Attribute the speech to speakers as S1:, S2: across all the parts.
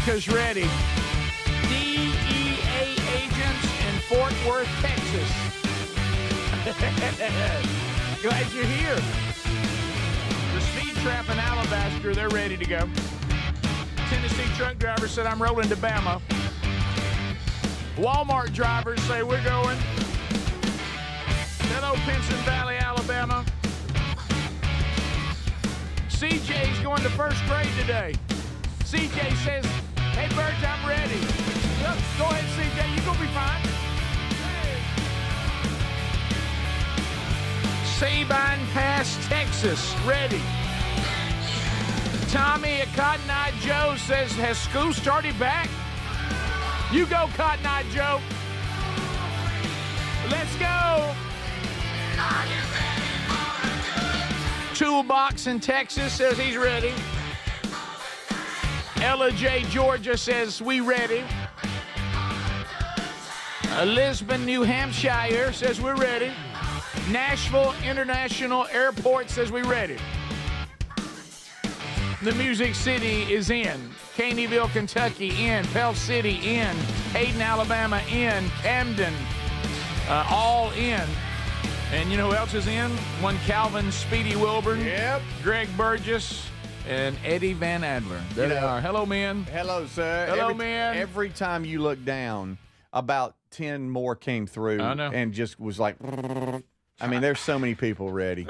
S1: America's ready. DEA agents in Fort Worth, Texas. Glad you're here. The speed trap in Alabaster, they're ready to go. Tennessee truck driver said, I'm rolling to Bama. Walmart drivers say, we're going. Hello, Pinson Valley, Alabama. CJ's going to first grade today. CJ says, hey, Birds, I'm ready. Yep, go ahead, CJ. You're going to be fine. Hey. Sabine Pass, Texas, ready. Tommy at Cotton Eye Joe says, has school started back? You go, Cotton Eye Joe. Let's go. Toolbox in Texas says he's ready. Ella J. Georgia says we ready. Lisbon, New Hampshire says we're ready. Nashville International Airport says we ready. The Music City is in. Caneyville, Kentucky in. Pell City in. Hayden, Alabama in. Camden, all in. And you know who else is in? One Calvin, Speedy Wilburn.
S2: Yep.
S1: Greg Burgess and Eddie Van Adler. There they are. Hello, men.
S2: Hello, sir.
S1: Hello, man.
S2: Every time you look down, about 10 more came through and just was like, I mean, there's so many people ready.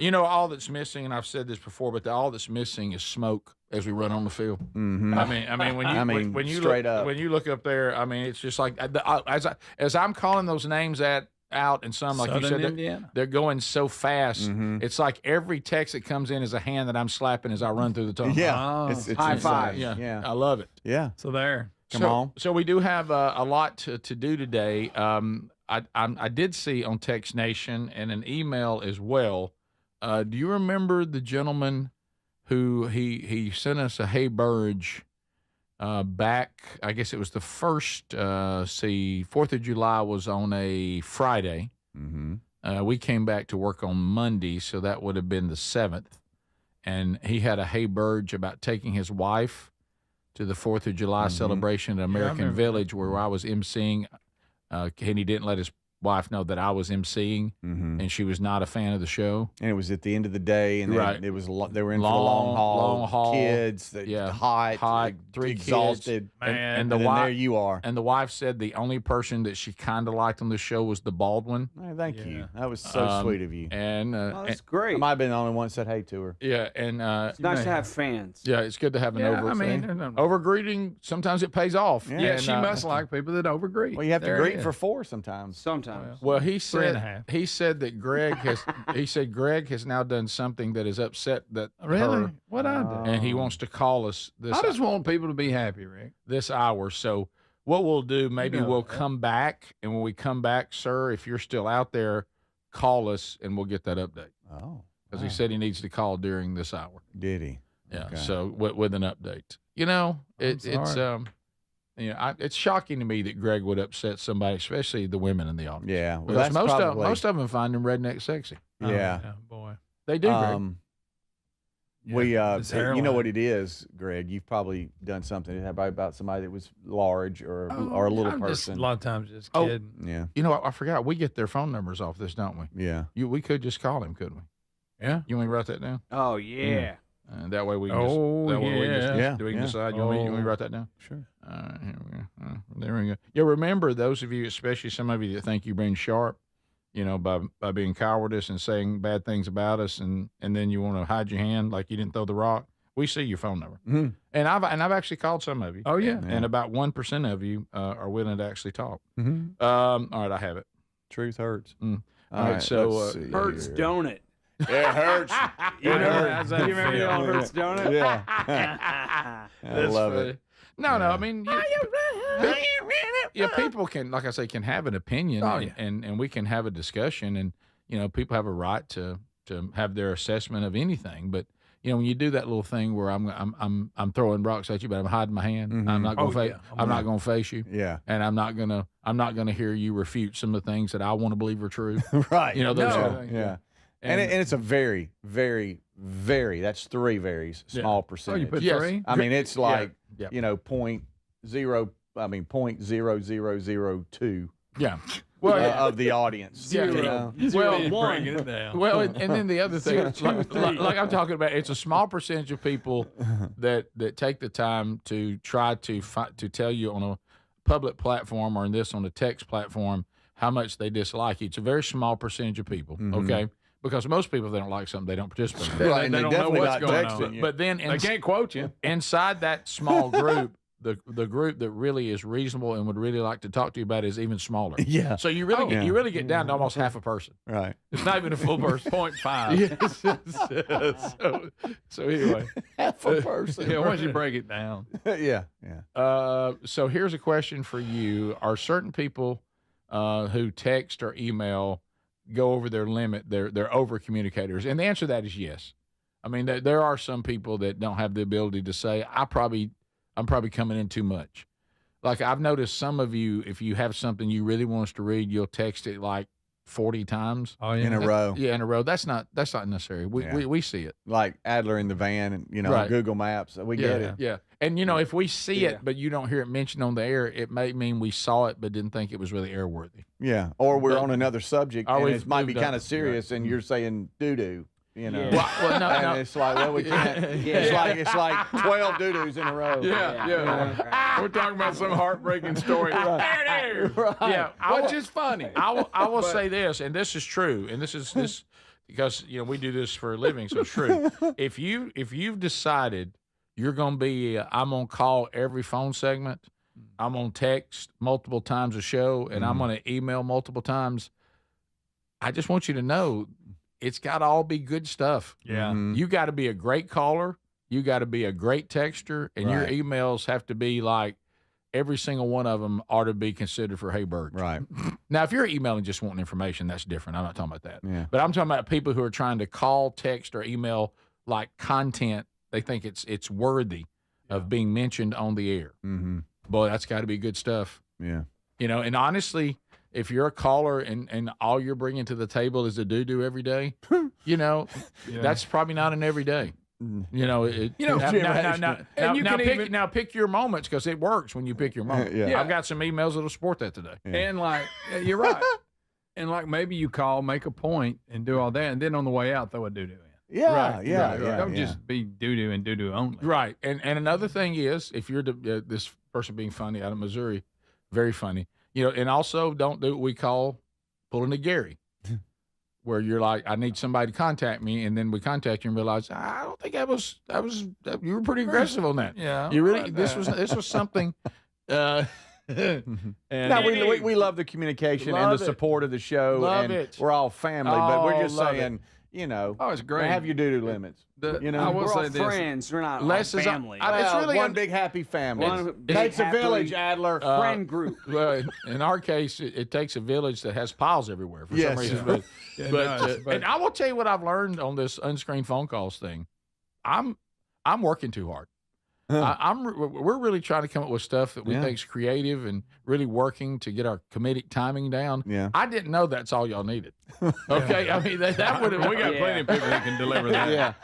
S1: You know, all that's missing, and I've said this before, but all that's missing is smoke as we run on the field.
S2: Mm-hmm.
S1: I mean, when you
S2: straight
S1: look,
S2: up.
S1: when you look up there, I mean, it's just like as I'm calling those names out, and some, like
S3: Southern
S1: you said,
S3: Indiana.
S1: they're going so fast.
S2: Mm-hmm.
S1: It's like every text that comes in is a hand that I'm slapping as I run through the tunnel.
S2: Yeah.
S3: Oh.
S2: It's
S3: High
S2: insane.
S3: five.
S2: Yeah.
S1: I love it.
S2: Yeah.
S3: So there.
S2: Come on.
S1: So we do have a lot to do today. I did see on Text Nation and an email as well. Do you remember the gentleman who he sent us a Hey Burge back? I guess it was the first. 4th of July was on a Friday.
S2: Mm-hmm.
S1: We came back to work on Monday, so that would have been the 7th. And he had a Hey Burge about taking his wife to the 4th of July celebration at American Village, where I was emceeing. And he didn't let his wife know that I was emceeing, and she was not a fan of the show.
S2: And it was at the end of the day, and
S1: Right.
S2: it was they were in for the long haul. Kids, hot,
S1: 3
S2: exhausted,
S1: kids. And the
S2: then
S1: wife,
S2: there you are.
S1: And the wife said the only person that she kind of liked on the show was the bald one.
S2: Hey, thank you. That was so sweet of you.
S1: And
S4: That's great.
S2: I might have been the only one that said hey to her.
S1: yeah, and
S4: It's nice to have fans.
S1: yeah, it's good to have an over greeting. Sometimes it pays off.
S3: Yeah,
S1: And,
S3: she must like people that overgreet.
S2: Well, you have to
S3: There
S2: greet
S3: it is.
S2: for 4 sometimes.
S4: Sometimes.
S1: Well, he
S3: 3.5.
S1: said that Greg has Greg has now done something that has upset that
S3: Really?
S1: her,
S3: What I did?
S1: and he wants to call us
S3: I just want people to be happy, Rick.
S1: this hour. So what we'll do, maybe
S3: You know
S1: we'll
S3: that.
S1: come back, and when we come back, sir, if you're still out there, call us and we'll get that update.
S2: Oh,
S1: Because he said he needs to call during this hour.
S2: did he?
S1: Yeah.
S2: Okay.
S1: So with an update, you know, it's it's shocking to me that Greg would upset somebody, especially the women in the audience.
S2: Yeah. Well,
S1: Because
S2: that's probably,
S1: most of them find him redneck sexy.
S2: Yeah.
S3: Oh, boy.
S1: They do, Greg.
S3: It's
S2: you know
S3: hairline.
S2: what it is, Greg. You've probably done something about somebody that was large or a little
S3: I'm just
S2: person.
S3: a lot of times just
S1: Oh.
S3: kidding.
S2: Yeah.
S1: You know, I forgot. We get their phone numbers off this, don't we?
S2: Yeah.
S1: We could just call him, couldn't we?
S3: Yeah.
S1: You want me to write that down?
S4: Oh, yeah.
S1: And that way we can
S3: Oh,
S1: just, that way we can just,
S2: yeah.
S1: we can
S2: Yeah.
S1: decide. You want me to write that down?
S2: Sure.
S1: All right, here we go. There we go. Yeah, remember, those of you, especially some of you that think you bring sharp, you know, by being cowardice and saying bad things about us, and then you want to hide your hand like you didn't throw the rock. We see your phone number, and I've actually called some of you.
S3: Oh, yeah.
S1: And about 1% of you are willing to actually talk.
S2: Mm-hmm.
S1: All right, I have it.
S2: Truth hurts.
S1: All right, so,
S2: let's see
S4: Hurts,
S2: here.
S4: don't it?
S2: It hurts.
S4: You remember,
S3: how's that
S4: you remember the
S3: feel?
S4: old Hurts, don't it?
S2: Yeah. I love
S1: funny.
S2: it.
S1: No, I mean, people can, like I say, can have an opinion, and we can have a discussion, and you know, people have a right to have their assessment of anything. But you know, when you do that little thing where I'm throwing rocks at you, but I'm hiding my hand, I'm not going to I'm not going to face you, and I'm not gonna hear you refute some of the things that I want to believe are true.
S2: Right.
S1: You know, those kind of things.
S2: Yeah. And it's a very, very, very, that's 3 very small
S3: Oh,
S2: percentage.
S3: you put
S1: Yes.
S3: 3?
S2: I mean, it's like
S1: Yep.
S2: you know, point 0.0002 of the audience.
S1: Yeah.
S2: You know?
S1: Well,
S3: breaking it down.
S1: Well, and then the other thing, like I'm talking about, it's a small percentage of people that take the time to try to tell you on a public platform or in this on a text platform how much they dislike you. It's a very small percentage of people, okay? Because most people, if they don't like something, they don't participate.
S2: Right, and
S3: they
S2: they
S3: don't know
S2: definitely
S3: what's
S2: not
S3: going
S2: texting
S3: on.
S2: you.
S1: But then
S3: They can't quote you.
S1: inside that small group, the group that really is reasonable and would really like to talk to you about it is even smaller.
S2: Yeah.
S1: So you really get down to almost half a person.
S2: Right.
S1: It's not even a full person.
S3: 0.5.
S1: So anyway,
S2: Half a person.
S3: Yeah, once you break it down.
S2: Yeah.
S1: so here's a question for you: are certain people who text or email go over their limit? They're over communicators, and the answer to that is yes. I mean, there are some people that don't have the ability to say, I'm probably coming in too much. Like I've noticed some of you, if you have something you really want us to read, you'll text it like 40 times
S2: In a row.
S1: Yeah, in a row. That's not necessary. We see it.
S2: Like Adler in the van and, you know,
S1: Right.
S2: Google Maps. We get it.
S1: Yeah. And, you know, if we see it, but you don't hear it mentioned on the air, it may mean we saw it but didn't think it was really airworthy.
S2: Yeah. Or we're
S1: But-
S2: on another subject
S1: Or
S2: and
S1: we've
S2: it might be
S1: moved up.
S2: kind of serious and you're saying doo-doo. You know,
S4: Yeah.
S1: Well, no,
S2: and
S1: no.
S2: it's like, well, we can't.
S4: Yeah.
S2: It's like 12 doo-doos in a row.
S3: Yeah. We're talking about some heartbreaking story.
S2: Right.
S1: Yeah,
S3: Which is funny.
S1: I will say this, and this is true, and this because you know we do this for a living, so it's true. If you've decided you're going to be, I'm on call every phone segment, I'm on text multiple times a show, and I'm going to email multiple times. I just want you to know, it's got to all be good stuff.
S3: Yeah.
S1: You got to be a great caller, you got to be a great texter, and your
S2: Right.
S1: emails have to be like. Every single one of them ought to be considered for Hey Bird.
S2: Right.
S1: Now, if you're emailing just wanting information, that's different. I'm not talking about that.
S2: Yeah.
S1: But I'm talking about people who are trying to call, text, or email like content. They think it's worthy of being mentioned on the air.
S2: Mm-hmm.
S1: Boy, that's got to be good stuff.
S2: Yeah.
S1: You know, and honestly, if you're a caller and all you're bringing to the table is a doo-doo every day, you know, that's probably not an everyday. You know, now pick your moments because it works when you pick your moment.
S2: Yeah.
S1: I've got some emails that'll support that today.
S3: And like, you're right. And like maybe you call, make a point, and do all that, and then on the way out throw a doo-doo in.
S2: Yeah.
S1: Right,
S2: Yeah.
S1: right,
S2: Yeah.
S3: Don't
S2: yeah.
S3: just be doo-doo and doo-doo only.
S1: Right. And another thing is, if you're this person being funny out of Missouri, very funny, you know, and also don't do what we call pulling a Gary, where you're like, I need somebody to contact me, and then we contact you and realize, I don't think that was you were pretty aggressive on that.
S3: Yeah.
S1: You really, this was something, and
S2: No, we love the communication and
S1: Love
S2: the
S1: it.
S2: support of the show.
S1: Love
S2: and
S1: it.
S2: We're all family, but we're
S1: Oh,
S2: just
S1: love
S2: saying, you know,
S3: Oh, it's great.
S2: have your doo-doo limits.
S3: You know,
S2: I
S3: I
S2: will
S3: will
S4: We're all
S3: say this.
S4: friends. We're not
S1: Less
S4: all
S1: is
S4: family.
S1: it's really
S2: one big happy family.
S4: One big
S2: Takes a
S4: happy
S2: village, Adler.
S4: friend group.
S1: well, in our case, it takes a village that has piles everywhere for
S2: Yes.
S1: some reason. But,
S3: It
S1: but,
S3: does, but-
S1: and I will tell you what I've learned on this unscreened phone calls thing. I'm working too hard. We're really trying to come up with stuff that we
S2: Yeah.
S1: think is creative and really working to get our comedic timing down.
S2: Yeah.
S1: I didn't know that's all y'all needed. Okay, I mean that would have.
S3: We got plenty of people that can deliver that.
S2: Yeah.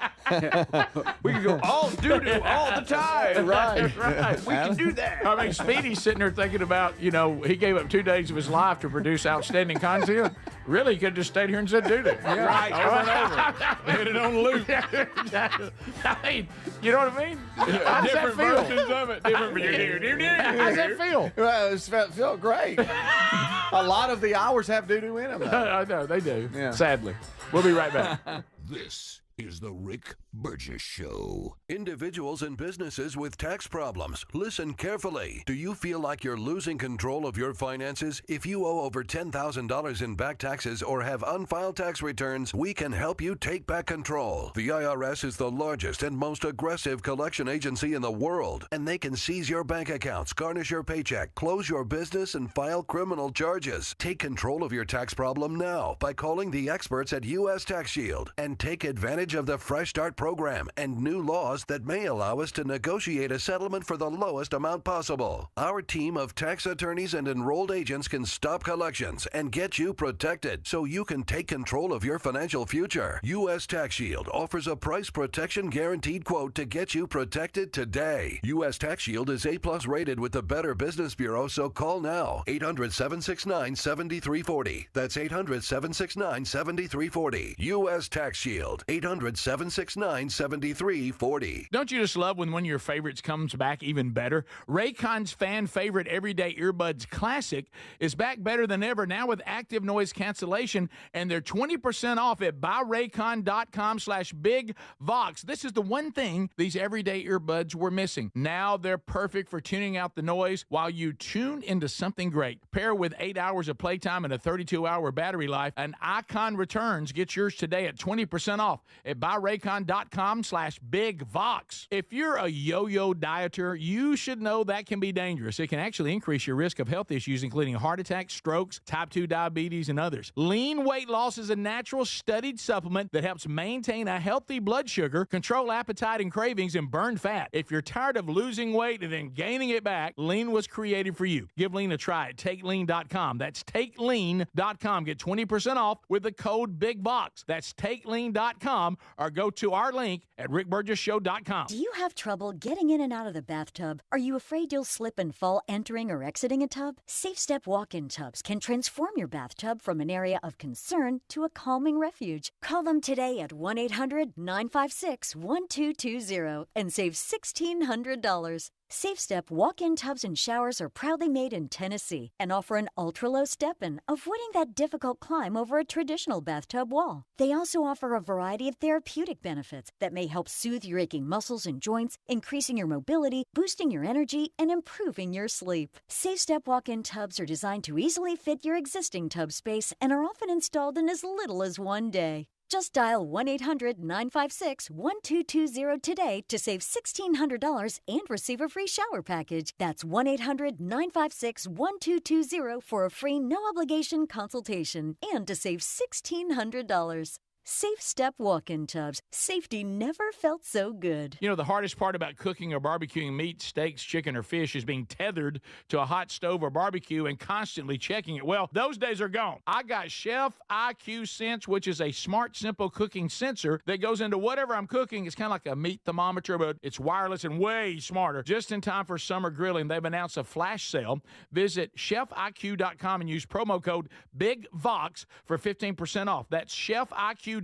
S4: We can go all doo-doo all the time.
S2: Right.
S1: Right.
S4: We can do that.
S1: I mean, Speedy's sitting there thinking about, you know, he gave up 2 days of his life to produce outstanding content. Really, he could have just stayed here and said doo-doo.
S3: Yeah,
S1: Right.
S3: over and over. Hit it on loop.
S1: I mean, you know what I mean? How does that
S3: Different
S1: feel?
S3: versions of it. Different for you.
S1: How does that feel?
S2: Well, it felt great. A lot of the hours have doo-doo in them, though.
S1: I know, they do.
S2: Yeah.
S1: Sadly. We'll be right back.
S5: This is the Rick Burgess Show. Individuals and businesses with tax problems, listen carefully. Do you feel like you're losing control of your finances? If you owe over $10,000 in back taxes or have unfiled tax returns, we can help you take back control. The IRS is the largest and most aggressive collection agency in the world, and they can seize your bank accounts, garnish your paycheck, close your business, and file criminal charges. Take control of your tax problem now by calling the experts at U.S. Tax Shield and take advantage advantage of the Fresh Start program and new laws that may allow us to negotiate a settlement for the lowest amount possible. Our team of tax attorneys and enrolled agents can stop collections and get you protected so you can take control of your financial future. U.S. Tax Shield offers a price protection guaranteed quote to get you protected today. U.S. Tax Shield is A+ rated with the Better Business Bureau, so call now. 800-769-7340. That's 800-769-7340. U.S. Tax Shield. 800-769-7340.
S1: Don't you just love when one of your favorites comes back even better? Raycon's fan favorite Everyday Earbuds Classic is back better than ever, now with active noise cancellation, and they're 20% off at buyraycon.com/bigvox. This is the one thing these everyday earbuds were missing. Now they're perfect for tuning out the noise while you tune into something great. Pair with 8 hours of playtime and a 32-hour battery life, and Icon returns. Get yours today at 20% off at buyraycon.com/bigvox. If you're a yo-yo dieter, you should know that can be dangerous. It can actually increase your risk of health issues, including heart attacks, strokes, type 2 diabetes, and others. Lean weight loss is a natural studied supplement that helps maintain a healthy blood sugar, control appetite and cravings, and burn fat. If you're tired of losing weight and then gaining it back, Lean was created for you. Give Lean a try at TakeLean.com. That's TakeLean.com. Get 20% off with the code BIGVOX. That's TakeLean.com, or go to our link at rickburgessshow.com.
S6: Do you have trouble getting in and out of the bathtub? Are you afraid you'll slip and fall entering or exiting a tub? Safe Step walk-in tubs can transform your bathtub from an area of concern to a calming refuge. Call them today at 1-800-956-1220 and save $1,600. Safe Step walk-in tubs and showers are proudly made in Tennessee and offer an ultra-low step-in, avoiding that difficult climb over a traditional bathtub wall. They also offer a variety of therapeutic benefits that may help soothe your aching muscles and joints, increasing your mobility, boosting your energy, and improving your sleep. Safe Step walk-in tubs are designed to easily fit your existing tub space and are often installed in as little as one day. Just dial 1-800-956-1220 today to save $1,600 and receive a free shower package. That's 1-800-956-1220 for a free no-obligation consultation and to save $1,600. Safe Step walk-in tubs. Safety never felt so good.
S1: You know, the hardest part about cooking or barbecuing meat, steaks, chicken, or fish is being tethered to a hot stove or barbecue and constantly checking it. Well, those days are gone. I got Chef IQ Sense, which is a smart, simple cooking sensor that goes into whatever I'm cooking. It's kind of like a meat thermometer, but it's wireless and way smarter. Just in time for summer grilling, they've announced a flash sale. Visit chefiq.com and use promo code BIGVOX for 15% off. That's chefiq.com,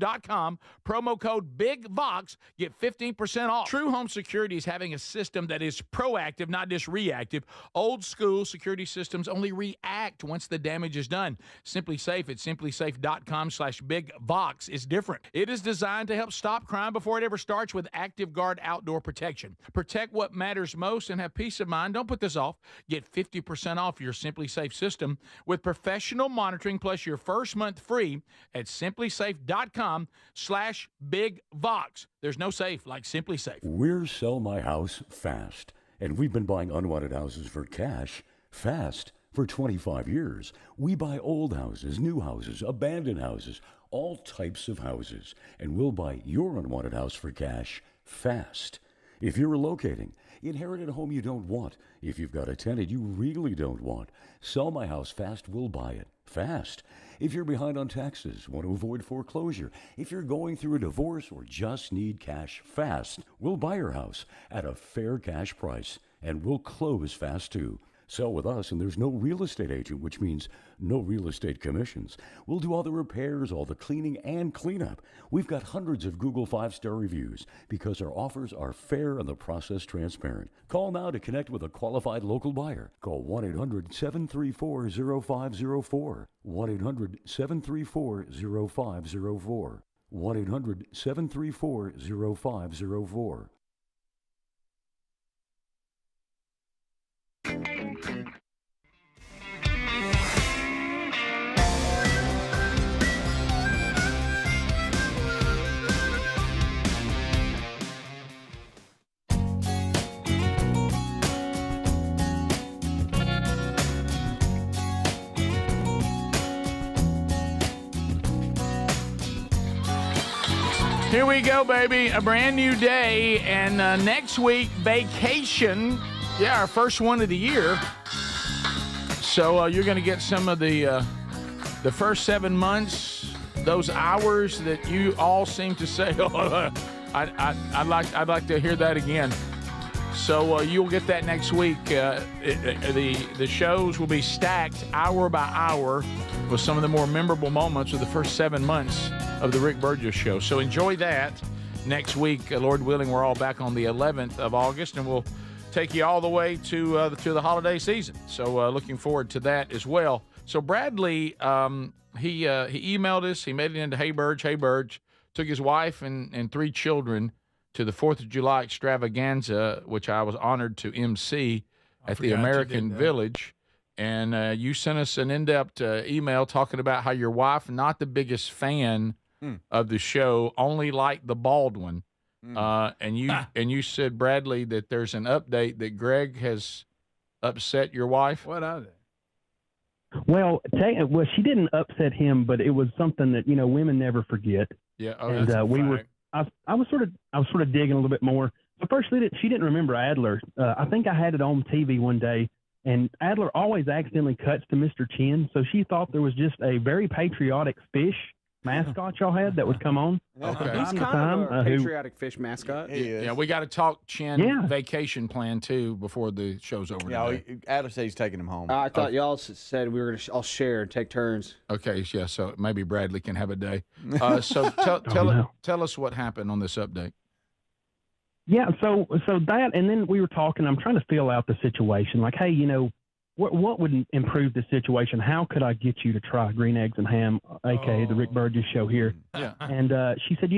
S1: promo code BIGVOX, get 15% off. True Home Security is having a system that is proactive, not just reactive. Old school security systems only react once the damage is done. Simply Safe at simplysafe.com/BIGVOX is different. It is designed to help stop crime before it ever starts with Active Guard outdoor protection. Protect what matters most and have peace of mind. Don't put this off. Get 50% off your Simply Safe system with professional monitoring plus your first month free at simplysafe.com/BIGVOX. There's no safe like Simply Safe.
S7: We're Sell My House Fast, and we've been buying unwanted houses for cash fast for 25 years. We buy old houses, new houses, abandoned houses, all types of houses, and we'll buy your unwanted house for cash fast. If you're relocating, inherited a home you don't want, if you've got a tenant you really don't want, Sell My House Fast will buy it fast. If you're behind on taxes, want to avoid foreclosure, if you're going through a divorce or just need cash fast, we'll buy your house at a fair cash price, and we'll close fast too. Sell with us, and there's no real estate agent, which means no real estate commissions. We'll do all the repairs, all the cleaning, and cleanup. We've got hundreds of Google 5-star reviews because our offers are fair and the process transparent. Call now to connect with a qualified local buyer. Call 1-800-734-0504. 1-800-734-0504. 1-800-734-0504.
S1: Here we go, baby. A brand new day. And next week, vacation. Yeah, our first one of the year. So you're going to get some of the first 7 months, those hours that you all seem to say, I'd like to hear that again. So you'll get that next week. The shows will be stacked hour by hour with some of the more memorable moments of the first 7 months of the Rick Burgess Show. So enjoy that. Next week, Lord willing, we're all back on the 11th of August, and we'll take you all the way to the holiday season. So looking forward to that as well. So Bradley, he emailed us. He made it into Hey Burge, took his wife and 3 children to the 4th of July extravaganza, which I was honored to MC at the American Village. And you sent us an in-depth email talking about how your wife, not the biggest fan of the show, only liked the bald one. And you said, Bradley, that there's an update that Greg has upset your wife.
S3: What are they?
S8: Well, she didn't upset him, but it was something that women never forget.
S1: Yeah,
S8: and I was sort of digging a little bit more. So first, she didn't remember Adler. I think I had it on TV one day, and Adler always accidentally cuts to Mr. Chin, so she thought there was just a very patriotic fish mascot y'all had that would come on.
S1: Okay.
S9: He's kind of a patriotic fish mascot.
S1: Yeah, we got to talk Chin vacation plan, too, before the show's over today.
S2: Adler said he's taking him home.
S9: I thought y'all said we were going to all share and take turns.
S1: Okay, yeah, so maybe Bradley can have a day. So tell us what happened on this update.
S8: Yeah, so that, and then we were talking, I'm trying to feel out the situation. Like, hey, what would improve the situation? How could I get you to try green eggs and ham, a.k.a. the Rick Burgess Show here?
S1: Yeah.
S8: And she said,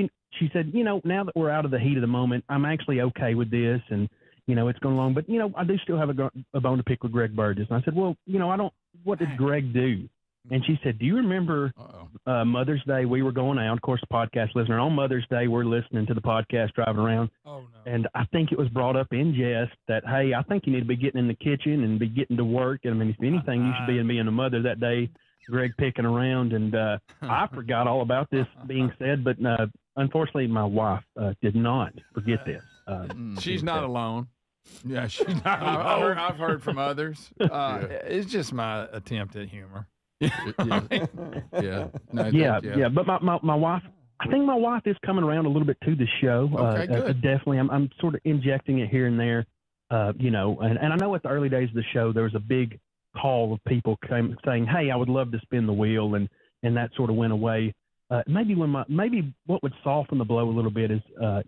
S8: now that we're out of the heat of the moment, I'm actually okay with this, and it's going along. But I do still have a bone to pick with Greg Burgess. And I said, well, what did Greg do? And she said, do you remember Mother's Day? We were going out, of course, the podcast listener. On Mother's Day, we're listening to the podcast driving around.
S3: Oh, no.
S8: And I think it was brought up in jest that, hey, I think you need to be getting in the kitchen and be getting to work. And I mean, if anything, you should be being a mother that day, Greg picking around. And I forgot all about this being said, but unfortunately, my wife did not forget this.
S3: She's not alone.
S1: Yeah, she's not alone.
S3: I've heard from others. It's just my attempt at humor.
S1: Yeah.
S8: But my wife, I think my wife is coming around a little bit to the show.
S1: Okay, good.
S8: Definitely. I'm sort of injecting it here and there, and I know at the early days of the show, there was a big call of people saying, hey, I would love to spin the wheel. And that sort of went away. Maybe what would soften the blow a little bit is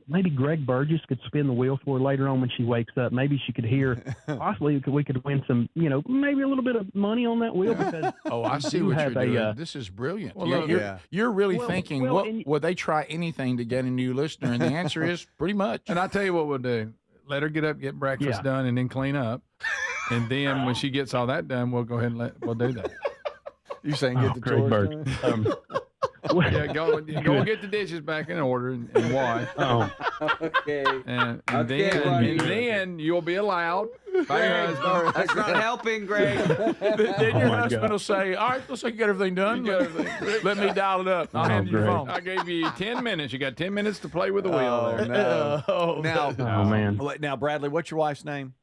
S8: maybe Greg Burgess could spin the wheel for her later on when she wakes up. Maybe she could hear, possibly we could win some, maybe a little bit of money on that wheel. Because
S1: I see what you're doing. This is brilliant. Well, you're really thinking, would they try anything to get a new listener? And the answer is pretty much.
S3: And I tell you what we'll do. Let her get up, get breakfast done, and then clean up. And then when she gets all that done, we'll go ahead and we'll do that.
S2: You're saying get the chores done?
S3: Yeah, go get the dishes back in order and wash.
S9: Oh, okay.
S3: And then you'll be allowed.
S9: That's not helping, Greg.
S1: Then your husband will say, all right, looks like you got everything done. Let me dial it up. I'll hand you your phone.
S3: I gave you 10 minutes. You got 10 minutes to play with the wheel there.
S8: Man.
S2: Now, Bradley, what's your wife's name?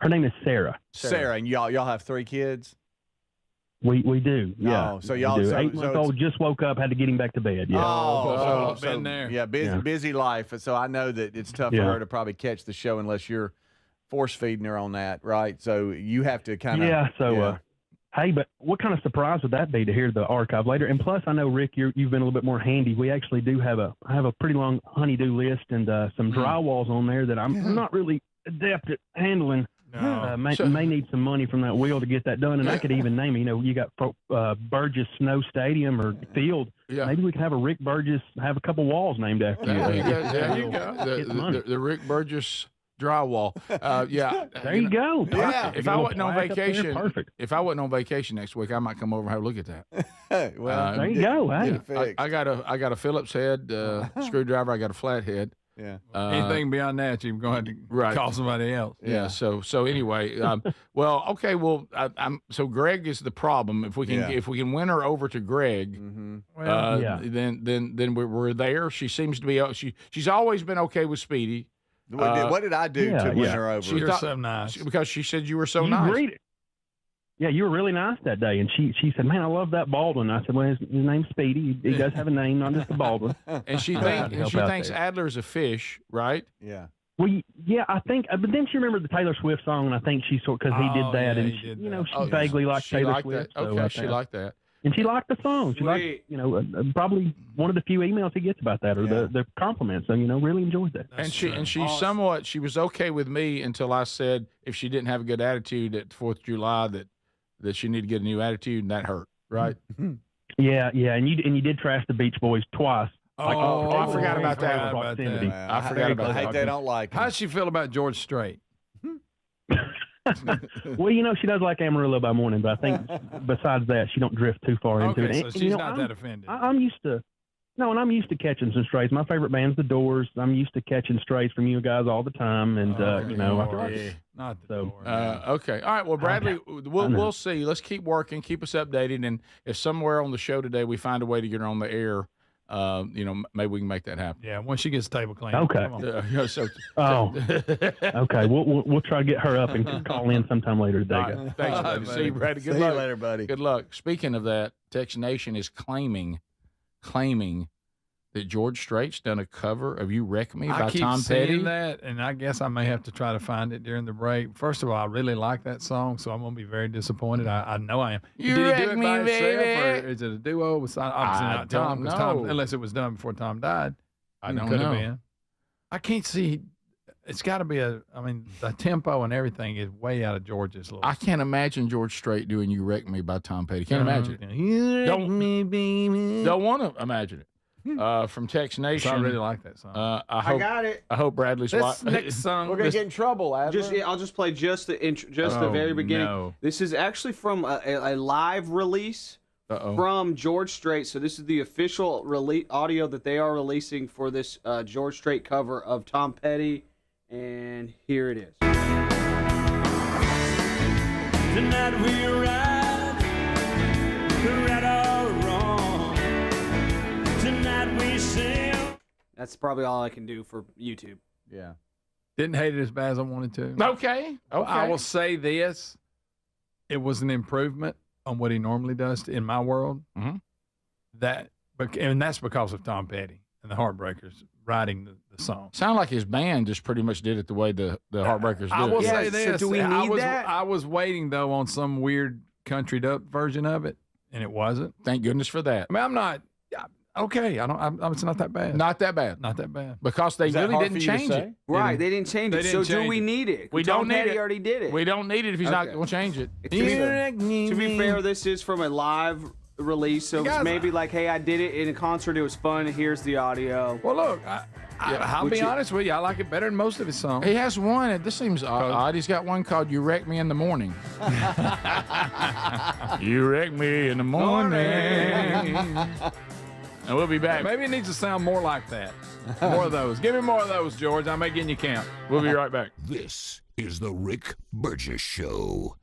S8: Her name is Sarah.
S2: Sarah, and y'all have 3 kids?
S8: We do, yeah.
S2: Oh, so y'all
S8: 8-month-old just woke up, had to get him back to bed. Yeah.
S3: Been there.
S2: Yeah, busy life. So I know that it's tough for her to probably catch the show unless you're force feeding her on that, right? So you have to kind of
S8: hey, but what kind of surprise would that be to hear the archive later? And plus, I know Rick, you've been a little bit more handy. We actually do have a pretty long honey-do list and some drywalls on there that I'm not really adept at handling.
S1: No.
S8: May need some money from that wheel to get that done, and I could even name it. You got Burgess Snow Stadium or Field. Yeah. Maybe we could have a Rick Burgess, have a couple walls named after you.
S1: There you go. The Rick Burgess drywall.
S8: There you go.
S1: Yeah. If I wasn't on vacation, next week, I might come over and have a look at that.
S8: Well, there you go. Hey.
S1: I got a Phillips head screwdriver. I got a flathead.
S2: Yeah.
S3: Anything beyond that, you're going to call somebody else.
S1: Yeah. So anyway, well, okay. Well, so Greg is the problem. If we can win her over to Greg, then we're there. She seems to be. She's always been okay with Speedy.
S2: What did I do to win her over?
S3: You're so nice.
S1: Because she said you were so nice.
S8: Yeah, you were really nice that day. And she said, man, I love that Baldwin. I said, well, his name's Speedy. He does have a name, not just a Baldwin.
S1: And she thinks Adler's a fish, right?
S2: Yeah.
S8: Well, yeah, I think, but then she remembered the Taylor Swift song, and I think she because he did that, and she vaguely liked Taylor Swift.
S1: That. Okay, she liked that.
S8: And she liked the song. She liked, probably one of the few emails he gets about that, or the compliments. So, really enjoyed that.
S1: And she awesome. She was okay with me until I said if she didn't have a good attitude at 4th of July that she needed to get a new attitude, and that hurt, right?
S8: Yeah, and you did trash the Beach Boys twice.
S1: I forgot about that. I forgot about that.
S2: I hate they don't like him.
S3: How does she feel about George Strait?
S8: Well, she does like Amarillo by morning, but I think besides that, she don't drift too far into it.
S3: So she's not that offended.
S8: I'm used to catching some strays. My favorite band's The Doors. I'm used to catching strays from you guys all the time, and
S3: not the Doors.
S1: Okay, all right. Well, Bradley, we'll see. Let's keep working, keep us updated, and if somewhere on the show today we find a way to get her on the air, maybe we can make that happen.
S3: Yeah, once she gets the table clean.
S8: Okay. Okay. We'll try to get her up and call in sometime later today.
S1: Right. Thanks, buddy. See you, Brady. Good
S2: See
S1: luck.
S2: you later, buddy.
S1: Good luck. Speaking of that, Tex Nation is claiming that George Strait's done a cover of "You Wreck Me" by Tom Petty.
S3: I keep seeing that, and I guess I may have to try to find it during the break. First of all, I really like that song, so I'm going to be very disappointed. I know I am.
S1: Did he do it by himself, or
S3: is it a duo with obviously not Tom? Tom, unless it was done before Tom died.
S1: I don't know.
S3: Have been. I can't see. It's got to be the tempo and everything is way out of George's level.
S1: I can't imagine George Strait doing "You Wreck Me" by Tom Petty. Can't imagine it.
S3: You wreck me, baby.
S1: Don't want to imagine it. From Tex Nation.
S3: So I really like that song.
S9: I got it.
S1: I hope Bradley's watching.
S3: Next song.
S2: We're gonna get in trouble, Adler.
S9: I'll just play just the intro, the very beginning.
S3: No.
S9: This is actually from a live release from George Strait. So this is the official audio that they are releasing for this George Strait cover of Tom Petty, and here it is.
S10: Tonight we ride all wrong. Tonight we sail.
S9: That's probably all I can do for YouTube.
S2: Yeah.
S3: Didn't hate it as bad as I wanted to.
S1: Okay.
S3: I will say this. It was an improvement on what he normally does in my world.
S1: Mm-hmm.
S3: And that's because of Tom Petty and the Heartbreakers writing the song.
S1: Sound like his band just pretty much did it the way the Heartbreakers
S3: I
S1: did
S3: will
S1: it.
S3: say this.
S9: So do we need that?
S3: I was waiting, though, on some weird countryed up version of it, and it wasn't.
S1: Thank goodness for that.
S3: I mean, I'm not okay. It's not that bad.
S1: Not that bad.
S3: Not that bad.
S1: Because they really didn't change it.
S9: Right, they didn't change it. So do we need it?
S1: We don't need it.
S9: Tom Petty already did it.
S1: We don't need it if he's not going to change it.
S9: To be fair, this is from a live release, so it's maybe like, hey, I did it in a concert. It was fun. Here's the audio.
S3: Well, look, I'll be honest with you. I like it better than most of his songs.
S1: He has one. This seems odd. He's got one called "You Wreck Me in the Morning." You wreck me in the morning. And we'll be back.
S3: Maybe it needs to sound more like that. More of those. Give me more of those, George. I'm making you count.
S1: We'll be right back.
S5: This is the Rick Burgess Show.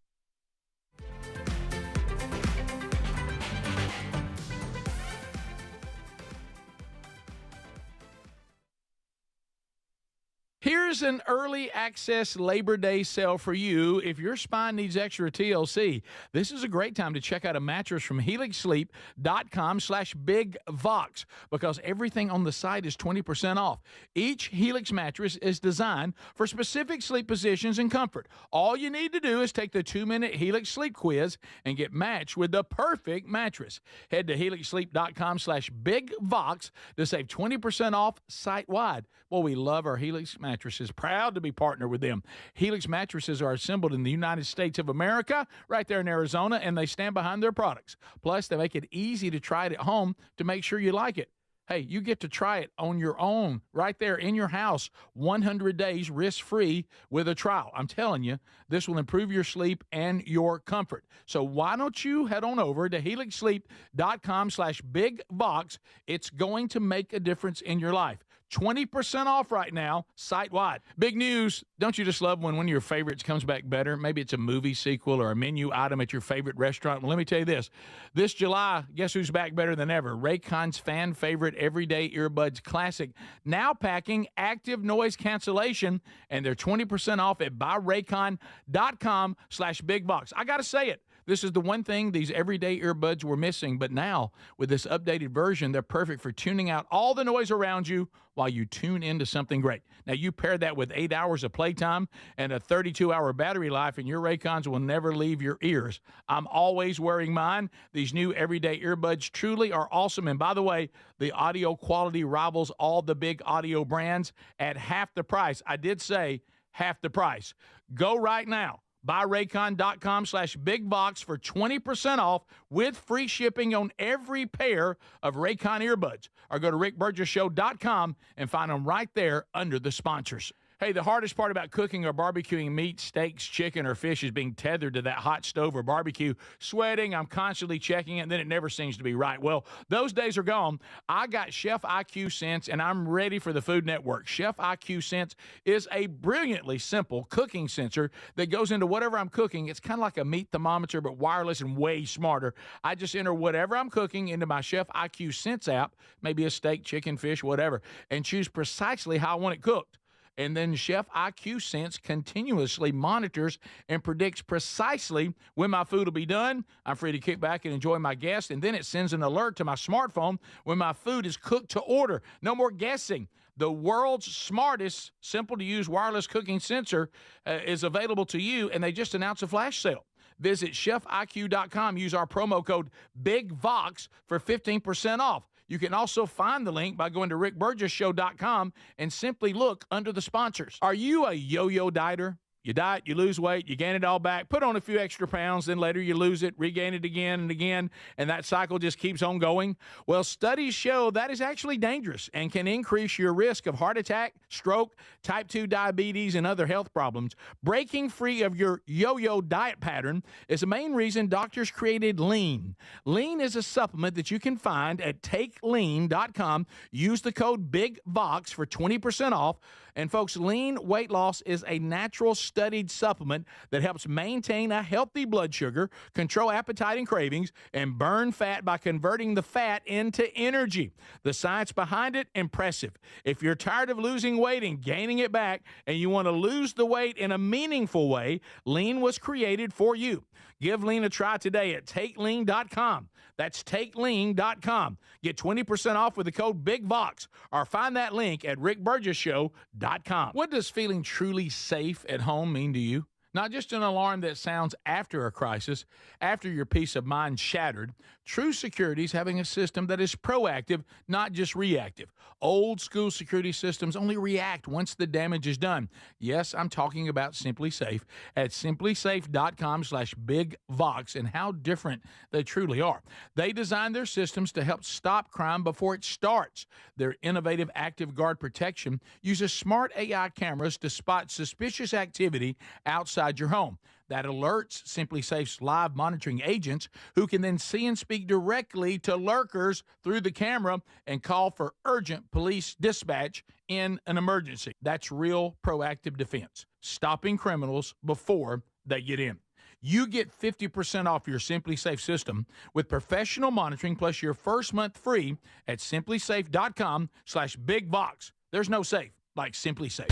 S1: Here's an early access Labor Day sale for you if your spine needs extra TLC. This is a great time to check out a mattress from HelixSleep.com/BigVox because everything on the site is 20% off. Each Helix mattress is designed for specific sleep positions and comfort. All you need to do is take the 2-minute Helix Sleep Quiz and get matched with the perfect mattress. Head to HelixSleep.com/BigVox to save 20% off site-wide. Well, we love our Helix mattresses. Proud to be partnered with them. Helix mattresses are assembled in the United States of America, right there in Arizona, and they stand behind their products. Plus, they make it easy to try it at home to make sure you like it. Hey, you get to try it on your own, right there in your house, 100 days risk-free with a trial. I'm telling you, this will improve your sleep and your comfort. So why don't you head on over to HelixSleep.com/BigVox. It's going to make a difference in your life. 20% off right now, site-wide. Big news. Don't you just love when one of your favorites comes back better? Maybe it's a movie sequel or a menu item at your favorite restaurant. Well, let me tell you this. This July, guess who's back better than ever? Raycon's fan favorite Everyday Earbuds Classic. Now packing active noise cancellation, and they're 20% off at buyraycon.com/bigbox. I got to say it. This is the one thing these everyday earbuds were missing, but now with this updated version, they're perfect for tuning out all the noise around you while you tune into something great. Now, you pair that with 8 hours of playtime and a 32-hour battery life, and your Raycons will never leave your ears. I'm always wearing mine. These new everyday earbuds truly are awesome. And by the way, the audio quality rivals all the big audio brands at half the price. I did say half the price. Go right now. BuyRaycon.com/bigbox for 20% off with free shipping on every pair of Raycon earbuds. Or go to rickburgessshow.com and find them right there under the sponsors. Hey, the hardest part about cooking or barbecuing meat, steaks, chicken, or fish is being tethered to that hot stove or barbecue. Sweating, I'm constantly checking it, and then it never seems to be right. Well, those days are gone. I got Chef IQ Sense, and I'm ready for the Food Network. Chef IQ Sense is a brilliantly simple cooking sensor that goes into whatever I'm cooking. It's kind of like a meat thermometer, but wireless and way smarter. I just enter whatever I'm cooking into my Chef IQ Sense app, maybe a steak, chicken, fish, whatever, and choose precisely how I want it cooked. And then Chef IQ Sense continuously monitors and predicts precisely when my food will be done. I'm free to kick back and enjoy my guests. And then it sends an alert to my smartphone when my food is cooked to order. No more guessing. The world's smartest, simple-to-use wireless cooking sensor is available to you, and they just announced a flash sale. Visit chefiq.com. Use our promo code BIGVOX for 15% off. You can also find the link by going to rickburgessshow.com and simply look under the sponsors. Are you a yo-yo dieter? You diet, you lose weight, you gain it all back, put on a few extra pounds, then later you lose it, regain it again and again, and that cycle just keeps on going? Well, studies show that is actually dangerous and can increase your risk of heart attack, stroke, type 2 diabetes, and other health problems. Breaking free of your yo-yo diet pattern is the main reason doctors created Lean. Lean is a supplement that you can find at takelean.com. Use the code BIGVOX for 20% off. And folks, Lean weight loss is a natural studied supplement that helps maintain a healthy blood sugar, control appetite and cravings, and burn fat by converting the fat into energy. The science behind it, impressive. If you're tired of losing weight and gaining it back, and you want to lose the weight in a meaningful way, Lean was created for you. Give Lean a try today at takelean.com. That's takelean.com. Get 20% off with the code BIGVOX, or find that link at rickburgessshow.com. What does feeling truly safe at home mean to you? Not just an alarm that sounds after a crisis, after your peace of mind shattered. True security is having a system that is proactive, not just reactive. Old school security systems only react once the damage is done. Yes, I'm talking about Simply Safe at simplysafe.com/bigvox, and how different they truly are. They designed their systems to help stop crime before it starts. Their innovative Active Guard protection uses smart AI cameras to spot suspicious activity outside your home. That alerts Simply Safe's live monitoring agents, who can then see and speak directly to lurkers through the camera and call for urgent police dispatch in an emergency. That's real proactive defense, stopping criminals before they get in. You get 50% off your Simply Safe system with professional monitoring plus your first month free at simplysafe.com/bigbox. There's no safe like Simply Safe.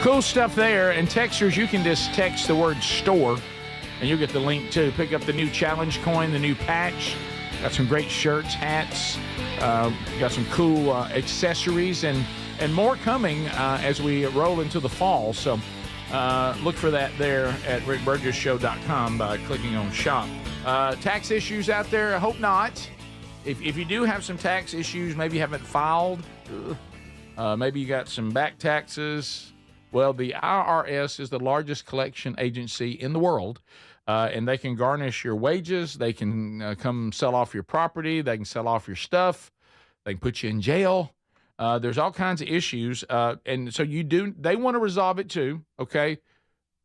S1: Cool stuff there. And texters, you can just text the word store and you'll get the link too. Pick up the new challenge coin, the new patch. Got some great shirts, hats. Got some cool accessories and more coming as we roll into the fall. So look for that there at rickburgessshow.com by clicking on shop. Tax issues out there? I hope not. If you do have some tax issues, maybe you haven't filed, maybe you got some back taxes. Well, the IRS is the largest collection agency in the world. and they can garnish your wages. They can come sell off your property. They can sell off your stuff. They can put you in jail. There's all kinds of issues, and so they want to resolve it too, okay?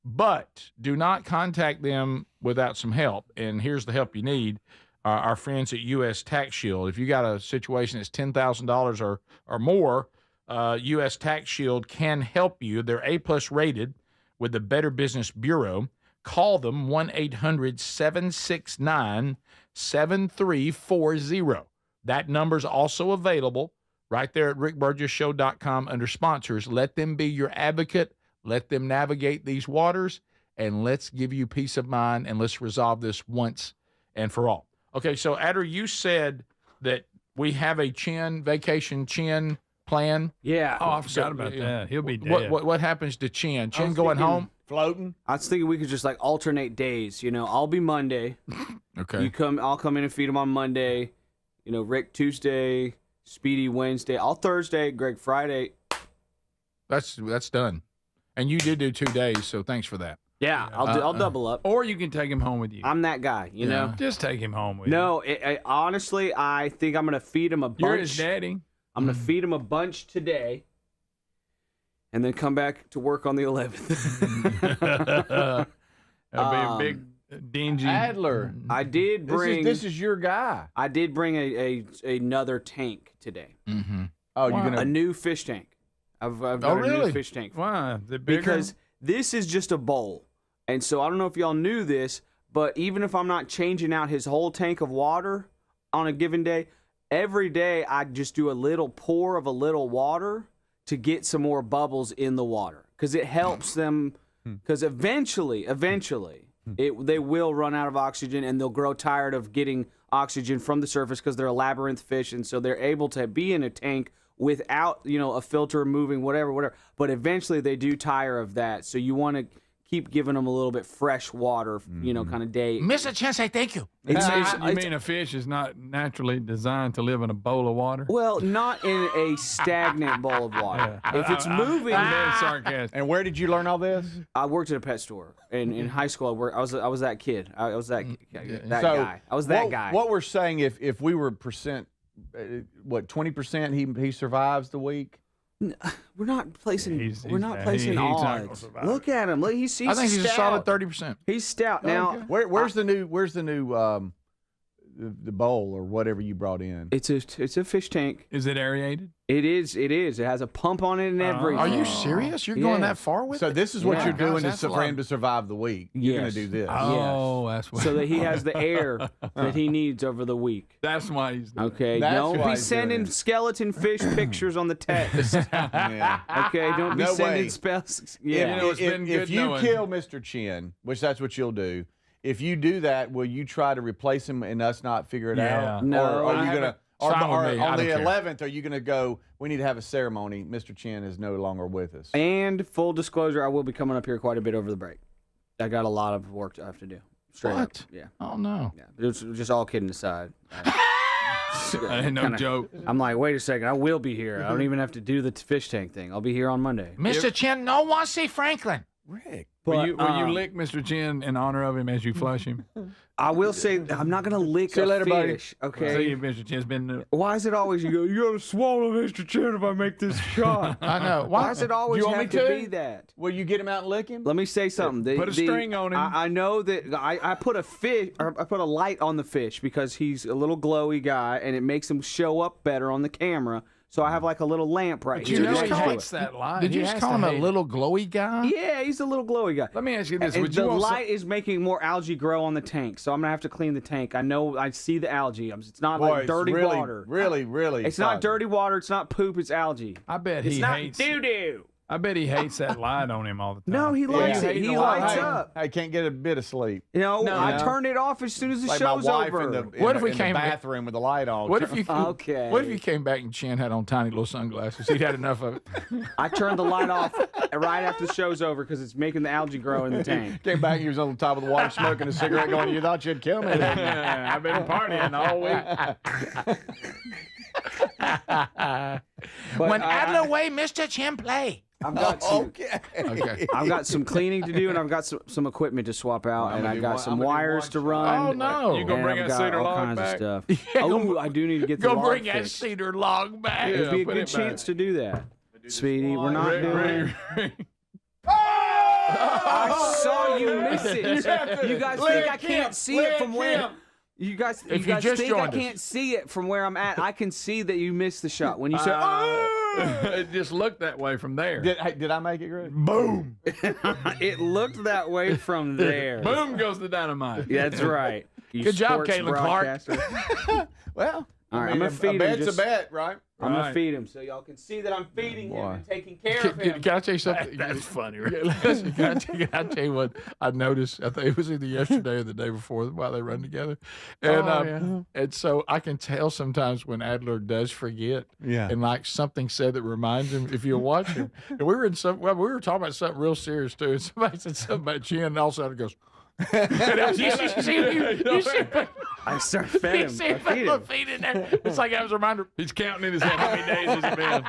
S1: But do not contact them without some help, and here's the help you need. Our friends at U.S. Tax Shield. If you got a situation that's $10,000 or more, U.S. Tax Shield can help you. They're A-plus rated with the Better Business Bureau. Call them 1-800-769-7340. That number's also available right there at rickburgessshow.com under sponsors. Let them be your advocate. Let them navigate these waters, and let's give you peace of mind, and let's resolve this once and for all. Okay, so Adder, you said that we have a vacation Chin plan.
S9: Yeah.
S3: Oh, I forgot about that. He'll be dead.
S1: What happens to Chin? Chin going home?
S2: Floating?
S9: I was thinking we could just like alternate days. I'll be Monday.
S1: Okay.
S9: I'll come in and feed him on Monday. Rick Tuesday, Speedy Wednesday. I'll Thursday, Greg Friday.
S1: That's done. And you did do 2 days, so thanks for that.
S9: Yeah, I'll double up.
S3: Or you can take him home with you.
S9: I'm that guy, you know.
S3: Just take him home with you.
S9: No, honestly, I think I'm gonna feed him a bunch.
S3: You're his daddy.
S9: I'm gonna feed him a bunch today, and then come back to work on the 11th.
S3: That'll be a big dingy.
S2: Adler.
S9: I did bring.
S2: This is your guy.
S9: I did bring another tank today.
S1: Mm-hmm.
S2: Oh, you're gonna
S9: a new fish tank. I've got a new fish tank.
S3: Why? The bigger?
S9: Because this is just a bowl. And so I don't know if y'all knew this, but even if I'm not changing out his whole tank of water on a given day, every day I just do a little pour of a little water to get some more bubbles in the water because it helps them. Because eventually, they will run out of oxygen and they'll grow tired of getting oxygen from the surface because they're a labyrinth fish, and so they're able to be in a tank without a filter moving, whatever. But eventually they do tire of that, so you want to keep giving them a little bit fresh water, kind of day.
S1: Mr. Chen, say thank you.
S3: You mean a fish is not naturally designed to live in a bowl of water?
S9: Well, not in a stagnant bowl of water.
S3: Yeah.
S9: If it's moving.
S3: I'm being sarcastic.
S2: And where did you learn all this?
S9: I worked at a pet store. In high school, I was that kid. I was that guy. I was that guy.
S2: What we're saying, if we were 20%, he survives the week?
S9: We're not placing. We're not placing odds. Look at him. Look, he's
S1: I think he's
S9: stout.
S1: a solid 30%.
S9: He's stout. Now,
S2: where's the new the bowl or whatever you brought in?
S9: It's a fish tank.
S3: Is it aerated?
S9: It is. It has a pump on it and everything.
S1: Are you serious? You're going that far with it?
S2: So this is what you're doing for him to survive the week. You're going to do this.
S3: Oh, that's why.
S9: So that he has the air that he needs over the week.
S3: That's why he's doing
S9: okay. Don't be sending skeleton fish pictures on the text. Okay. Don't be sending spells. Yeah.
S2: If you kill Mr. Chin, which that's what you'll do. If you do that, will you try to replace him and us not figure it out?
S9: No.
S2: Or are you going to? Or on the
S1: 11th,
S2: are you going to go, we need to have a ceremony, Mr. Chin is no longer with us?
S9: And full disclosure, I will be coming up here quite a bit over the break. I got a lot of work I have to do. Straight up. Yeah.
S1: Oh, no.
S9: Yeah. Just all kidding aside.
S3: No joke.
S9: I'm like, wait a second, I will be here. I don't even have to do the fish tank thing. I'll be here on Monday.
S1: Mr. Chin, no one see Franklin.
S2: Rick.
S3: Will you lick Mr. Chin in honor of him as you flush him?
S9: I will say I'm not gonna lick a fish. Okay.
S3: See, Mr. Chin's been.
S9: Why is it always you gotta swallow Mr. Chin if I make this shot?
S1: I know.
S9: Why does it always have to be that?
S2: Will you get him out and lick him?
S9: Let me say something.
S3: Put a string on him.
S9: I know that I put a fish. Or I put a light on the fish because he's a little glowy guy, and it makes him show up better on the camera. So I have like a little lamp right here.
S3: You know he hates that light.
S1: Did you just call him a little glowy guy?
S9: Yeah, he's a little glowy guy.
S3: Let me ask you this.
S9: And the light is making more algae grow on the tank, so I'm going to have to clean the tank. I know, I see the algae. It's not like dirty water.
S2: Really.
S9: It's not dirty water. It's not poop. It's algae.
S3: I bet
S9: he
S3: hates.
S9: It's not doo-doo.
S3: I bet he hates that light on him all the time.
S9: No, he likes it. He lights up.
S2: I can't get a bit of sleep.
S9: I turned it off as soon as the show's over.
S2: What if we came in the bathroom with the light on?
S1: What if you What if you came back and Chin had on tiny little sunglasses? He'd had enough of it.
S9: I turned the light off right after the show's over because it's making the algae grow in the tank.
S2: Came back, he was on the top of the water smoking a cigarette, going, "You thought you'd kill me?"
S3: I've been partying all week.
S1: When Adler away, Mr. Chin play.
S9: I've got some,
S2: Okay.
S9: I've got some cleaning to do, and I've got some equipment to swap out, and I've got some wires to run.
S1: Oh, no.
S3: You gonna bring
S9: I've
S3: that
S9: got
S3: cedar
S9: all
S3: log
S9: kinds
S3: back?
S9: of stuff. Oh, I do need to get the
S1: Go
S9: log
S1: bring that
S9: fixed.
S1: cedar log back.
S9: It'd be a
S3: put
S9: good
S3: it back.
S9: chance to do that. Speedy, we're not doing.
S3: Ring.
S9: I saw you miss it. You guys think I can't see it from where? You guys
S1: If you just
S9: think I
S1: joined us.
S9: can't see it from where I'm at? I can see that you missed the shot when you said, "Oh!"
S3: It just looked that way from there.
S2: Did I make it, Greg?
S3: Boom.
S9: It looked that way from there.
S3: Boom goes the dynamite.
S9: That's right. You
S1: Good job,
S9: sports
S1: Caitlin Clark.
S9: broadcaster.
S2: Well,
S9: All right,
S2: I
S9: I'm
S2: mean,
S9: gonna feed
S2: a
S9: him.
S2: bet's a bet, right?
S9: I'm gonna
S3: Right.
S9: feed him so y'all can see that I'm feeding him
S2: Boy.
S9: and taking care of him.
S1: Can I tell you something?
S3: That's funny, right?
S1: Listen, can I tell you what I noticed? I think it was either yesterday or the day before while they run together. And and so I can tell sometimes when Adler does forget.
S2: Yeah.
S1: And like something said that reminds him, if you watch him. And we were we were talking about something real serious too. And somebody said something about Jen, and all of a sudden it goes, you see,
S9: I start feeding him. I feed him.
S1: feet in there. It's like I was a reminder.
S3: He's counting in his head how many days has it been.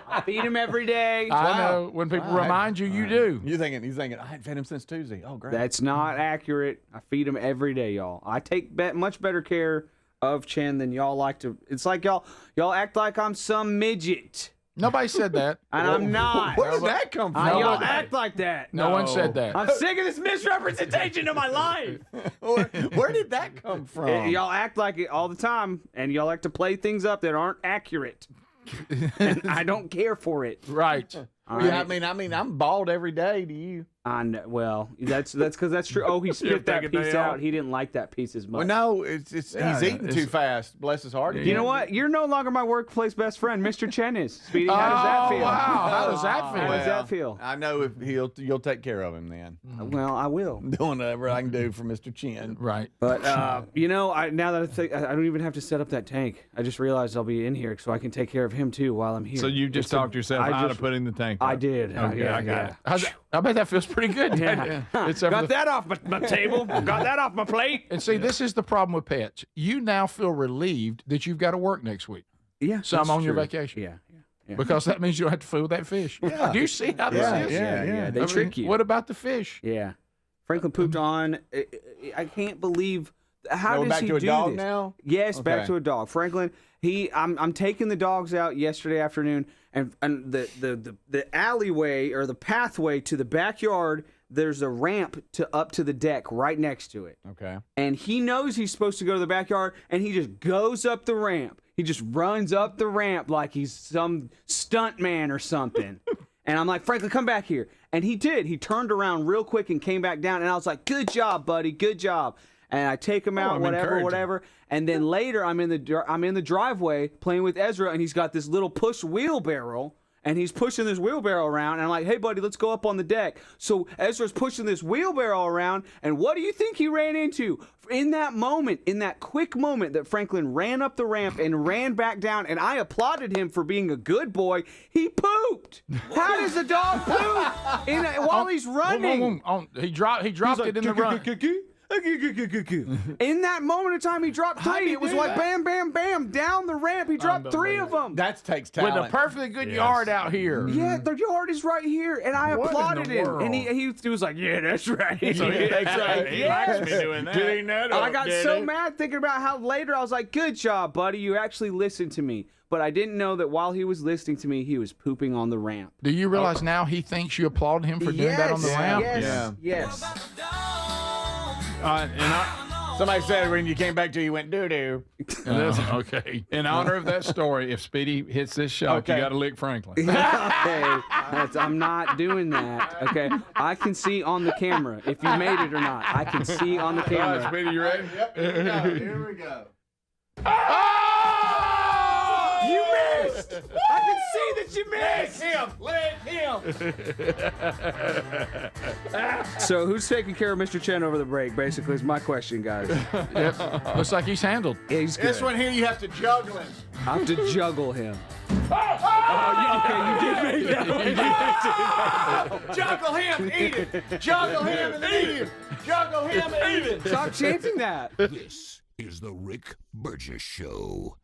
S9: I feed him every day.
S1: I know. When people remind you, you do.
S2: He's thinking, I hadn't fed him since Tuesday. Oh, great.
S9: That's not accurate. I feed him every day, y'all. I take much better care of Chen than y'all like to. It's like y'all act like I'm some midget,
S1: Nobody said that.
S9: and I'm not.
S2: Where did that come from?
S9: Y'all act like that.
S1: No one said that.
S9: I'm sick of this misrepresentation of my life.
S2: Where did that come from?
S9: Y'all act like it all the time, and y'all like to play things up that aren't accurate. And I don't care for it.
S1: Right.
S9: All
S2: Yeah,
S9: right?
S2: I mean, I'm bald every day to you.
S9: I know, well, that's because that's true. Oh, he spit that
S3: take a day
S9: piece out.
S3: off?
S9: He didn't like that piece as much.
S2: Well, no, he's eating too fast. Bless his heart.
S9: You know what? You're no longer my workplace best friend. Mr. Chen is. Speedy, how does that feel?
S1: Wow. How does that feel?
S9: How does that feel?
S2: I know if you'll take care of him then.
S9: Well, I will.
S2: I'm doing whatever I can do for Mr. Chin.
S1: Right.
S9: But now that I think, I don't even have to set up that tank. I just realized I'll be in here, so I can take care of him too while I'm here.
S3: So you just talked yourself out of putting the tank up.
S9: I did.
S3: Okay, I got it.
S1: I bet that feels pretty good.
S9: Yeah.
S1: It's
S9: Got that off my table. Got that off my plate.
S1: And see, this is the problem with pets. You now feel relieved that you've got to work next week.
S9: Yeah.
S1: So I'm on your vacation.
S9: Yeah.
S1: Because that means you don't have to fool that fish.
S2: Yeah.
S1: Do you see how this is?
S9: Yeah. They
S1: I mean,
S9: trick you.
S1: What about the fish?
S9: Yeah. Franklin pooped on. I can't believe. How does
S2: back
S9: he
S2: to a
S9: do
S2: dog
S9: this?
S2: now?
S9: Yes, back
S2: Okay.
S9: to a dog. Franklin, I'm taking the dogs out yesterday afternoon, and the alleyway or the pathway to the backyard, there's a ramp up to the deck right next to it.
S2: Okay.
S9: And he knows he's supposed to go to the backyard, and he just goes up the ramp. He just runs up the ramp like he's some stunt man or something. And I'm like, Franklin, come back here. And he did. He turned around real quick and came back down. And I was like, good job, buddy. Good job. And I take him out,
S3: I'm
S9: whatever.
S3: encouraging.
S9: And then later, I'm in the driveway playing with Ezra, and he's got this little push wheelbarrow. And he's pushing this wheelbarrow around, and I'm like, hey, buddy, let's go up on the deck. So Ezra's pushing this wheelbarrow around, and what do you think he ran into? In that moment, in that quick moment that Franklin ran up the ramp and ran back down, and I applauded him for being a good boy, he pooped. How does a dog poop while he's running?
S1: He dropped it in the run.
S9: In that moment of time, he dropped three. It was like bam, bam, bam, down the ramp. He dropped three of them.
S2: That takes
S1: With
S2: talent.
S1: a perfectly good yard out here.
S9: Yeah, the yard is right here, and I
S1: What in
S9: applauded
S1: the
S9: him.
S1: world?
S9: And he was like, "Yeah, that's right.
S3: So he
S9: that's right.
S3: He
S9: Yes."
S3: likes me doing that.
S1: Getting that
S9: I
S1: up,
S9: got
S1: did
S9: so
S1: he?
S9: mad thinking about how later I was like, "Good job, buddy. You actually listened to me." But I didn't know that while he was listening to me, he was pooping on the ramp.
S1: Do you realize now he thinks you applauded him for doing that on the ramp?
S9: Yes, yes.
S2: Somebody said when you came back to you went doo-doo.
S1: Okay.
S3: In honor of that story, if Speedy hits this shot,
S2: Okay.
S3: you got to lick Franklin.
S9: Okay, I'm not doing that. Okay, I can see on the camera if you made it or not. I can see on the
S3: All right,
S9: camera.
S3: Speedy, you ready?
S2: Yep, here we go. Here we go.
S9: You missed. I can see that you missed. So who's taking care of Mr. Chen over the break? Basically, is my question, guys.
S1: Yep. Looks like he's handled.
S9: Yeah, he's good.
S2: This one here, you have to juggle him.
S9: I have to juggle him.
S2: Juggle him, eat it. Juggle him and eat him. Juggle him and eat him.
S9: Stop chanting that.
S5: This is the Rick Burgess Show.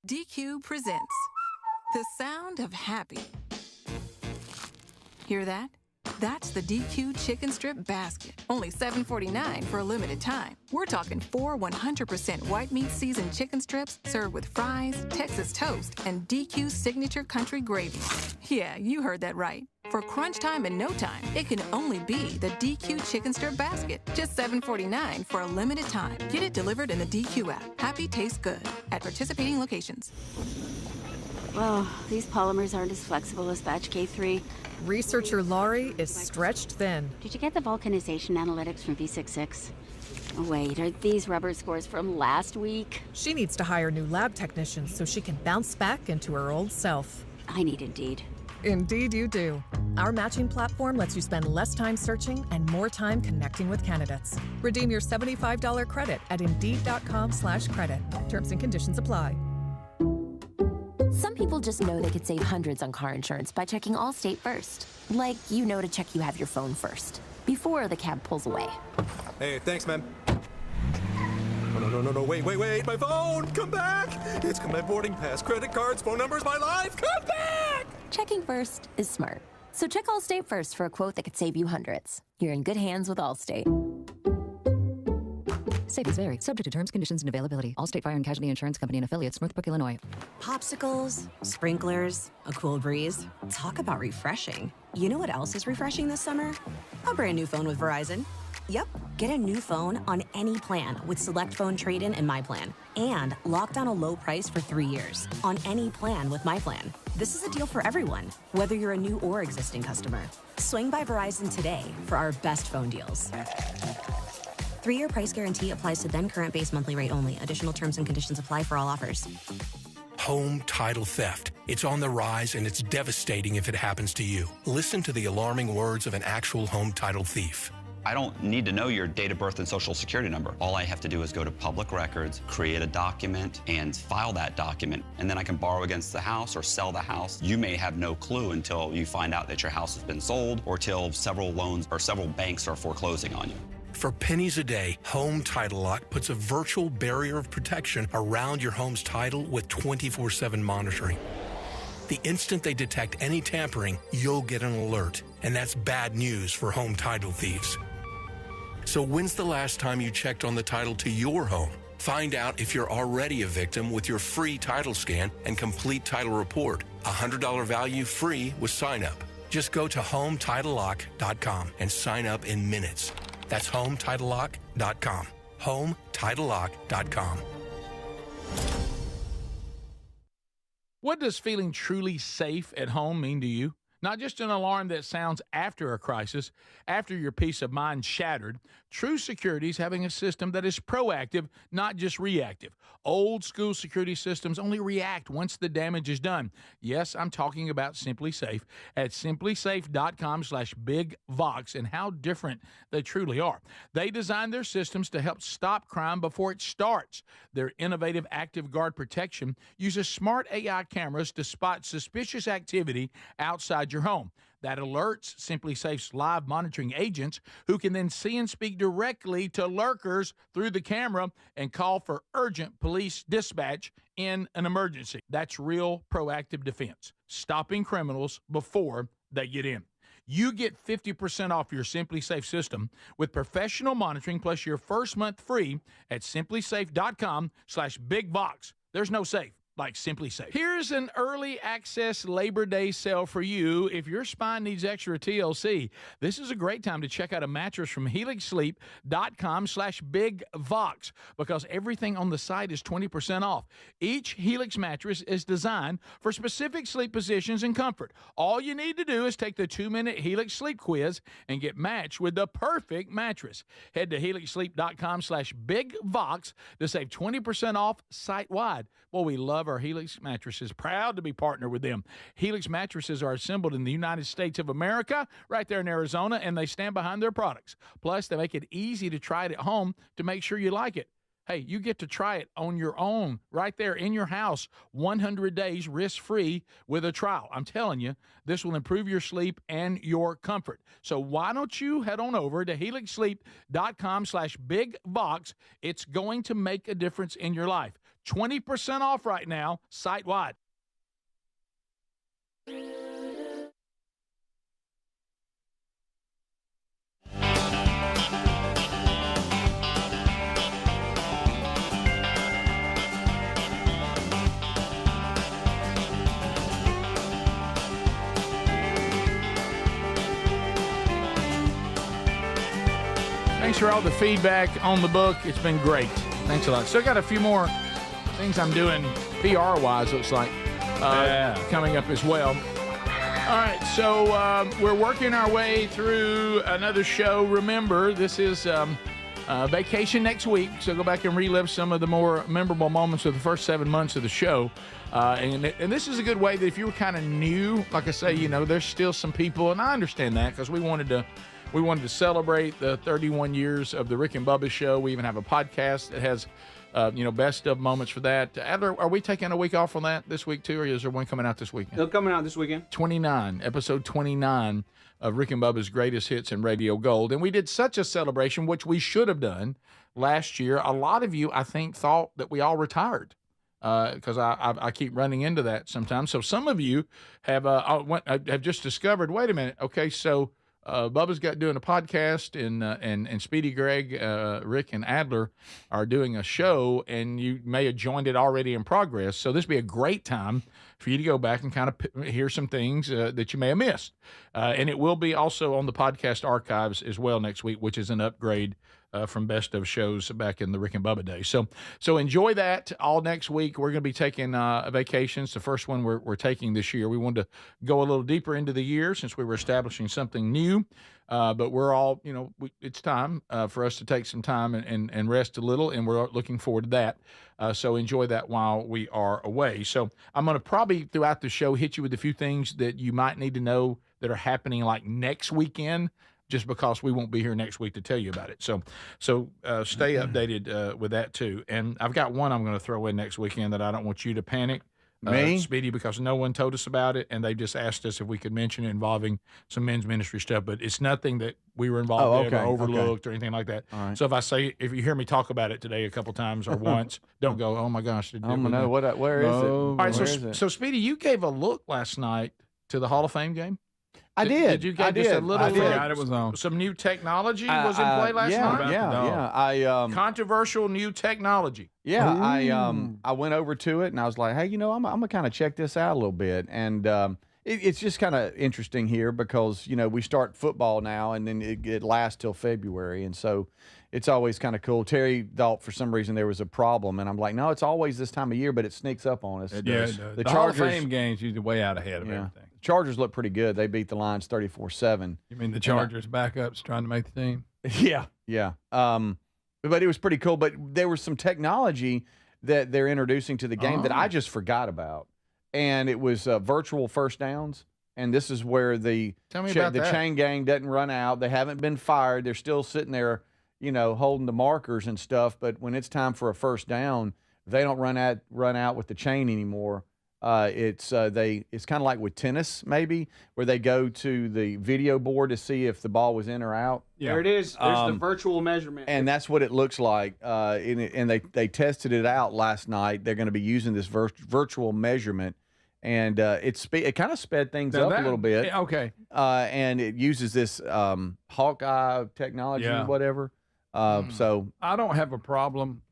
S11: DQ presents The Sound of Happy. Hear that? That's the DQ chicken strip basket. Only $7.49 for a limited time. We're talking 4 100% white meat seasoned chicken strips served with fries, Texas toast, and DQ's signature country gravy. Yeah, you heard that right. For crunch time and no time, it can only be the DQ chicken strip basket. Just $7.49 for a limited time. Get it delivered in the DQ app. Happy tastes good at participating locations.
S12: Well, these polymers aren't as flexible as batch K3.
S13: Researcher Laurie is stretched thin.
S12: Did you get the vulcanization analytics from V66? Oh, wait, are these rubber scores from last week?
S13: She needs to hire new lab technicians so she can bounce back into her old self.
S12: I need Indeed.
S13: Indeed you do. Our matching platform lets you spend less time searching and more time connecting with candidates. Redeem your $75 credit at Indeed.com/credit. Terms and conditions apply.
S14: Some people just know they could save hundreds on car insurance by checking Allstate first. Like, you know to check you have your phone first, before the cab pulls away.
S15: Hey, thanks, man. No, wait, my phone! Come back! It's got my boarding pass, credit cards, phone numbers, my life! Come back!
S14: Checking first is smart. So check Allstate first for a quote that could save you hundreds. You're in good hands with Allstate.
S16: Savings vary. Subject to terms, conditions, and availability. Allstate Fire and Casualty Insurance Company and Affiliates, Northbrook, Illinois.
S17: Popsicles, sprinklers, a cool breeze. Talk about refreshing. You know what else is refreshing this summer? A brand new phone with Verizon. Yep, get a new phone on any plan with Select Phone Trade-in and My Plan. And lock down a low price for 3 years on any plan with My Plan. This is a deal for everyone, whether you're a new or existing customer. Swing by Verizon today for our best phone deals. 3-year price guarantee applies to then current base monthly rate only. Additional terms and conditions apply for all offers.
S18: Home title theft. It's on the rise, and it's devastating if it happens to you. Listen to the alarming words of an actual home title thief.
S19: I don't need to know your date of birth and social security number. All I have to do is go to public records, create a document, and file that document. And then I can borrow against the house or sell the house. You may have no clue until you find out that your house has been sold or till several loans or several banks are foreclosing on you.
S18: For pennies a day, Home Title Lock puts a virtual barrier of protection around your home's title with 24/7 monitoring. The instant they detect any tampering, you'll get an alert, and that's bad news for home title thieves. So when's the last time you checked on the title to your home? Find out if you're already a victim with your free title scan and complete title report. $100 value free with sign up. Just go to HomeTitleLock.com and sign up in minutes. That's HomeTitleLock.com. HomeTitleLock.com.
S1: What does feeling truly safe at home mean to you? Not just an alarm that sounds after a crisis, after your peace of mind shattered. True security is having a system that is proactive, not just reactive. Old school security systems only react once the damage is done. Yes, I'm talking about Simply Safe at simplysafe.com/bigvox and how different they truly are. They designed their systems to help stop crime before it starts. Their innovative Active Guard protection uses smart AI cameras to spot suspicious activity outside your home. That alerts Simply Safe's live monitoring agents, who can then see and speak directly to lurkers through the camera and call for urgent police dispatch in an emergency. That's real proactive defense, stopping criminals before they get in. You get 50% off your Simply Safe system with professional monitoring plus your first month free at simplysafe.com/bigvox. There's no safe like Simply Safe. Here's an early access Labor Day sale for you if your spine needs extra TLC. This is a great time to check out a mattress from helixsleep.com/bigvox because everything on the site is 20% off. Each Helix mattress is designed for specific sleep positions and comfort. All you need to do is take the 2-minute Helix sleep quiz and get matched with the perfect mattress. Head to helixsleep.com/bigvox to save 20% off site-wide. Well, we love our Helix mattresses. Proud to be partnered with them. Helix mattresses are assembled in the United States of America, right there in Arizona, and they stand behind their products. Plus, they make it easy to try it at home to make sure you like it. Hey, you get to try it on your own, right there in your house, 100 days risk-free with a trial. I'm telling you, this will improve your sleep and your comfort. So why don't you head on over to helixsleep.com/bigvox. It's going to make a difference in your life. 20% off right now, site-wide. Thanks for all the feedback on the book. It's been great. Thanks a lot. Still got a few more things I'm doing PR-wise, looks like, coming up as well. All right, so we're working our way through another show. Remember, this is vacation next week, so go back and relive some of the more memorable moments of the first 7 months of the show. And this is a good way that if you were kind of new, like I say, you know, there's still some people, and I understand that because we wanted to celebrate the 31 years of the Rick and Bubba Show. We even have a podcast that has, best of moments for that. Adler, are we taking a week off on that this week too, or is there one coming out this weekend?
S9: They're coming out this weekend.
S1: Episode 29 of Rick and Bubba's Greatest Hits and Radio Gold. And we did such a celebration, which we should have done last year. A lot of you, I think, thought that we all retired. Because I keep running into that sometimes. So some of you have just discovered, wait a minute, okay, so Bubba's doing a podcast, and Speedy, Greg, Rick, and Adler are doing a show, and you may have joined it already in progress. So this would be a great time for you to go back and kind of hear some things that you may have missed. And it will be also on the podcast archives as well next week, which is an upgrade from best of shows back in the Rick and Bubba days. So enjoy that all next week. We're going to be taking vacations. The first one we're taking this year. We wanted to go a little deeper into the year since we were establishing something new. But we're all, it's time for us to take some time and rest a little, and we're looking forward to that. So enjoy that while we are away. So I'm going to probably throughout the show hit you with a few things that you might need to know that are happening like next weekend, just because we won't be here next week to tell you about it. So stay updated with that too. And I've got one I'm going to throw in next weekend that I don't want you to panic.
S2: Me?
S1: Speedy, because no one told us about it, and they just asked us if we could mention it involving some men's ministry stuff, but it's nothing that we were involved in or overlooked or anything like that.
S2: All right.
S1: So if you hear me talk about it today a couple times or once, don't go, oh my gosh.
S2: I'm going to know where is it?
S1: All right, so Speedy, you gave a look last night to the Hall of Fame game.
S2: I did.
S1: Did you get just a little?
S3: I forgot it was on.
S1: Some new technology was in play last night.
S2: Yeah.
S1: Controversial new technology.
S2: Yeah, I went over to it and I was like, hey, I'm gonna kind of check this out a little bit, and it's just kind of interesting here because we start football now and then it lasts till February, and so it's always kind of cool. Terry thought for some reason there was a problem, and I'm like, no, it's always this time of year, but it sneaks up on us.
S3: It does. The Hall of Fame game's usually way out ahead of everything.
S2: Chargers look pretty good. They beat the Lions 34-7.
S3: You mean the Chargers backups trying to make the team?
S2: Yeah. But it was pretty cool. But there was some technology that they're introducing to the game that I just forgot about. And it was virtual first downs. And this is where the chain gang doesn't run out. They haven't been fired. They're still sitting there, holding the markers and stuff. But when it's time for a first down, they don't run out with the chain anymore. It's kind of like with tennis, maybe, where they go to the video board to see if the ball was in or out.
S9: Yeah. There it is. There's the virtual measurement.
S2: And that's what it looks like. And they tested it out last night. They're going to be using this virtual measurement. And it kind of sped things up a little bit.
S3: Okay.
S2: And it uses this Hawkeye technology or whatever. So
S3: I don't have a problem.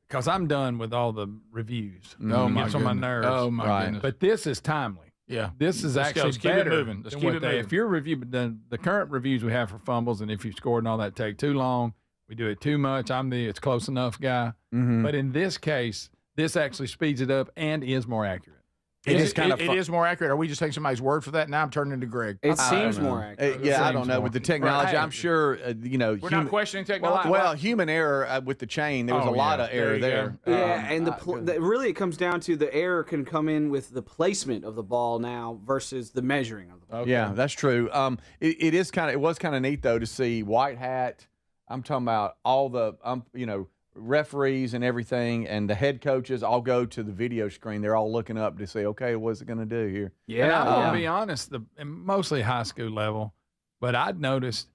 S3: Because I'm done with all the reviews.
S1: Oh, my
S3: gets on my nerves.
S1: Oh, my goodness.
S3: But this is timely.
S1: Yeah.
S3: This is actually
S1: keep it
S3: better.
S1: moving. Let's keep it moving.
S3: If your review, the current reviews we have for fumbles, and if you scored and all that take too long, we do it too much. I'm the it's close enough guy.
S2: Mm-hmm.
S3: But in this case, this actually speeds it up and is more accurate.
S1: It is more accurate. Are we just taking somebody's word for that? Now I'm turning to Greg.
S9: It seems more accurate.
S2: I don't know. With the technology, I'm sure,
S1: We're not questioning technology.
S2: Well, human error with the chain, there was a lot of error there.
S9: Yeah, and really it comes down to the error can come in with the placement of the ball now versus the measuring of the ball.
S2: Okay. Yeah, that's true. It was kind of neat, though, to see white hat. I'm talking about all the, referees and everything, and the head coaches all go to the video screen. They're all looking up to say, okay, what's it going to do here?
S3: Yeah, and I'll be honest, mostly high school level, but I'd noticed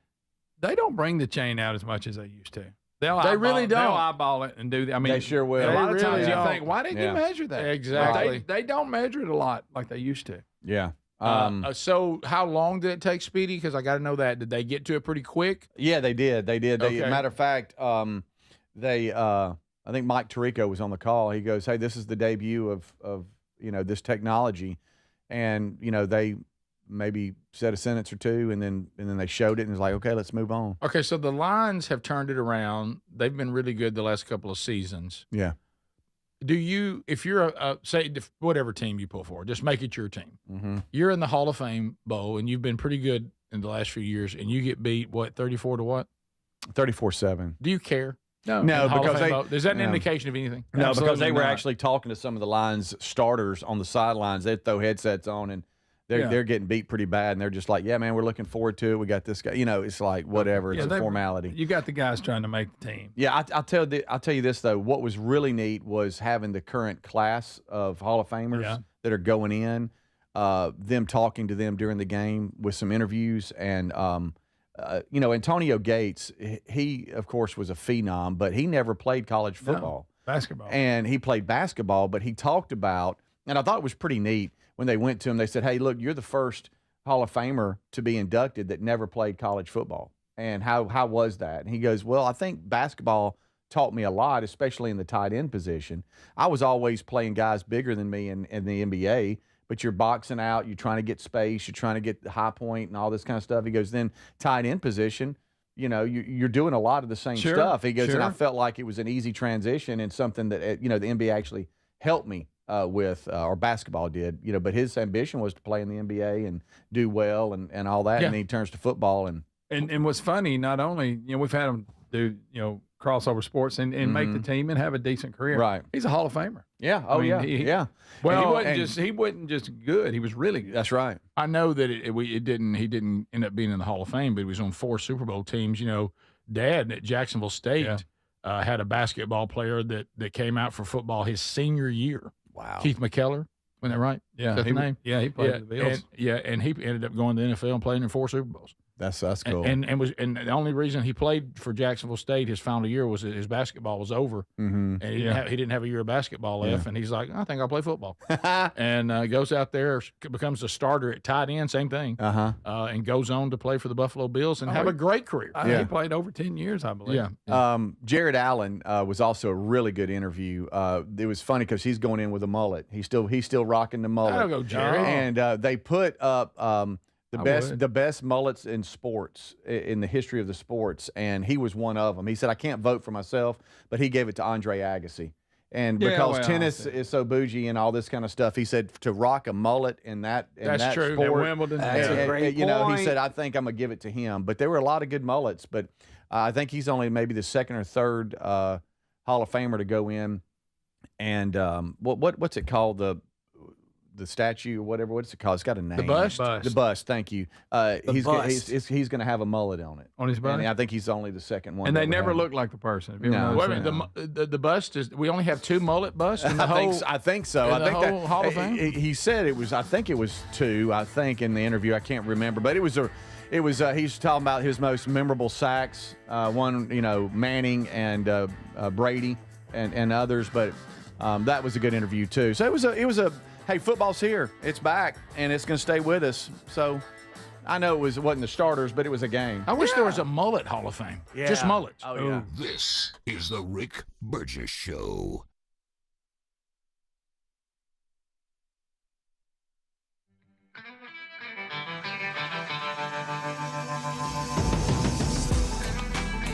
S3: they don't bring the chain out as much as they used to. They really don't. They'll eyeball it and do that. I mean,
S2: they sure will.
S3: A lot of times
S1: really
S3: you think, why didn't you measure that?
S1: Exactly.
S3: They don't measure it a lot like they used to.
S2: Yeah.
S1: So how long did it take, Speedy? Because I got to know that. Did they get to it pretty quick?
S2: Yeah, they did. They did.
S1: Okay.
S2: Matter of fact, I think Mike Tirico was on the call. He goes, "Hey, this is the debut of this technology," and they maybe said a sentence or two, and then they showed it, and it's like, okay, let's move on.
S1: Okay, so the Lions have turned it around. They've been really good the last couple of seasons.
S2: Yeah.
S1: Do you, if you're say whatever team you pull for, just make it your team.
S2: Mm-hmm.
S1: You're in the Hall of Fame Bowl, and you've been pretty good in the last few years, and you get beat 34 to what?
S2: 34-7.
S1: Do you care?
S2: No,
S1: because is that an indication of anything?
S2: No,
S3: Absolutely
S2: because they were
S3: not.
S2: actually talking to some of the Lions starters on the sidelines. They'd throw headsets on, and they're getting beat pretty bad, and they're just like, yeah, man, we're looking forward to it. We got this guy. It's like whatever. It's a formality.
S3: You got the guys trying to make the team.
S2: Yeah, I'll tell you this, though. What was really neat was having the current class of Hall of Famers that are going in, them talking to them during the game with some interviews. And, Antonio Gates, he, of course, was a phenom, but he never played college football.
S3: No, basketball.
S2: And he played basketball, but he talked about, and I thought it was pretty neat, when they went to him, they said, hey, look, you're the first Hall of Famer to be inducted that never played college football. And how was that? And he goes, well, I think basketball taught me a lot, especially in the tight end position. I was always playing guys bigger than me in the NBA, but you're boxing out, you're trying to get space, you're trying to get the high point and all this kind of stuff. He goes, then tight end position, you're doing a lot of the same stuff. He goes, and I felt like it was an easy transition and something that, the NBA actually helped me with, or basketball did, but his ambition was to play in the NBA and do well and all that. Yeah. And then he turns to football.
S3: And what's funny, not only, we've had him do, crossover sports and make the team and have a decent career.
S2: Right.
S3: He's a Hall of Famer.
S2: Yeah. Oh, yeah.
S3: Well, he wasn't just good. He was really good.
S2: That's right.
S1: I know that he didn't end up being in the Hall of Fame, but he was on 4 Super Bowl teams. Dad at Jacksonville State had a basketball player that came out for football his senior year.
S2: Wow.
S1: Keith McKellar. Wasn't that right?
S3: Yeah.
S1: Is that the name?
S3: Yeah, he played with the Bills.
S1: And he ended up going to the NFL and playing in 4 Super Bowls.
S2: That's cool.
S1: And the only reason he played for Jacksonville State his final year was that his basketball was over, and he didn't have a year of basketball left. And he's like, I think I'll play football, and goes out there, becomes a starter at tight end, same thing, and goes on to play for the Buffalo Bills and have a great career.
S3: He played over 10 years, I believe.
S1: Yeah.
S2: Jared Allen was also a really good interview. It was funny because he's going in with a mullet. He's still rocking the mullet.
S1: I'll go, Jared.
S2: And they put up. The best mullets in sports, in the history of the sports, and he was one of them. He said, I can't vote for myself, but he gave it to Andre Agassi. And because tennis is so bougie and all this kind of stuff, he said to rock a mullet in that
S1: true.
S2: sport.
S1: At Wimbledon.
S9: That's a great point.
S2: He said, I think I'm going to give it to him. But there were a lot of good mullets, but I think he's only maybe the second or third Hall of Famer to go in. And what's it called? The statue or whatever, what's it called? It's got a name.
S1: The bust?
S2: The bust, thank you. He's going to have a mullet on it.
S3: On his bust?
S2: And I think he's only the second one.
S3: And they never look like the person. If you
S2: No.
S1: Wait a minute, the bust is, we only have 2 mullet busts in the
S2: I think so.
S1: in the whole Hall of Fame?
S2: He said it was, I think it was 2, in the interview. I can't remember, but he's talking about his most memorable sacks, one, Manning and Brady and others, but that was a good interview too. So it was a hey, football's here. It's back, and it's going to stay with us. So I know it wasn't the starters, but it was a game.
S1: I wish there was a mullet Hall of Fame.
S2: Yeah.
S1: Just mullets.
S2: Oh, yeah.
S5: This is the Rick Burgess Show.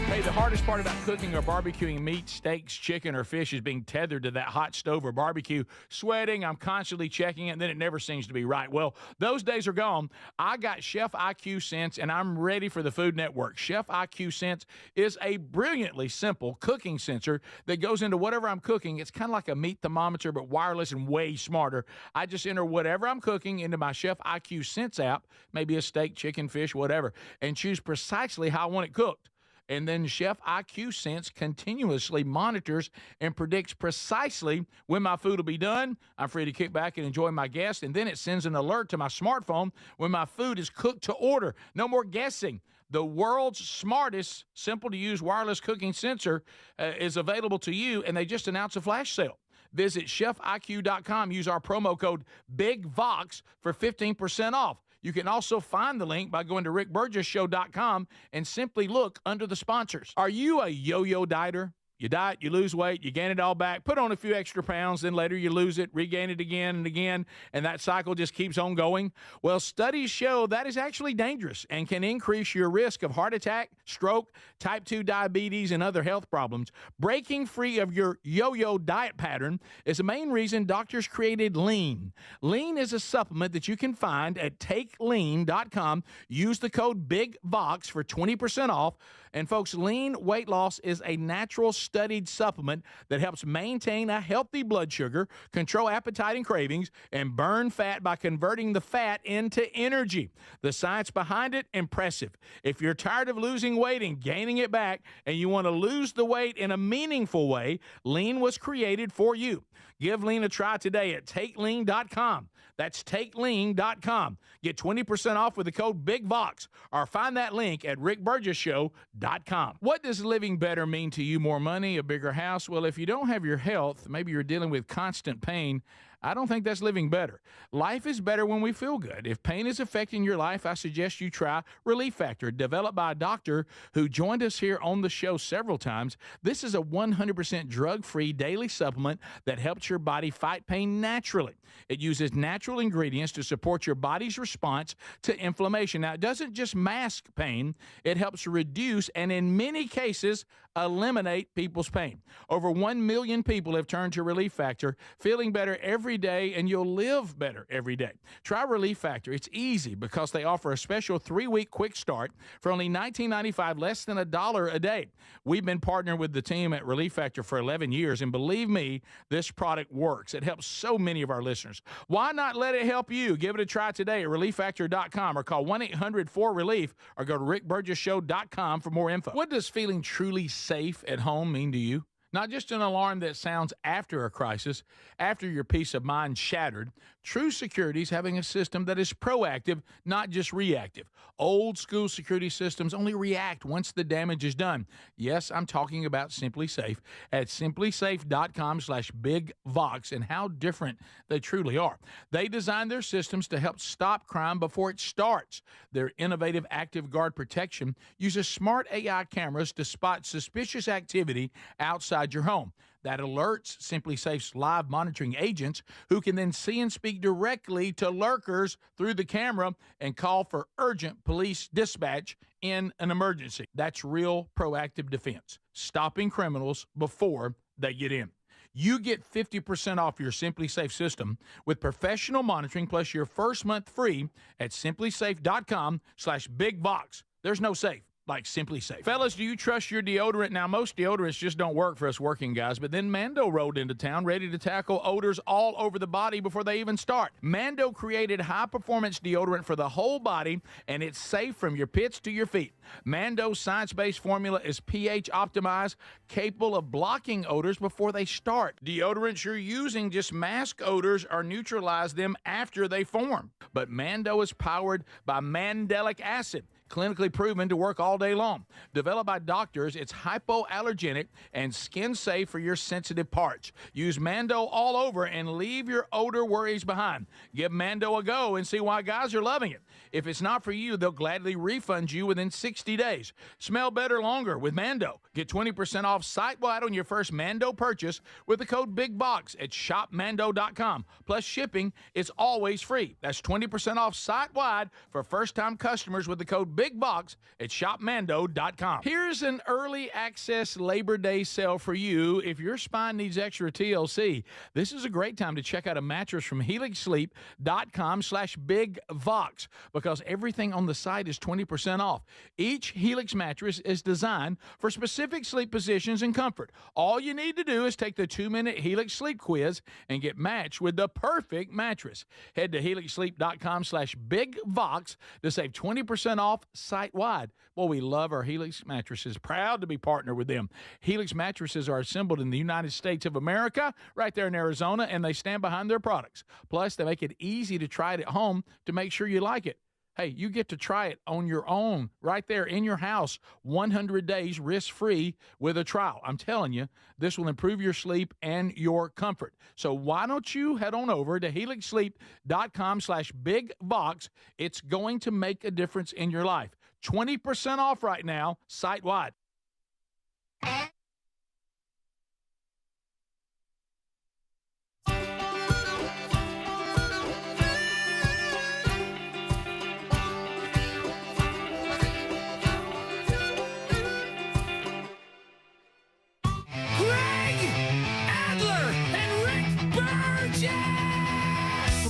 S1: Hey, the hardest part about cooking or barbecuing meat, steaks, chicken, or fish is being tethered to that hot stove or barbecue. Sweating, I'm constantly checking it, and then it never seems to be right. Well, those days are gone. I got Chef IQ Sense, and I'm ready for the Food Network. Chef IQ Sense is a brilliantly simple cooking sensor that goes into whatever I'm cooking. It's kind of like a meat thermometer, but wireless and way smarter. I just enter whatever I'm cooking into my Chef IQ Sense app, maybe a steak, chicken, fish, whatever, and choose precisely how I want it cooked. And then Chef IQ Sense continuously monitors and predicts precisely when my food will be done. I'm free to kick back and enjoy my guests. And then it sends an alert to my smartphone when my food is cooked to order. No more guessing. The world's smartest, simple-to-use wireless cooking sensor is available to you, and they just announced a flash sale. Visit chefiq.com. Use our promo code BIGVOX for 15% off. You can also find the link by going to rickburgessshow.com and simply look under the sponsors. Are you a yo-yo dieter? You diet, you lose weight, you gain it all back, put on a few extra pounds, then later you lose it, regain it again and again, and that cycle just keeps on going? Well, studies show that is actually dangerous and can increase your risk of heart attack, stroke, type 2 diabetes, and other health problems. Breaking free of your yo-yo diet pattern is the main reason doctors created Lean. Lean is a supplement that you can find at takelean.com. Use the code BIGVOX for 20% off. And folks, Lean weight loss is a natural studied supplement that helps maintain a healthy blood sugar, control appetite and cravings, and burn fat by converting the fat into energy. The science behind it, impressive. If you're tired of losing weight and gaining it back, and you want to lose the weight in a meaningful way, Lean was created for you. Give Lean a try today at takelean.com. That's takelean.com. Get 20% off with the code BIGVOX, or find that link at rickburgessshow.com. What does living better mean to you? More money, a bigger house? Well, if you don't have your health, maybe you're dealing with constant pain, I don't think that's living better. Life is better when we feel good. If pain is affecting your life, I suggest you try Relief Factor, developed by a doctor who joined us here on the show several times. This is a 100% drug-free daily supplement that helps your body fight pain naturally. It uses natural ingredients to support your body's response to inflammation. Now, it doesn't just mask pain, it helps reduce and in many cases eliminate people's pain. Over 1 million people have turned to Relief Factor, feeling better every day, and you'll live better every day. Try Relief Factor. It's easy because they offer a special 3-week quick start for only $19.95, less than $1 a day. We've been partnering with the team at Relief Factor for 11 years, and believe me, this product works. It helps so many of our listeners. Why not let it help you? Give it a try today at relieffactor.com or call 1-800-4RELIEF or go to rickburgessshow.com for more info. What does feeling truly safe at home mean to you? Not just an alarm that sounds after a crisis, after your peace of mind shattered. True security is having a system that is proactive, not just reactive. Old school security systems only react once the damage is done. Yes, I'm talking about Simply Safe at simplysafe.com/bigvox and how different they truly are. They design their systems to help stop crime before it starts. Their innovative Active Guard protection uses smart AI cameras to spot suspicious activity outside your home. That alerts Simply Safe's live monitoring agents, who can then see and speak directly to lurkers through the camera and call for urgent police dispatch in an emergency. That's real proactive defense, stopping criminals before they get in. You get 50% off your Simply Safe system with professional monitoring plus your first month free at simplysafe.com/bigbox. There's no safe like Simply Safe. Fellas, do you trust your deodorant? Now, most deodorants just don't work for us working guys, but then Mando rolled into town ready to tackle odors all over the body before they even start. Mando created high-performance deodorant for the whole body, and it's safe from your pits to your feet. Mando's science-based formula is pH optimized, capable of blocking odors before they start. Deodorants you're using just mask odors or neutralize them after they form. But Mando is powered by mandelic acid, clinically proven to work all day long. Developed by doctors, it's hypoallergenic and skin safe for your sensitive parts. Use Mando all over and leave your odor worries behind. Give Mando a go and see why guys are loving it. If it's not for you, they'll gladly refund you within 60 days. Smell better longer with Mando. Get 20% off site-wide on your first Mando purchase with the code BIGBOX at shopmando.com. Plus shipping is always free. That's 20% off site-wide for first-time customers with the code BIGBOX at shopmando.com. Here's an early access Labor Day sale for you if your spine needs extra TLC. This is a great time to check out a mattress from helixsleep.com/bigvox because everything on the site is 20% off. Each Helix mattress is designed for specific sleep positions and comfort. All you need to do is take the 2-minute Helix sleep quiz and get matched with the perfect mattress. Head to helixsleep.com/bigvox to save 20% off off site-wide. Well, we love our Helix mattresses. Proud to be partnered with them. Helix mattresses are assembled in the United States of America, right there in Arizona, and they stand behind their products. Plus, they make it easy to try it at home to make sure you like it. Hey, you get to try it on your own right there in your house, 100 days risk-free with a trial. I'm telling you, this will improve your sleep and your comfort. So why don't you head on over to helixsleep.com/bigbox. It's going to make a difference in your life. 20% off right now, site-wide.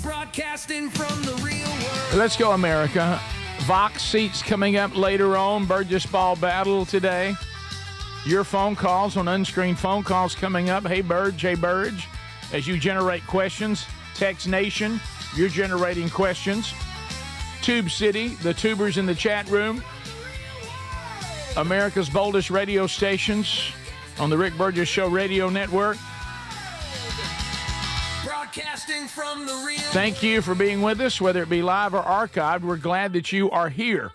S10: Broadcasting from the real world.
S1: Let's go, America. Vox seats coming up later on. Burgess ball battle today. Your phone calls on Unscreened phone calls coming up. Hey, Burge. Hey, Burge. As you generate questions, Text Nation, you're generating questions. Tube City, the tubers in the chat room. America's boldest radio stations on the Rick Burgess Show radio network.
S10: Broadcasting from the real.
S1: Thank you for being with us, whether it be live or archived. We're glad that you are here.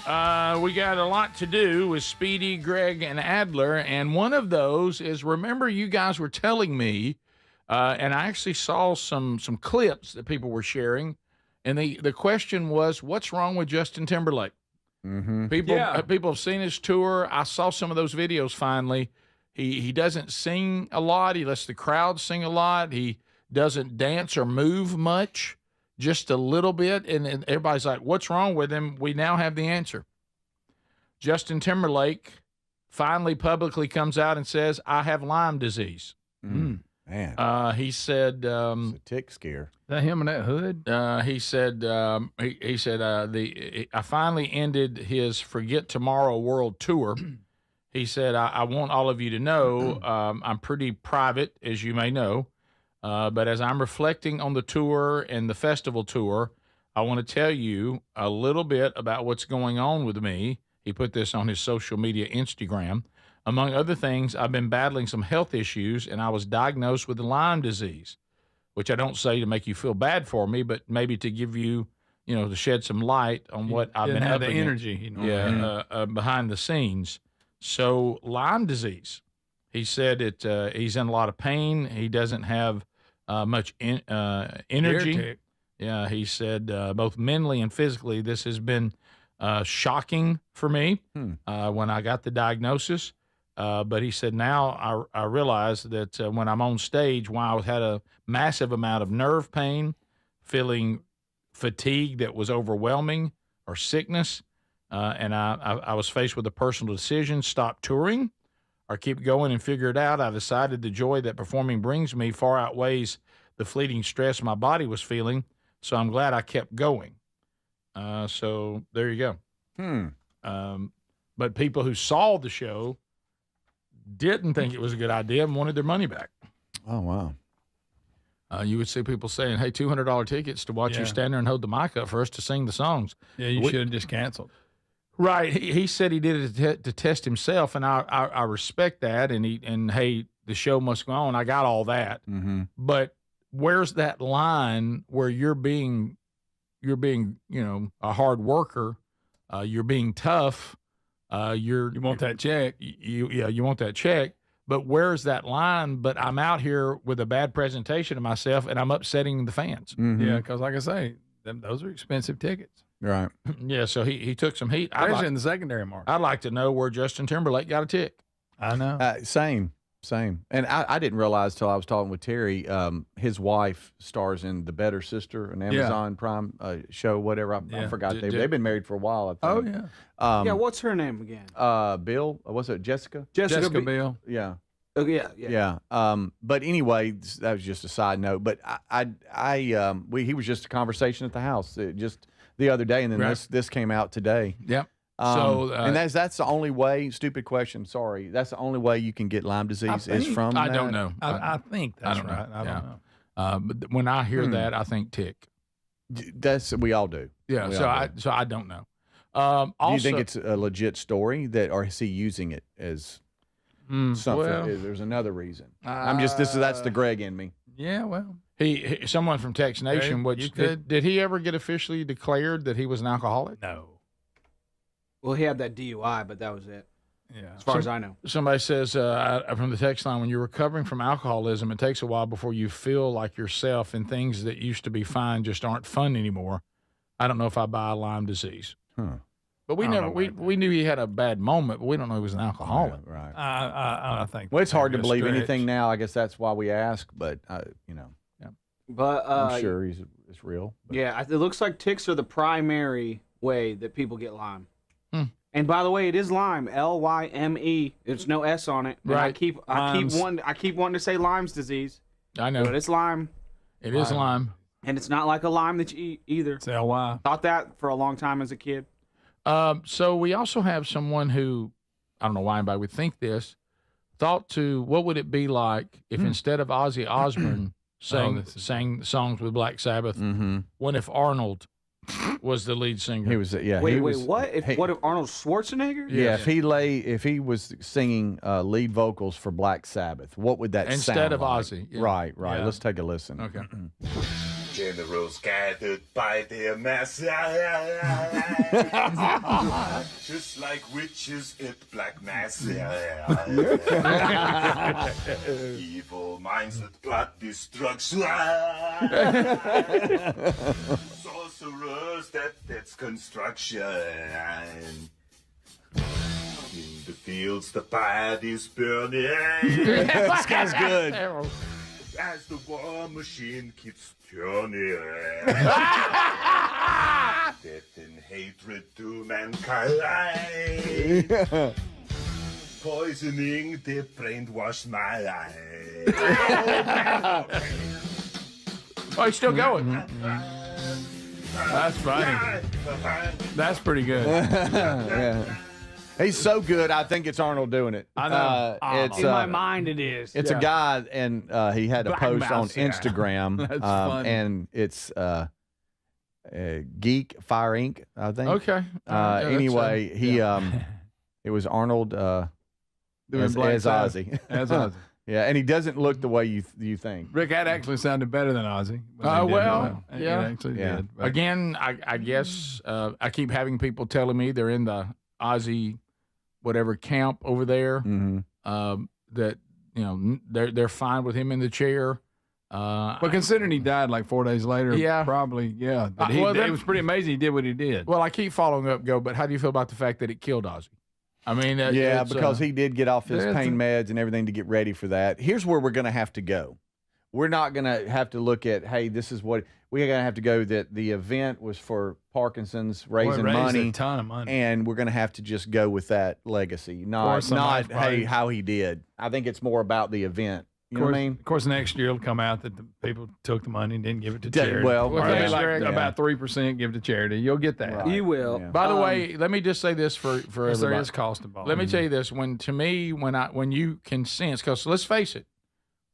S1: We got a lot to do with Speedy, Greg, and Adler, and one of those is, remember you guys were telling me, and I actually saw some clips that people were sharing, and the question was, what's wrong with Justin Timberlake?
S2: Mm-hmm.
S1: People have seen his tour. I saw some of those videos finally. He doesn't sing a lot. He lets the crowd sing a lot. He doesn't dance or move much, just a little bit. And everybody's like, what's wrong with him? We now have the answer. Justin Timberlake finally publicly comes out and says, I have Lyme disease.
S2: Man.
S1: He said,
S2: it's a tick scare.
S3: Is that him in that hood?
S1: He said, I finally ended his Forget Tomorrow World Tour. He said, I want all of you to know I'm pretty private, as you may know. But as I'm reflecting on the tour and the festival tour, I want to tell you a little bit about what's going on with me. He put this on his social media Instagram. Among other things, I've been battling some health issues, and I was diagnosed with Lyme disease, which I don't say to make you feel bad for me, but maybe to give you, to shed some light on what I've been up against.
S3: Energy.
S1: Behind the scenes. So Lyme disease, he said he's in a lot of pain. He doesn't have much energy. Yeah, he said both mentally and physically, this has been shocking for me when I got the diagnosis. But he said now I realize that when I'm on stage, while I had a massive amount of nerve pain, feeling fatigue that was overwhelming or sickness, and I was faced with a personal decision, stop touring or keep going and figure it out. I decided the joy that performing brings me far outweighs the fleeting stress my body was feeling, so I'm glad I kept going. So there you go. But people who saw the show didn't think it was a good idea and wanted their money back.
S2: Oh, wow.
S1: You would see people saying, hey, $200 tickets to watch you stand there and hold the mic up for us to sing the songs.
S3: Yeah, you should have just canceled.
S1: Right. He said he did it to test himself, and I respect that. And hey, the show must go on. I got all that.
S2: Mm-hmm.
S1: But where's that line where you're being a hard worker, you're being tough, you want that check. You want that check. But where's that line? But I'm out here with a bad presentation of myself, and I'm upsetting the fans.
S2: Mm-hmm.
S3: Yeah, because like I say, those are expensive tickets.
S2: Right.
S1: Yeah, so he took some heat.
S3: Especially in the secondary market.
S1: I'd like to know where Justin Timberlake got a tick.
S3: I know.
S2: Same. And I didn't realize till I was talking with Terry, his wife stars in The Better Sister, an Amazon Prime show, whatever. I forgot. They've been married for a while, I think.
S3: Oh,
S9: yeah, what's her name again?
S2: Bill. What's it? Jessica?
S3: Jessica Biel.
S2: Yeah.
S9: Oh, yeah.
S2: But anyway, that was just a side note. But he was just a conversation at the house just the other day, and then this came out today.
S1: Yep.
S2: And that's the only way. Stupid question. Sorry. That's the only way you can get Lyme disease is from.
S1: I don't know.
S3: I think that's right. I don't know.
S1: But when I hear that, I think tick.
S2: We all do.
S1: Yeah. So I don't know.
S2: Do
S1: Also,
S2: you think it's a legit story or is he using it as something?
S1: well,
S2: There's another reason. That's the Greg in me.
S3: Yeah, well,
S1: he someone from Tex Nation.
S3: Hey,
S1: Which
S3: you could-
S1: did he ever get officially declared that he was an alcoholic?
S3: No.
S9: Well, he had that DUI, but that was it.
S3: Yeah.
S9: As far as I know.
S1: Somebody says from the text line, when you're recovering from alcoholism, it takes a while before you feel like yourself, and things that used to be fine just aren't fun anymore. I don't know if I buy Lyme disease.
S2: Huh.
S1: But we knew he had a bad moment, but we don't know he was an alcoholic.
S2: Right.
S3: I think.
S2: Well, it's hard to believe
S3: stretch.
S2: anything now. I guess that's why we ask, but
S9: But
S2: I'm sure it's real.
S9: Yeah, it looks like ticks are the primary way that people get Lyme. And by the way, it is Lyme, Lyme. There's no S on it. And
S1: Right.
S9: I keep wanting to say Lyme's disease.
S1: I know.
S9: But it's Lyme.
S1: It is Lyme.
S9: And it's not like a lime that you eat either.
S3: It's LY.
S9: Thought that for a long time as a kid.
S1: So we also have someone who, I don't know why anybody would think this, thought to what would it be like if instead of Ozzy Osbourne sang songs with Black Sabbath, what if Arnold was the lead singer?
S2: He was, yeah.
S9: Wait,
S2: he was,
S9: what? What if Arnold Schwarzenegger?
S2: Yeah, if he was singing lead vocals for Black Sabbath, what would that
S1: Instead
S2: sound
S1: of
S2: like?
S1: Ozzy, yeah.
S2: Right.
S1: Yeah.
S2: Let's take a listen.
S1: Okay.
S20: Generals gathered by their mass, just like witches at black mass. Evil minds that plot destruction, sorcerers that's construction. In the fields, the fire is burning.
S2: This guy's good.
S20: As the war machine keeps turning. Death and hatred to mankind. Poisoning the brainwashed mind.
S1: Oh, he's still going.
S3: That's funny. That's pretty good.
S2: Yeah. He's so good, I think it's Arnold doing it.
S3: I know.
S2: It's,
S9: In my mind, it is.
S2: It's a guy, and he had a
S9: Black
S2: post
S9: Mouse,
S2: on Instagram,
S3: That's funny.
S2: and it's Geek Fire Inc., I think.
S1: Okay.
S2: Anyway, it was Arnold
S3: Doing
S2: as
S3: Black Sabbath.
S2: Ozzy.
S3: As Ozzy.
S2: Yeah, and he doesn't look the way you think.
S3: Rick, that actually sounded better than Ozzy. But he did
S1: Well,
S3: It
S1: yeah.
S3: actually did. But
S1: Again, I guess I keep having people telling me they're in the Ozzy whatever camp over there. That they're fine with him in the chair.
S3: But considering he died like 4 days later,
S1: Yeah.
S3: probably, yeah. But it was pretty amazing he did what he did.
S1: Well, I keep following up, but how do you feel about the fact that it killed Ozzy? I mean,
S2: Yeah, because he did get off his
S3: there's
S2: pain
S3: a-
S2: meds and everything to get ready for that. Here's where we're going to have to go. We're not going to have to look at, hey, this is what we're going to have to go. That the event was for Parkinson's, raising
S3: raised
S2: money,
S3: a ton of money.
S2: and we're going to have to just go with that legacy, not
S3: somebody's
S2: hey
S3: probably-
S2: how he did. I think it's more about the event. You know what I mean?
S3: Of course, next year it'll come out that the people took the money and didn't give it to
S2: Did-
S3: charity.
S2: well,
S3: or
S2: yeah.
S3: like
S2: Yeah.
S3: about 3% give to charity. You'll get that.
S2: Right.
S9: You will.
S2: Yeah.
S1: By the way, let me just say this for
S3: Yes, there
S1: everybody.
S3: is cost involved.
S1: Let me tell you this: when you can sense, because let's face it,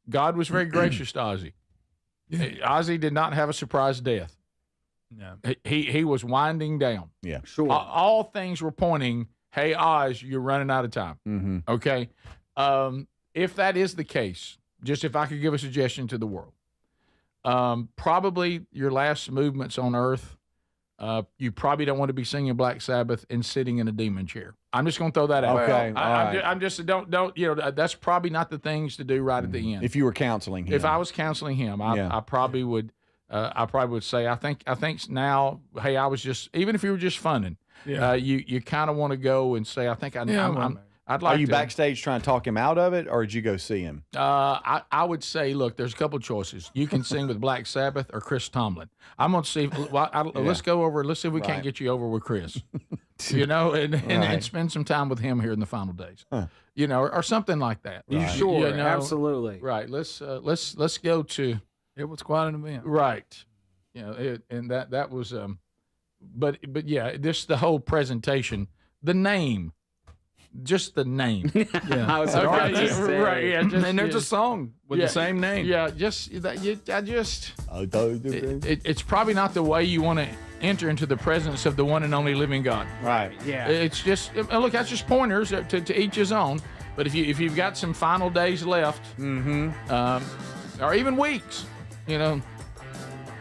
S1: God was very gracious to Ozzy. Ozzy did not have a surprise death.
S3: No.
S1: He was winding down.
S2: Yeah,
S9: sure.
S1: All things were pointing, hey, Oz, you're running out of time.
S2: Mm-hmm.
S1: Okay. If that is the case, just if I could give a suggestion to the world, probably your last movements on Earth, you probably don't want to be singing Black Sabbath and sitting in a demon chair. I'm just going to throw that out.
S2: Okay, all right.
S1: I'm just don't that's probably not the things to do right at the end.
S2: If you were counseling him,
S1: If I was counseling him, I probably would. I probably would say, I think now, hey, I was just, even if you were just funning, you kind of want to go and say, I think I'd like
S2: are you
S1: to.
S2: backstage trying to talk him out of it, or did you go see him?
S1: I would say, look, there's a couple choices. You can sing with Black Sabbath or Chris Tomlin. I'm going to see. Let's go over. Let's see if we can't get you over with Chris. And spend some time with him here in the final days. Or something like that.
S9: Right. Sure, absolutely.
S1: Right. Let's go to.
S3: It was quite an event.
S1: Right. And that was but yeah, this the whole presentation, the name. just the name.
S3: Yeah.
S9: I was about to
S1: yeah,
S9: say.
S1: right. Yeah, just,
S3: And there's a song with the same name.
S1: Yeah, it's probably not the way you want to enter into the presence of the one and only living God.
S2: Right.
S9: Yeah.
S1: It's just look. That's just pointers to each his own. But if you've got some final days left, or even weeks,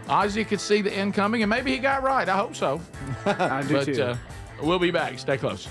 S1: Ozzy could see the end coming, and maybe he got right. I hope so.
S9: I do too.
S1: We'll be back. Stay close.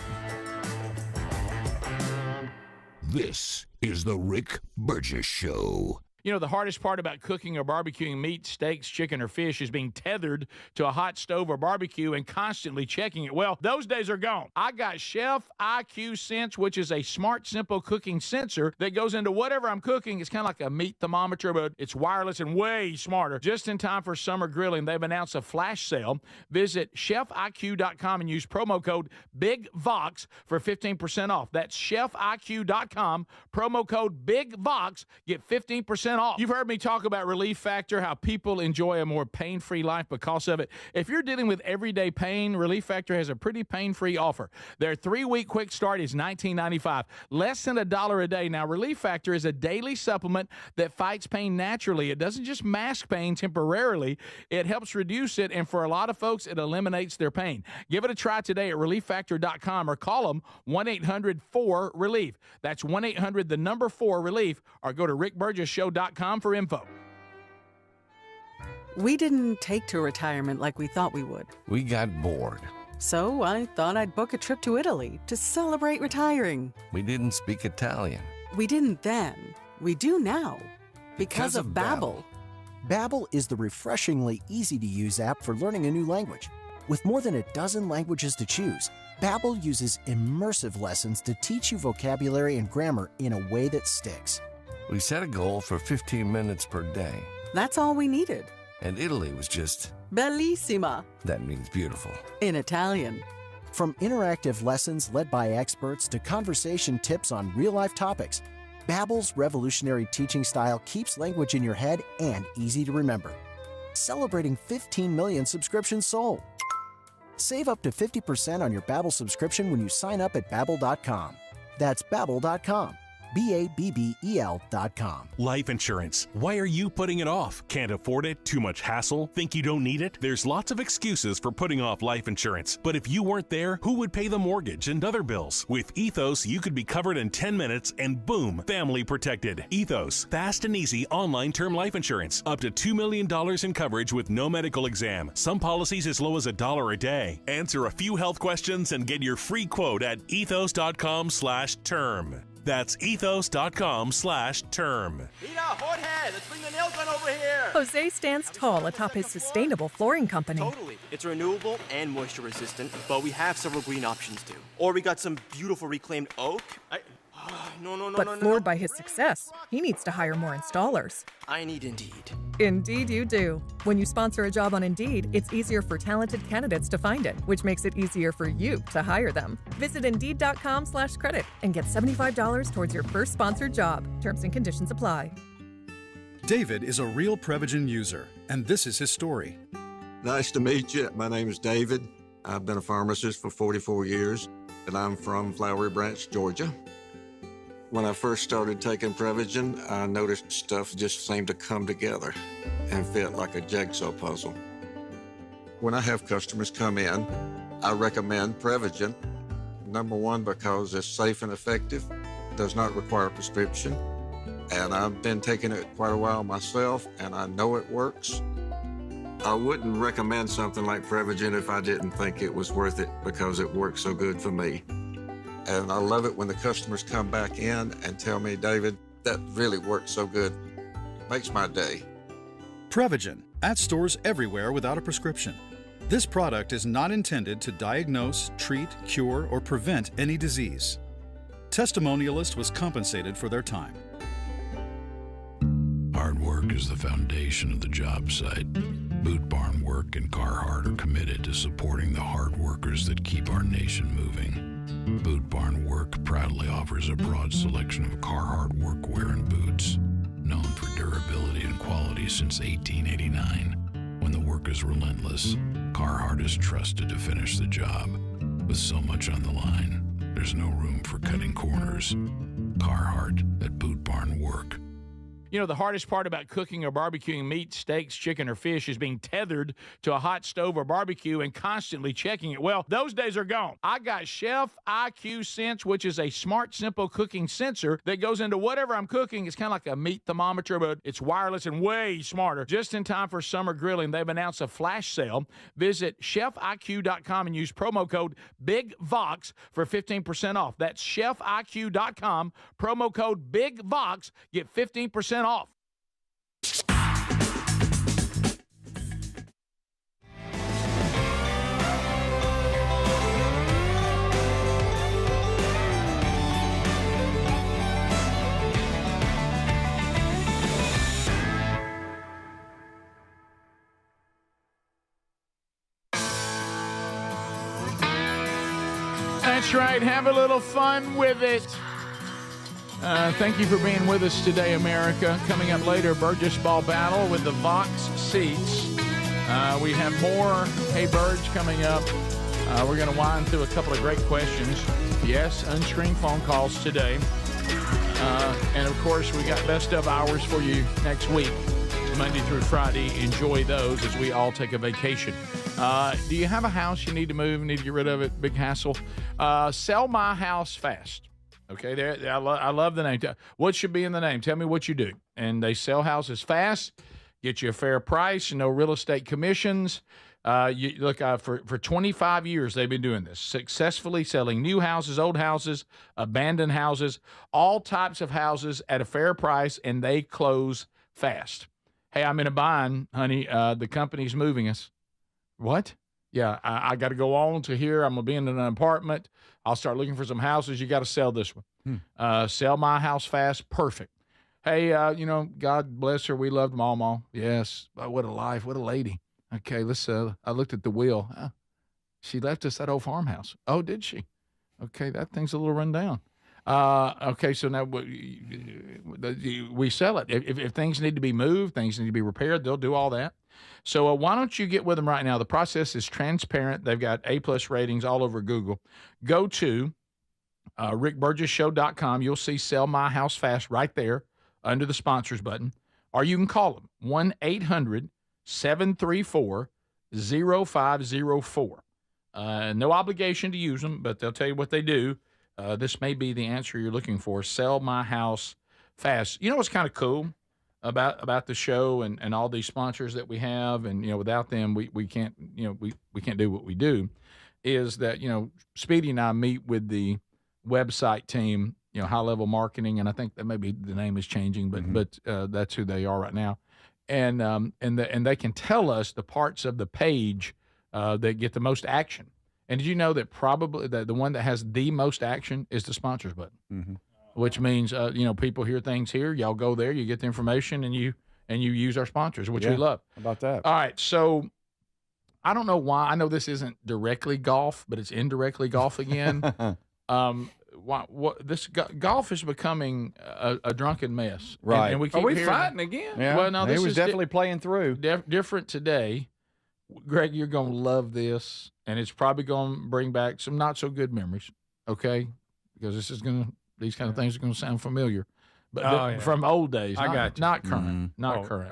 S5: This is the Rick Burgess Show.
S1: The hardest part about cooking or barbecuing meat, steaks, chicken, or fish is being tethered to a hot stove or barbecue and constantly checking it. Well, those days are gone. I got Chef IQ Sense, which is a smart, simple cooking sensor that goes into whatever I'm cooking. It's kind of like a meat thermometer, but it's wireless and way smarter. Just in time for summer grilling, they've announced a flash sale. Visit chefiq.com and use promo code BIGVOX for 15% off. That's chefiq.com, promo code BIGVOX. Get 15% off. You've heard me talk about Relief Factor, how people enjoy a more pain-free life because of it. If you're dealing with everyday pain, Relief Factor has a pretty pain-free offer. Their 3-week quick start is $19.95, less than $1 a day. Now, Relief Factor is a daily supplement that fights pain naturally. It doesn't just mask pain temporarily. It helps reduce it, and for a lot of folks, it eliminates their pain. Give it a try today at relieffactor.com or call them 1-800-4-RELIEF. That's 1-800-4-RELIEF, or go to rickburgesshow.com for info.
S21: We didn't take to retirement like we thought we would.
S22: We got bored.
S21: So I thought I'd book a trip to Italy to celebrate retiring.
S22: We didn't speak Italian.
S21: We didn't then. We do now. Because of Babbel.
S23: Babbel is the refreshingly easy-to-use app for learning a new language. With more than a dozen languages to choose, Babbel uses immersive lessons to teach you vocabulary and grammar in a way that sticks.
S22: We set a goal for 15 minutes per day.
S21: That's all we needed.
S22: And Italy was just...
S21: Bellissima.
S22: That means beautiful.
S21: In Italian.
S23: From interactive lessons led by experts to conversation tips on real-life topics, Babbel's revolutionary teaching style keeps language in your head and easy to remember. Celebrating 15 million subscriptions sold. Save up to 50% on your Babbel subscription when you sign up at Babbel.com. That's Babbel.com. Babbel.com.
S24: Life insurance. Why are you putting it off? Can't afford it? Too much hassle? Think you don't need it? There's lots of excuses for putting off life insurance. But if you weren't there, who would pay the mortgage and other bills? With Ethos, you could be covered in 10 minutes and boom, family protected. Ethos, fast and easy online term life insurance. Up to $2 million in coverage with no medical exam. Some policies as low as $1 a day. Answer a few health questions and get your free quote at ethos.com/term. That's ethos.com/term.
S4: Peter, Jorge, let's bring the nail gun over here.
S13: Jose stands tall atop his sustainable flooring company.
S25: Totally. It's renewable and moisture resistant, but we have several green options too. Or we got some beautiful reclaimed oak.
S13: But floored by his success, he needs to hire more installers.
S25: I need Indeed.
S13: Indeed you do. When you sponsor a job on Indeed, it's easier for talented candidates to find it, which makes it easier for you to hire them. Visit Indeed.com/credit and get $75 towards your first sponsored job. Terms and conditions apply.
S26: David is a real Prevagen user, and this is his story.
S27: Nice to meet you. My name is David. I've been a pharmacist for 44 years, and I'm from Flowery Branch, Georgia. When I first started taking Prevagen, I noticed stuff just seemed to come together and fit like a jigsaw puzzle. When I have customers come in, I recommend Prevagen. Number one, because it's safe and effective, does not require a prescription, and I've been taking it quite a while myself, and I know it works. I wouldn't recommend something like Prevagen if I didn't think it was worth it because it works so good for me. And I love it when the customers come back in and tell me, David, that really worked so good. Makes my day.
S26: Prevagen, at stores everywhere without a prescription. This product is not intended to diagnose, treat, cure, or prevent any disease. Testimonialist was compensated for their time.
S28: Hard work is the foundation of the job site. Boot Barn Work and Carhartt are committed to supporting the hard workers that keep our nation moving. Boot Barn Work proudly offers a broad selection of Carhartt workwear and boots, known for durability and quality since 1889. When the work is relentless, Carhartt is trusted to finish the job. With so much on the line, there's no room for cutting corners. Carhartt at Boot Barn Work.
S1: You know, the hardest part about cooking or barbecuing meat, steaks, chicken, or fish is being tethered to a hot stove or barbecue and constantly checking it. Well, those days are gone. I got Chef IQ Sense, which is a smart, simple cooking sensor that goes into whatever I'm cooking. It's kind of like a meat thermometer, but it's wireless and way smarter. Just in time for summer grilling, they've announced a flash sale. Visit chefiq.com and use promo code BIGVOX for 15% off. That's chefiq.com, promo code BIGVOX. Get 15% off. That's right. Have a little fun with it. Thank you for being with us today, America. Coming up later, Burgess Ball Battle with the Vox seats. We have more Hey Burge coming up. We're going to wind through a couple of great questions. Yes, unscreened phone calls today. And, of course, we got best of hours for you next week, Monday through Friday. Enjoy those as we all take a vacation. Do you have a house you need to move, need to get rid of it, big hassle? Sell my house fast. Okay, there. I love the name. What should be in the name? Tell me what you do. And they sell houses fast, get you a fair price, no real estate commissions. For 25 years they've been doing this, successfully selling new houses, old houses, abandoned houses, all types of houses at a fair price, and they close fast. Hey, I'm in a bind, honey. The company's moving us. What? Yeah, I got to go on to here. I'm going to be in an apartment. I'll start looking for some houses. You got to sell this one. Sell my house fast. Perfect. Hey, God bless her. We loved Mama. Yes. Oh, what a life. What a lady. Okay, let's, I looked at the will. She left us that old farmhouse. Oh, did she? Okay, that thing's a little run down. Okay, so now we sell it. If things need to be moved, things need to be repaired, they'll do all that. So why don't you get with them right now? The process is transparent. They've got A+ ratings all over Google. Go to rickburgessshow.com. You'll see Sell My House Fast right there under the sponsors button. Or you can call them, 1-800-734-0504. No obligation to use them, but they'll tell you what they do. This may be the answer you're looking for. Sell my house fast. You know what's kind of cool about the show and all these sponsors that we have, and without them we can't we can't do what we do, is that Speedy and I meet with the website team, High Level Marketing, and I think that maybe the name is changing, but that's who they are right now, and they can tell us the parts of the page that get the most action. And did you know that probably the one that has the most action is the sponsors button, which means people hear things here, y'all go there, you get the information, and you use our sponsors, which we love.
S2: How about that?
S1: All right, so I don't know why. I know this isn't directly golf, but it's indirectly golf again. Golf is becoming a drunken mess,
S2: right?
S1: And we keep
S3: fighting again?
S2: Yeah.
S1: Well, no, this
S2: was
S1: is
S2: definitely playing through.
S1: Different today. Greg, you're going to love this, and it's probably going to bring back some not so good memories, okay? Because these kind of things are going to sound familiar, but from old days.
S3: I got you.
S1: Not current, current.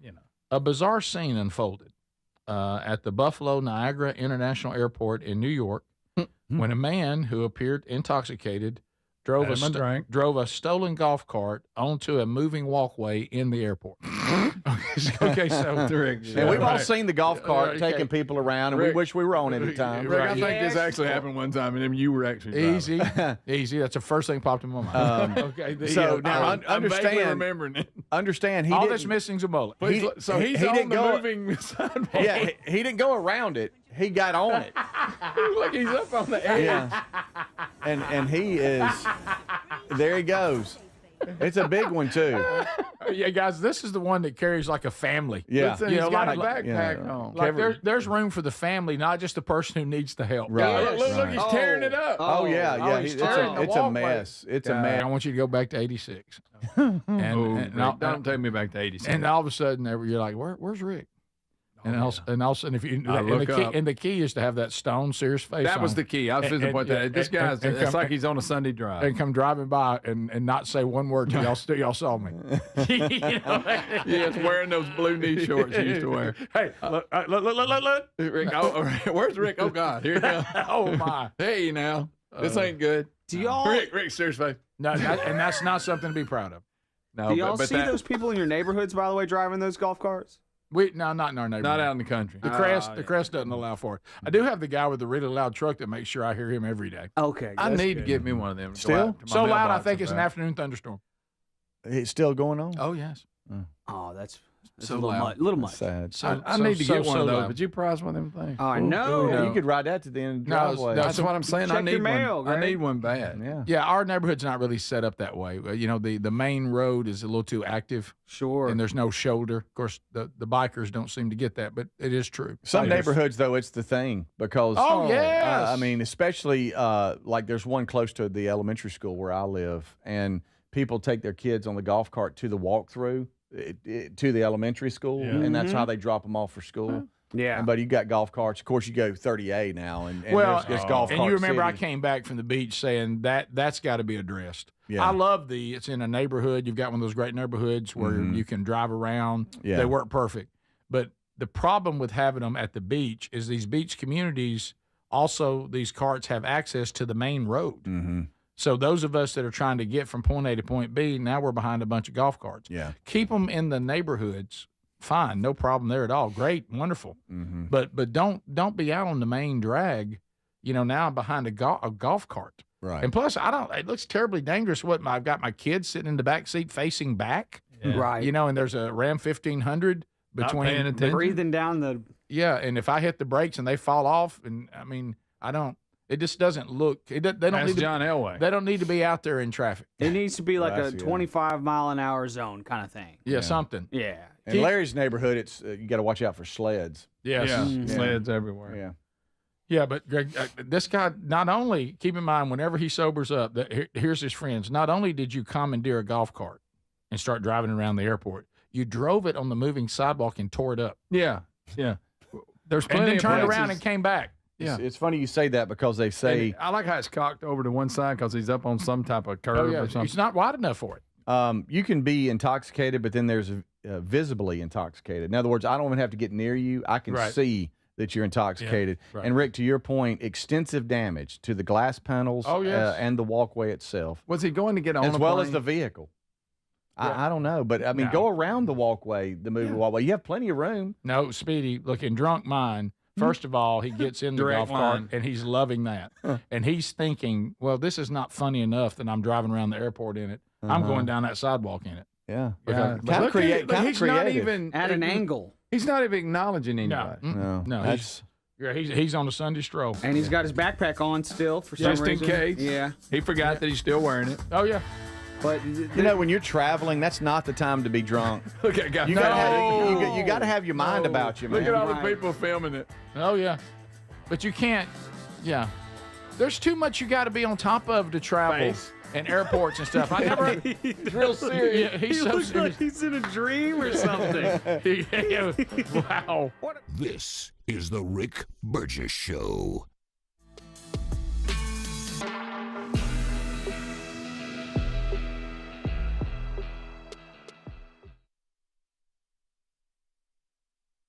S3: Yeah,
S1: A bizarre scene unfolded at the Buffalo Niagara International Airport in New York when a man who appeared intoxicated drove a stolen golf cart onto a moving walkway in the airport. Okay, so
S2: and we've all seen the golf cart taking people around, and we wish we were on it at times.
S3: Rick, I think this actually happened one time, and then you were actually
S1: easy. That's the first thing popped in my mind.
S2: Now
S3: I'm vaguely remembering it.
S2: Understand,
S1: all that's missing is a bullet.
S3: He's on the moving sidewalk.
S2: Yeah, he didn't go around it. He got on it.
S3: Like he's up on the edge.
S2: Yeah. And he is. There he goes. It's a big one too.
S1: Yeah, guys, this is the one that carries like a family.
S2: Yeah,
S3: he's got a backpack on.
S1: Like there's room for the family, not just the person who needs the help.
S2: Right.
S3: Look, he's tearing it up.
S2: Oh yeah. It's a mess. It's a mess.
S1: I want you to go back to '86.
S3: Don't take me back to '86.
S1: And all of a sudden, you're like, "Where's Rick?" And also, if you and the key is to have that stone serious face.
S3: That was the key. I was just going to point that. This guy's it's like he's on a Sunday drive
S1: and come driving by and not say one word till y'all saw me.
S3: Yes, wearing those blue knee shorts he used to wear.
S1: Hey, look.
S3: Rick, where's Rick? Oh God, here you go.
S1: Oh my.
S3: Hey now, this ain't good.
S9: Do y'all?
S3: Rick, seriously.
S1: No, and that's not something to be proud of.
S3: No,
S9: do y'all see those people in your neighborhoods, by the way, driving those golf carts?
S1: No, not in our neighborhood.
S3: Not out in the country.
S1: The crest doesn't allow for it. I do have the guy with the really loud truck that makes sure I hear him every day.
S9: Okay,
S3: I need to get me one of them.
S1: Still so loud, I think it's an afternoon thunderstorm.
S2: It's still going on?
S1: Oh yes.
S9: Oh, that's
S3: so
S9: a little much.
S2: Sad.
S3: I need to get one of those. Would you prize one of them things?
S9: Oh, I know.
S2: Yeah, you could ride that to the end of the driveway.
S3: That's what I'm saying.
S9: Check your mail,
S3: I need one bad.
S1: Yeah, our neighborhood's not really set up that way. The main road is a little too active.
S9: Sure.
S1: And there's no shoulder. Of course, the bikers don't seem to get that, but it is true.
S2: Some neighborhoods, though, it's the thing because.
S1: Oh, yes.
S2: I mean, especially like there's one close to the elementary school where I live, and people take their kids on the golf cart to the walkthrough. To the elementary school, and that's how they drop them off for school.
S9: Yeah.
S2: But you got golf carts. Of course, you go 30A now, and there's golf carts.
S1: And you remember
S2: city.
S1: I came back from the beach saying that's got to be addressed.
S2: Yeah.
S1: I love it's in a neighborhood. You've got one of those great neighborhoods where you can drive around.
S2: Yeah.
S1: They work perfect. But the problem with having them at the beach is these beach communities, also these carts have access to the main road.
S2: Mm-hmm.
S1: So those of us that are trying to get from point A to point B, now we're behind a bunch of golf carts.
S2: Yeah.
S1: Keep them in the neighborhoods. Fine, no problem there at all. Great, wonderful.
S2: Mm-hmm.
S1: But don't be out on the main drag. Now I'm behind a golf cart.
S2: Right.
S1: And plus, it looks terribly dangerous. I've got my kids sitting in the back seat facing back.
S9: Yeah. Right.
S1: And there's a Ram 1500 between
S9: breathing down the.
S1: Yeah, and if I hit the brakes and they fall off, and I don't. It just doesn't look. They don't need
S3: John Elway.
S1: They don't need to be out there in traffic.
S9: It needs to be like a 25-mile-an-hour zone kind of thing.
S1: Yeah, something.
S9: Yeah.
S2: In Larry's neighborhood, it's you got to watch out for sleds.
S1: Yes.
S3: Yeah. Sleds everywhere.
S2: Yeah.
S1: Yeah, but Greg, this guy, not only, keep in mind, whenever he sobers up, here's his friends. Not only did you commandeer a golf cart and start driving around the airport, you drove it on the moving sidewalk and tore it up.
S3: Yeah. There's plenty
S1: and then
S3: of
S1: turned
S3: places.
S1: around and came back.
S2: Yeah. It's funny you say that because they say.
S3: I like how it's cocked over to one side because he's up on some type of curve or something.
S1: It's not wide enough for it.
S2: You can be intoxicated, but then there's visibly intoxicated. In other words, I don't even have to get near you. I can see that you're intoxicated.
S1: Yeah, right.
S2: And Rick, to your point, extensive damage to the glass panels and the walkway itself.
S3: Was he going to get on
S2: as
S3: a
S2: well
S3: plane?
S2: as the vehicle?
S1: Yeah.
S2: I don't know, but I mean, go around the walkway, the moving walkway. You have plenty of room.
S1: No, Speedy, look, in drunk mind, first of all, he gets in the golf cart and he's loving that. And he's thinking, well, this is not funny enough that I'm driving around the airport in it. I'm going down that sidewalk in it.
S2: Yeah.
S3: Kind of creative.
S2: He's
S3: not even
S9: at an angle.
S3: He's not even acknowledging anybody.
S2: No.
S1: He's on a Sunday stroll.
S9: And he's got his backpack on still for some reason.
S3: Just in case.
S9: Yeah.
S3: He forgot that he's still wearing it.
S1: Oh, yeah.
S9: But
S2: when you're traveling, that's not the time to be drunk.
S3: Look at guy.
S2: You got to have your mind about you, man.
S3: Look at all the people filming it.
S1: Oh yeah, but you can't. Yeah, there's too much you got to be on top of to travel and airports and stuff. I never.
S9: He's
S1: real serious.
S9: He
S1: so
S9: looks
S1: serious.
S9: like he's in a dream or something.
S1: Wow.
S5: This is the Rick Burgess Show.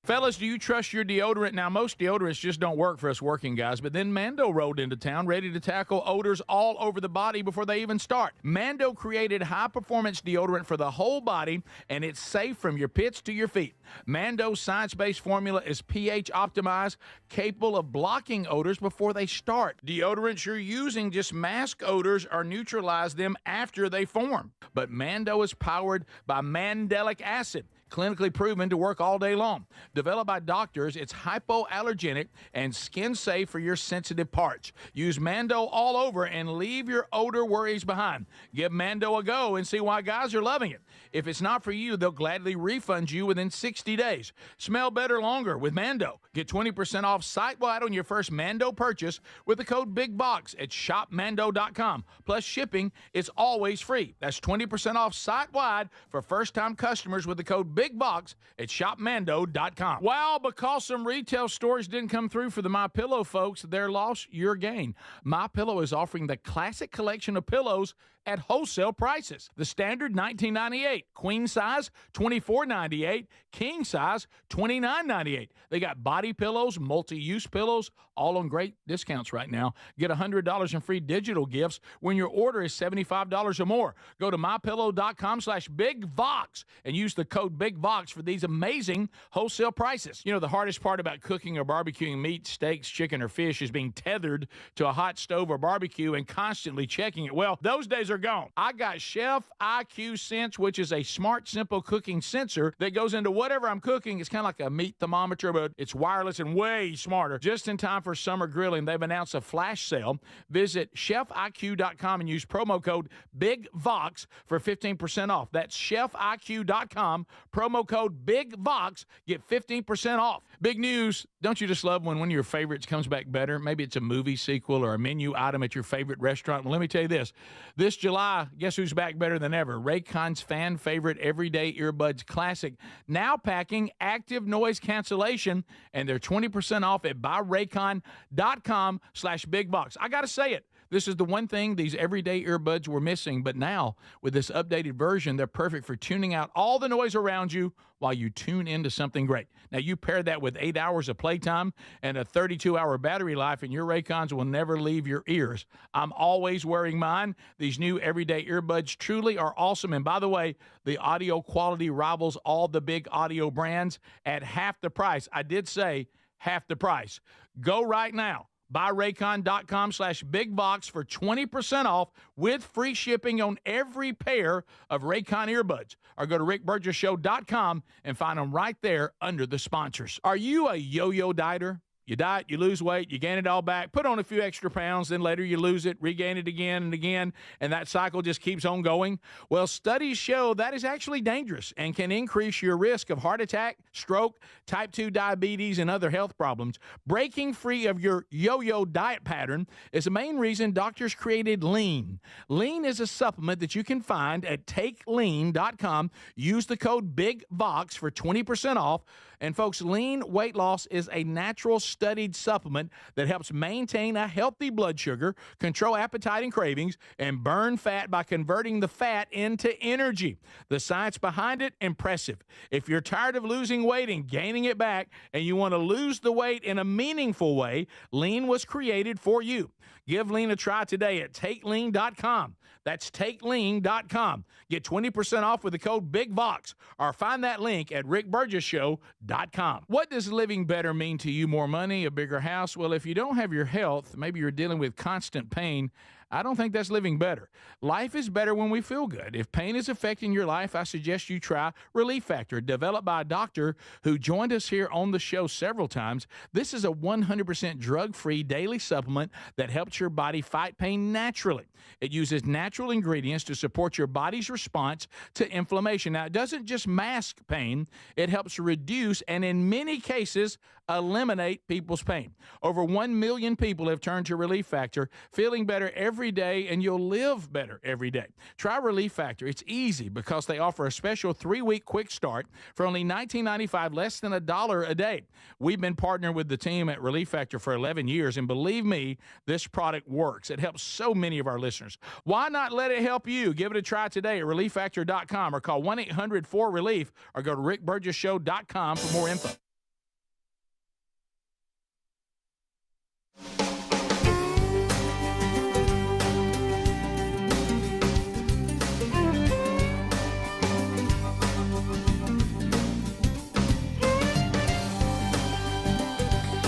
S1: Fellas, do you trust your deodorant? Now, most deodorants just don't work for us working guys, but then Mando rolled into town ready to tackle odors all over the body before they even start. Mando created high-performance deodorant for the whole body, and it's safe from your pits to your feet. Mando's science-based formula is pH-optimized, capable of blocking odors before they start. Deodorants you're using just mask odors or neutralize them after they form. But Mando is powered by mandelic acid, clinically proven to work all day long. Developed by doctors, it's hypoallergenic and skin safe for your sensitive parts. Use Mando all over and leave your odor worries behind. Give Mando a go and see why guys are loving it. If it's not for you, they'll gladly refund you within 60 days. Smell better longer with Mando. Get 20% off site-wide on your first Mando purchase with the code BIGBOX at shopmando.com. Plus shipping is always free. That's 20% off site-wide for first-time customers with the code BIGBOX big box at shopmando.com. Well, because some retail stores didn't come through for the MyPillow folks, their loss, your gain. MyPillow is offering the classic collection of pillows at wholesale prices. The standard $19.98, queen size $24.98, king size $29.98. They got body pillows, multi-use pillows, all on great discounts right now. Get $100 in free digital gifts when your order is $75 or more. Go to mypillow.com/BigVox and use the code BigVox for these amazing wholesale prices. You know, the hardest part about cooking or barbecuing meat, steaks, chicken, or fish is being tethered to a hot stove or barbecue and constantly checking it. Well, those days are gone. I got Chef IQ Sense, which is a smart, simple cooking sensor that goes into whatever I'm cooking. It's kind of like a meat thermometer, but it's wireless and way smarter. Just in time for summer grilling, they've announced a flash sale. Visit chefiq.com and use promo code BIGVOX for 15% off. That's chefiq.com, promo code BIGVOX. Get 15% off. Big news. Don't you just love when one of your favorites comes back better? Maybe it's a movie sequel or a menu item at your favorite restaurant. Well, let me tell you this. This July, guess who's back better than ever? Raycon's fan favorite Everyday Earbuds Classic, now packing active noise cancellation, and they're 20% off at buyraycon.com/bigbox. I got to say it. This is the one thing these everyday earbuds were missing, but now with this updated version, they're perfect for tuning out all the noise around you while you tune into something great. Now, you pair that with 8 hours of playtime and a 32-hour battery life, and your Raycons will never leave your ears. I'm always wearing mine. These new everyday earbuds truly are awesome. And by the way, the audio quality rivals all the big audio brands at half the price. I did say half the price. Go right now. BuyRaycon.com/BigBox for 20% off with free shipping on every pair of Raycon earbuds. Or go to RickBurgessShow.com and find them right there under the sponsors. Are you a yo-yo dieter? You diet, you lose weight, you gain it all back, put on a few extra pounds, then later you lose it, regain it again and again, and that cycle just keeps on going? Well, studies show that is actually dangerous and can increase your risk of heart attack, stroke, type 2 diabetes, and other health problems. Breaking free of your yo-yo diet pattern is the main reason doctors created Lean. Lean is a supplement that you can find at takelean.com. Use the code BIGVOX for 20% off. And folks, Lean weight loss is a natural studied supplement that helps maintain a healthy blood sugar, control appetite and cravings, and burn fat by converting the fat into energy. The science behind it, impressive. If you're tired of losing weight and gaining it back, and you want to lose the weight in a meaningful way, Lean was created for you. Give Lean a try today at takelean.com. That's takelean.com. Get 20% off with the code BIGVOX, or find that link at rickburgesshow.com. What does living better mean to you? More money, a bigger house? Well, if you don't have your health, maybe you're dealing with constant pain, I don't think that's living better. Life is better when we feel good. If pain is affecting your life, I suggest you try Relief Factor, developed by a doctor who joined us here on the show several times. This is a 100% drug-free daily supplement that helps your body fight pain naturally. It uses natural ingredients to support your body's response to inflammation. Now, it doesn't just mask pain, it helps reduce and in many cases eliminate people's pain. Over 1 million people have turned to Relief Factor, feeling better every day, and you'll live better every day. Try Relief Factor. It's easy because they offer a special 3-week quick start for only $19.95, less than $1 a day. We've been partnering with the team at Relief Factor for 11 years, and believe me, this product works. It helps so many of our listeners. Why not let it help you? Give it a try today at ReliefFactor.com or call 1-800-4RELIEF or go to RickBurgessShow.com for more info.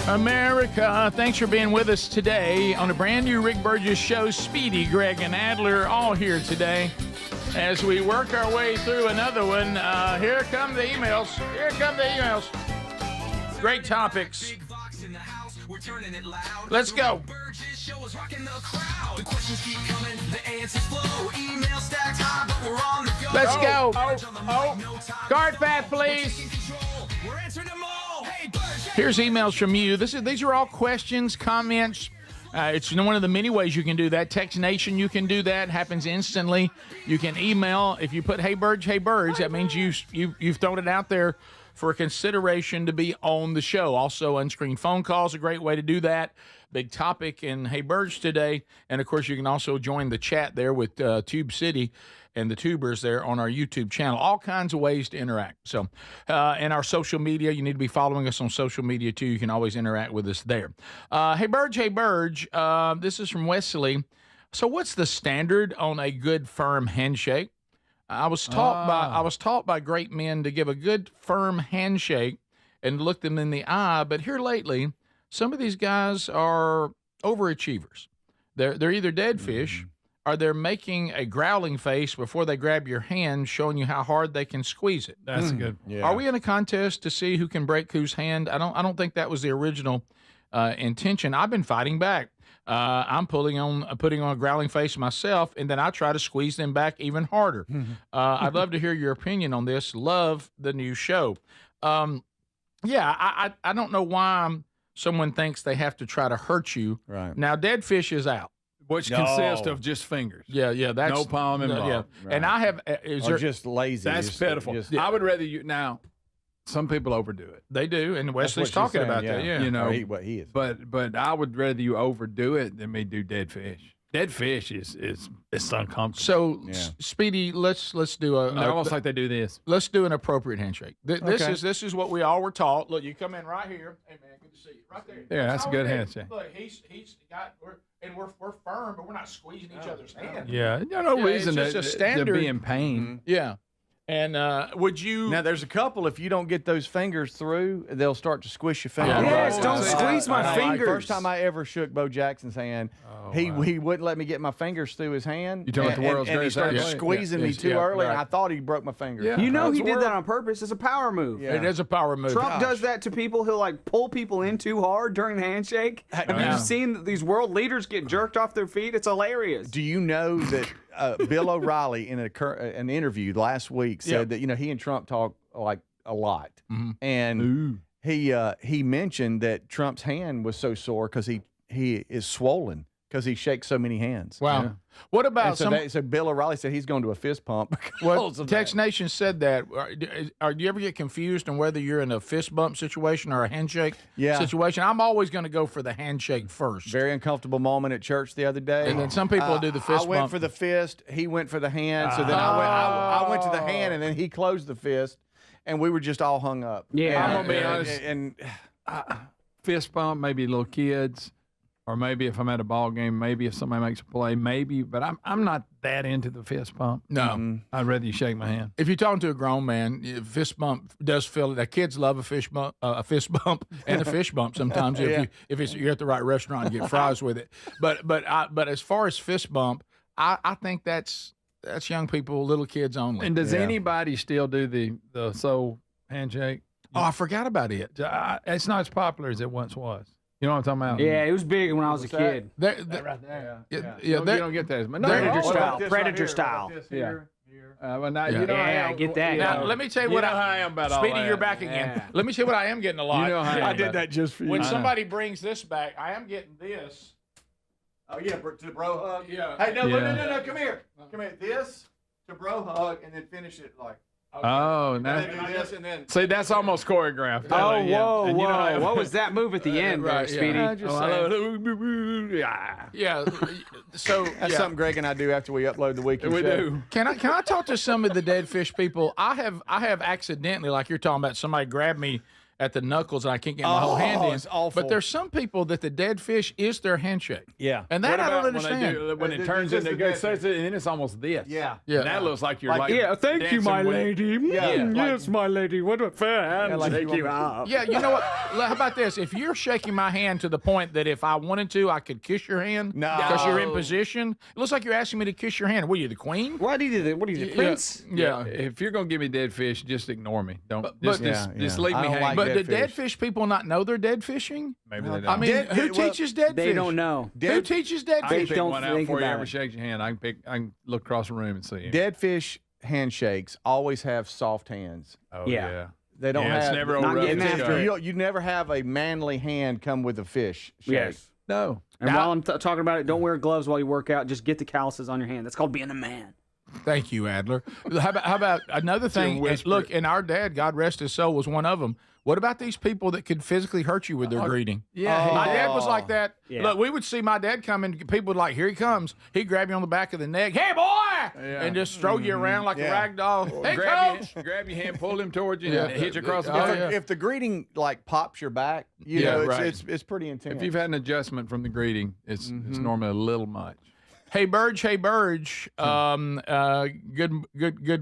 S1: America, thanks for being with us today on a brand new Rick Burgess show. Speedy, Greg, and Adler all here today as we work our way through another one. Here come the emails. Here come the emails. Great topics. Let's go. Let's go. Card path, please. Here's emails from you. These are all questions, comments, It's one of the many ways you can do that. Text Nation, you can do that. It happens instantly. You can email. If you put "Hey Burge, hey Burge," that means you've thrown it out there for consideration to be on the show. Also, unscreened phone calls, a great way to do that. Big topic in Hey Burge today. And, of course, you can also join the chat there with Tube City and the tubers there on our YouTube channel. All kinds of ways to interact. So, and our social media, you need to be following us on social media, too. You can always interact with us there. Hey Burge, this is from Wesley. So what's the standard on a good, firm handshake? I was taught by great men to give a good, firm handshake and look them in the eye. But here lately, some of these guys are overachievers. They're either dead fish or they're making a growling face before they grab your hand, showing you how hard they can squeeze it.
S3: That's good.
S2: Yeah.
S1: Are we in a contest to see who can break whose hand? I don't think that was the original intention. I've been fighting back. I'm putting on a growling face myself, and then I try to squeeze them back even harder. I'd love to hear your opinion on this. Love the new show. I don't know why someone thinks they have to try to hurt you.
S2: Right.
S1: Now, dead fish is out.
S3: Which consists of just fingers.
S1: Yeah, that's
S3: no palm involved.
S1: Yeah.
S2: Right.
S1: And I have
S2: just lazy.
S3: That's pitiful. I would rather you now. Some people overdo it.
S1: They do, and Wesley's talking about that. Yeah,
S3: you know
S2: what he is.
S3: But I would rather you overdo it than me do dead fish. Dead fish is uncomfortable.
S1: So, Speedy, let's do
S3: almost like they do this.
S1: Let's do an appropriate handshake.
S2: Okay.
S1: This is what we all were taught. Look, you come in right here. Hey man, good to see you. Right there.
S3: Yeah, that's a good handshake.
S1: Look, he's got we're firm, but we're not squeezing each other's hand.
S3: Yeah, no reason
S1: it's just a standard.
S3: to be in pain.
S1: Yeah. And would you?
S2: Now, there's a couple. If you don't get those fingers through, they'll start to squish your fingers.
S9: Yes, don't squeeze my fingers.
S2: First time I ever shook Bo Jackson's hand, he wouldn't let me get my fingers through his hand.
S3: You talking about the world's
S2: and he
S3: greatest
S2: started
S3: athlete?
S2: squeezing me too early, and I thought he broke my finger.
S3: Yeah.
S9: You know he did that on purpose. It's a power move.
S2: Yeah.
S1: It is a power move.
S9: Trump does that to people. He'll like pull people in too hard during the handshake. Have you seen these world leaders get jerked off their feet? It's hilarious.
S2: Do you know that Bill O'Reilly in an interview last week said that he and Trump talk like a lot, and he mentioned that Trump's hand was so sore because he is swollen because he shakes so many hands.
S1: Wow.
S2: Yeah.
S1: What about
S2: so Bill O'Reilly said he's going to a fist pump.
S1: Well, Text Nation said that. Do you ever get confused on whether you're in a fist bump situation or a handshake situation? I'm always going to go for the handshake first.
S2: Very uncomfortable moment at church the other day.
S1: And then some people do the fist bump.
S2: I went for the fist. He went for the hand. So then I went to the hand, and then he closed the fist, and we were just all hung up.
S3: Yeah. I'm going to be honest.
S2: And
S3: fist bump, maybe little kids. Or maybe if I'm at a ball game, maybe if somebody makes a play, maybe. But I'm not that into the fist bump.
S1: No.
S3: I'd rather you shake my hand.
S1: If you're talking to a grown man, fist bump does feel it. Kids love a fist bump and a fish bump sometimes if you're at the right restaurant and get fries with it. But as far as fist bump, I think that's young people, little kids only.
S3: And does anybody still do the soul handshake?
S1: Oh, I forgot about it.
S3: It's not as popular as it once was. You know what I'm talking about?
S9: Yeah, it was big when I was a kid.
S3: Right there.
S1: Yeah,
S3: you don't get that as much.
S9: Predator style.
S3: Well, now,
S9: you know I get that.
S1: Now, let me tell you what I am about. Speedy, you're back again. Let me tell you what I am getting a lot.
S3: You know how
S2: I did that just for you.
S1: When somebody brings this back, I am getting this.
S2: Oh yeah, to bro hug.
S1: Yeah.
S2: Hey, no, come here. This to bro hug, and then finish it like.
S3: Okay. Oh, now see, that's almost choreographed.
S9: Oh, whoa. You know, what was that move at the end,
S1: right,
S9: Speedy?
S1: Yeah. So
S2: that's something Greg and I do after we upload the weekend show.
S3: We do.
S1: Can I talk to some of the dead fish people? I have accidentally, like you're talking about, somebody grabbed me at the knuckles and I can't get my whole hand in.
S2: It's awful.
S1: But there's some people that the dead fish is their handshake.
S2: Yeah.
S1: And that I don't understand.
S3: When it turns into and then it's almost this.
S2: Yeah.
S3: And that looks like you're
S9: yeah, thank you, my lady. Yes, my lady. What a fair hand.
S2: Thank you.
S1: Yeah, you know what? How about this? If you're shaking my hand to the point that if I wanted to, I could kiss your hand because you're in position, it looks like you're asking me to kiss your hand. What are you, the queen?
S9: What are you, the prince?
S1: Yeah.
S3: If you're gonna give me dead fish, just ignore me. Don't just leave me hanging.
S1: But do dead fish people not know they're dead fishing?
S3: Maybe they don't.
S1: I mean, who teaches dead fish?
S9: They don't know.
S1: Who teaches dead
S3: I
S1: fish?
S3: can pick one out before you ever shake your hand. I can look across the room and see him.
S2: Dead fish handshakes always have soft hands.
S3: Oh yeah.
S2: They don't have.
S3: It's never
S9: not
S3: rough
S9: getting
S3: and
S9: after
S3: stuff.
S2: You never have a manly hand come with a fish shake.
S9: Yes.
S3: No.
S9: And while I'm talking about it, don't wear gloves while you work out. Just get the calluses on your hand. That's called being a man.
S1: Thank you, Adler. How about another thing? Look, and our dad, God rest his soul, was one of them. What about these people that could physically hurt you with their greeting?
S3: Yeah.
S1: My dad was like that.
S9: Yeah.
S1: Look, we would see my dad come and people would like, here he comes. He'd grab you on the back of the neck. Hey, boy! And just throw you around like a rag doll. Hey, coach!
S3: Grab your hand, pull him towards you, and hit you across the back.
S2: If the greeting like pops your back, you know, it's pretty intense.
S3: If you've had an adjustment from the greeting, it's normally a little much.
S1: Hey, Burge. Good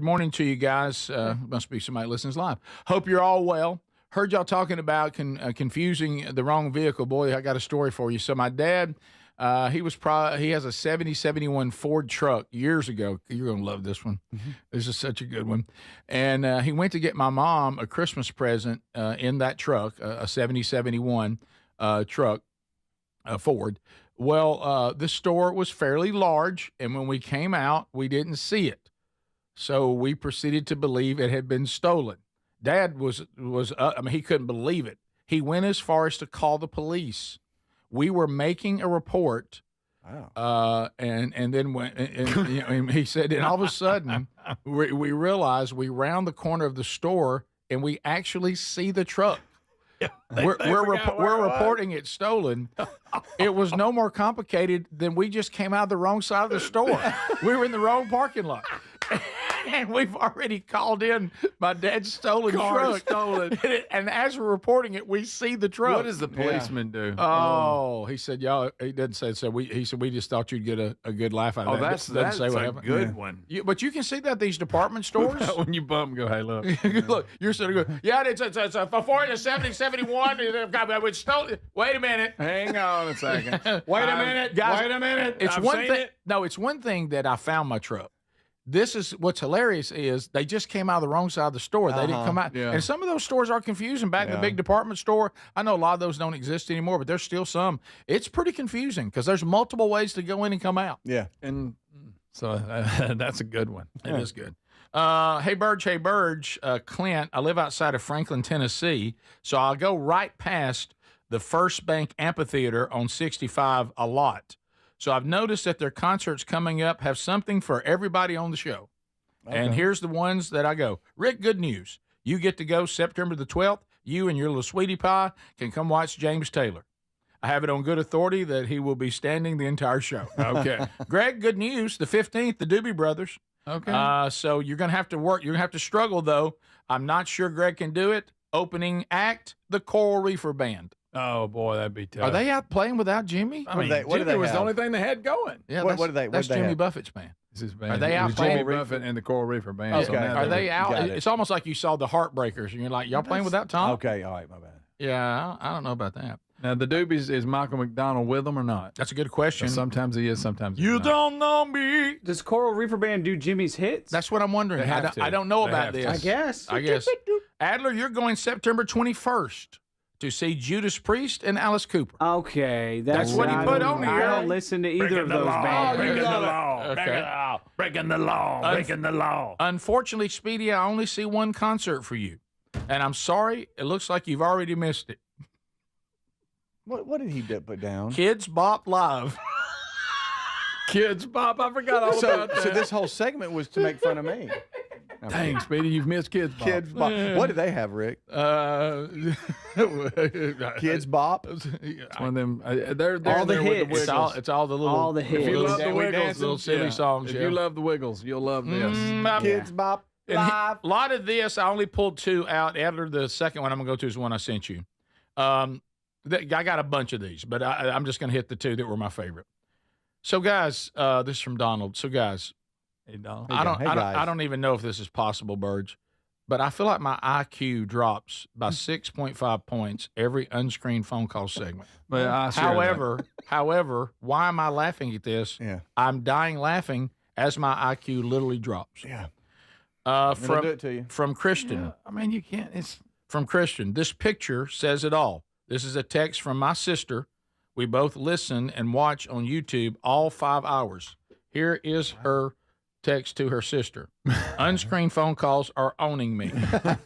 S1: morning to you guys. Must be somebody listens live. Hope you're all well. Heard y'all talking about confusing the wrong vehicle. Boy, I got a story for you. So my dad, he has a 70-71 Ford truck years ago. You're going to love this one. This is such a good one. And he went to get my mom a Christmas present in that truck, a 70-71 truck, Ford. Well, this store was fairly large, and when we came out, we didn't see it. So we proceeded to believe it had been stolen. Dad was he couldn't believe it. He went as far as to call the police. We were making a report. Wow. And then and he said, and all of a sudden, we realized we round the corner of the store, and we actually see the truck. We're reporting it stolen. It was no more complicated than we just came out of the wrong side of the store. We were in the wrong parking lot. And we've already called in my dad's stolen truck.
S3: Stolen.
S1: And as we're reporting it, we see the truck.
S3: What does the policeman do?
S1: Oh, he said, y'all, he doesn't say so. He said, we just thought you'd get a good laugh out of that.
S3: That's
S1: say what
S3: a
S1: happened.
S3: good one.
S1: But you can see that at these department stores.
S3: When you bump and go, hey, look.
S1: Look, you're sitting there going, yeah, it's a Ford, a 70-71. It's stolen. Wait a minute.
S3: Hang on a second.
S1: Wait a minute. Guys,
S3: wait a minute.
S1: It's
S3: I've
S1: one
S3: seen
S1: thing.
S3: it.
S1: No, it's one thing that I found my truck. This is what's hilarious is they just came out of the wrong side of the store. They didn't come out.
S3: Yeah.
S1: And some of those stores are confusing. Back in the big department store, I know a lot of those don't exist anymore, but there's still some. It's pretty confusing because there's multiple ways to go in and come out.
S2: Yeah.
S3: And so that's a good one.
S1: It is good. Hey, Burge, Clint, I live outside of Franklin, Tennessee, so I'll go right past the First Bank Amphitheater on 65 a lot. So I've noticed that their concerts coming up have something for everybody on the show. Okay. And here's the ones that I go. Rick, good news. You get to go September the 12th. You and your little sweetie pie can come watch James Taylor. I have it on good authority that he will be standing the entire show.
S3: Okay.
S1: Greg, good news. The 15th, the Doobie Brothers.
S3: Okay.
S1: So you're going to have to work. You're going to have to struggle, though. I'm not sure Greg can do it. Opening act, the Coral Reefer Band.
S3: Oh, boy, that'd be tough.
S1: Are they out playing without Jimmy?
S3: I mean, Jimmy was the only thing they had going.
S1: Yeah,
S2: what do they?
S1: That's Jimmy Buffett's band.
S3: His band.
S1: Are they
S3: It
S1: out
S3: was
S1: playing?
S3: Jimmy Buffett and the Coral Reefer Band.
S1: Okay.
S3: So now
S1: Are they out?
S2: got it.
S1: It's almost like you saw the Heartbreakers, and you're like, y'all playing without Tom?
S2: Okay, all right, my bad.
S1: Yeah, I don't know about that.
S3: Now, the Doobies, is Michael McDonald with them or not?
S1: That's a good question.
S3: Sometimes he is, sometimes he's
S1: You
S3: not.
S1: don't know me.
S9: Does Coral Reefer Band do Jimmy's hits?
S1: That's what I'm wondering.
S3: They have to.
S1: I don't know
S3: They
S1: about
S3: have to.
S1: this.
S9: I guess.
S1: Adler, you're going September 21st to see Judas Priest and Alice Cooper.
S9: Okay, that's
S1: what he put on here.
S9: I don't listen to either of those bands.
S3: Breaking the law.
S1: Okay.
S3: Breaking the law. Breaking the law.
S1: Unfortunately, Speedy, I only see one concert for you. And I'm sorry, it looks like you've already missed it.
S2: What did he put down?
S1: Kids Bop Live.
S3: Kids Bop. I forgot all about that.
S2: So this whole segment was to make fun of me.
S3: Dang, Speedy, you've missed Kids Bop.
S2: Kids Bop. What do they have, Rick? Kids Bop.
S3: It's one of them. They're
S9: all the
S3: there
S9: hits.
S3: with the Wiggles.
S1: It's all the little.
S9: All the hits.
S3: If you
S1: little
S3: love the
S1: silly
S3: Wiggles,
S1: dancing, little silly songs.
S3: If
S1: yeah.
S3: you love the Wiggles, you'll love this.
S2: Kids Bop
S1: And
S2: Live.
S1: a lot of this, I only pulled two out. Adler, the second one I'm going to go to is the one I sent you. I got a bunch of these, but I'm just going to hit the two that were my favorite. So, guys, this is from Donald. So, guys,
S3: Hey, Donald.
S1: I don't even know if this is possible, Burge, but I feel like my IQ drops by 6.5 points every unscreened phone call segment.
S3: But I share
S1: However, why am I laughing at this?
S2: Yeah.
S1: I'm dying laughing as my IQ literally drops.
S2: Yeah. I'm gonna do it to you.
S1: From Christian.
S3: Yeah, I mean, you can't. It's
S1: From Christian. This picture says it all. This is a text from my sister. We both listen and watch on YouTube all 5 hours. Here is her text to her sister. Unscreened phone calls are owning me.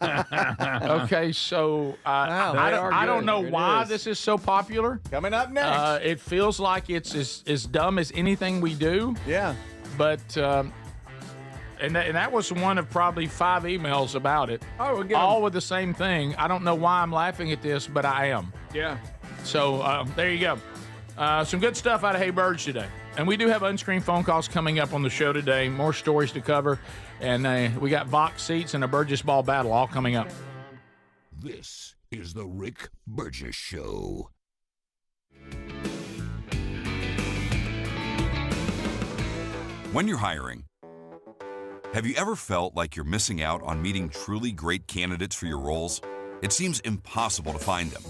S1: Okay, so I don't know why this is so popular.
S2: Coming up next.
S1: It feels like it's as dumb as anything we do.
S2: Yeah.
S1: But, and that was one of probably 5 emails about it.
S3: Oh, again.
S1: All with the same thing. I don't know why I'm laughing at this, but I am.
S3: Yeah.
S1: So there you go. Some good stuff out of Hey Birds today. And we do have unscreened phone calls coming up on the show today. More stories to cover. And we got box seats and a Burgess ball battle all coming up.
S5: This is the Rick Burgess Show.
S6: When you're hiring, have you ever felt like you're missing out on meeting truly great candidates for your roles? It seems impossible to find them,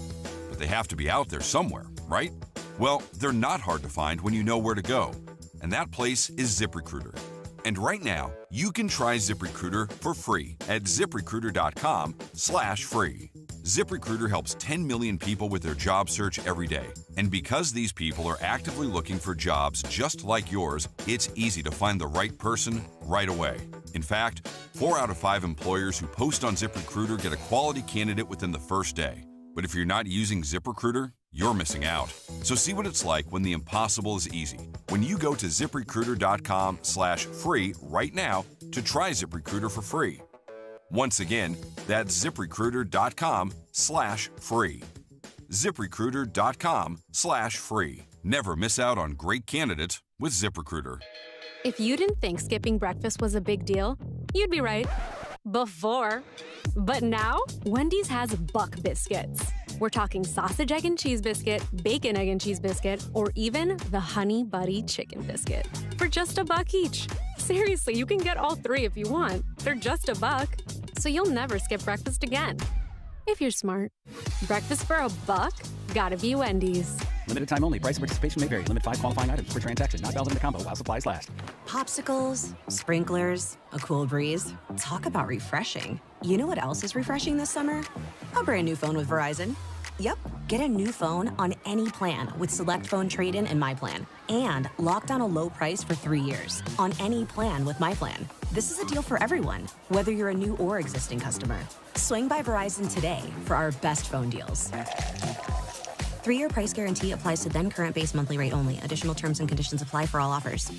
S6: but they have to be out there somewhere, right? Well, they're not hard to find when you know where to go, and that place is ZipRecruiter. And right now, you can try ZipRecruiter for free at ZipRecruiter.com/free. ZipRecruiter helps 10 million people with their job search every day. And because these people are actively looking for jobs just like yours, it's easy to find the right person right away. In fact, 4 out of 5 employers who post on ZipRecruiter get a quality candidate within the first day. But if you're not using ZipRecruiter, you're missing out. So see what it's like when the impossible is easy. When you go to ZipRecruiter.com/free right now to try ZipRecruiter for free. Once again, that's ZipRecruiter.com/free. ZipRecruiter.com/free. Never miss out on great candidates with ZipRecruiter.
S7: If you didn't think skipping breakfast was a big deal, you'd be right. Before. But now, Wendy's has Buck Biscuits. We're talking sausage, egg, and cheese biscuit, bacon, egg, and cheese biscuit, or even the Honey Buddy chicken biscuit for just $1 each. Seriously, you can get all 3 if you want. They're just $1, so you'll never skip breakfast again. If you're smart. Breakfast for $1? Gotta be Wendy's.
S8: Limited time only. Price and participation may vary. Limit 5 qualifying items per transaction. Not valid in the combo while supplies last.
S17: Popsicles, sprinklers, a cool breeze. Talk about refreshing. You know what else is refreshing this summer? A brand new phone with Verizon. Yep, get a new phone on any plan with Select Phone Trade-In and My Plan. And lock down a low price for 3 years on any plan with My Plan. This is a deal for everyone, whether you're a new or existing customer. Swing by Verizon today for our best phone deals. 3-year price guarantee applies to then current base monthly rate only. Additional terms and conditions apply for all offers.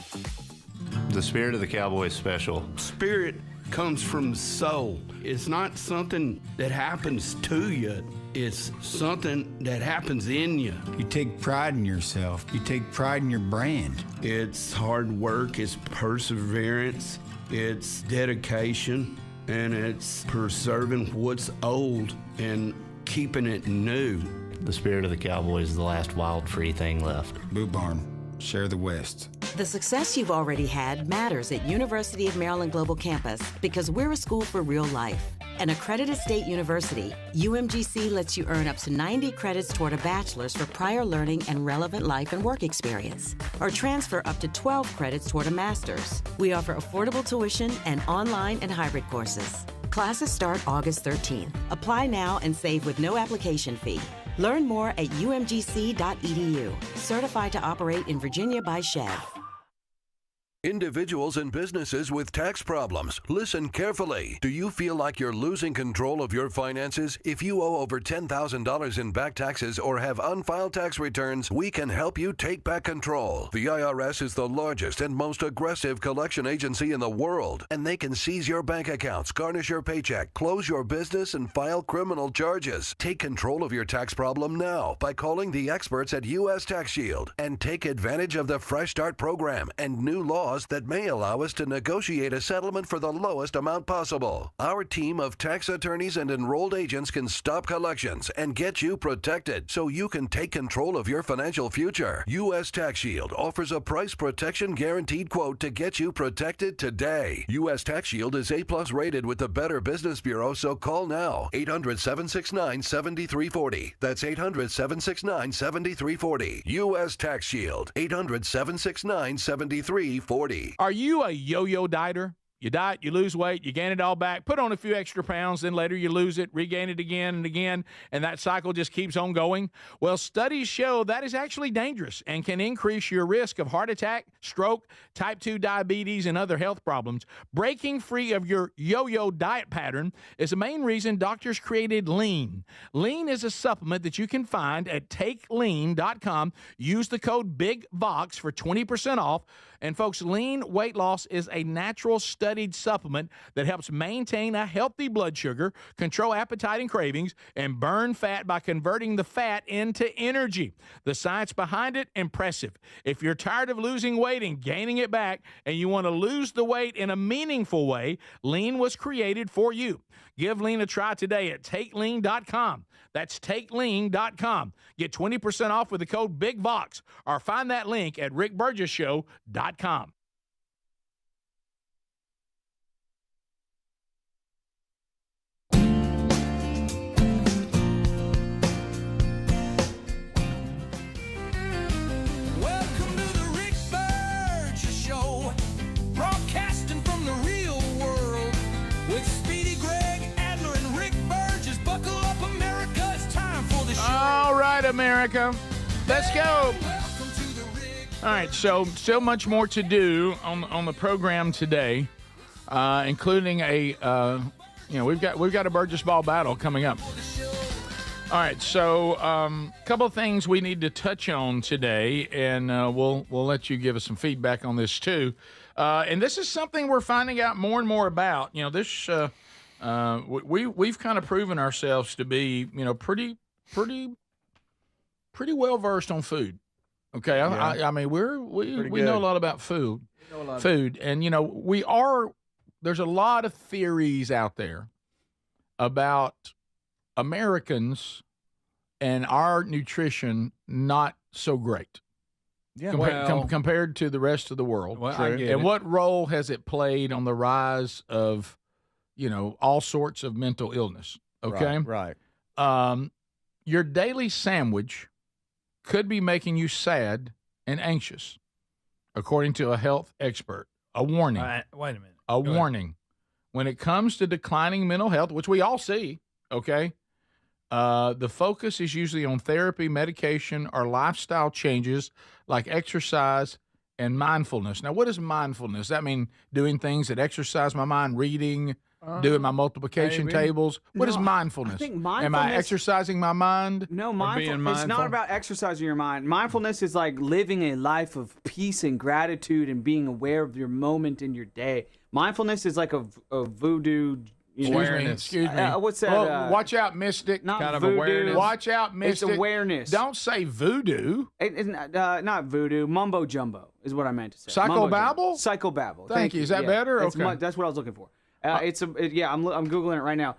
S11: The Spirit of the Cowboy special.
S12: Spirit comes from soul. It's not something that happens to you. It's something that happens in you.
S14: You take pride in yourself. You take pride in your brand.
S12: It's hard work. It's perseverance. It's dedication. And it's preserving what's old and keeping it new.
S11: The Spirit of the Cowboy is the last wild, free thing left.
S14: Boot Barn. Share the West.
S15: The success you've already had matters at University of Maryland Global Campus because we're a school for real life. An accredited state university, UMGC lets you earn up to 90 credits toward a bachelor's for prior learning and relevant life and work experience, or transfer up to 12 credits toward a master's. We offer affordable tuition and online and hybrid courses. Classes start August 13th. Apply now and save with no application fee. Learn more at umgc.edu. Certified to operate in Virginia by SCHEV.
S5: Individuals and businesses with tax problems, listen carefully. Do you feel like you're losing control of your finances? If you owe over $10,000 in back taxes or have unfiled tax returns, we can help you take back control. The IRS is the largest and most aggressive collection agency in the world, and they can seize your bank accounts, garnish your paycheck, close your business, and file criminal charges. Take control of your tax problem now by calling the experts at U.S. Tax Shield and take advantage of the Fresh Start program and new laws that may allow us to negotiate a settlement for the lowest amount possible. Our team of tax attorneys and enrolled agents can stop collections and get you protected so you can take control of your financial future. U.S. Tax Shield offers a price protection guaranteed quote to get you protected today. U.S. Tax Shield is A+ rated with the Better Business Bureau, so call now. 800-769-7340. That's 800-769-7340. U.S. Tax Shield. 800-769-7340.
S1: Are you a yo-yo dieter? You diet, you lose weight, you gain it all back, put on a few extra pounds, then later you lose it, regain it again and again, and that cycle just keeps on going. Well, studies show that is actually dangerous and can increase your risk of heart attack, stroke, type 2 diabetes, and other health problems. Breaking free of your yo-yo diet pattern is the main reason doctors created Lean. Lean is a supplement that you can find at takelean.com. Use the code BIGVOX for 20% off. And folks, Lean weight loss is a natural studied supplement that helps maintain a healthy blood sugar, control appetite and cravings, and burn fat by converting the fat into energy. The science behind it, impressive. If you're tired of losing weight and gaining it back, and you want to lose the weight in a meaningful way, Lean was created for you. Give Lean a try today at takelean.com. That's takelean.com. Get 20% off with the code BIGVOX, or find that link at rickburgessshow.com.
S10: Welcome to the Rick Burgess Show, broadcasting from the real world with Speedy, Greg, Adler, and Rick Burgess. Buckle up, America, it's time for the show.
S1: All right, America, let's go. All right, so still much more to do on the program today, including we've got a Burgess Ball battle coming up. All right, so a couple of things we need to touch on today, and we'll let you give us some feedback on this too. And this is something we're finding out more and more about. You know, this we've kind of proven ourselves to be pretty well versed on food. Okay, yeah. I mean we know a lot about food, and there's a lot of theories out there about Americans and our nutrition not so great, compared to the rest of the world.
S3: Well, I get
S1: and
S3: it.
S1: what role has it played on the rise of all sorts of mental illness? Okay,
S2: right.
S1: Your daily sandwich could be making you sad and anxious, according to a health expert. A warning.
S3: Wait a minute.
S1: A warning. When it comes to declining mental health, which we all see, okay, the focus is usually on therapy, medication, or lifestyle changes like exercise and mindfulness. Now, what is mindfulness? That mean doing things that exercise my mind, reading, doing my multiplication tables. What is mindfulness?
S9: I think
S1: Am
S9: mindfulness.
S1: I exercising my mind?
S9: No,
S3: being
S9: it's not
S3: mindful?
S9: about exercising your mind. Mindfulness is like living a life of peace and gratitude and being aware of your moment in your day. Mindfulness is like a voodoo.
S1: Excuse me.
S9: What's that?
S1: Oh, watch out, mystic.
S9: Not
S3: kind of
S9: voodoo.
S3: awareness.
S1: Watch out, mystic.
S9: It's awareness.
S1: Don't say voodoo.
S9: It's not voodoo. Mumbo jumbo is what I meant to say.
S1: Psychobabble?
S9: Psychobabble.
S1: Thank you. Is that better? Okay.
S9: That's what I was looking for. I'm googling it right now.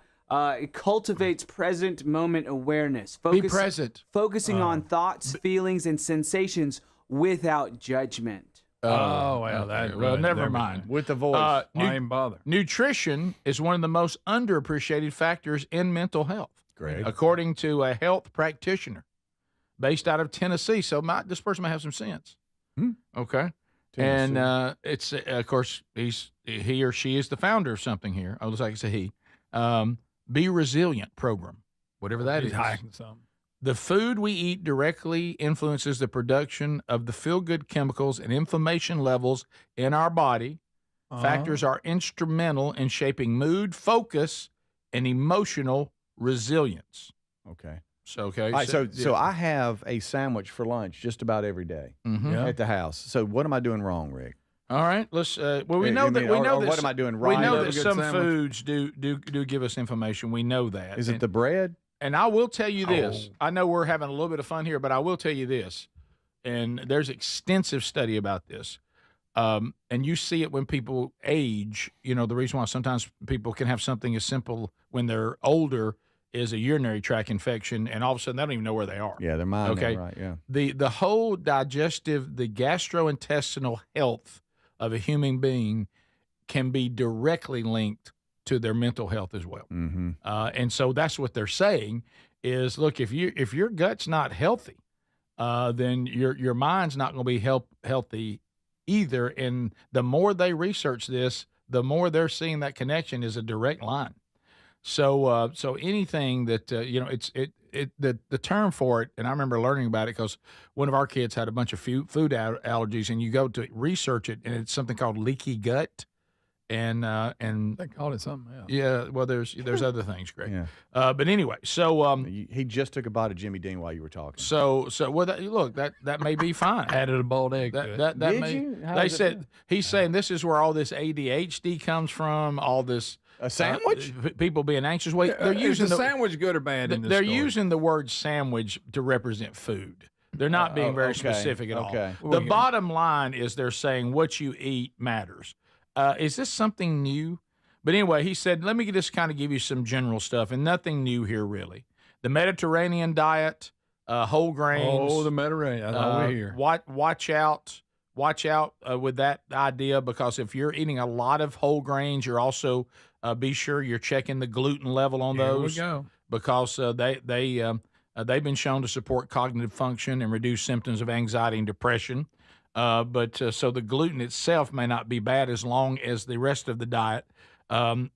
S9: It cultivates present moment awareness.
S1: Be present.
S9: Focusing on thoughts, feelings, and sensations without judgment.
S1: Never mind.
S2: With the voice.
S3: I ain't bothered.
S1: Nutrition is one of the most underappreciated factors in mental health,
S2: Great.
S1: according to a health practitioner based out of Tennessee. So this person may have some sense. Okay.
S2: Tennessee.
S1: And it's of course he or she is the founder of something here. Oh, looks like it's a he. Be Resilient program, whatever that is.
S3: Hiding something.
S1: The food we eat directly influences the production of the feel-good chemicals and inflammation levels in our body. Factors are instrumental in shaping mood, focus, and emotional resilience.
S2: Okay.
S1: So,
S2: All right, so I have a sandwich for lunch just about every day at the house. So what am I doing wrong, Rick?
S1: All right, let's. We
S2: You
S1: know
S2: mean,
S1: that. We
S2: or
S1: know that.
S2: what am I doing right?
S1: We know
S2: Love a
S1: that
S2: good
S1: some
S2: sandwich.
S1: foods do give us information. We know that.
S2: Is it the bread?
S1: And I will tell you this. I know we're having a little bit of fun here, but I will tell you this. And there's extensive study about this. And you see it when people age. The reason why sometimes people can have something as simple when they're older is a urinary tract infection, and all of a sudden they don't even know where they are.
S2: Yeah, their mind.
S1: Okay,
S2: Right. Yeah.
S1: The whole the gastrointestinal health of a human being can be directly linked to their mental health as well.
S2: Mm-hmm.
S1: And so that's what they're saying is, look, if your gut's not healthy, then your mind's not going to be healthy either. And the more they research this, the more they're seeing that connection is a direct line. So so anything that the term for it, and I remember learning about it because one of our kids had a bunch of food allergies, and you go to research it, and it's something called leaky gut. And
S3: they call it something else.
S1: Yeah, well, there's other things, Greg. Yeah. But anyway, so
S2: he just took a bite of Jimmy Dean while you were talking.
S1: So well, look, that may be fine.
S3: Added a boiled egg.
S1: They said he's saying this is where all this ADHD comes from. All this
S2: a sandwich,
S1: people being anxious. Wait, they're using
S3: the sandwich good or bad? In this
S1: they're
S3: story?
S1: Using the word sandwich to represent food. They're not being very specific at all.
S2: Okay.
S1: The bottom line is they're saying what you eat matters. Is this something new? But anyway, he said, let me just kind of give you some general stuff, and nothing new here, really. The Mediterranean diet, whole grains.
S3: Oh, the Mediterranean. That's all we're here.
S1: Watch out with that idea, because if you're eating a lot of whole grains, you're also be sure you're checking the gluten level on those.
S3: Here we go.
S1: Because they've been shown to support cognitive function and reduce symptoms of anxiety and depression. But so the gluten itself may not be bad as long as the rest of the diet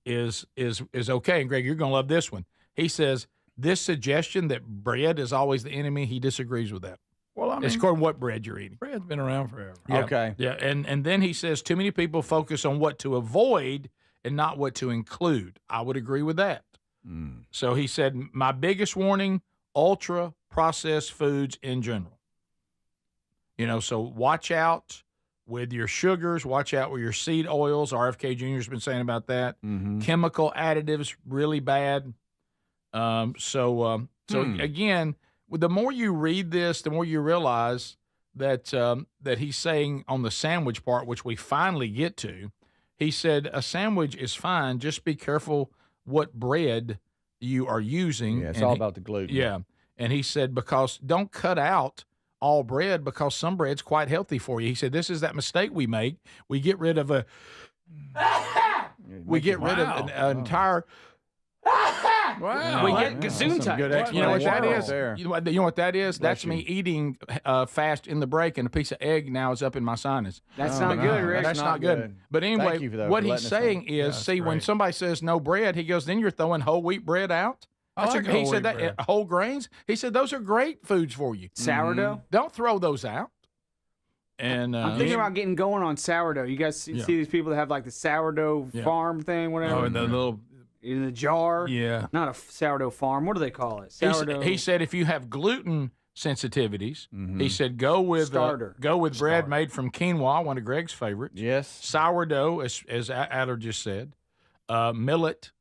S1: is okay. And Greg, you're going to love this one. He says this suggestion that bread is always the enemy, he disagrees with that.
S3: Well, I mean,
S1: it's according to what bread you're eating.
S3: Bread's been around forever.
S1: Yeah.
S2: Okay.
S1: Yeah, and then he says too many people focus on what to avoid and not what to include. I would agree with that. So he said, my biggest warning, ultra processed foods in general. So watch out with your sugars, watch out with your seed oils. RFK Jr. has been saying about that. Chemical additives, really bad. So again, the more you read this, the more you realize that he's saying on the sandwich part, which we finally get to, he said a sandwich is fine. Just be careful what bread you are using.
S2: Yeah, it's all about the gluten.
S1: Yeah. And he said, because don't cut out all bread, because some bread's quite healthy for you. He said, this is that mistake we make. We get rid of an entire.
S3: Wow.
S9: We get gazoon type.
S1: You know what that is? You know what that is? That's me eating fast in the break, and a piece of egg now is up in my sinus.
S9: That's not good, Rick.
S1: That's not good. But anyway, what he's saying is, when somebody says no bread, he goes, then you're throwing whole wheat bread out? He said that whole grains. He said those are great foods for you.
S9: Sourdough?
S1: Don't throw those out. And
S9: I'm thinking about getting going on sourdough. You guys see these people that have like the sourdough farm thing, whatever.
S3: Oh, and the little
S9: in the jar.
S3: Yeah.
S9: Not a sourdough farm. What do they call it? Sourdough.
S1: He said if you have gluten sensitivities, he said go with bread made from quinoa, one of Greg's favorites.
S2: Yes.
S1: Sourdough, as Adler just said. Millet.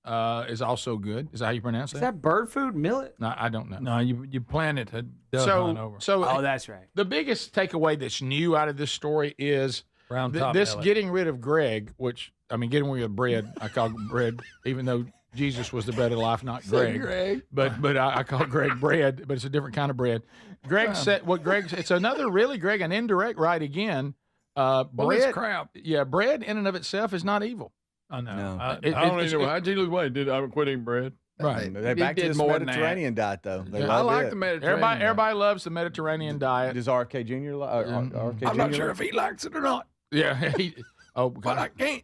S1: Is also good. Is that how you pronounce that?
S9: Is that bird food, millet?
S1: No, I don't know.
S3: No, you plant it a dozen over.
S9: Oh, that's right.
S1: The biggest takeaway that's new out of this story is this getting rid of Greg, which, I mean, getting rid of bread. I call bread, even though Jesus was the bread of life, not Greg. But I call Greg bread, but it's a different kind of bread. Greg said, it's another really, Greg, an indirect right again. Bread,
S3: crap.
S1: Yeah, bread in and of itself is not evil.
S3: I know.
S2: No.
S3: I don't even know. How'd you lose weight? Did I quit eating bread?
S1: Right.
S2: They're back to this Mediterranean diet, though.
S3: I like the Mediterranean.
S1: Everybody loves the Mediterranean diet.
S2: Does RFK Jr. RFK
S3: I'm not sure if he likes it or not.
S1: Yeah.
S3: But I can't.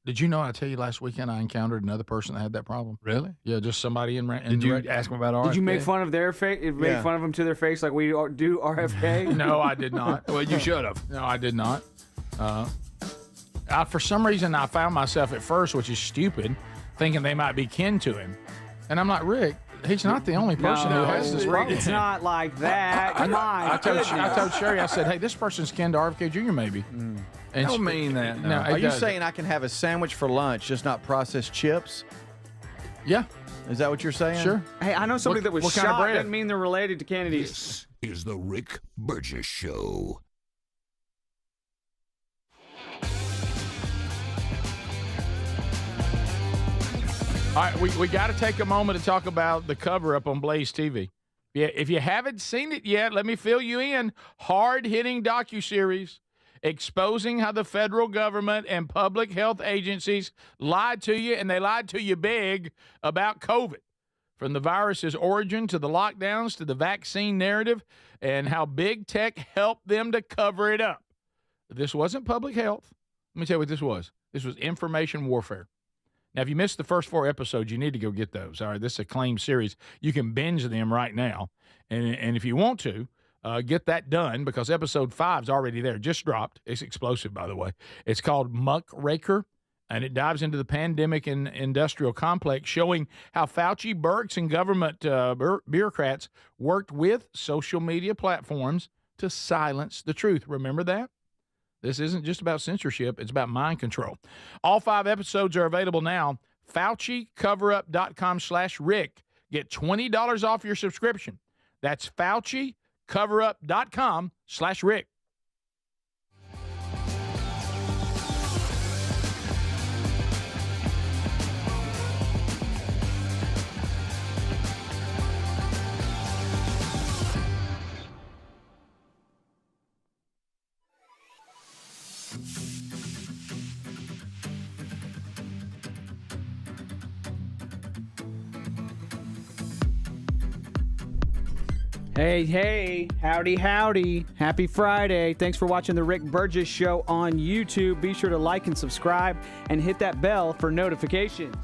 S1: Did you know, I tell you last weekend I encountered another person that had that problem?
S3: Really?
S1: Yeah, just somebody in
S3: Did you ask them about RFK?
S9: Did you make fun of their face? Make fun of them to their face like we do RFK?
S1: No, I did not.
S3: Well, you should have.
S1: No, I did not. For some reason, I found myself at first, which is stupid, thinking they might be kin to him. And I'm like, Rick, he's not the only person who has this problem.
S9: It's not like that. Come on.
S1: I told Sherry, I said, hey, this person's kin to RFK Jr. maybe.
S3: I don't mean that. No.
S2: Are you saying I can have a sandwich for lunch, just not processed chips?
S1: Yeah.
S2: Is that what you're saying?
S1: Sure.
S9: Hey, I know somebody that was shot.
S1: Kind of
S9: doesn't mean they're related to Kennedy.
S5: This is the Rick Burgess Show.
S1: All right, we got to take a moment to talk about the cover-up on Blaze TV. Yeah, if you haven't seen it yet, let me fill you in. Hard-hitting docuseries exposing how the federal government and public health agencies lied to you, and they lied to you big about COVID. From the virus's origin to the lockdowns to the vaccine narrative and how big tech helped them to cover it up. This wasn't public health. Let me tell you what this was. This was information warfare. Now, if you missed the first 4 episodes, you need to go get those. All right, this is a claimed series. You can binge them right now. And if you want to, get that done because episode 5 is already there. Just dropped. It's explosive, by the way. It's called Muckraker, and it dives into the pandemic and industrial complex, showing how Fauci, Burks, and government bureaucrats worked with social media platforms to silence the truth. Remember that? This isn't just about censorship. It's about mind control. All 5 episodes are available now. FauciCoverup.com/Rick. Get $20 off your subscription. That's FauciCoverup.com/Rick.
S9: Hey, howdy. Happy Friday. Thanks for watching the Rick Burgess Show on YouTube. Be sure to like and subscribe and hit that bell for notifications.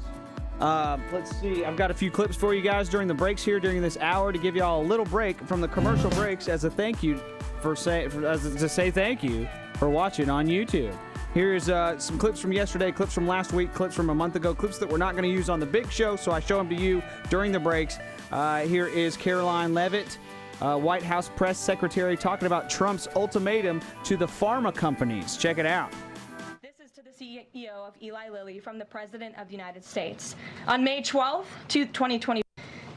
S9: Let's see. I've got a few clips for you guys during the breaks here during this hour to give y'all a little break from the commercial breaks as a thank you to say thank you for watching on YouTube. Here's some clips from yesterday, clips from last week, clips from a month ago, clips that we're not going to use on the big show, so I show them to you during the breaks. Here is Caroline Leavitt, White House press secretary, talking about Trump's ultimatum to the pharma companies. Check it out.
S16: This is to the CEO of Eli Lilly from the President of the United States. On May 12th, 2020.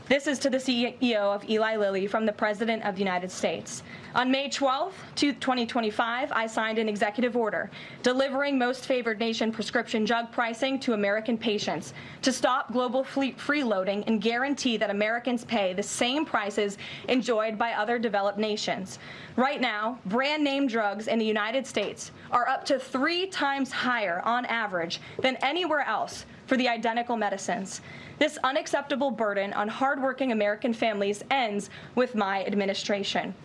S16: This is to the CEO of Eli Lilly from the President of the United States. On May 12th, 2025, I signed an executive order delivering most favored nation prescription drug pricing to American patients to stop global freeloading and guarantee that Americans pay the same prices enjoyed by other developed nations. Right now, brand name drugs in the United States are up to 3 times higher on average than anywhere else for the identical medicines. This unacceptable burden on hardworking American families ends with my administration.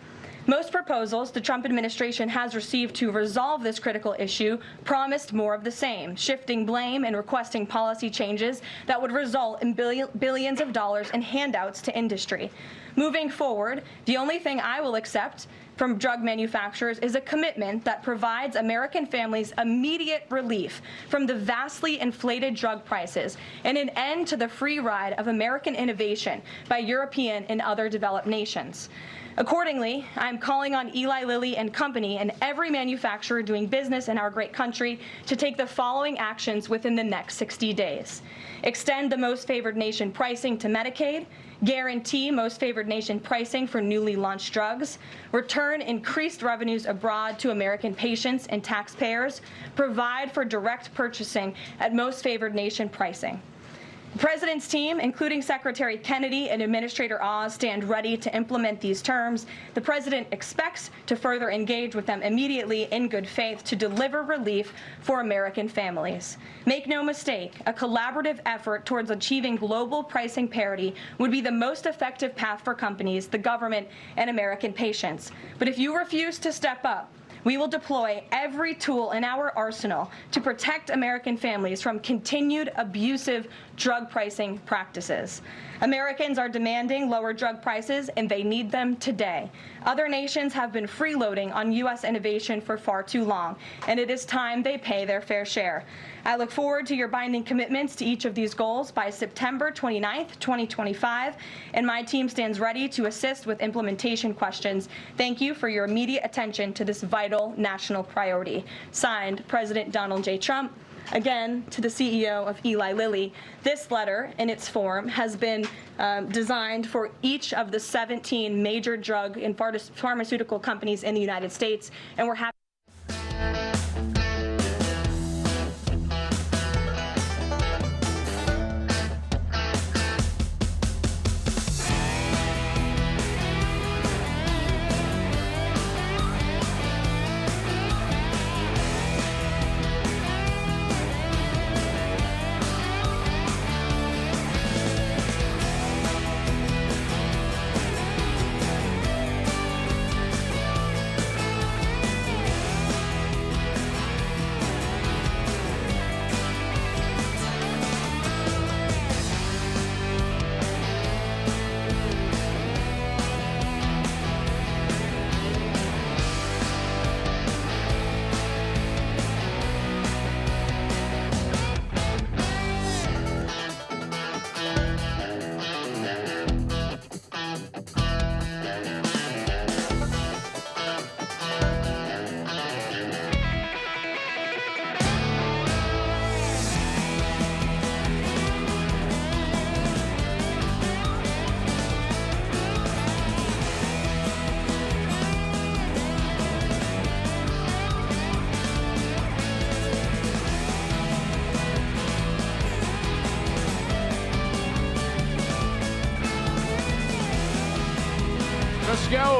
S16: Most proposals the Trump administration has received to resolve this critical issue promised more of the same, shifting blame and requesting policy changes that would result in billions of dollars in handouts to industry. Moving forward, the only thing I will accept from drug manufacturers is a commitment that provides American families immediate relief from the vastly inflated drug prices and an end to the free ride of American innovation by European and other developed nations. Accordingly, I'm calling on Eli Lilly and Company and every manufacturer doing business in our great country to take the following actions within the next 60 days. Extend the most favored nation pricing to Medicaid, guarantee most favored nation pricing for newly launched drugs, return increased revenues abroad to American patients and taxpayers, provide for direct purchasing at most favored nation pricing. The President's team, including Secretary Kennedy and Administrator Oz, stand ready to implement these terms. The President expects to further engage with them immediately in good faith to deliver relief for American families. Make no mistake, a collaborative effort towards achieving global pricing parity would be the most effective path for companies, the government, and American patients. But if you refuse to step up, we will deploy every tool in our arsenal to protect American families from continued abusive drug pricing practices. Americans are demanding lower drug prices, and they need them today. Other nations have been freeloading on U.S. innovation for far too long, and it is time they pay their fair share. I look forward to your binding commitments to each of these goals by September 29th, 2025, and my team stands ready to assist with implementation questions. Thank you for your immediate attention to this vital national priority. Signed, President Donald J. Trump. Again, to the CEO of Eli Lilly, this letter in its form has been designed for each of the 17 major drug and pharmaceutical companies in the United States, and we're happy.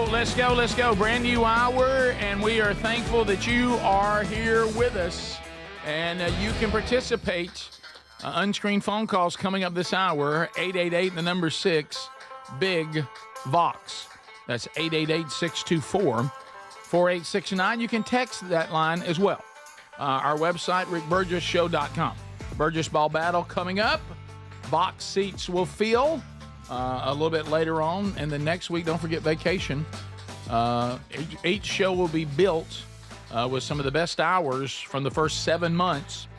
S1: go. Let's go. Let's go. Brand new hour, and we are thankful that you are here with us. And you can participate. Unscreened phone calls coming up this hour. 888, the number 6, Big Vox. That's 888-624-4869. You can text that line as well. Our website, rickburgessshow.com. Burgess Ball Battle coming up. Box seats will fill a little bit later on. And then next week, don't forget vacation. Each show will be built with some of the best hours from the first 7 months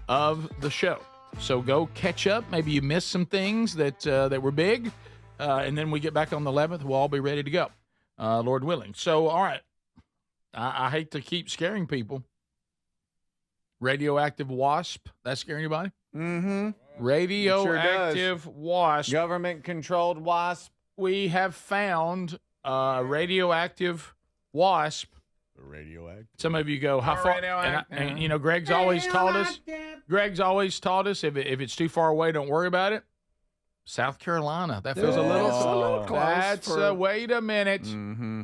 S1: of the show. So go catch up. Maybe you missed some things that were big. And then we get back on the 11th. We'll all be ready to go, Lord willing. So, all right. I hate to keep scaring people. Radioactive wasp. That scare anybody?
S2: Mm-hmm.
S1: Radioactive wasp.
S2: Government-controlled wasp.
S1: We have found radioactive wasp.
S4: Radioactive.
S1: Some of you go, how far? And you know, Greg's always taught us if it's too far away, don't worry about it. South Carolina. That feels a little close. That's wait a minute.
S2: Mm-hmm.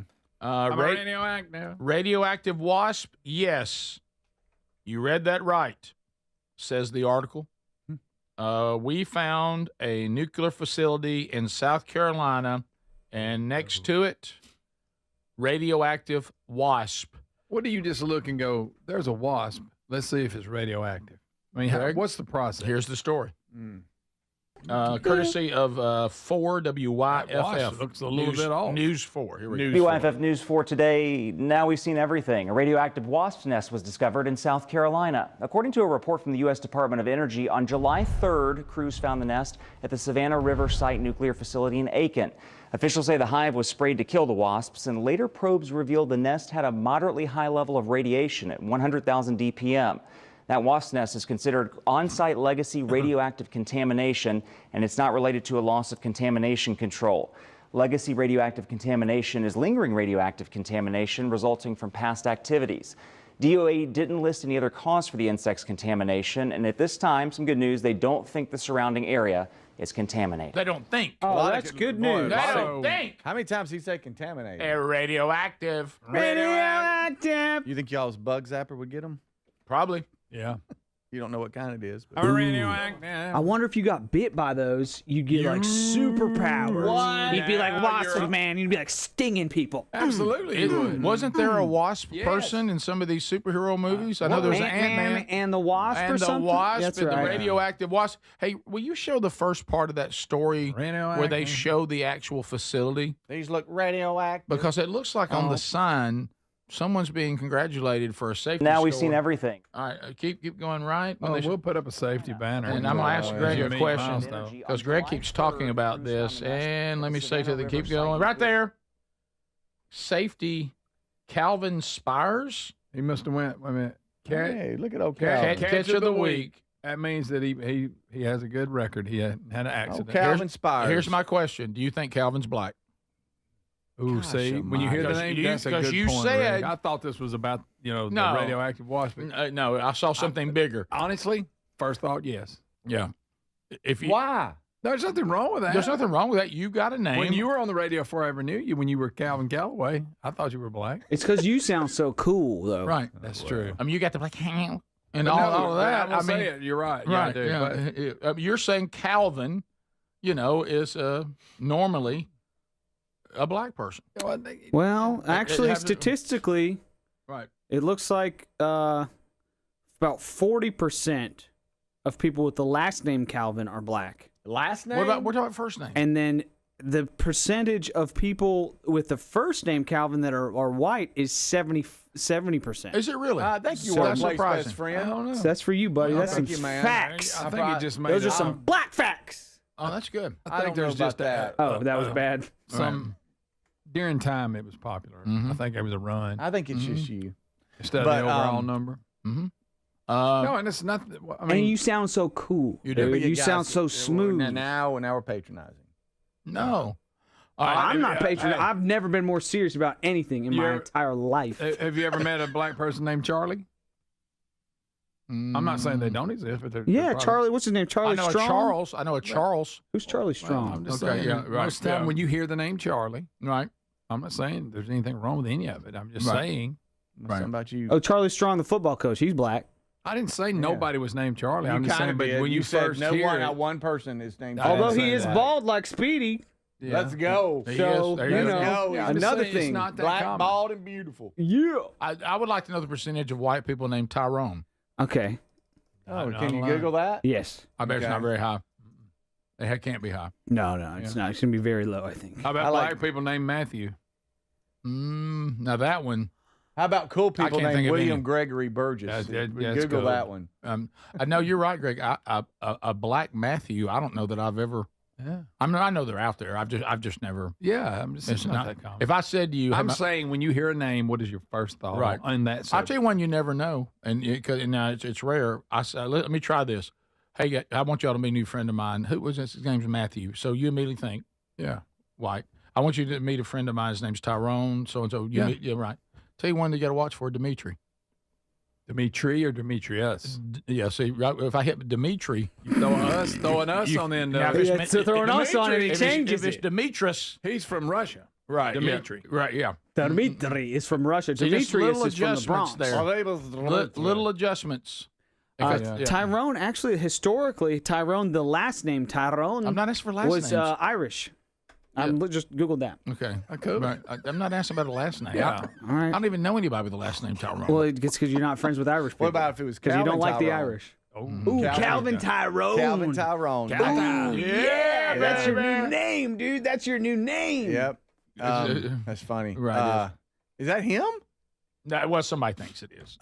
S1: Radioactive wasp. Yes, you read that right. Says the article. We found a nuclear facility in South Carolina, and next to it, radioactive wasp.
S3: What do you just look and go, there's a wasp. Let's see if it's radioactive. I mean, what's the process?
S1: Here's the story. Courtesy of 4WYFF.
S3: Looks a little bit off.
S1: News 4. Here we go.
S18: WYFF News 4 today. Now we've seen everything. A radioactive wasp's nest was discovered in South Carolina. According to a report from the U.S. Department of Energy, on July 3rd, crews found the nest at the Savannah River Site nuclear facility in Aiken. Officials say the hive was sprayed to kill the wasps, and later probes revealed the nest had a moderately high level of radiation at 100,000 DPM. That wasp nest is considered on-site legacy radioactive contamination, and it's not related to a loss of contamination control. Legacy radioactive contamination is lingering radioactive contamination resulting from past activities. DOE didn't list any other cause for the insect's contamination, and at this time, some good news, they don't think the surrounding area is contaminated.
S1: They don't think.
S9: Oh, that's good news.
S1: They don't think.
S2: How many times did he say contaminated?
S1: They're radioactive.
S9: Radioactive.
S2: You think y'all's bug zapper would get them?
S1: Probably.
S3: Yeah.
S2: You don't know what kind it is. But.
S9: I wonder if you got bit by those, you'd get like superpowers.
S1: What?
S9: You'd be like Wasp Man. You'd be like stinging people.
S3: Absolutely. You would.
S1: Wasn't there a wasp person in some of these superhero movies? I know there's an Ant-Man
S9: and the Wasp
S1: and
S9: or something.
S1: the Wasp
S9: That's
S1: and
S9: right.
S1: the radioactive wasp. Hey, will you show the first part of that story where they show the actual facility?
S2: These look radioactive.
S1: Because it looks like on the sign, someone's being congratulated for a safety
S18: Now we've
S1: score.
S18: seen everything.
S1: All right, keep going right.
S3: We'll put up a safety banner.
S1: And I'm going to ask Greg a question, because Greg keeps talking about this. And let me say to the keep going. Right there. Safety, Calvin Spires.
S3: He must have went, wait a minute.
S2: Hey, look at old Calvin.
S1: Catch of the week.
S3: That means that he has a good record. He had an accident.
S2: Calvin Spires.
S1: Here's my question. Do you think Calvin's black?
S3: Ooh, see, when you hear the name, that's a good point.
S1: You said,
S3: Rick. I thought this was about, the
S1: No.
S3: radioactive wasp.
S1: No, I saw something bigger.
S3: Honestly, first thought, yes.
S1: Yeah.
S2: Why?
S3: There's nothing wrong with that.
S1: There's nothing wrong with that. You got a name.
S3: When you were on the radio before I ever knew you, when you were Calvin Calloway, I thought you were black.
S9: It's because you sound so cool, though.
S1: Right.
S3: That's true.
S1: I mean, you got the black hand and
S3: But
S1: all of that.
S3: I mean, you're right.
S1: Right.
S3: Yeah, I do.
S1: Yeah. You're saying Calvin, is normally a black person.
S9: Well, actually, statistically,
S1: right,
S9: it looks like about 40% of people with the last name Calvin are black.
S2: Last name?
S1: What about we're talking about first name?
S9: And then the percentage of people with the first name Calvin that are white is 70%.
S1: Is it really?
S2: Thank you,
S9: So
S2: workplace
S1: surprising.
S2: best friend.
S1: I don't know.
S9: So that's for you, buddy. That's some
S2: thank you, man.
S9: facts.
S3: I think it just made
S9: Those are
S3: it
S9: some black facts.
S1: Oh, that's good.
S3: I think there's just that.
S9: Oh, that was bad.
S3: During time, it was popular. I think it was a run.
S2: I think it's just you.
S3: Instead of the overall number.
S1: Mm-hmm.
S3: No, and it's not. I mean,
S9: And you sound so cool.
S1: You do.
S9: dude.
S2: But
S9: You
S2: guys,
S9: sound so smooth.
S2: Now we're patronizing.
S1: No.
S9: I'm not patronizing. I've never been more serious about anything in my entire life.
S3: Have you ever met a black person named Charlie? I'm not saying they don't exist, but they're probably-
S9: Charlie. What's his name? Charlie
S1: I know
S9: Strong.
S1: a Charles. I know a Charles.
S9: Who's Charlie Strong?
S3: I'm just
S1: Okay,
S3: saying.
S1: yeah, right,
S3: Most of the time,
S1: yeah.
S3: when you hear the name Charlie,
S1: Right.
S3: I'm not saying there's anything wrong with any of it. I'm just saying.
S2: Something about you.
S9: Oh, Charlie Strong, the football coach. He's black.
S3: I didn't say nobody was named Charlie. I'm
S2: You
S3: just
S2: kind
S3: saying,
S2: of
S3: but when you
S2: said
S3: first
S2: no
S3: hear
S2: one,
S3: it,
S2: not one person is named.
S9: Although he is bald like Speedy.
S3: Yeah.
S2: Let's go.
S9: So,
S3: There
S9: you
S3: you
S9: know,
S3: go. Yeah, I'm just
S9: another
S3: saying it's
S9: thing.
S3: not that
S2: Black,
S3: common.
S2: bald, and beautiful.
S9: Yeah.
S1: I would like to know the percentage of white people named Tyrone.
S9: Okay.
S2: Oh, can you Google that?
S9: Yes.
S1: I bet it's
S2: Okay.
S1: not very high. It can't be high.
S9: No, it's not. It's going to be very low, I think.
S3: How about black people named Matthew?
S1: Now that one.
S2: How about cool
S1: I
S2: people
S1: can't think
S2: named
S1: of
S2: William
S1: any.
S2: Gregory Burgess?
S3: That's
S2: Google
S3: good.
S2: that one.
S1: I know you're right, Greg. A black Matthew. I don't know that I've ever.
S3: Yeah.
S1: I know they're out there. I've just never.
S3: Yeah, I'm just
S1: It's
S3: not
S1: not
S3: that common.
S1: If I said to you,
S3: I'm saying when you hear a name, what is your first thought
S1: Right.
S3: on that
S1: I'll
S3: subject?
S1: tell you one you never know, and now it's rare. I say, let me try this. Hey, I want y'all to be a new friend of mine. Who was this? His name's Matthew. So you immediately think,
S3: Yeah.
S1: white. I want you to meet a friend of mine. His name's Tyrone. So and so. Yeah, right. Tell you one that you got to watch for, Dimitri.
S3: Dimitri or Demetrius?
S1: Yeah. See, right, if I hit Dimitri,
S3: You throwing us on the end
S1: now,
S3: of
S1: if
S3: it.
S1: it's
S9: so throwing us on it, he
S1: if
S9: changes
S1: it's
S9: it.
S1: Demetrius,
S3: He's from Russia.
S1: right?
S3: Dimitri.
S1: Yeah, right. Yeah.
S9: Dimitri is from Russia.
S1: See, just
S9: Demetrius
S1: little
S9: is from the
S1: adjustments
S9: Bronx.
S1: there. Little adjustments. Yeah.
S9: Tyrone, actually, historically, Tyrone, the last name Tyrone,
S1: I'm not asking for last
S9: was
S1: names.
S9: Irish. I just Googled that.
S1: Okay.
S3: could.
S1: Right. I'm not asking about the last name.
S3: Yeah.
S9: All right.
S1: I don't even know anybody with the last name Tyrone.
S9: Well, it's because you're not friends with Irish people.
S2: What about if it was
S9: Because
S2: Calvin
S9: you don't like the
S2: Tyrone?
S9: Irish.
S1: Oh.
S9: Ooh, Calvin Tyrone.
S2: Calvin Tyrone.
S9: Ooh, yeah, that's your
S2: man.
S9: new name, dude. That's your new name.
S2: Yep. That's funny.
S1: Right,
S2: Is that him?
S1: No, well, somebody thinks it is.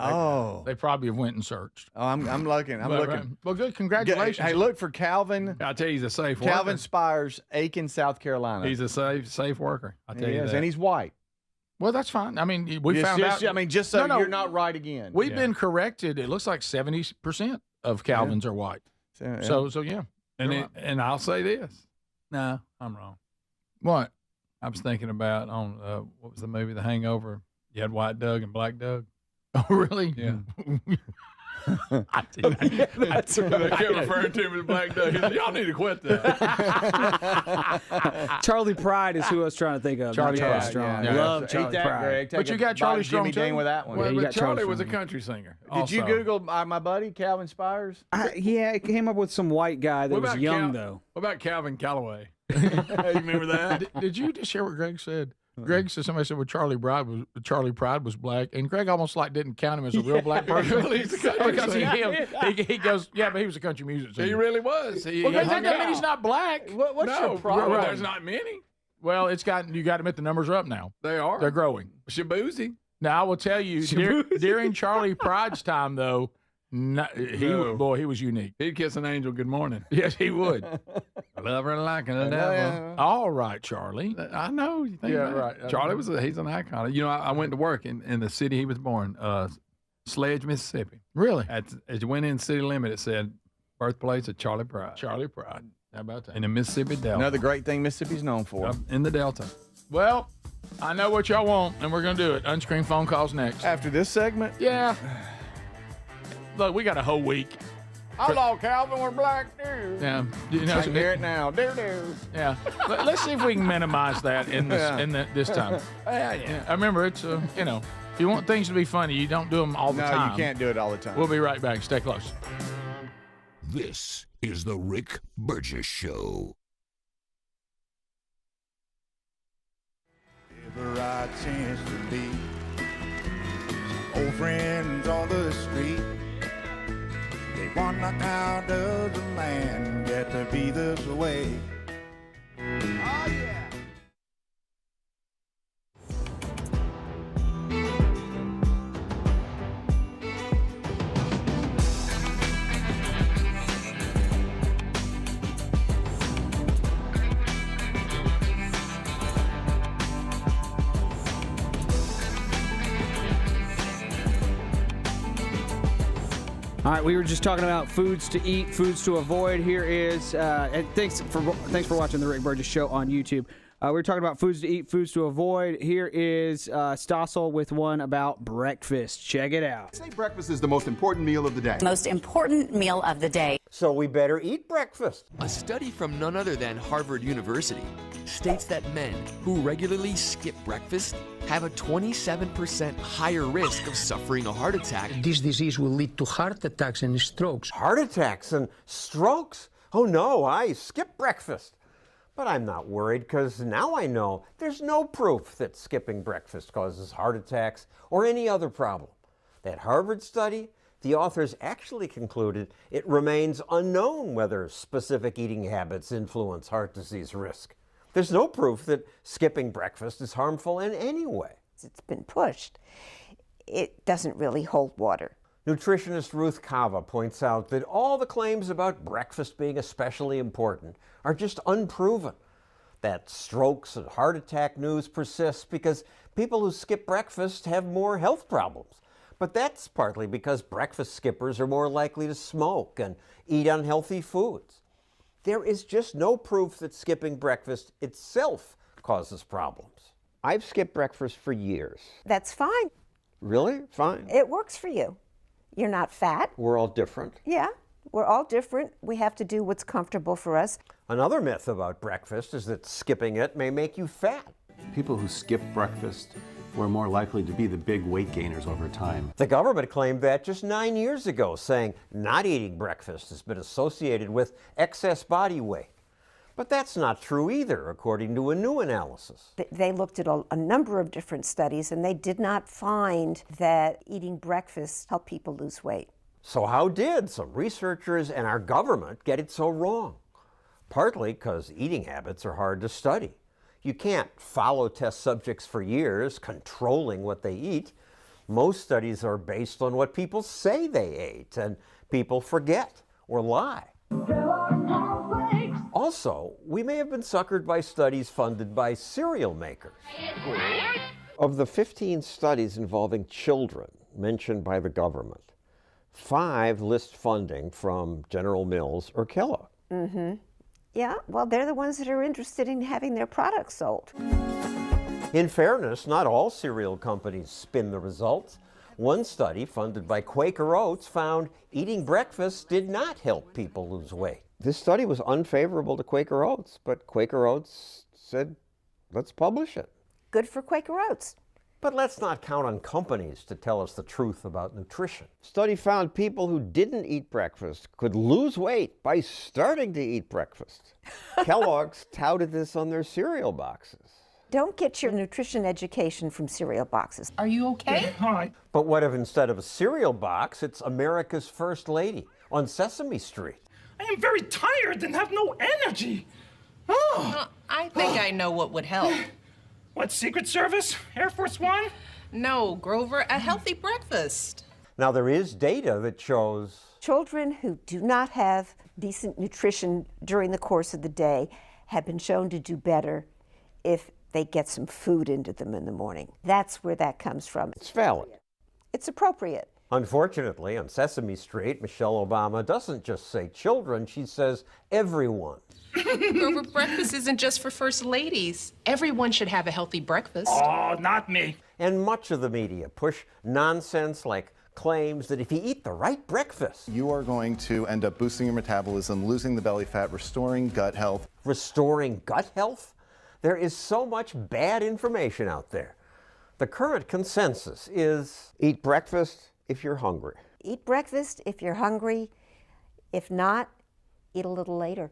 S1: They probably have went and searched.
S2: Oh, I'm looking. I'm
S1: Right,
S2: looking.
S1: right. Well, good. Congratulations.
S2: Hey, look for Calvin.
S3: I'll tell you, he's a safe
S2: Calvin
S3: worker.
S2: Spires, Aiken, South Carolina.
S3: He's a safe worker. I'll tell
S2: He
S3: you
S2: is,
S3: that.
S2: and he's white.
S1: Well, that's fine. I mean, we found out.
S2: I mean, just so
S1: No,
S2: you're not right again.
S1: We've been corrected. It looks like 70% of Calvins are white. So yeah.
S3: And I'll say this. No, I'm wrong.
S1: What?
S3: I was thinking about on what was the movie, The Hangover? You had White Doug and Black Doug.
S1: Oh, really?
S3: Yeah.
S9: That's right.
S3: They kept referring to him as Black Doug. He said, y'all need to quit that.
S9: Charlie Pride is who I was trying to think of.
S1: Charlie
S9: not
S1: Pride,
S9: Strong.
S1: yeah.
S9: Love
S2: Eat
S9: Charlie
S2: that,
S9: Pride.
S2: Greg.
S1: But
S2: Take
S1: you
S2: a
S1: got Charlie
S2: bite of Jimmy
S1: Strong,
S2: Dean
S1: too?
S2: with that one.
S3: Well,
S9: you
S3: but
S9: got
S3: Charlie
S9: Charlie
S3: was a
S9: Strong.
S3: country singer.
S2: Did you
S3: also.
S2: Google my buddy Calvin Spires?
S9: Yeah, it came up with some white guy that
S3: What
S9: was
S3: about
S9: young, though.
S3: What about Calvin Calloway? You remember that?
S1: Did you just hear what Greg said? Greg said somebody said Charlie Pride was black, and Greg almost like didn't count him as a real black person.
S3: Really, he's a country
S1: because
S3: singer.
S1: he goes, yeah, but he was a country music singer.
S3: He really was.
S1: Well, that doesn't mean he's not black.
S2: What's
S3: No,
S2: your problem?
S3: well, there's not many.
S1: Well, you got to admit the numbers are up now.
S3: They are.
S1: They're growing.
S3: Shabuzi.
S1: Now I will tell you, during Charlie Pride's time, though, he was unique.
S3: He'd kiss an angel good morning.
S1: Yes, he would.
S3: I love her like a devil.
S1: All right, Charlie.
S3: I know. You think
S1: Yeah,
S3: about it.
S1: right.
S3: Charlie he's an icon. You know, I went to work in the city he was born, Sledge, Mississippi.
S1: Really?
S3: As you went in city limit, it said birthplace of Charlie Pride.
S1: Charlie Pride. How about that?
S3: In the Mississippi Delta.
S2: Another great thing Mississippi's known for.
S3: In the Delta.
S1: Well, I know what y'all want, and we're going to do it. Unscreened phone calls next.
S2: After this segment?
S1: Yeah. Look, we got a whole week.
S2: Hello, Calvin, we're black dudes.
S1: Yeah.
S2: I can hear it now. Do.
S1: Yeah. Let's see if we can minimize that in this time.
S3: Yeah.
S1: I remember, it's, if you want things to be funny, you don't do them all the time.
S2: No, you can't do it all the time.
S1: We'll be right back. Stay close.
S5: This is the Rick Burgess Show.
S10: Ever I chance to be old friends on the street. They wonder how does a man get to be this way? Oh yeah.
S9: All right, we were just talking about foods to eat, foods to avoid. Here is, and thanks for watching the Rick Burgess Show on YouTube. We were talking about foods to eat, foods to avoid. Here is Stossel with one about breakfast. Check it out.
S4: Say breakfast is the most important meal of the day.
S19: Most important meal of the day.
S20: So we better eat breakfast.
S21: A study from none other than Harvard University states that men who regularly skip breakfast have a 27% higher risk of suffering a heart attack.
S22: This disease will lead to heart attacks and strokes.
S20: Heart attacks and strokes? Oh no, I skip breakfast. But I'm not worried because now I know there's no proof that skipping breakfast causes heart attacks or any other problem. That Harvard study, the authors actually concluded it remains unknown whether specific eating habits influence heart disease risk. There's no proof that skipping breakfast is harmful in any way.
S23: It's been pushed. It doesn't really hold water.
S20: Nutritionist Ruth Kava points out that all the claims about breakfast being especially important are just unproven. That strokes and heart attack news persists because people who skip breakfast have more health problems. But that's partly because breakfast skippers are more likely to smoke and eat unhealthy foods. There is just no proof that skipping breakfast itself causes problems. I've skipped breakfast for years.
S23: That's fine.
S20: Really? Fine.
S23: It works for you. You're not fat.
S20: We're all different.
S23: Yeah, we're all different. We have to do what's comfortable for us.
S20: Another myth about breakfast is that skipping it may make you fat.
S24: People who skip breakfast were more likely to be the big weight gainers over time.
S20: The government claimed that just 9 years ago, saying not eating breakfast has been associated with excess body weight. But that's not true either, according to a new analysis.
S23: They looked at a number of different studies, and they did not find that eating breakfast helped people lose weight.
S20: So how did some researchers and our government get it so wrong? Partly because eating habits are hard to study. You can't follow test subjects for years, controlling what they eat. Most studies are based on what people say they ate, and people forget or lie. Also, we may have been suckered by studies funded by cereal makers. Of the 15 studies involving children mentioned by the government, 5 list funding from General Mills or Kellogg.
S23: Mm-hmm. Yeah, well, they're the ones that are interested in having their products sold.
S20: In fairness, not all cereal companies spin the results. One study funded by Quaker Oats found eating breakfast did not help people lose weight. This study was unfavorable to Quaker Oats, but Quaker Oats said, let's publish it.
S23: Good for Quaker Oats.
S20: But let's not count on companies to tell us the truth about nutrition. Study found people who didn't eat breakfast could lose weight by starting to eat breakfast. Kellogg's touted this on their cereal boxes.
S23: Don't get your nutrition education from cereal boxes.
S25: Are you okay?
S20: Hi. But what if instead of a cereal box, it's America's First Lady on Sesame Street?
S10: I am very tired and have no energy. Oh.
S25: I think I know what would help.
S10: What, Secret Service? Air Force One?
S25: No, Grover, a healthy breakfast.
S20: Now, there is data that shows
S23: children who do not have decent nutrition during the course of the day have been shown to do better if they get some food into them in the morning. That's where that comes from.
S20: It's valid.
S23: It's appropriate.
S20: Unfortunately, on Sesame Street, Michelle Obama doesn't just say children, she says everyone.
S25: Grover, breakfast isn't just for first ladies. Everyone should have a healthy breakfast.
S10: Oh, not me.
S20: And much of the media push nonsense like claims that if you eat the right breakfast,
S29: you are going to end up boosting your metabolism, losing the belly fat, restoring gut health.
S20: Restoring gut health? There is so much bad information out there. The current consensus is eat breakfast if you're hungry.
S23: Eat breakfast if you're hungry. If not, eat a little later.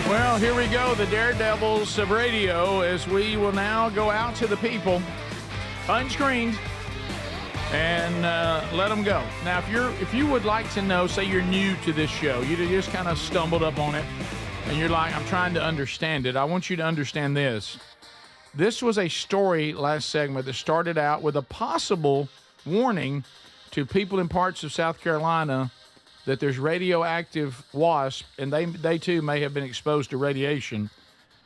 S1: Well, here we go, the daredevils of radio, as we will now go out to the people, unscreened, and let them go. Now, if you would like to know, say you're new to this show, you just kind of stumbled up on it, and you're like, I'm trying to understand it. I want you to understand this. This was a story last segment that started out with a possible warning to people in parts of South Carolina that there's radioactive wasp, and they too may have been exposed to radiation.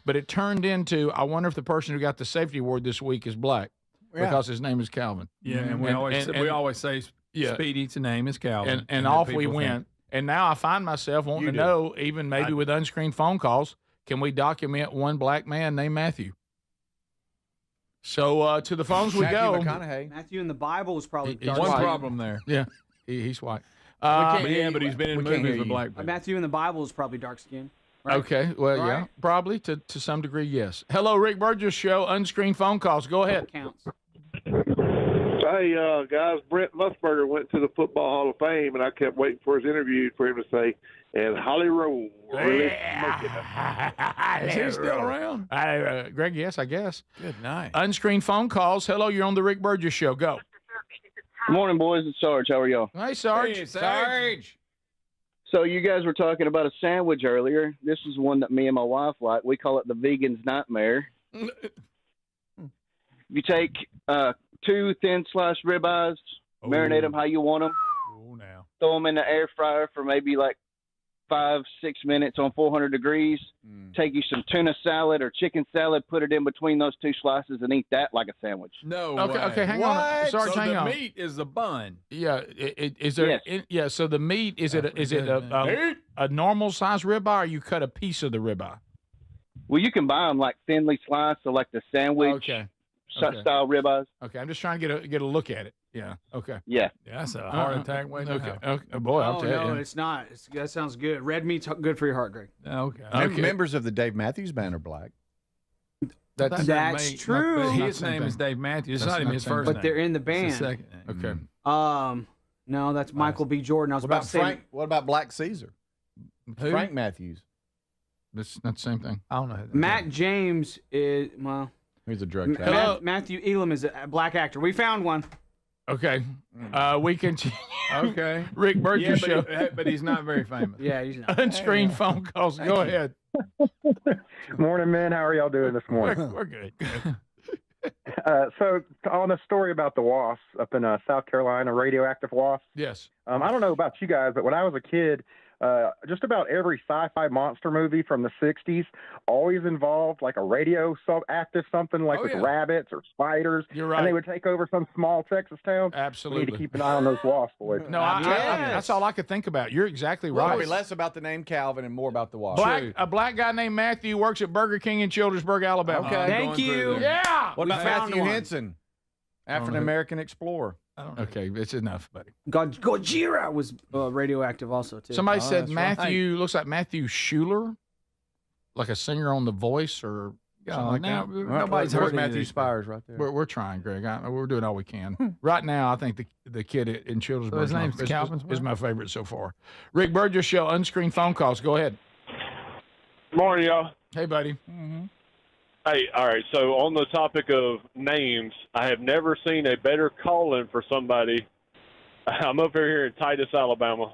S1: But it turned into, I wonder if the person who got the safety award this week is black because his name is Calvin.
S3: Yeah, and we always say Speedy's name is Calvin.
S1: And off we went. And now I find myself wanting to know, even maybe with unscreened phone calls, can we document one black man named Matthew? So to the phones we go.
S9: Matthew in the Bible is probably dark.
S3: One problem there.
S1: Yeah, he's white.
S3: But he's been in movies with black people.
S9: Matthew in the Bible is probably dark skinned. Right?
S1: Okay, well, yeah, probably to some degree, yes. Hello, Rick Burgess Show, unscreened phone calls. Go ahead.
S9: Counts.
S6: Hey, guys, Brent Musburger went to the Football Hall of Fame, and I kept waiting for his interview for him to say, and Holly Roll. Really
S1: Is he still around? Greg, yes, I guess.
S3: Good night.
S1: Unscreened phone calls. Hello, you're on the Rick Burgess Show. Go.
S7: Good morning, boys. It's Sarge. How are y'all?
S1: Hey, Sarge.
S3: Hey, Sarge.
S7: So you guys were talking about a sandwich earlier. This is one that me and my wife like. We call it the vegan's nightmare. You take 2 thin sliced ribeyes, marinate them how you want them. Throw them in the air fryer for maybe like 5-6 minutes on 400 degrees. Take you some tuna salad or chicken salad, put it in between those 2 slices, and eat that like a sandwich.
S3: No
S1: Okay,
S3: way.
S1: okay, hang on. Sarge,
S3: so
S1: hang
S3: the
S1: on.
S3: meat is the bun.
S1: Yeah, is there?
S7: Yes.
S1: So the meat is it a normal size ribeye, or you cut a piece of the ribeye?
S7: Well, you can buy them like thinly sliced, so like the sandwich style ribeyes.
S1: Okay, I'm just trying to get a look at it. Yeah. Okay.
S7: Yeah.
S3: That's a heart attack way to
S1: Okay.
S3: go.
S1: Okay. Boy, I'll tell you.
S9: It's not. That sounds good. Red meat's good for your heart, Greg.
S3: Okay.
S2: Members of the Dave Matthews Band are black.
S9: That's true.
S3: But his name is Dave Matthews. It's not even his first name.
S9: But they're in the band.
S3: It's the second name.
S1: Okay.
S9: No, that's Michael B. Jordan. I was about to say.
S2: Frank? What about Black Caesar?
S1: Who?
S2: Frank Matthews.
S1: That's not the same thing.
S3: I don't know.
S9: Matt James is
S2: He's a drug addict.
S9: Matthew Elam is a black actor. We found one.
S1: Okay. We continue.
S3: Okay.
S1: Rick Burgess Show.
S3: But he's not very famous.
S9: Yeah, he's not.
S1: Unscreened phone calls. Go ahead.
S8: Morning, men. How are y'all doing this morning?
S1: We're good.
S8: So on a story about the wasps up in South Carolina, radioactive wasps.
S1: Yes.
S8: I don't know about you guys, but when I was a kid, just about every sci-fi monster movie from the 60s always involved like a radioactive something like with rabbits or spiders.
S1: You're right.
S8: And they would take over some small Texas town.
S1: Absolutely.
S8: We need to keep an eye on those wasps, boys.
S1: No, that's all I could think about. You're exactly right.
S2: Probably less about the name Calvin and more about the wasp.
S1: A black guy named Matthew works at Burger King in Childersburg, Alabama.
S2: Okay.
S9: Thank you.
S1: Yeah.
S2: What about Matthew Henson, African-American explorer?
S1: Okay, it's enough, buddy.
S9: Gojira was radioactive also, too.
S1: Somebody said Matthew, looks like Matthew Schuler, like a singer on The Voice or something like that.
S2: Nobody's heard Matthew Spires right there.
S1: We're trying, Greg. We're doing all we can. Right now, I think the kid in Childersburg
S3: his name's Calvin
S1: is my favorite so far. Rick Burgess Show, unscreened phone calls. Go ahead.
S6: Morning, y'all.
S1: Hey, buddy.
S6: Hey, all right. So on the topic of names, I have never seen a better call-in for somebody. I'm up here in Titus, Alabama,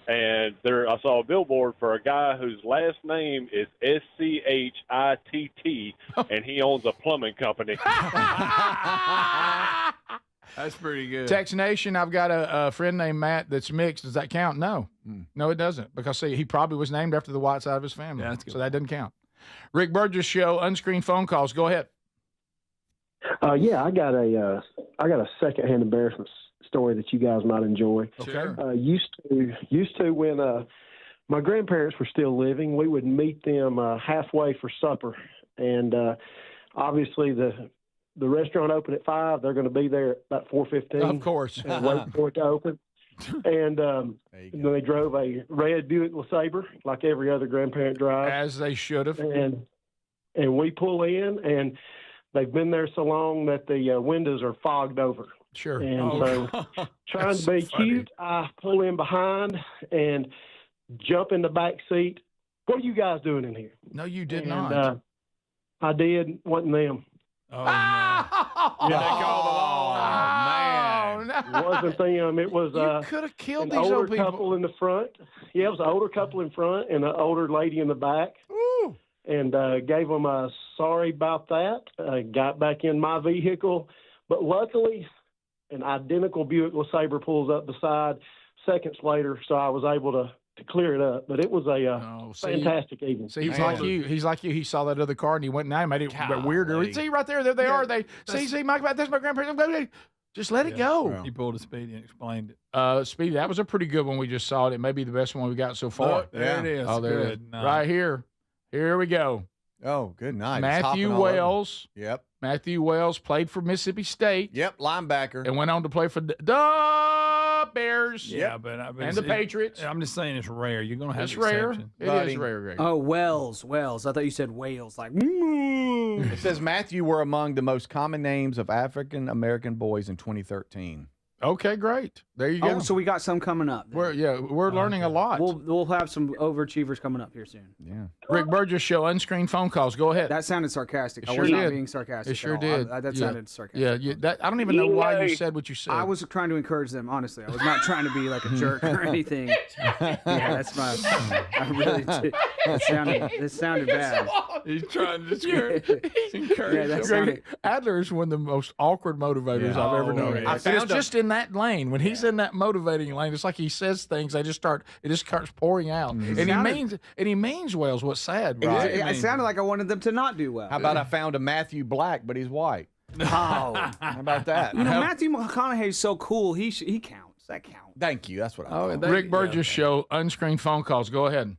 S6: and I saw a billboard for a guy whose last name is Schitt, and he owns a plumbing company.
S3: That's pretty good.
S1: Tex Nation, I've got a friend named Matt that's mixed. Does that count? No. No, it doesn't. Because, see, he probably was named after the white side of his family.
S3: Yeah, that's good.
S1: So that doesn't count. Rick Burgess Show, unscreened phone calls. Go ahead.
S12: Yeah, I got a secondhand embarrassment story that you guys might enjoy.
S1: Okay.
S12: Used to when my grandparents were still living, we would meet them halfway for supper, and obviously the restaurant opened at 5. They're going to be there at about 4:15.
S1: Of course.
S12: And wait for it to open. And they drove a red Buick LeSabre like every other grandparent drives.
S1: As they should have.
S12: And we pull in, and they've been there so long that the windows are fogged over.
S1: Sure.
S12: And so trying to be cute, I pull in behind and jump in the back seat. What are you guys doing in here?
S1: No, you did not.
S12: I did. Wasn't them.
S1: Oh, no.
S12: It wasn't them. It was
S1: you could have killed
S12: an
S1: these
S12: older
S1: old people.
S12: couple in the front. Yeah, it was an older couple in front and an older lady in the back.
S1: Ooh.
S12: And gave them a sorry about that. Got back in my vehicle. But luckily, an identical Buick LeSabre pulls up beside seconds later, so I was able to clear it up. But it was a fantastic evening.
S1: See, he's like you. He's like you. He saw that other car and he went and made it weirder. See, right there, there they are. See, Mike, that's my grandparents. Just let it go.
S3: He pulled a Speedy and explained it.
S1: Speedy, that was a pretty good one. We just saw it. It may be the best one we got so far.
S3: Oh, there it is.
S1: Oh, there it is. Right here. Here we go.
S2: Oh, good night.
S1: Matthew Wells.
S2: Yep.
S1: Matthew Wells played for Mississippi State.
S2: Yep, linebacker.
S1: And went on to play for the Bears.
S3: Yeah,
S1: and the Patriots.
S3: I'm just saying it's rare. You're going to have
S1: It's rare.
S3: exceptions.
S1: It is rare, Greg.
S11: Oh, Wells. I thought you said Wales. Like,
S2: It says Matthew were among the most common names of African American boys in 2013.
S1: Okay, great. There you go.
S11: Oh, so we got some coming up.
S1: We're learning a lot.
S11: We'll have some overachievers coming up here soon.
S2: Yeah.
S1: Rick Burgess Show, unscreened phone calls. Go ahead.
S11: That sounded sarcastic.
S1: It
S11: I
S1: sure
S11: was not
S1: did.
S11: being sarcastic.
S1: It sure
S11: at all.
S1: did.
S11: That sounded sarcastic.
S1: Yeah, I don't even know why you said what you said.
S11: I was trying to encourage them, honestly. I was not trying to be like a jerk or anything. Yeah, that's my. I really did. It sounded bad.
S3: He's trying to encourage.
S11: Yeah, that sounded.
S1: Adler is one of the most awkward motivators I've ever known.
S2: I found
S1: It's just in that lane. When he's in that motivating lane, it's like he says things. It just starts pouring out, and he means well. Is what's sad, right?
S11: It sounded like I wanted them to not do well.
S2: How about I found a Matthew Black, but he's white?
S11: Oh,
S2: how about that?
S11: Matthew McConaughey's so cool. He counts. That counts.
S2: Thank you. That's what I thought.
S1: Rick Burgess Show, unscreened phone calls. Go ahead.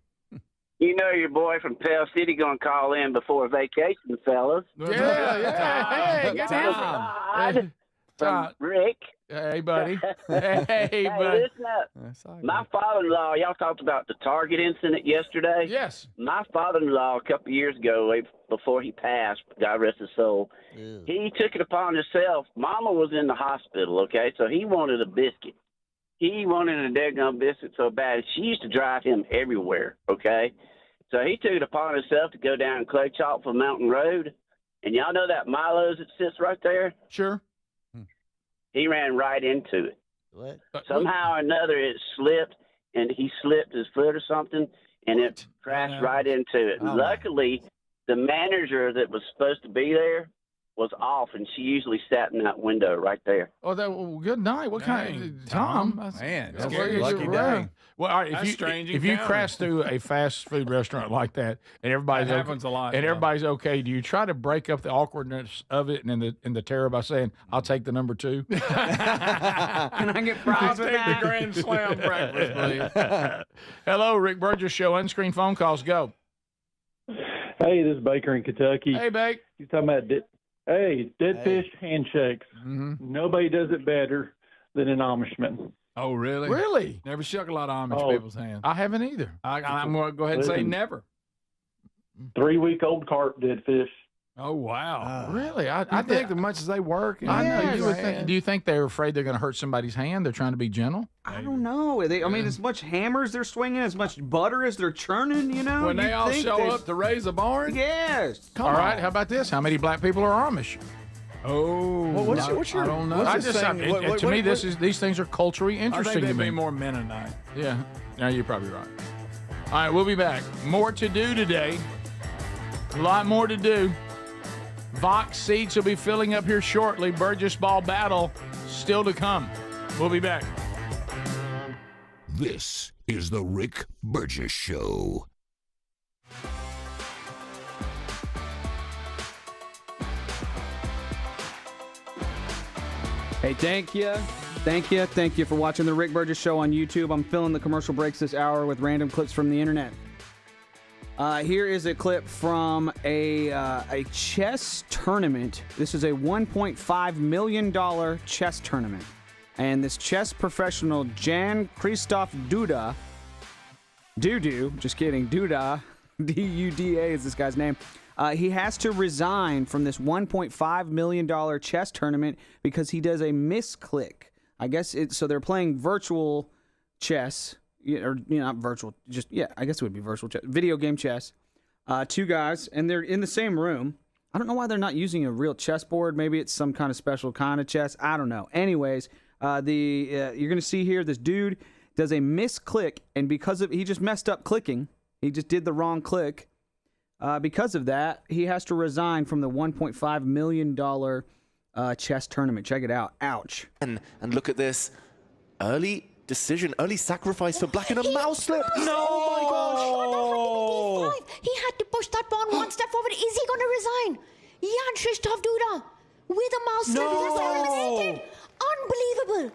S13: You know your boy from Pell City going to call in before vacation, fellas.
S1: Yeah. Hey, good
S13: Todd from Rick.
S1: Hey, buddy. Hey, buddy.
S13: Listen up. My father-in-law, y'all talked about the Target incident yesterday.
S1: Yes.
S13: My father-in-law, a couple of years ago, before he passed, God rest his soul, he took it upon himself. Mama was in the hospital, okay, so he wanted a biscuit. He wanted a daggone biscuit so bad. She used to drive him everywhere, okay? So he took it upon himself to go down Clay Chalk Mountain Road. And y'all know that Milo's that sits right there?
S1: Sure.
S13: He ran right into it.
S2: What?
S13: Somehow or another it slipped, and he slipped his foot or something, and it crashed right into it. Luckily, the manager that was supposed to be there was off, and she usually sat in that window right there.
S1: Oh, good night. What kind of Tom?
S2: Man,
S1: that's
S2: a lucky day.
S1: Well, all right,
S3: That's strange
S1: if you
S3: encounter.
S1: crash through a fast food restaurant like that, and everybody's
S3: That happens a lot,
S1: and
S3: yeah.
S1: everybody's okay, do you try to break up the awkwardness of it and the terror by saying, "I'll take the number 2"?
S11: Can I get fries with that?
S3: the Grand Slam breakfast, please.
S1: Hello, Rick Burgess Show. Unscreened phone calls. Go.
S12: Hey, this is Baker in Kentucky.
S1: Hey, Bake.
S12: You talking about dead fish handshakes? Nobody does it better than an Amishman.
S3: Oh, really?
S1: Really?
S3: Never shook a lot of Amish people's hands.
S1: I haven't either.
S3: I'm going to go ahead and say
S12: Listen.
S3: never.
S12: 3-week-old carp dead fish.
S3: Oh, wow.
S1: Really?
S3: I think as much as they work.
S1: I know.
S3: Yes.
S1: You would think, do you think they're afraid they're going to hurt somebody's hand? They're trying to be gentle?
S11: I don't know. I mean, as much hammers they're swinging, as much butter as they're churning, you know?
S3: When they
S11: You'd
S3: all
S11: think
S3: show
S11: they'd-
S3: up to raise a barn?
S11: Yes.
S1: All right. How about this? How many black people are Amish?
S3: Oh,
S2: what's your
S3: I don't know.
S1: To me, these things are culturally
S3: I think
S1: interesting
S3: they'd
S1: to me.
S3: be more Mennonite.
S1: Yeah. No, you're probably right. All right, we'll be back. More to do today. A lot more to do. Vox seats will be filling up here shortly. Burgess Ball battle still to come. We'll be back.
S5: This is the Rick Burgess Show.
S11: Hey, thank you for watching the Rick Burgess Show on YouTube. I'm filling the commercial breaks this hour with random clips from the internet. Here is a clip from a chess tournament. This is a $1.5 million chess tournament. And this chess professional, Jan Krzysztof Duda, Duda, D-U-D-A is this guy's name. He has to resign from this $1.5 million chess tournament because he does a misclick. I guess so they're playing virtual chess. Or not virtual, I guess it would be virtual chess, video game chess. 2 guys, and they're in the same room. I don't know why they're not using a real chessboard. Maybe it's some kind of special kind of chess. I don't know. Anyways, you're going to see here this dude does a misclick, and because of he just messed up clicking, he just did the wrong click. Because of that, he has to resign from the $1.5 million chess tournament. Check it out. Ouch.
S4: And look at this. Early decision, early sacrifice for Black and a mouse slip. No!
S14: Oh my gosh. He had to push that pawn one step forward. Is he going to resign? Jan Krzysztof Duda with a mouse slip. That's eliminated. Unbelievable.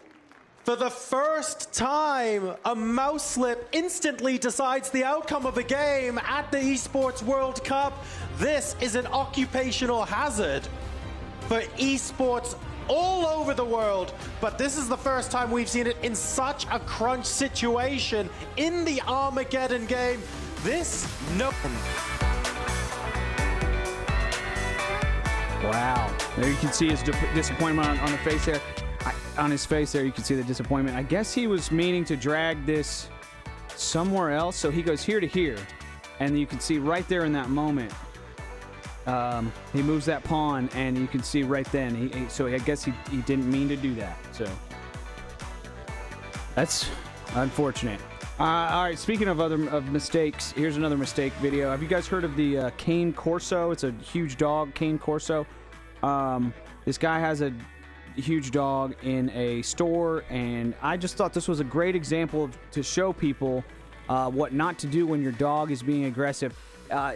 S15: For the first time, a mouse slip instantly decides the outcome of a game at the Esports World Cup. This is an occupational hazard for esports all over the world, but this is the first time we've seen it in such a crunch situation in the Armageddon game.
S11: Wow. There you can see his disappointment on the face there. On his face there, you can see the disappointment. I guess he was meaning to drag this somewhere else, so he goes here to here, and you can see right there in that moment, he moves that pawn, and you can see right then. So I guess he didn't mean to do that. So that's unfortunate. All right. Speaking of mistakes, here's another mistake video. Have you guys heard of the cane corso? It's a huge dog, cane corso. This guy has a huge dog in a store, and I just thought this was a great example to show people what not to do when your dog is being aggressive.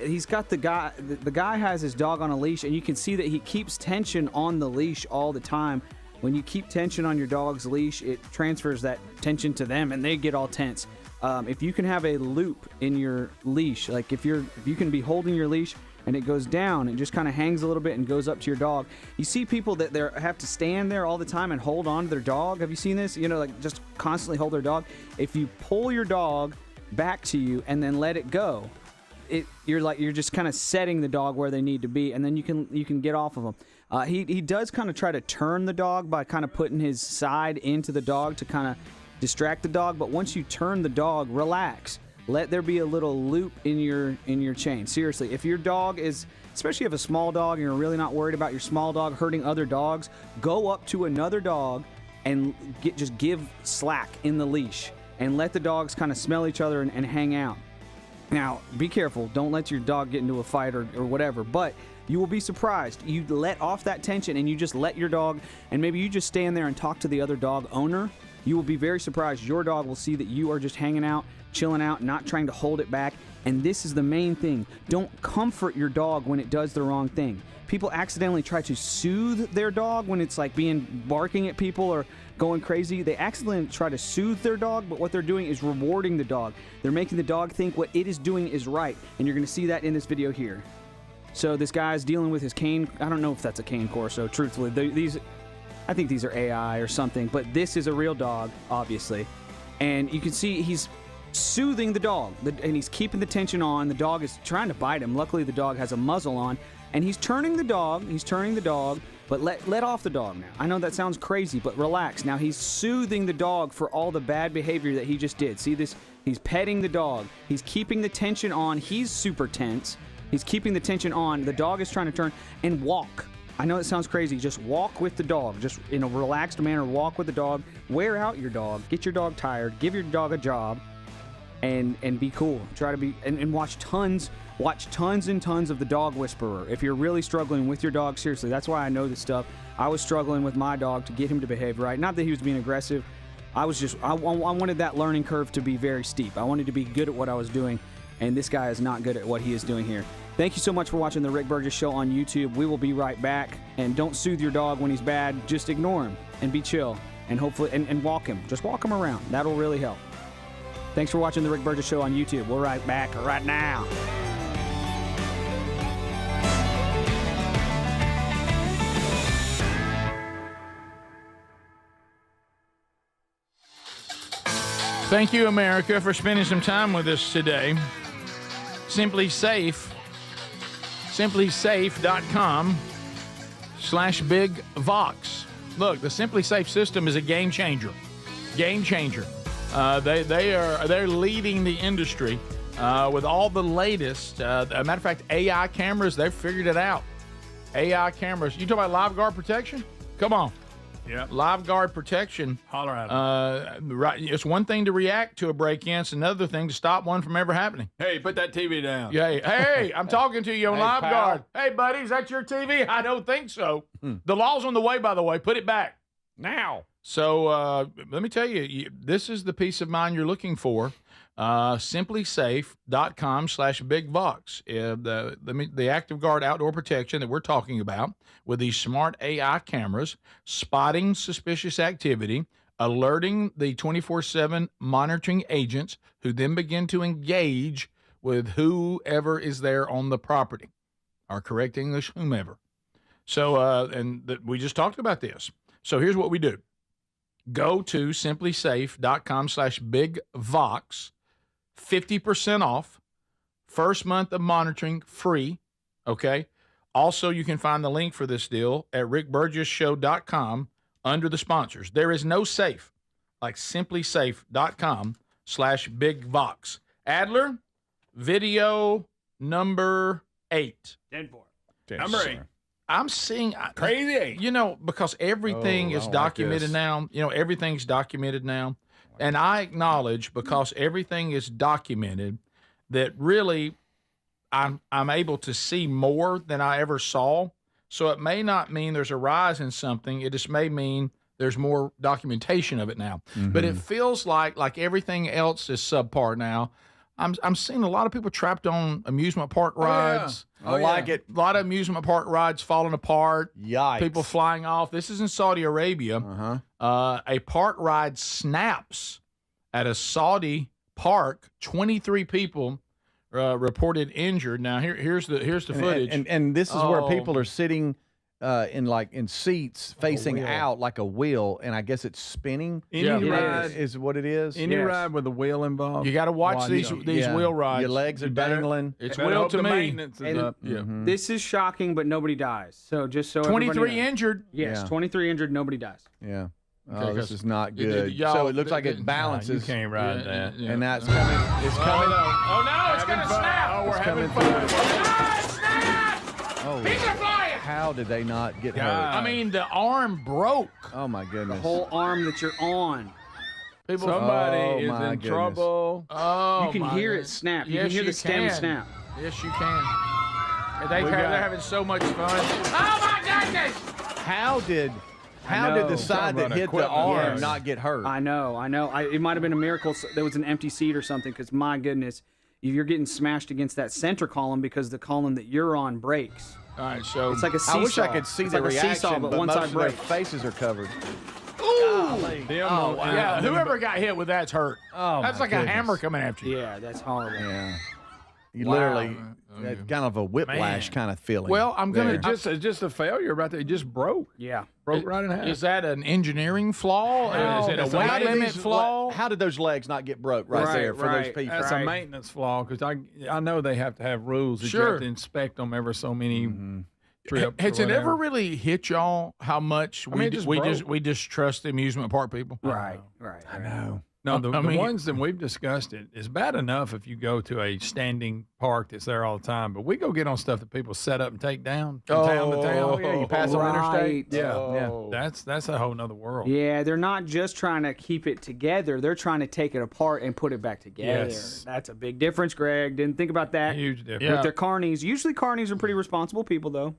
S11: He's got the guy has his dog on a leash, and you can see that he keeps tension on the leash all the time. When you keep tension on your dog's leash, it transfers that tension to them, and they get all tense. If you can have a loop in your leash, like if you can be holding your leash and it goes down and just kind of hangs a little bit and goes up to your dog. You see people that have to stand there all the time and hold on to their dog. Have you seen this? Like just constantly hold their dog. If you pull your dog back to you and then let it go, you're just kind of setting the dog where they need to be, and then you can get off of them. He does kind of try to turn the dog by kind of putting his side into the dog to kind of distract the dog. But once you turn the dog, relax. Let there be a little loop in your chain. Seriously, if your dog is, especially if a small dog and you're really not worried about your small dog hurting other dogs, go up to another dog and just give slack in the leash and let the dogs kind of smell each other and hang out. Now, be careful. Don't let your dog get into a fight or whatever, but you will be surprised. You let off that tension and you just let your dog, and maybe you just stand there and talk to the other dog owner. You will be very surprised. Your dog will see that you are just hanging out, chilling out, not trying to hold it back. And this is the main thing. Don't comfort your dog when it does the wrong thing. People accidentally try to soothe their dog when it's like barking at people or going crazy. They accidentally try to soothe their dog, but what they're doing is rewarding the dog. They're making the dog think what it is doing is right, and you're going to see that in this video here. So this guy's dealing with his cane. I don't know if that's a cane corso, truthfully. I think these are AI or something, but this is a real dog, obviously. And you can see he's soothing the dog, and he's keeping the tension on. The dog is trying to bite him. Luckily, the dog has a muzzle on, and he's turning the dog. But let off the dog now. I know that sounds crazy, but relax. Now he's soothing the dog for all the bad behavior that he just did. See this? He's petting the dog. He's keeping the tension on. He's super tense. He's keeping the tension on. The dog is trying to turn and walk. I know it sounds crazy. Just walk with the dog. Just in a relaxed manner, walk with the dog. Wear out your dog. Get your dog tired. Give your dog a job. And be cool. Try to be and watch tons and tons of The Dog Whisperer. If you're really struggling with your dog, seriously, that's why I know this stuff. I was struggling with my dog to get him to behave right. Not that he was being aggressive. I wanted that learning curve to be very steep. I wanted to be good at what I was doing, and this guy is not good at what he is doing here. Thank you so much for watching The Rick Burgess Show on YouTube. We will be right back. And don't soothe your dog when he's bad. Just ignore him and be chill. And hopefully, and walk him. Just walk him around. That'll really help. Thanks for watching The Rick Burgess Show on YouTube. We're right back right now.
S1: Thank you, America, for spending some time with us today. simplysafe.com/bigvox. Look, the Simply Safe system is a game changer. They're leading the industry with all the latest. Matter of fact, AI cameras, they've figured it out. AI cameras. You talk about live guard protection? Come on.
S3: Yeah.
S1: Live guard protection.
S3: Holler at them.
S1: Right. It's one thing to react to a break-in. It's another thing to stop one from ever happening.
S3: Hey, put that TV down.
S1: Yeah. Hey, I'm talking to you on
S3: Hey,
S1: live
S3: pal.
S1: guard. Hey, buddy, is that your TV? I don't think so. The law's on the way, by the way. Put it back now. So let me tell you, this is the peace of mind you're looking for. Simplysafe.com/BigVox. The Active Guard outdoor protection that we're talking about with these smart AI cameras, spotting suspicious activity, alerting the 24/7 monitoring agents who then begin to engage with whoever is there on the property. Our correct English, whomever. So, we just talked about this. So here's what we do. Go to simplysafe.com/BigVox. 50% off. First month of monitoring free. Okay. Also, you can find the link for this deal at rickburgessshow.com under the sponsors. There is no safe like simplysafe.com/BigVox. Adler, video number 8.
S3: 10-4. Number 8.
S1: I'm seeing
S3: Crazy.
S1: Because everything is documented now. Everything's documented now. And I acknowledge, because everything is documented, that really I'm able to see more than I ever saw. So it may not mean there's a rise in something. It just may mean there's more documentation of it now. But it feels like everything else is subpar now. I'm seeing a lot of people trapped on amusement park rides.
S2: I like it.
S1: A lot of amusement park rides falling apart.
S2: Yikes.
S1: People flying off. This is in Saudi Arabia. A park ride snaps at a Saudi park. 23 people reported injured. Now here's the footage.
S2: And this is where people are sitting in seats facing out like a wheel, and I guess it's spinning.
S3: Any ride
S2: is what it is.
S3: Any ride with a wheel involved.
S1: You got to watch these wheel rides.
S2: Your legs are dangling.
S1: It's wheel to me.
S3: Maintenance is up.
S11: This is shocking, but nobody dies. So just so
S1: 23 injured.
S11: Yes, 23 injured. Nobody dies.
S2: Yeah.
S1: Okay,
S2: Oh, this is not good.
S1: y'all-
S2: So it looks like it balances.
S3: You can't ride that.
S2: And that's coming. It's coming.
S1: Oh no, it's going to snap.
S3: Oh, we're
S2: It's
S3: having
S2: coming.
S3: fun.
S2: Oh,
S1: People are flying.
S2: how did they not get hurt?
S1: I mean, the arm broke.
S2: Oh my goodness.
S11: The whole arm that you're on.
S1: People,
S3: Somebody is
S2: my
S3: in
S2: goodness.
S3: trouble.
S1: Oh,
S11: You can
S1: my
S11: hear it
S1: goodness.
S11: snap. You
S1: Yes,
S11: can hear
S1: you
S11: the stem
S1: can.
S11: snap.
S1: Yes, you can. And they're
S3: got-
S1: having so much fun. Oh my goodness!
S2: How did
S11: know.
S2: the side that
S3: Talking about
S2: hit the
S3: equipment.
S2: arm
S11: Yes.
S2: not get hurt?
S11: I know. It might have been a miracle there was an empty seat or something, because my goodness, you're getting smashed against that center column because the column that you're on breaks.
S1: All right, so
S11: It's like a seesaw.
S2: I wish I could see
S11: It's
S2: the
S11: like a
S2: reaction,
S11: seesaw, but one
S2: most
S11: side
S2: of their
S11: breaks.
S2: faces are covered.
S1: oh, yeah, whoever got hit with that's hurt.
S2: Oh,
S1: That's
S2: my
S1: like a
S2: goodness.
S1: hammer coming after you.
S11: Yeah, that's horrible.
S2: Yeah. You
S1: Wow.
S2: literally, that kind of a whiplash kind of feeling.
S1: Well, I'm gonna
S2: there.
S3: It's just a failure right there. It just broke.
S11: Yeah.
S3: Broke right in half.
S1: Is that an engineering flaw? Is it a
S2: So how
S1: weight
S2: did
S1: limit
S2: these
S1: flaw?
S2: How did those legs not get broke right there for those people?
S3: That's a maintenance flaw, because I know they have to have rules that you
S1: Sure.
S3: have to inspect them every so many trips.
S1: Has
S3: or
S1: it ever
S3: whatever.
S1: really hit y'all how much
S3: mean, it just broke.
S1: we distrust the amusement park people?
S11: Right.
S2: I know.
S3: No, the
S1: I mean-
S3: ones that we've discussed it's bad enough if you go to a standing park that's there all the time, but we go get on stuff that people set up and take down from town to town.
S2: Oh, yeah, you pass on interstate.
S3: Yeah, that's a whole nother world.
S11: Yeah, they're not just trying to keep it together. They're trying to take it apart and put it back together.
S3: Yes.
S11: That's a big difference, Greg. Didn't think about that.
S3: Huge difference.
S11: With their carnies. Usually carnies are pretty responsible people, though.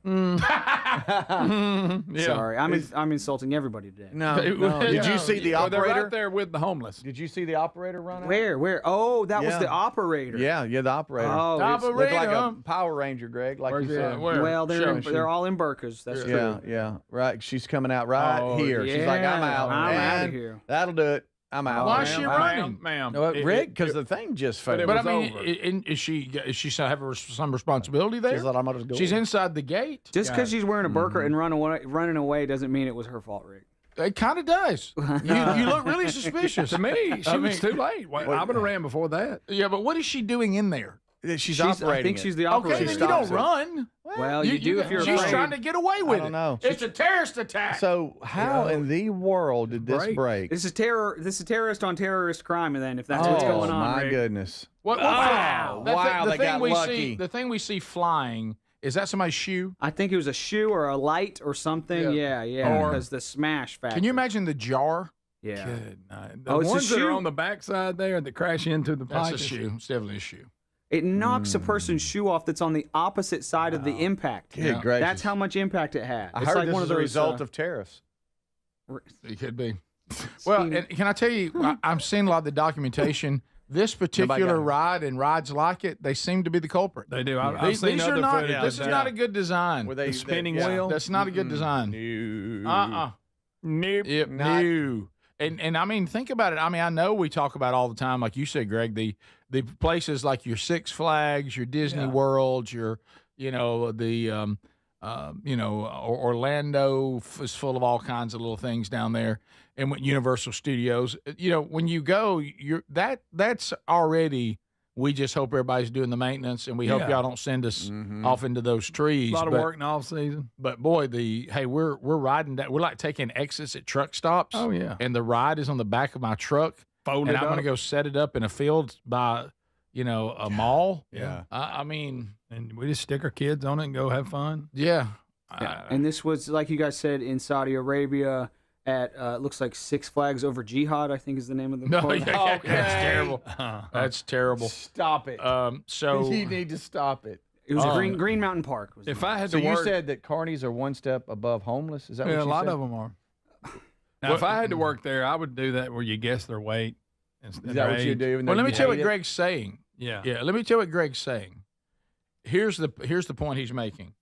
S11: Sorry, I'm insulting everybody today.
S2: No. Did you see the
S3: They're
S2: operator?
S3: right there with the homeless.
S2: Did you see the operator run out?
S11: Where? Oh, that was
S2: Yeah.
S11: the operator.
S2: Yeah, the operator.
S11: Oh,
S2: Looked like a Power Ranger, Greg, like you said.
S11: Well, they're all in burkas. That's true.
S2: Yeah. Right. She's coming out right
S11: Oh,
S2: here. She's like, I'm
S11: yeah,
S2: out.
S11: I'm
S2: man.
S11: outta here.
S2: That'll do it. I'm out.
S1: Why is she running?
S3: Ma'am.
S2: No, Rick, because the thing just failed.
S1: But I mean, is she have some responsibility there?
S2: She's like, I'm gonna just go.
S1: She's inside the gate.
S11: Just because she's wearing a burqa and running away doesn't mean it was her fault, Rick.
S1: It kind of does. You look really suspicious
S3: To me, she
S1: I
S3: was
S1: mean-
S3: too late. I would have ran before that.
S1: Yeah, but what is she doing in there?
S2: She's
S11: I
S2: operating.
S11: think she's the operator.
S1: Okay, then you don't run.
S11: Well, you do if you're
S1: She's
S11: afraid.
S1: trying to get away with it.
S2: I don't know.
S1: It's a terrorist attack.
S2: So how in the world did this break?
S11: This is terror. This is terrorist on terrorist crime. Then, if that's what's going on,
S2: my
S11: Rick.
S2: goodness!
S1: What,
S2: Wow,
S1: the
S2: they
S1: thing
S2: got
S1: we
S2: lucky.
S1: see, the thing we see flying Is that somebody's shoe?
S11: I think it was a shoe or a light or something. Yeah,
S3: Or-
S11: because the smash factor.
S1: Can you imagine the jar?
S11: Yeah.
S3: Good night. The
S11: Oh, it's a
S3: ones that
S11: shoe?
S3: are on the backside there that crash into the
S1: That's
S3: pipe.
S1: a shoe. It's definitely a shoe.
S11: It knocks a person's shoe off that's on the opposite side of the impact.
S2: Good gracious.
S11: That's how much impact it had.
S2: I
S11: It's
S2: heard
S11: like
S2: this
S11: one
S2: is
S11: of
S2: a
S11: those,
S2: result of tariffs.
S1: It could be. Well, and can I tell you, I'm seeing a lot of the documentation. This particular ride and rides like it, they seem to be the culprit.
S3: They do. I've seen
S1: These
S3: other
S1: are not.
S3: footage
S1: This is
S3: of
S1: not
S3: that.
S1: a good design.
S2: Where they-
S3: The spinning
S2: yeah.
S3: wheel.
S1: That's not a good design.
S2: No.
S3: Nope.
S1: Yep, no. And I mean, think about it. I mean, I know we talk about all the time, like you said, Greg, the places like your Six Flags, your Disney World, your Orlando is full of all kinds of little things down there, and when Universal Studios. When you go, that's already. We just hope everybody's doing the maintenance, and we hope y'all don't send us off into those trees.
S3: A lot of work in the off season.
S1: But boy, we're riding that. We're like taking exits at truck stops.
S3: Oh, yeah.
S1: And the ride is on the back of my truck.
S3: Fold
S1: and
S3: it
S1: I'm going
S3: up.
S1: to go set it up in a field by, a mall.
S3: Yeah.
S1: I mean,
S3: And we just stick our kids on it and go have fun.
S1: yeah.
S11: And this was, like you guys said, in Saudi Arabia at, looks like Six Flags Over Jihad, I think is the name of the
S1: No,
S11: park.
S1: that's terrible. That's terrible.
S2: Stop it.
S1: So
S2: You need to stop it.
S11: It was Green Mountain Park. Was
S3: If I had
S2: So
S3: to
S2: you
S3: work,
S2: said that carnies are one step above homeless? Is that what
S3: yeah,
S2: you
S3: a lot
S2: said?
S3: of them are. Now, if I had to work there, I would do that where you guess their weight.
S2: Is that what you do?
S1: Well, let me tell you what Greg's saying.
S3: Yeah.
S1: Yeah, let me tell you what Greg's saying. Here's the point he's making.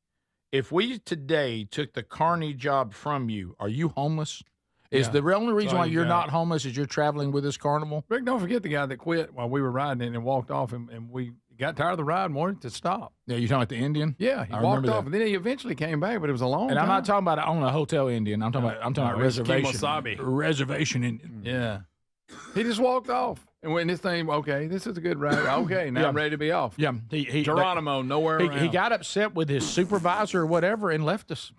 S1: If we today took the carny job from you, are you homeless? Is
S3: Yeah.
S1: the only reason
S3: all
S1: why
S3: you
S1: you're
S3: got.
S1: not homeless is you're traveling with this carnival?
S3: Rick, don't forget the guy that quit while we were riding it and walked off, and we got tired of the ride and wanted to stop.
S1: Yeah, you talking about the Indian?
S3: Yeah, he
S1: I
S3: walked
S1: remember
S3: off,
S1: that.
S3: and then he eventually came back, but it was a long
S1: And
S3: time.
S1: I'm not talking about on a hotel Indian. I'm talking about
S3: it's
S1: reservation.
S3: Kemosabe.
S1: Reservation Indian.
S3: Yeah. He just walked off. And when this thing, okay, this is a good ride. Okay, now
S1: Yeah.
S3: I'm ready to be off.
S1: Yeah,
S3: Geronimo, nowhere
S1: he
S3: around.
S1: got upset with his supervisor or whatever and left us.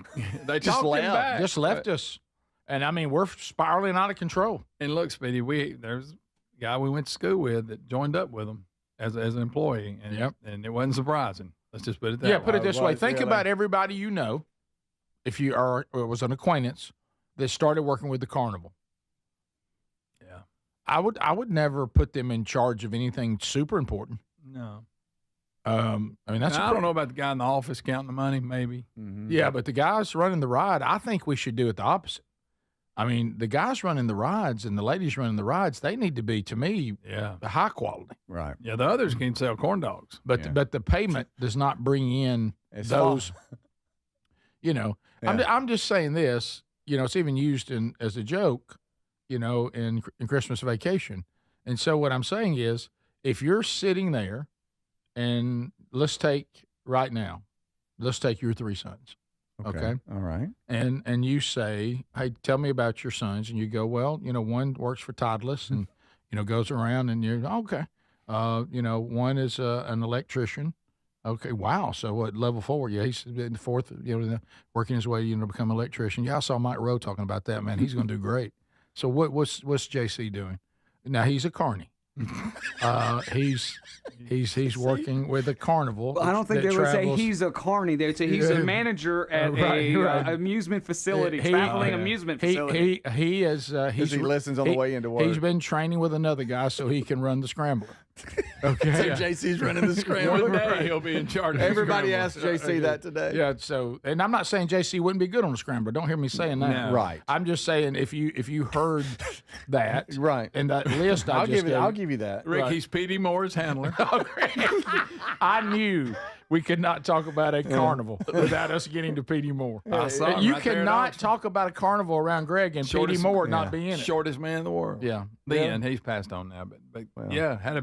S3: They
S1: just
S3: talked him back.
S1: Just left us. And I mean, we're spiraling out of control.
S3: And look, Speedy, there's a guy we went to school with that joined up with him as an employee, and and it wasn't surprising. Let's just put it that way.
S1: Yeah, put it this way. Think about everybody you know, if you are or was an acquaintance that started working with the carnival.
S3: Yeah.
S1: I would never put them in charge of anything super important.
S3: No.
S1: I mean, that's.
S3: Now, I don't know about the guy in the office counting the money, maybe.
S1: Yeah, but the guys running the ride, I think we should do it the opposite. I mean, the guys running the rides and the ladies running the rides, they need to be, to me, high quality.
S2: Right.
S3: Yeah, the others can sell corn dogs.
S1: But the payment does not bring in those. I'm just saying this. It's even used as a joke. In Christmas Vacation, and so what I'm saying is, if you're sitting there, and let's take your three sons. Okay.
S2: All right.
S1: And you say, hey, tell me about your sons. And you go, well, one works for Toddless and, goes around and you're, okay. One is an electrician. Okay. Wow. So what, level 4? Yeah. He's in the 4th, working his way, to become an electrician. Yeah. I saw Mike Rowe talking about that, man. He's going to do great. So what's JC doing? Now he's a carny. He's working with a carnival.
S11: Well, I don't think
S1: that
S11: they would say
S1: travels-
S11: he's a carny. They would say he's a manager at
S1: Right.
S11: amusement facility, traveling amusement facility.
S1: He is. He
S2: listens on the way into work.
S1: He's been training with another guy so he can run the scrambler. Okay.
S2: So JC's running the scrambler.
S3: One day he'll be in charge of the
S2: Everybody
S3: scrambler.
S2: asked JC that today.
S1: Yeah. So, and I'm not saying JC wouldn't be good on the scrambler. Don't hear me saying that.
S3: No.
S2: Right.
S1: I'm just saying if you heard that
S2: Right.
S1: and that list,
S2: I'll give you that.
S3: Rick,
S1: Right.
S3: he's Petey Moore's handler.
S1: I knew we could not talk about a carnival without us getting to Petey Moore.
S3: I saw him
S1: You
S3: right there at
S1: cannot
S3: auction.
S1: talk about a carnival around Greg and Petey Moore not be in it.
S3: Shortest man in the world.
S1: Yeah.
S3: Then he's passed on now, but yeah, had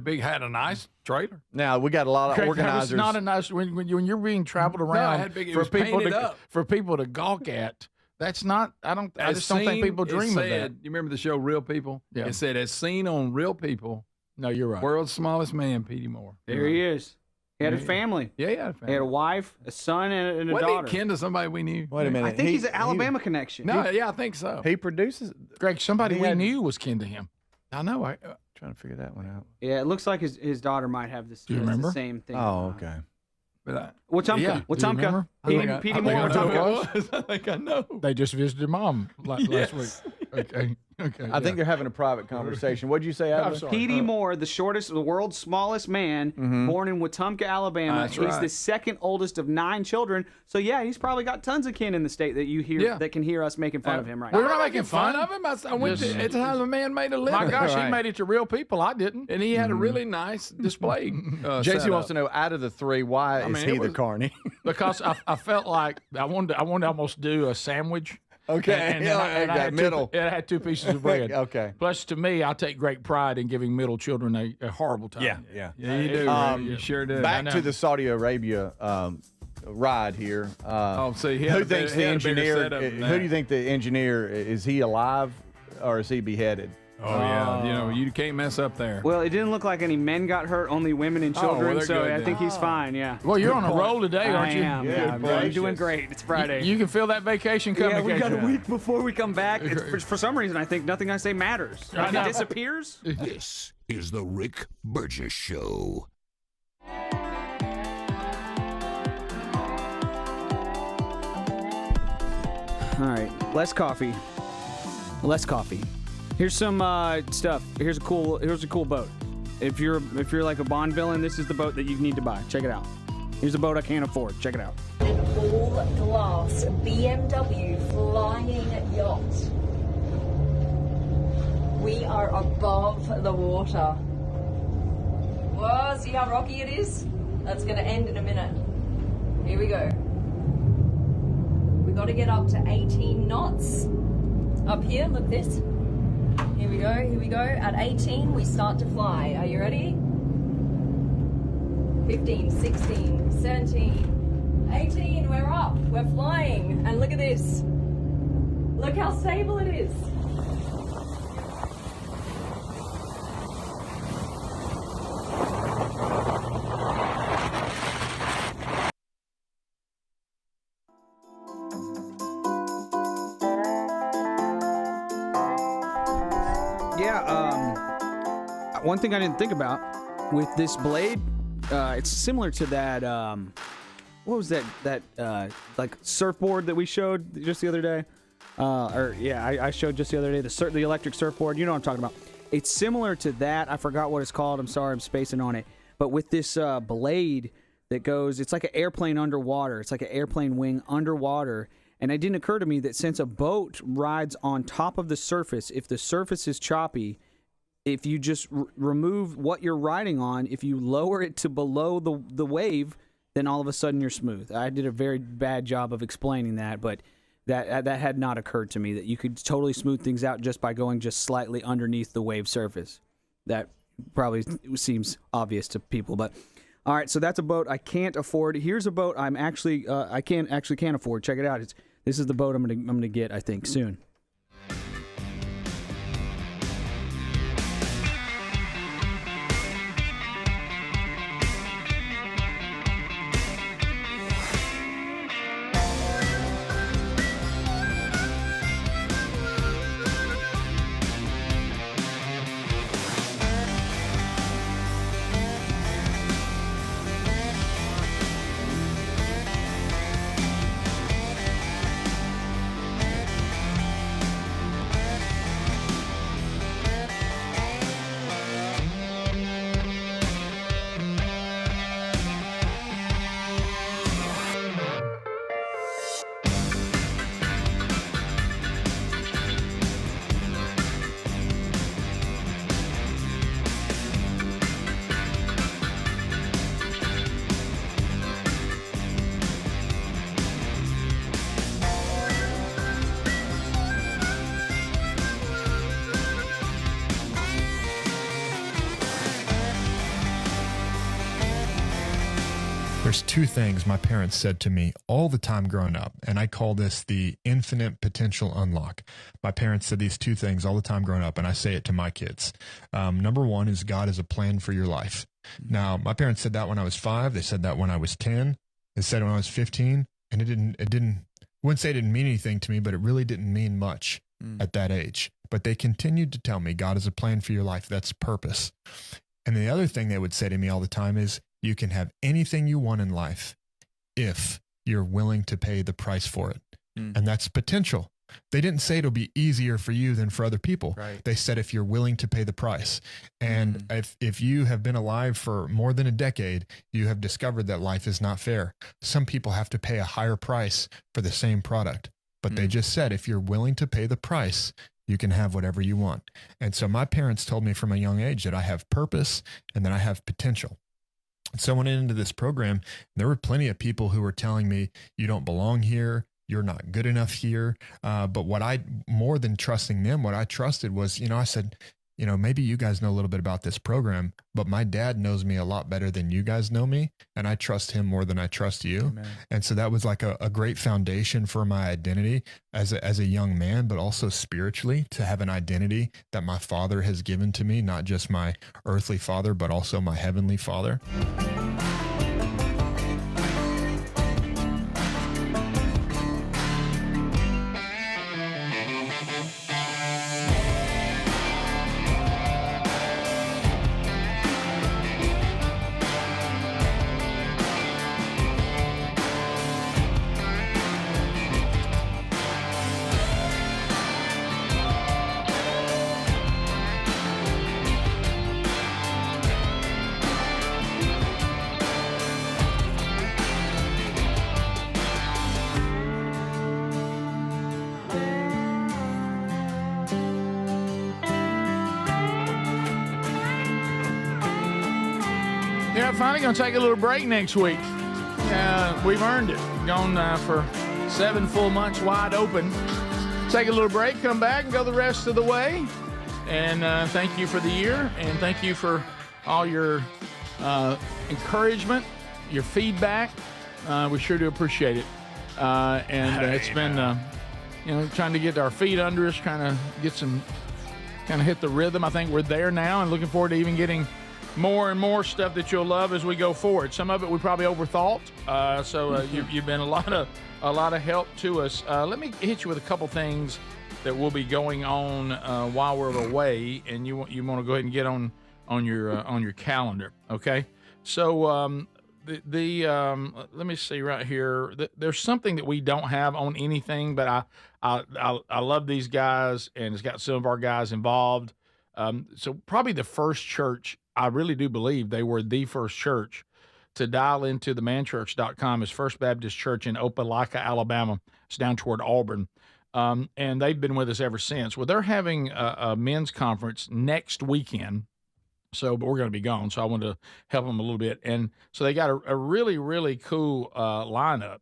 S3: a nice trailer.
S2: Now we got a lot of
S1: Greg,
S2: organizers.
S1: That was not a nice when you're being traveled around
S3: it
S1: for
S3: was
S1: people
S3: painted up.
S1: for people to gawk at. That's not. I just don't think people dream of that.
S3: You remember the show Real People?
S1: Yeah.
S3: It said, as seen on Real People,
S1: No, you're right.
S3: world's smallest man, Petey Moore.
S11: There he is. He had a family.
S3: Yeah, yeah.
S11: He had a wife, a son, and a
S3: Wasn't
S11: daughter.
S3: he kin to somebody we knew?
S2: Wait a minute.
S11: I think he's an Alabama connection.
S3: No, yeah, I think so.
S2: He produces.
S1: Greg, somebody
S2: He
S1: we
S2: had-
S1: knew was kin to him.
S3: I know.
S2: Trying to figure that one out.
S11: Yeah, it looks like his daughter might have this.
S1: Do you
S11: has
S1: remember?
S11: the same thing?
S2: Oh, okay.
S11: Wetumpka.
S1: Remember?
S11: Petey Moore, Wetumpka.
S1: I think I know. They just visited mom last week. Okay.
S2: I think they're having a private conversation. What'd you say, Adler?
S11: Petey Moore, the world's smallest man, born in Wetumpka, Alabama.
S1: That's
S11: He's
S1: right.
S11: the second oldest of 9 children. So yeah, he's probably got tons of kin in the state that you hear that can hear us making fun of him right now.
S1: We're not making fun of him. I went to, it's how the man made a living. My gosh, he made it to real people. I didn't.
S3: And he had a really nice display.
S2: JC wants to know, out of the 3, why is he the carny?
S1: Because I felt like I wanted to almost do a sandwich.
S2: Okay,
S1: and I had
S2: middle.
S1: It had 2 pieces of bread.
S2: Okay.
S1: Plus, to me, I take great pride in giving middle children a horrible time.
S2: Yeah,
S3: you do. You sure do.
S2: Back to the Saudi Arabia ride here. Who thinks the engineer? Who do you think the engineer is? He alive or is he beheaded?
S3: Oh, yeah. You can't mess up there.
S11: Well, it didn't look like any men got hurt, only women and children, so I think he's fine, yeah.
S1: Well, you're on a roll today, aren't you?
S11: I am, yeah. I'm doing great. It's Friday.
S1: You can feel that vacation coming.
S11: Yeah, we got a week before we come back. For some reason, I think nothing I say matters. Like it disappears.
S5: This is the Rick Burgess Show.
S11: All right, less coffee. Here's some stuff. Here's a cool boat. If you're like a Bond villain, this is the boat that you need to buy. Check it out. Here's a boat I can't afford. Check it out.
S16: An all-glass BMW flying yacht. We are above the water. Whoa, see how rocky it is? That's going to end in a minute. Here we go. We got to get up to 18 knots. Up here, look this. Here we go. At 18, we start to fly. Are you ready? 15, 16, 17, 18, we're up. We're flying. And look at this. Look how stable it is.
S11: One thing I didn't think about with this blade, it's similar to that. What was that like surfboard that we showed just the other day? I showed just the other day the electric surfboard. You know what I'm talking about. It's similar to that. I forgot what it's called. I'm sorry, I'm spacing on it. But with this blade that goes, it's like an airplane underwater. It's like an airplane wing underwater. And it didn't occur to me that since a boat rides on top of the surface, if the surface is choppy, if you just remove what you're riding on, if you lower it to below the wave, then all of a sudden you're smooth. I did a very bad job of explaining that, but that had not occurred to me, that you could totally smooth things out just by going just slightly underneath the wave surface. That probably seems obvious to people, but all right. So that's a boat I can't afford. Here's a boat I'm actually I can't afford. Check it out. This is the boat I'm gonna get, I think, soon.
S17: There's 2 things my parents said to me all the time growing up, and I call this the infinite potential unlock. My parents said these 2 things all the time growing up, and I say it to my kids. Number 1 is God has a plan for your life. Now, my parents said that when I was 5. They said that when I was 10. They said it when I was 15, and I wouldn't say it didn't mean anything to me, but it really didn't mean much at that age. But they continued to tell me God has a plan for your life. That's purpose. And the other thing they would say to me all the time is, You can have anything you want in life if you're willing to pay the price for it. And that's potential. They didn't say it'll be easier for you than for other people.
S1: Right.
S17: They said if you're willing to pay the price. And if you have been alive for more than a decade, you have discovered that life is not fair. Some people have to pay a higher price for the same product. But they just said if you're willing to pay the price, you can have whatever you want. And so my parents told me from a young age that I have purpose and that I have potential. So I went into this program, and there were plenty of people who were telling me, you don't belong here. You're not good enough here. But more than trusting them, what I trusted was, I said, maybe you guys know a little bit about this program, but my dad knows me a lot better than you guys know me. And I trust him more than I trust you. Amen. And so that was like a great foundation for my identity as a young man, but also spiritually, to have an identity that my father has given to me, not just my earthly father, but also my heavenly father.
S1: Finally going to take a little break next week. We've earned it. Gone for 7 full months wide open. Take a little break, come back, and go the rest of the way. And thank you for the year, and thank you for all your encouragement, your feedback. We sure do appreciate it. It's been, trying to get our feet under us, kind of hit the rhythm. I think we're there now, and looking forward to even getting more and more stuff that you'll love as we go forward. Some of it we probably overthought. You've been a lot of help to us. Let me hit you with a couple things that will be going on while we're away, and you want to go ahead and get on your calendar. Okay. So let me see right here. There's something that we don't have on anything, but I love these guys, and it's got some of our guys involved. So probably the first church. I really do believe they were the first church to dial into the manchurch.com, is First Baptist Church in Opelika, Alabama. It's down toward Auburn. And they've been with us ever since. Well, they're having a men's conference next weekend. But we're going to be gone. So I wanted to help them a little bit. And so they got a really, really cool lineup.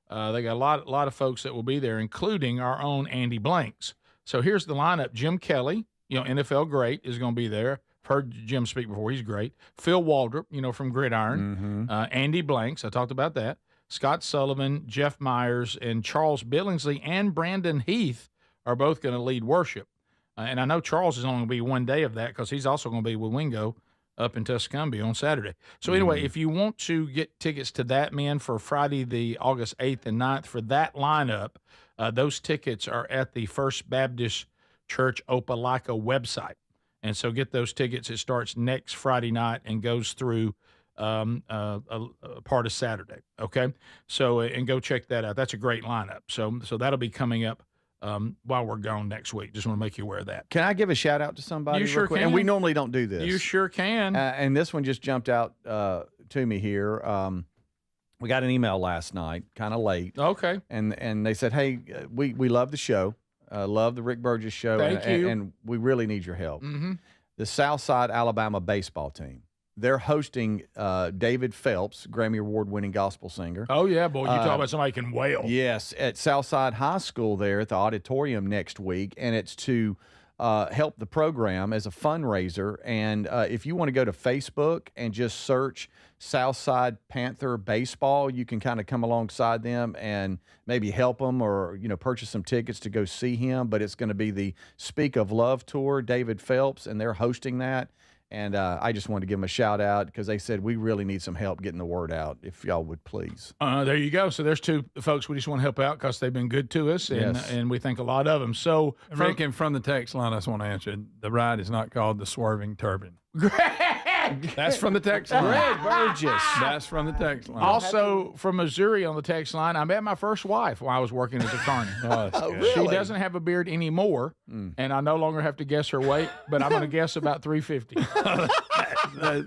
S1: They got a lot of folks that will be there, including our own Andy Blanks. So here's the lineup. Jim Kelly, NFL great, is going to be there. Heard Jim speak before. He's great. Phil Waldrop, from Gridiron. Andy Blanks, I talked about that. Scott Sullivan, Jeff Myers, and Charles Billingsley and Brandon Heath are both going to lead worship. And I know Charles is only going to be one day of that because he's also going to be with Wingo up in Tuscumbia on Saturday. So anyway, if you want to get tickets to that, man, for Friday, the August 8th and 9th, for that lineup, those tickets are at the First Baptist Church Opelika website. And so get those tickets. It starts next Friday night and goes through a part of Saturday. Okay. So, and go check that out. That's a great lineup. So that'll be coming up while we're gone next week. Just want to make you aware of that.
S2: Can I give a shout out to somebody?
S1: You sure can.
S2: And we normally don't do this.
S1: You sure can.
S2: And this one just jumped out to me here. We got an email last night, kind of late.
S1: Okay.
S2: And they said, hey, we love the show. Love the Rick Burgess show.
S1: Thank you.
S2: And we really need your help.
S1: Mm-hmm.
S2: The Southside Alabama baseball team. They're hosting David Phelps, Grammy Award-winning gospel singer.
S1: Oh, yeah, boy. You talk about somebody who can wail.
S2: Yes, at Southside High School there at the auditorium next week. And it's to help the program as a fundraiser. And if you want to go to Facebook and just search Southside Panther Baseball, you can kind of come alongside them and maybe help them or, purchase some tickets to go see him. But it's going to be the Speak of Love tour, David Phelps, and they're hosting that. And I just wanted to give them a shout out because they said we really need some help getting the word out, if y'all would please.
S1: There you go. So there's two folks we just want to help out because they've been good to us, and we think a lot of them. So,
S3: Rick, and from the text line, I just want to answer, the ride is not called the Swerving Turban. Rick! That's from the text line.
S1: Greg Burgess.
S3: That's from the text line.
S1: Also from Missouri on the text line, I met my first wife while I was working as a carny. She doesn't have a beard anymore, and I no longer have to guess her weight, but I'm going to guess about 350.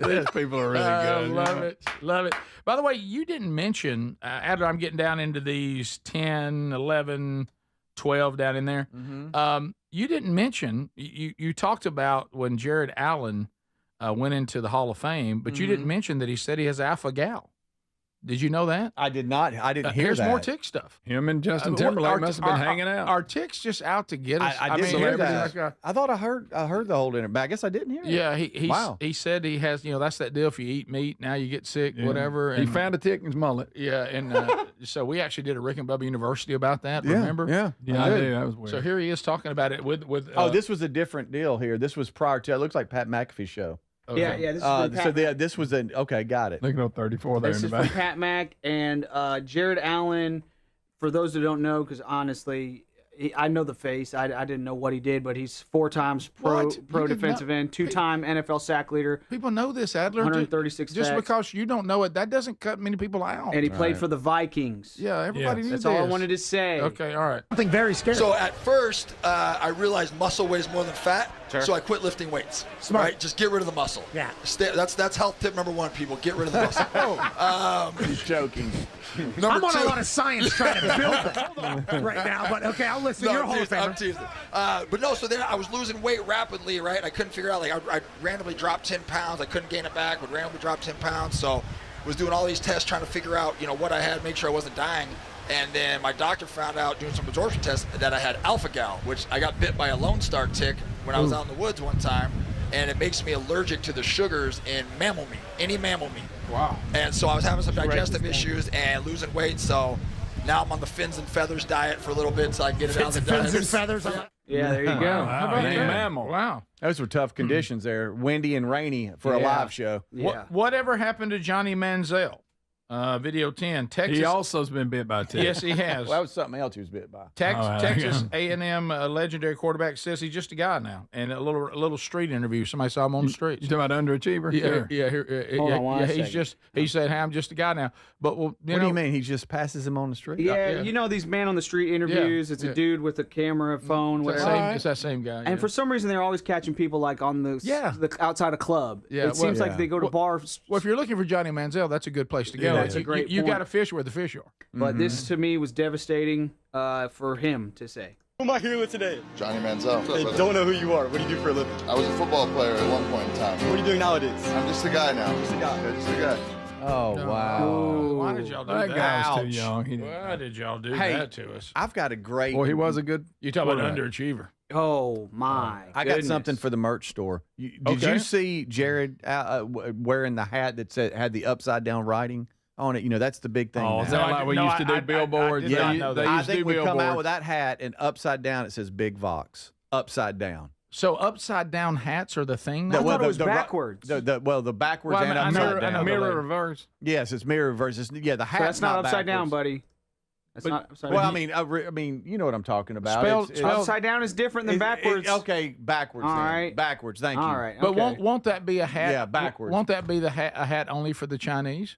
S3: These people are really good.
S1: Love it. Love it. By the way, you didn't mention, after I'm getting down into these 10, 11, 12 down in there, you didn't mention, you talked about when Jared Allen went into the Hall of Fame, but you didn't mention that he said he has alpha gal. Did you know that?
S2: I did not. I didn't hear
S1: Here's
S2: that.
S1: more Tick stuff.
S3: Him and Justin Timberlake must have been hanging out.
S1: Are Tick's just out to get us?
S2: I didn't hear that. I thought I heard the whole interview, but I guess I didn't hear it.
S1: Yeah, he said he has, that's that deal. If you eat meat, now you get sick, whatever.
S3: He
S1: And,
S3: found a tick in his mullet.
S1: yeah, and so we actually did a Rick and Bubba University about that.
S2: Yeah,
S1: Remember?
S3: Yeah, I do. That was weird.
S1: So here he is talking about it with.
S2: This was a different deal here. This was prior to. It looks like Pat McAfee's show.
S1: Okay.
S11: Yeah. This is from Pat
S2: this was an okay. Got it.
S3: Looking at 34 there
S11: This
S3: in
S11: is
S3: the
S11: from
S3: back.
S11: Pat Mack and Jared Allen. For those that don't know, because honestly, I know the face. I didn't know what he did, but he's 4 times pro defensive end, 2-time NFL sack leader.
S1: People know this, Adler.
S11: 136
S1: Just
S11: sacks.
S1: because you don't know it, that doesn't cut many people out.
S11: And he played for the Vikings.
S1: Yeah, everybody knew
S11: That's
S1: this.
S11: all I wanted to say.
S1: Okay, all right.
S18: Something very scary. So at first, I realized muscle weighs more than fat, so I quit lifting weights. Smart. Right? Just get rid of the muscle. Yeah. That's health tip number 1, people. Get rid of the muscle.
S2: He's joking.
S18: Number I'm on 2. a lot of science trying to build that right now, but okay, I'll listen. You're a Hall of Famer. I'm teasing. But no, so then I was losing weight rapidly, right? And I couldn't figure out, like, I randomly dropped 10 pounds. I couldn't gain it back, would randomly drop 10 pounds. So was doing all these tests trying to figure out, what I had, make sure I wasn't dying. And then my doctor found out doing some absorption tests that I had alpha gal, which I got bit by a Lone Star tick when I was out in the woods one time. And it makes me allergic to the sugars in mammal meat, any mammal meat.
S1: Wow.
S18: And so I was having some digestive issues and losing weight. So now I'm on the fins and feathers diet for a little bit so I can get it out of the diet. Fins and feathers.
S11: Yeah, there you go.
S1: How about that?
S3: Mammal.
S1: Wow.
S2: Those were tough conditions there, windy and rainy for a live show.
S11: Yeah.
S1: Whatever happened to Johnny Manziel? Video 10, Texas.
S3: He also has been bit by a tick.
S1: Yes, he has.
S2: Well, that was something else he was bit by.
S1: Texas A&M legendary quarterback says he's just a guy now. And a little street interview. Somebody saw him on the streets.
S3: You talking about underachiever?
S1: He said, "Hey, I'm just a guy now." But
S2: What do you mean? He just passes him on the street?
S11: Yeah, you know these man on the street interviews. It's a dude with a camera, phone, whatever.
S1: It's that same guy.
S11: And for some reason, they're always catching people like on the outside a club.
S1: Yeah,
S11: it seems like they go to bars.
S1: Well, if you're looking for Johnny Manziel, that's a good place to go.
S11: That's a great
S1: You
S11: point.
S1: got to fish where the fish are.
S11: But this to me was devastating for him to say.
S19: Who am I here with today?
S21: Johnny Manziel.
S19: I don't know who you are. What do you do for a living?
S21: I was a football player at one point in time.
S19: What are you doing nowadays?
S21: I'm just a guy now.
S19: Just a guy.
S21: Yeah, just a guy.
S2: Oh, wow.
S1: Why did y'all do
S3: That
S1: that?
S3: guy was too young.
S1: Why did y'all do
S2: Hey,
S1: that to us?
S2: I've got a great.
S3: Well, he was a good.
S1: You talk about
S3: quarterback.
S1: underachiever.
S11: Oh my!
S2: I got something for the merch store. Did you see Jared wearing the hat that had the upside down writing on it? That's the big thing.
S3: Oh,
S2: now.
S3: is that like we used to do billboards?
S1: I
S2: I think we come out with that hat and upside down it says Big Vox. Upside down.
S1: So upside down hats are the thing now?
S11: I thought it was backwards.
S2: The backwards and upside down.
S3: Mirror reverse.
S2: Yes, it's mirror reverse. The hat.
S11: So that's not upside down, buddy. That's not upside down.
S2: I mean, you know what I'm talking about.
S11: Upside down is different than backwards.
S2: Okay, backwards.
S11: All
S2: then.
S11: right.
S2: Backwards. Thank you.
S11: All right.
S1: But won't that be a hat?
S2: Yeah, backwards.
S1: Won't that be a hat only for the Chinese?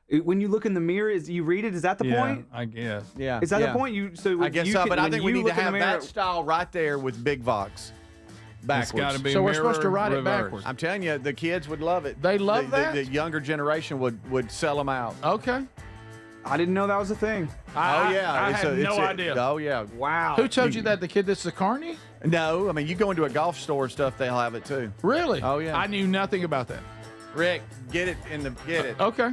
S11: When you look in the mirror, you read it. Is that the point?
S3: I guess.
S2: Yeah.
S11: Is that the point?
S2: I guess so. But I think we need to have that style right there with Big Vox. Backwards.
S3: It's gotta be
S1: So we're supposed to
S3: mirror
S1: write it
S3: reverse.
S1: backwards.
S2: I'm telling you, the kids would love it.
S1: They love that?
S2: The younger generation would sell them out.
S1: Okay.
S11: I didn't know that was a thing.
S2: I
S1: had no idea.
S2: Oh yeah.
S11: Wow.
S1: Who told you that? The kid that's the carny?
S2: No, I mean you go into a golf store and stuff, they'll have it too.
S1: Really?
S2: Oh yeah.
S1: I knew nothing about that.
S2: Rick, get it.
S1: Okay.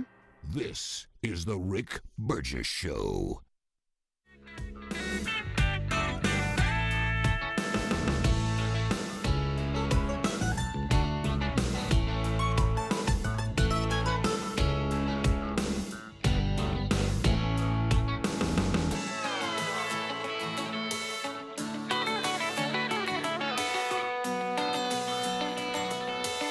S5: This is the Rick Burgess Show.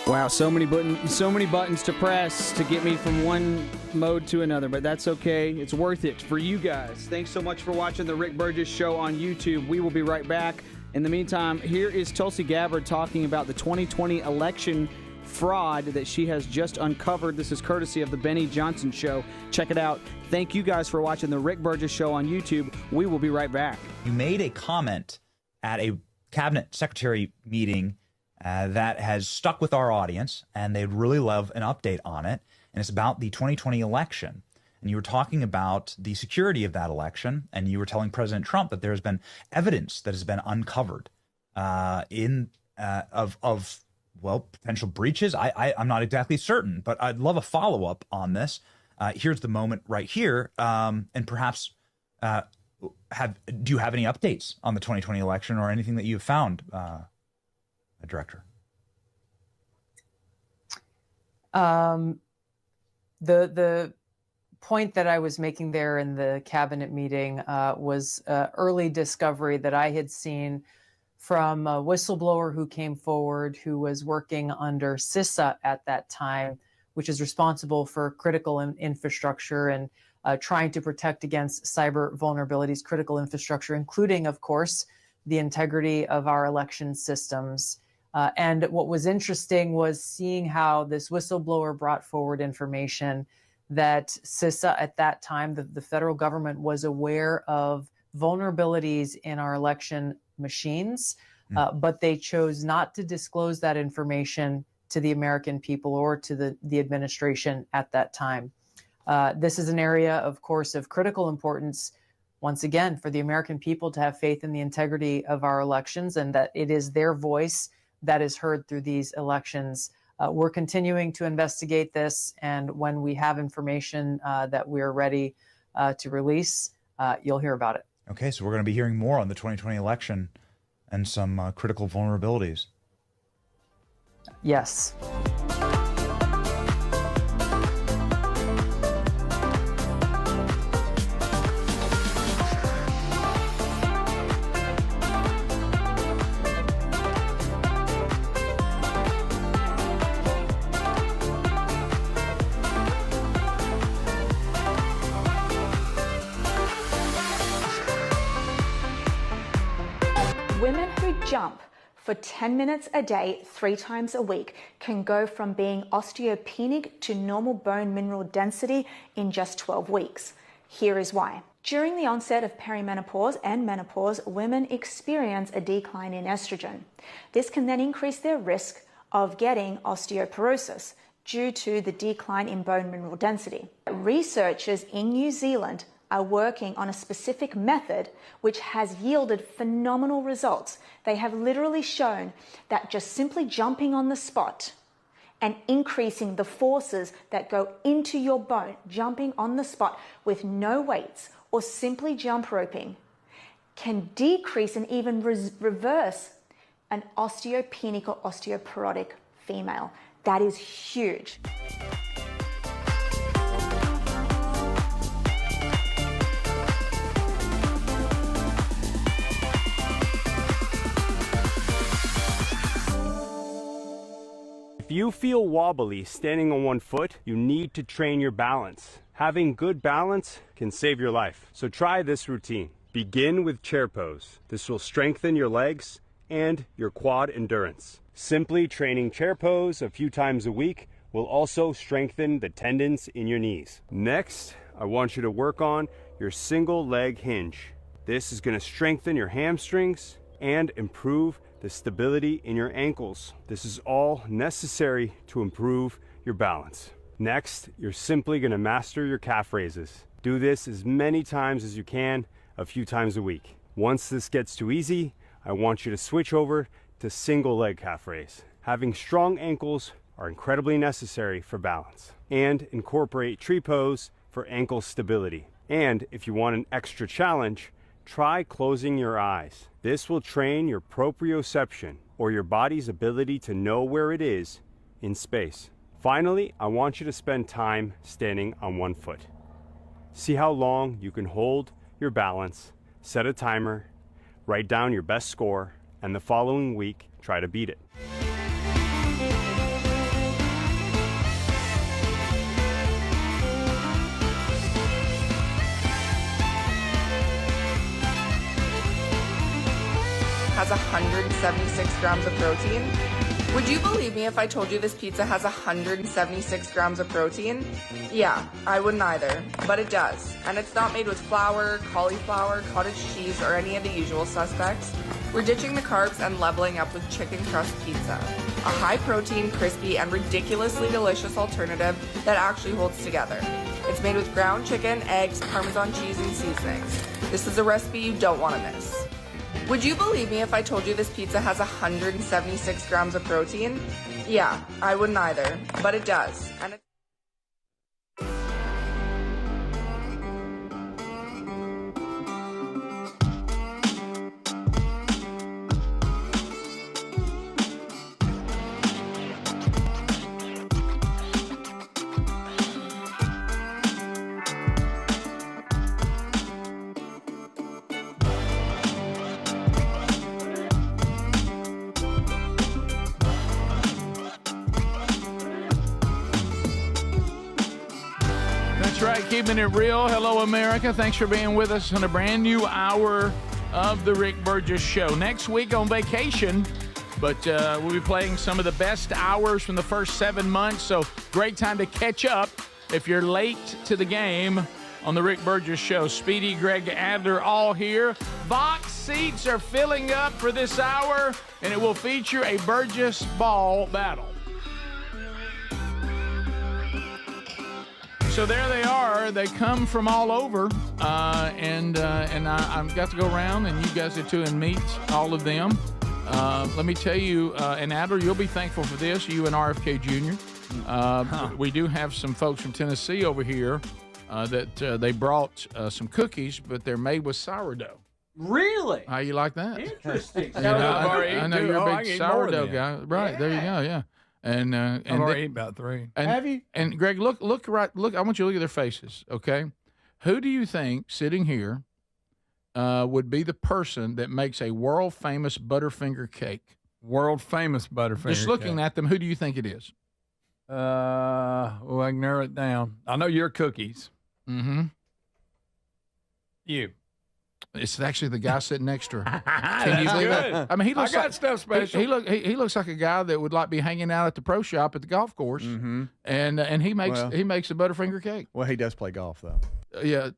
S11: Wow, so many buttons to press to get me from one mode to another, but that's okay. It's worth it for you guys. Thanks so much for watching the Rick Burgess Show on YouTube. We will be right back. In the meantime, here is Tulsi Gabbard talking about the 2020 election fraud that she has just uncovered. This is courtesy of the Benny Johnson Show. Check it out. Thank you guys for watching the Rick Burgess Show on YouTube. We will be right back.
S10: You made a comment at a cabinet secretary meeting that has stuck with our audience, and they'd really love an update on it. And it's about the 2020 election. And you were talking about the security of that election, and you were telling President Trump that there's been evidence that has been uncovered of potential breaches. I'm not exactly certain, but I'd love a follow-up on this. Here's the moment right here, and perhaps do you have any updates on the 2020 election or anything that you've found, Director?
S20: The point that I was making there in the cabinet meeting was early discovery that I had seen from a whistleblower who came forward, who was working under CISA at that time, which is responsible for critical infrastructure and trying to protect against cyber vulnerabilities, critical infrastructure, including, of course, the integrity of our election systems. And what was interesting was seeing how this whistleblower brought forward information that CISA at that time, the federal government, was aware of vulnerabilities in our election machines, but they chose not to disclose that information to the American people or to the administration at that time. This is an area, of course, of critical importance, once again, for the American people to have faith in the integrity of our elections and that it is their voice that is heard through these elections. We're continuing to investigate this, and when we have information that we're ready to release, you'll hear about it.
S10: Okay, so we're going to be hearing more on the 2020 election and some critical vulnerabilities.
S20: Yes.
S22: Women who jump for 10 minutes a day, 3 times a week, can go from being osteopenic to normal bone mineral density in just 12 weeks. Here is why. During the onset of perimenopause and menopause, women experience a decline in estrogen. This can then increase their risk of getting osteoporosis due to the decline in bone mineral density. Researchers in New Zealand are working on a specific method which has yielded phenomenal results. They have literally shown that just simply jumping on the spot and increasing the forces that go into your bone, jumping on the spot with no weights or simply jump roping, can decrease and even reverse an osteopenic or osteoporotic female. That is huge.
S24: If you feel wobbly standing on one foot, you need to train your balance. Having good balance can save your life. So try this routine. Begin with chair pose. This will strengthen your legs and your quad endurance. Simply training chair pose a few times a week will also strengthen the tendons in your knees. Next, I want you to work on your single leg hinge. This is going to strengthen your hamstrings and improve the stability in your ankles. This is all necessary to improve your balance. Next, you're simply going to master your calf raises. Do this as many times as you can, a few times a week. Once this gets too easy, I want you to switch over to single leg calf raise. Having strong ankles are incredibly necessary for balance. And incorporate tree pose for ankle stability. And if you want an extra challenge, try closing your eyes. This will train your proprioception, or your body's ability to know where it is in space. Finally, I want you to spend time standing on one foot. See how long you can hold your balance, set a timer, write down your best score, and the following week, try to beat it.
S25: Has 176 grams of protein.
S7: Would you believe me if I told you this pizza has 176 grams of protein? Yeah, I wouldn't either, but it does. And it's not made with flour, cauliflower, cottage cheese, or any of the usual suspects. We're ditching the carbs and leveling up with chicken crust pizza. A high-protein, crispy, and ridiculously delicious alternative that actually holds together. It's made with ground chicken, eggs, Parmesan cheese, and seasonings. This is a recipe you don't want to miss. Would you believe me if I told you this pizza has 176 grams of protein? Yeah, I wouldn't either, but it does. And it's
S1: That's right, keeping it real. Hello, America. Thanks for being with us on a brand new hour of the Rick Burgess Show. Next week on vacation, but we'll be playing some of the best hours from the first 7 months, so great time to catch up if you're late to the game on the Rick Burgess Show. Speedy, Greg Adler, all here. Box seats are filling up for this hour, and it will feature a Burgess ball battle. So there they are. They come from all over, and I've got to go around, and you guys are too, and meet all of them. Let me tell you, and Adler, you'll be thankful for this, you and RFK Jr. We do have some folks from Tennessee over here that they brought some cookies, but they're made with sourdough.
S11: Really?
S1: How you like that?
S11: Interesting.
S1: I know you're a big sourdough guy. Right, there you go, yeah. And
S3: I've already eaten about 3.
S1: Have you? And Greg, look. I want you to look at their faces. Okay, who do you think sitting here would be the person that makes a world famous Butterfinger cake?
S3: World famous Butterfinger.
S1: Just looking
S3: cake.
S1: at them, who do you think it is?
S3: Well, I can narrow it down. I know your cookies.
S1: Mm-hmm.
S3: You.
S1: It's actually the guy sitting next to her.
S3: Can you believe that?
S1: I mean, he looks
S3: I got
S1: like
S3: stuff special.
S1: He looks like a guy that would like be hanging out at the pro shop at the golf course, and he makes a Butterfinger cake.
S2: Well, he does play golf though.
S1: Yeah.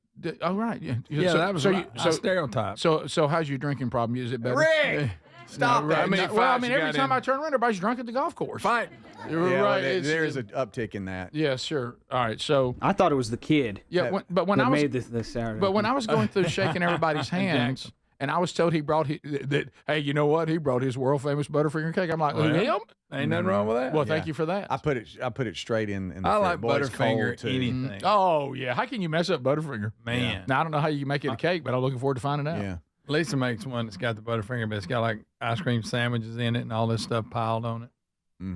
S1: Oh, right. Yeah.
S3: Yeah, that was a stereotype.
S1: So how's your drinking problem? Is it better?
S2: Rick, stop that.
S1: Every time I turn around, everybody's drunk at the golf course.
S3: Fight.
S1: You're
S2: Yeah,
S1: right.
S2: well, there's an uptick in that.
S1: Yeah, sure. All right. So
S11: I thought it was the kid.
S1: Yeah, but when
S11: that
S1: I was
S11: made this Saturday.
S1: But when I was going through shaking everybody's hands, and I was told he brought that. Hey, you know what? He brought his world famous Butterfinger cake. I'm like,
S3: Well,
S1: him?
S3: Ain't nothing wrong with that.
S1: Well, thank you for that.
S2: I put it straight in the
S3: I
S2: fridge.
S3: like
S2: Boy, it's
S3: Butterfinger
S2: cold, too.
S3: anything.
S1: Oh yeah. How can you mess up Butterfinger?
S3: Man.
S1: Now I don't know how you make it a cake, but I'm looking forward to finding out.
S2: Yeah.
S3: Lisa makes one that's got the Butterfinger, but it's got like ice cream sandwiches in it and all this stuff piled on it.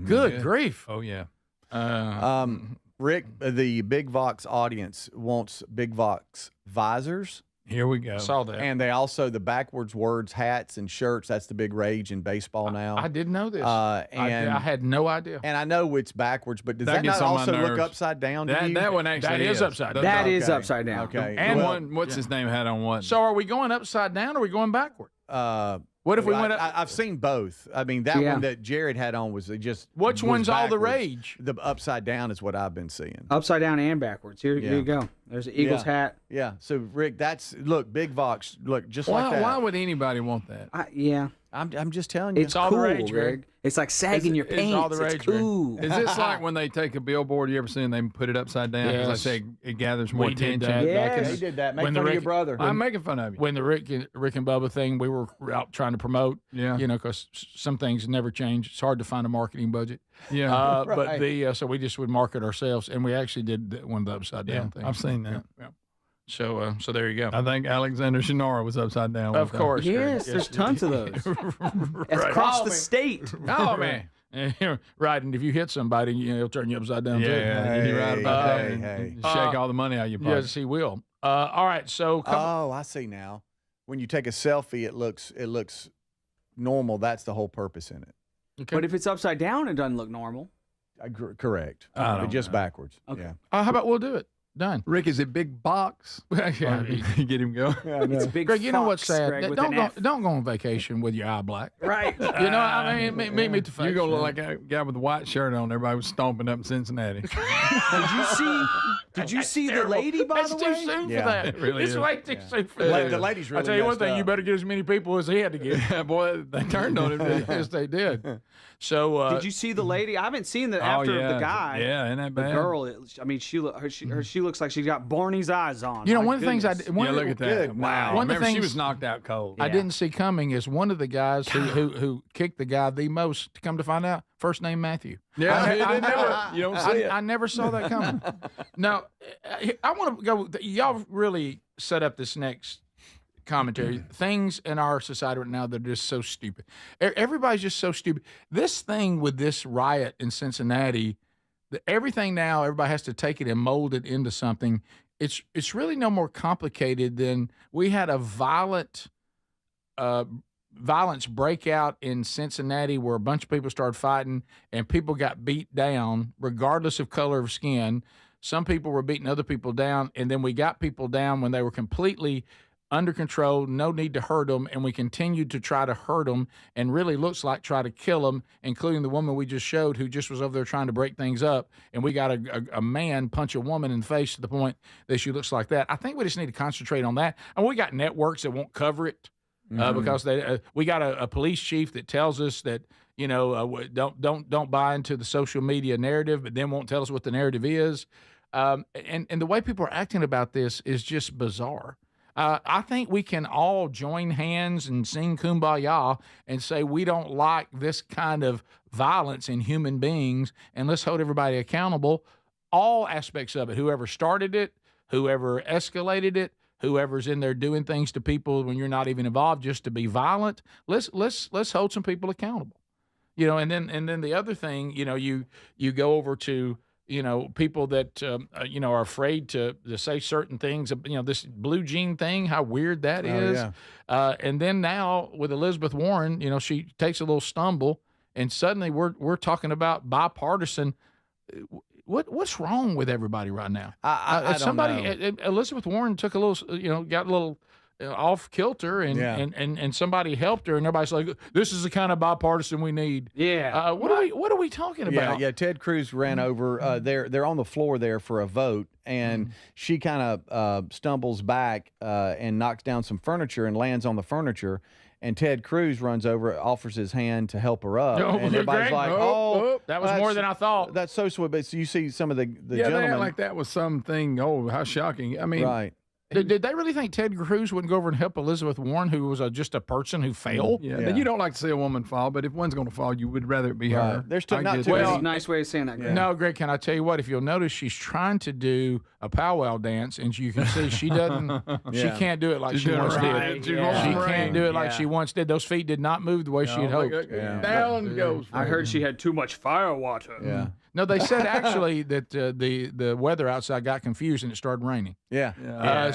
S1: Good grief.
S3: Oh yeah.
S2: Rick, the Big Vox audience wants Big Vox visors.
S3: Here we go.
S1: Saw that.
S2: And they also, the backwards words, hats and shirts, that's the big rage in baseball now.
S1: I didn't know this.
S2: And
S1: I had no idea.
S2: And I know it's backwards, but does
S3: That
S2: that
S3: gets
S2: not
S3: on my
S2: also look
S3: nerves.
S2: upside down to you?
S3: That one actually
S1: That is upside down.
S11: That is
S2: Okay.
S11: upside down.
S2: Okay.
S1: And
S2: Well,
S3: one, what's his name had on one?
S1: So are we going upside down or are we going backward? What if we went up?
S2: I've seen both. I mean, that one that Jared had on was just.
S1: Which
S2: was
S1: one's all the
S2: backwards.
S1: rage?
S2: The upside down is what I've been seeing.
S11: Upside down and backwards. Here you go. There's an Eagles hat.
S2: Yeah. So Rick, look, Big Vox, look just like that.
S3: Why would anybody want that?
S2: I'm just telling you.
S11: It's
S1: all
S11: cool,
S1: the rage,
S11: Greg. It's like sagging your pants.
S1: It's all the rage,
S11: It's cool.
S3: Is this like when they take a billboard you ever seen and they put it upside down? Because
S1: Yes.
S3: I say it gathers more
S1: We did
S3: attention.
S1: that back in
S2: They
S1: the-
S2: did that. Make
S1: when
S2: fun
S1: the
S2: of your
S1: Rick-
S2: brother.
S3: I'm making fun of you.
S1: When the Rick and Bubba thing, we were out trying to promote.
S3: Yeah.
S1: You know, because some things never change. It's hard to find a marketing budget.
S3: Yeah.
S1: But so we just would market ourselves, and we actually did one of the upside down things.
S3: I've seen that.
S1: Yeah. So there you go.
S3: I think Alexander Shinara was upside down.
S1: Of course.
S11: Yes,
S1: Greg.
S11: there's tons of those. That's
S1: Right.
S11: across the state.
S3: Oh man.
S1: Right, and if you hit somebody, it'll turn you upside down too.
S3: Yeah, you're right about that. And shake all the money out of your pocket.
S1: Yes, he will. All right, so
S2: I see now. When you take a selfie, it looks normal. That's the whole purpose in it.
S11: But if it's upside down, it doesn't look normal.
S2: Correct.
S3: I don't
S2: But just
S3: know.
S2: backwards.
S11: Okay.
S2: Yeah.
S1: how about we'll do it? Done.
S3: Rick, is it big box?
S1: Yeah.
S3: You get him going.
S11: It's big.
S1: Greg, you know what's
S11: Fox,
S1: sad?
S11: Greg, with
S1: Don't
S11: an
S1: go,
S11: F.
S1: don't go on vacation with your eye black.
S11: Right.
S1: You know, I mean, meet me at the face.
S3: You're going to look like a guy with a white shirt on. Everybody was stomping up in Cincinnati.
S11: Did you see the lady, by
S1: That's
S11: the
S1: too
S11: way?
S1: soon
S3: Yeah,
S1: for that.
S3: it really
S1: it's
S3: is.
S1: way too
S3: Yeah.
S1: soon for
S2: The
S1: that.
S2: lady's really
S1: I tell you one
S2: messed
S1: thing, you
S2: up.
S1: better get as many people as he had to get.
S3: Yeah, boy, they turned on him.
S1: Yes, they did. So
S11: Did you see the lady? I haven't seen the after the guy.
S3: Yeah, isn't that bad?
S11: The girl. I mean, she looks like she's got Barney's eyes on.
S1: You know,
S11: My
S1: one of the things
S11: goodness.
S3: Look at that. Wow.
S1: One of the
S3: Remember, she
S1: things-
S3: was knocked out cold.
S1: I didn't see coming is one of the guys who kicked the guy the most. To come to find out, first name Matthew.
S3: Yeah, you don't see it.
S1: I never saw that coming. Now, I want to go. Y'all really set up this next commentary. Things in our society right now that are just so stupid. Everybody's just so stupid. This thing with this riot in Cincinnati, everything now, everybody has to take it and mold it into something. It's really no more complicated than we had a violence breakout in Cincinnati where a bunch of people started fighting and people got beat down regardless of color of skin. Some people were beating other people down, and then we got people down when they were completely under control, no need to hurt them, and we continued to try to hurt them and really looks like try to kill them, including the woman we just showed who just was over there trying to break things up, and we got a man punch a woman in the face to the point that she looks like that. I think we just need to concentrate on that. And we got networks that won't cover it because we got a police chief that tells us that, you know, don't buy into the social media narrative, but then won't tell us what the narrative is. And the way people are acting about this is just bizarre. I think we can all join hands and sing Kumbaya and say we don't like this kind of violence in human beings, and let's hold everybody accountable, all aspects of it, whoever started it, whoever escalated it, whoever's in there doing things to people when you're not even involved just to be violent. Let's hold some people accountable. You know, and then the other thing, you know, you go over to, you know, people that, you know, are afraid to say certain things, you know, this blue jean thing, how weird that is.
S2: Yeah.
S1: And then now with Elizabeth Warren, you know, she takes a little stumble and suddenly we're talking about bipartisan. What's wrong with everybody right now?
S2: I don't know.
S1: Elizabeth Warren took a little, you know, got a little off kilter and somebody helped her and everybody's like, this is the kind of bipartisan we need.
S11: Yeah.
S1: What are we talking about?
S2: Yeah. Ted Cruz ran over. They're on the floor there for a vote, and she kind of stumbles back and knocks down some furniture and lands on the furniture. And Ted Cruz runs over, offers his hand to help her up, and everybody's like, "Oh,
S1: that was more than I thought."
S2: That's so sweet." But so you see some of the
S3: They
S2: gentlemen
S3: act like that was something. Oh, how shocking! I mean,
S2: right.
S1: Did they really think Ted Cruz wouldn't go over and help Elizabeth Warren, who was just a person who failed?
S3: Yeah. You don't like to see a woman fall, but if one's going to fall, you would rather it be her.
S2: There's not
S3: I get
S2: too
S3: that.
S2: many-
S11: Nice way of saying that, Greg.
S1: No, Greg, can I tell you what? If you'll notice, she's trying to do a powwow dance, and you can see she doesn't. She can't do it like she once did. She can't do it like she once did. Those feet did not move the way she had hoped.
S3: Down goes.
S11: I heard she had too much fire water.
S2: Yeah.
S1: No, they said actually that the weather outside got confused and it started raining.
S2: Yeah.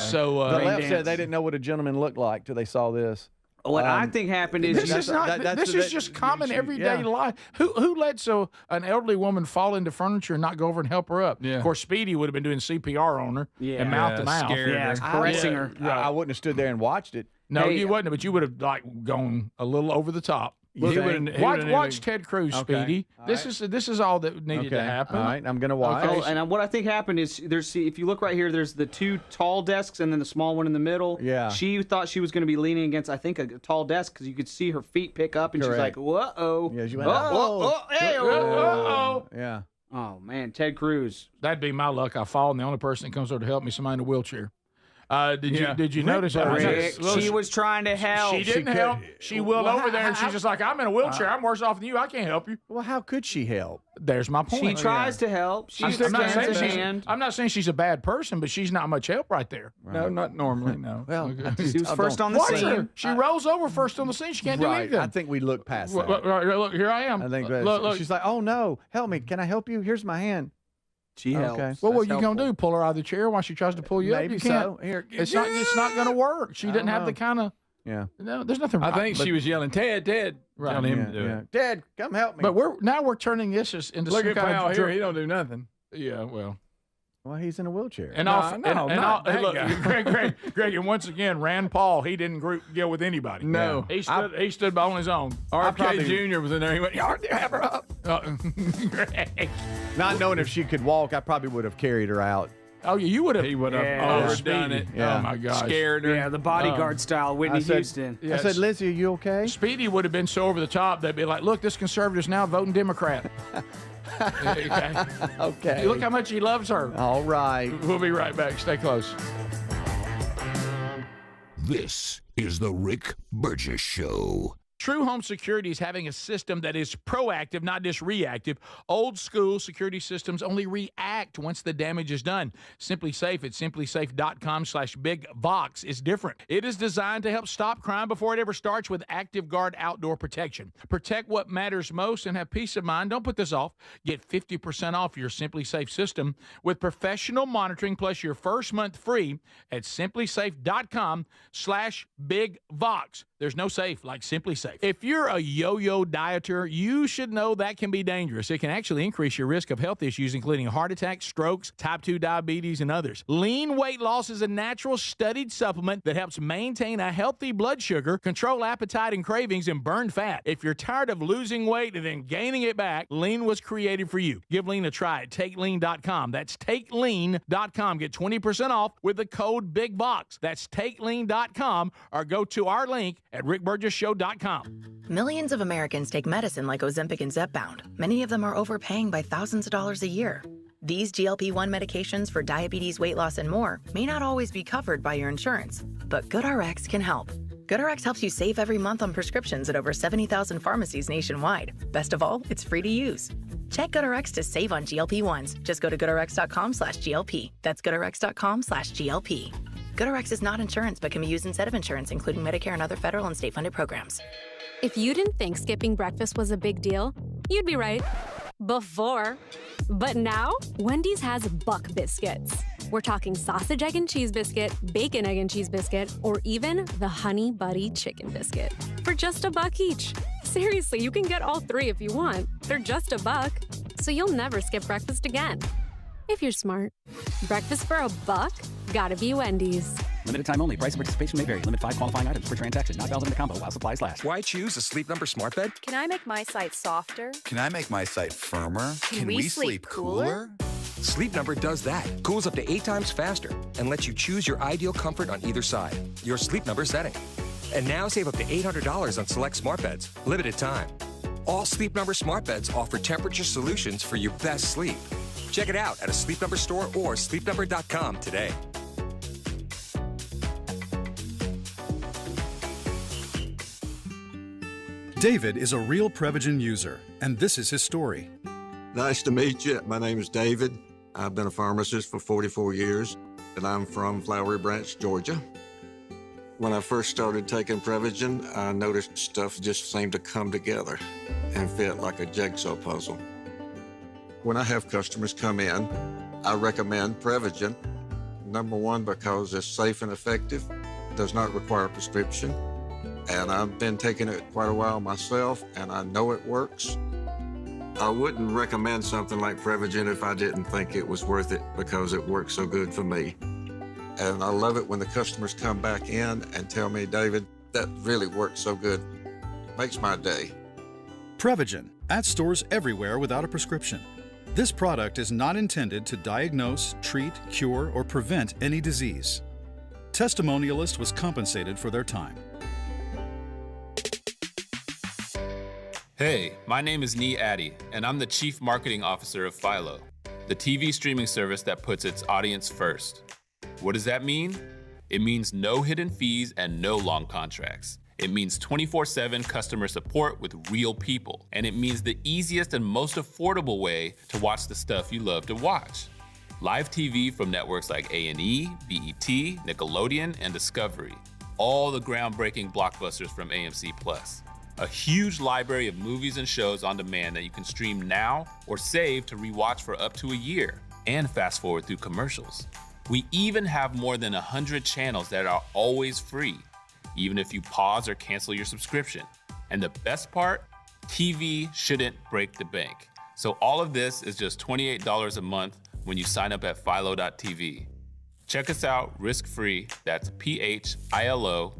S1: So
S2: The left said they didn't know what a gentleman looked like till they saw this.
S11: What I think happened is
S1: this is just common everyday life. Who lets an elderly woman fall into furniture and not go over and help her up?
S3: Yeah.
S1: Of course, Speedy would have been doing CPR on her and mouth to mouth.
S11: caressing her.
S2: I wouldn't have stood there and watched it.
S1: No, you wouldn't, but you would have like gone a little over the top. Watch Ted Cruz, Speedy. This is all that needed to happen.
S2: All right, I'm gonna watch.
S11: Oh, and what I think happened is if you look right here, there's the two tall desks and then the small one in the middle.
S2: Yeah.
S11: She thought she was going to be leaning against, I think, a tall desk because you could see her feet pick up, and she's like, "Whoa!"
S2: Yeah, she went, Yeah.
S11: Oh man, Ted Cruz.
S1: That'd be my luck. I fall, and the only person that comes over to help me is somebody in a wheelchair. Did you notice that?
S11: Rick, she was trying to help.
S1: She didn't help. She wheeled over there, and she's just like, I'm in a wheelchair. I'm worse off than you. I can't help you.
S2: Well, how could she help?
S1: There's my point.
S11: She tries to help. She
S1: I'm not saying she's a bad person, but she's not much help right there.
S3: No, not normally, no.
S2: Well,
S11: she was first on the
S1: Watch
S11: scene.
S1: her. She rolls over first on the scene. She can't do anything.
S2: I think we look past that.
S1: Look, here I am.
S2: I think
S1: look.
S2: she's like, "Oh no, help me! Can I help you? Here's my hand."
S11: She helps.
S2: Okay.
S1: Well, what are you gonna do? Pull her out of the chair while she tries to pull you
S2: Maybe
S1: up? You can't.
S2: so. Here,
S1: It's not gonna work. She didn't have the kind of.
S2: Yeah.
S1: No, there's nothing.
S3: I think she was yelling, Ted,
S1: Right.
S3: telling him to do it.
S2: Dad, come help me.
S1: But we're turning this into
S3: Look
S1: some
S3: at
S1: kind
S3: Pal
S1: of
S3: here. He don't do nothing.
S1: Yeah, well,
S2: Well, he's in a wheelchair.
S1: And Greg, and once again, Rand Paul, he didn't deal with anybody.
S3: No.
S1: He stood on his own.
S3: RFK Jr. was in there. He went, y'all have her up.
S2: Not knowing if she could walk, I probably would have carried her out.
S1: Oh, yeah, you would have.
S3: He would have overdone it.
S2: Yeah.
S1: Oh, my gosh.
S3: Scared her.
S11: Yeah, the bodyguard style, Whitney Houston.
S2: I said, Lizzie, are you okay?
S1: Speedy would have been so over the top, they'd be like, look, this conservative's now voting Democrat. Okay.
S2: Okay.
S1: Look how much he loves her.
S2: All right.
S1: We'll be right back. Stay close.
S5: This is the Rick Burgess Show.
S1: True Home Security is having a system that is proactive, not just reactive. Old school security systems only react once the damage is done. Simply Safe at simplysafe.com/bigvox is different. It is designed to help stop crime before it ever starts with Active Guard outdoor protection. Protect what matters most and have peace of mind. Don't put this off. Get 50% off your Simply Safe system with professional monitoring plus your first month free at simplysafe.com/bigvox. There's no safe like Simply Safe. If you're a yo-yo dieter, you should know that can be dangerous. It can actually increase your risk of health issues, including heart attacks, strokes, type 2 diabetes, and others. Lean weight loss is a natural studied supplement that helps maintain a healthy blood sugar, control appetite and cravings, and burn fat. If you're tired of losing weight and then gaining it back, Lean was created for you. Give Lean a try at TakeLean.com. That's TakeLean.com. Get 20% off with the code BIGVOX. That's TakeLean.com, or go to our link at rickburgessshow.com.
S6: Millions of Americans take medicine like Ozempic and Zepbound. Many of them are overpaying by thousands of dollars a year. These GLP-1 medications for diabetes, weight loss, and more may not always be covered by your insurance, but GoodRx can help. GoodRx helps you save every month on prescriptions at over 70,000 pharmacies nationwide. Best of all, it's free to use. Check GoodRx to save on GLP-1s. Just go to GoodRx.com/GLP. That's GoodRx.com/GLP. GoodRx is not insurance but can be used instead of insurance, including Medicare and other federal and state-funded programs.
S8: If you didn't think skipping breakfast was a big deal, you'd be right. Before. But now, Wendy's has Buck Biscuits. We're talking sausage, egg, and cheese biscuit, bacon, egg, and cheese biscuit, or even the Honey Buddy chicken biscuit for just $1 each. Seriously, you can get all three if you want. They're just $1, so you'll never skip breakfast again. If you're smart. Breakfast for $1? Gotta be Wendy's.
S9: Limited time only. Price and participation may vary. Limit 5 qualifying items per transaction. Not valid in a combo while supplies last.
S23: Why choose a Sleep Number smart bed?
S25: Can I make my site softer?
S23: Can I make my site firmer?
S25: Can we sleep cooler?
S23: Sleep Number does that. Cools up to 8 times faster and lets you choose your ideal comfort on either side. Your Sleep Number setting. And now save up to $800 on select smart beds. Limited time. All Sleep Number smart beds offer temperature solutions for your best sleep. Check it out at a Sleep Number store or sleepnumber.com today.
S26: David is a real Prevagen user, and this is his story.
S27: Nice to meet you. My name is David. I've been a pharmacist for 44 years, and I'm from Flowery Branch, Georgia. When I first started taking Prevagen, I noticed stuff just seemed to come together and fit like a jigsaw puzzle. When I have customers come in, I recommend Prevagen. Number one, because it's safe and effective, does not require a prescription. And I've been taking it quite a while myself, and I know it works. I wouldn't recommend something like Prevagen if I didn't think it was worth it because it works so good for me. And I love it when the customers come back in and tell me, David, that really works so good. Makes my day.
S26: Prevagen, at stores everywhere without a prescription. This product is not intended to diagnose, treat, cure, or prevent any disease. Testimonialist was compensated for their time.
S28: Hey, my name is Nee Addy, and I'm the Chief Marketing Officer of Philo, the TV streaming service that puts its audience first. What does that mean? It means no hidden fees and no long contracts. It means 24/7 customer support with real people. And it means the easiest and most affordable way to watch the stuff you love to watch. Live TV from networks like A&E, BET, Nickelodeon, and Discovery. All the groundbreaking blockbusters from AMC+. A huge library of movies and shows on demand that you can stream now or save to rewatch for up to a year and fast forward through commercials. We even have more than 100 channels that are always free, even if you pause or cancel your subscription. And the best part, TV shouldn't break the bank. So all of this is just $28 a month when you sign up at philo.tv. Check us out risk-free. That's philo.tv.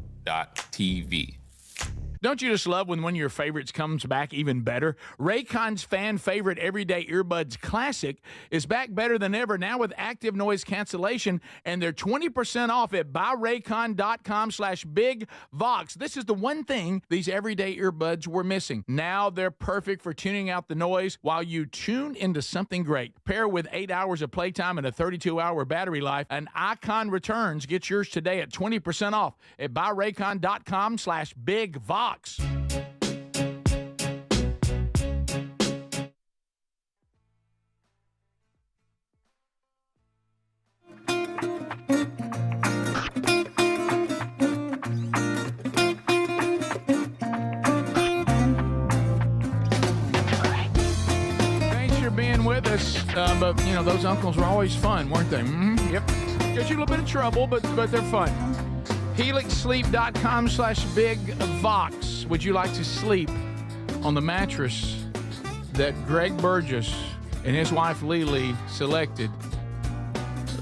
S1: Don't you just love when one of your favorites comes back even better? Raycon's fan favorite Everyday Earbuds Classic is back better than ever, now with active noise cancellation, and they're 20% off at buyraycon.com/bigvox. This is the one thing these everyday earbuds were missing. Now they're perfect for tuning out the noise while you tune into something great. Pair with 8 hours of playtime and a 32-hour battery life, an Icon returns. Get yours today at 20% off at buyraycon.com/bigvox. Thanks for being with us. But, you know, those uncles were always fun, weren't they? Mm-hmm. Yep. Get you a little bit of trouble, but they're fun. HelixSleep.com/bigvox. Would you like to sleep on the mattress that Greg Burgess and his wife Lily selected?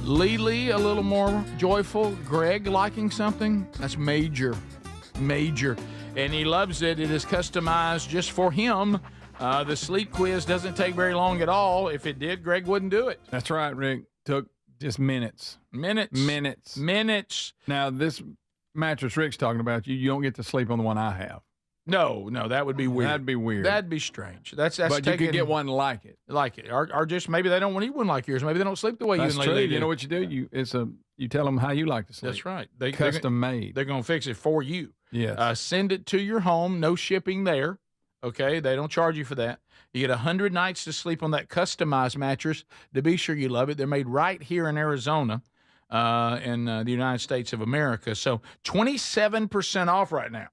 S1: Lily a little more joyful, Greg liking something? That's major. And he loves it. It is customized just for him. The sleep quiz doesn't take very long at all. If it did, Greg wouldn't do it.
S3: That's right, Rick. Took just minutes.
S1: Minutes.
S3: Now, this mattress Rick's talking about, you don't get to sleep on the one I have.
S1: No, that would be weird.
S3: That'd be weird.
S1: That'd be strange. That's
S3: but you could get one like it.
S1: Or just maybe they don't want one like yours. Maybe they don't sleep the way
S3: That's
S1: you and
S3: true.
S1: Lily do.
S3: You know what you do? You tell them how you like to sleep.
S1: That's right.
S3: Custom made.
S1: They're going to fix it for you.
S3: Yes.
S1: Send it to your home. No shipping there. Okay, they don't charge you for that. You get 100 nights to sleep on that customized mattress to be sure you love it. They're made right here in Arizona, in the United States of America. So 27% off right now.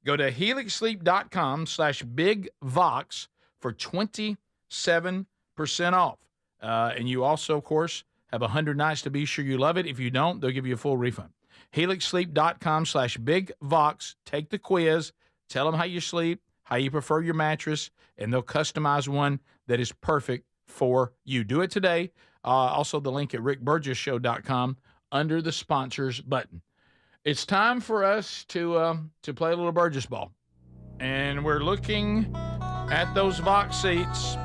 S1: Go to HelixSleep.com/bigvox for 27% off. And you also, of course, have 100 nights to be sure you love it. If you don't, they'll give you a full refund. HelixSleep.com/bigvox. Take the quiz. Tell them how you sleep, how you prefer your mattress, and they'll customize one that is perfect for you. Do it today. Also, the link at rickburgessshow.com under the sponsors button. It's time for us to play a little Burgess ball. And we're looking at those Vox seats.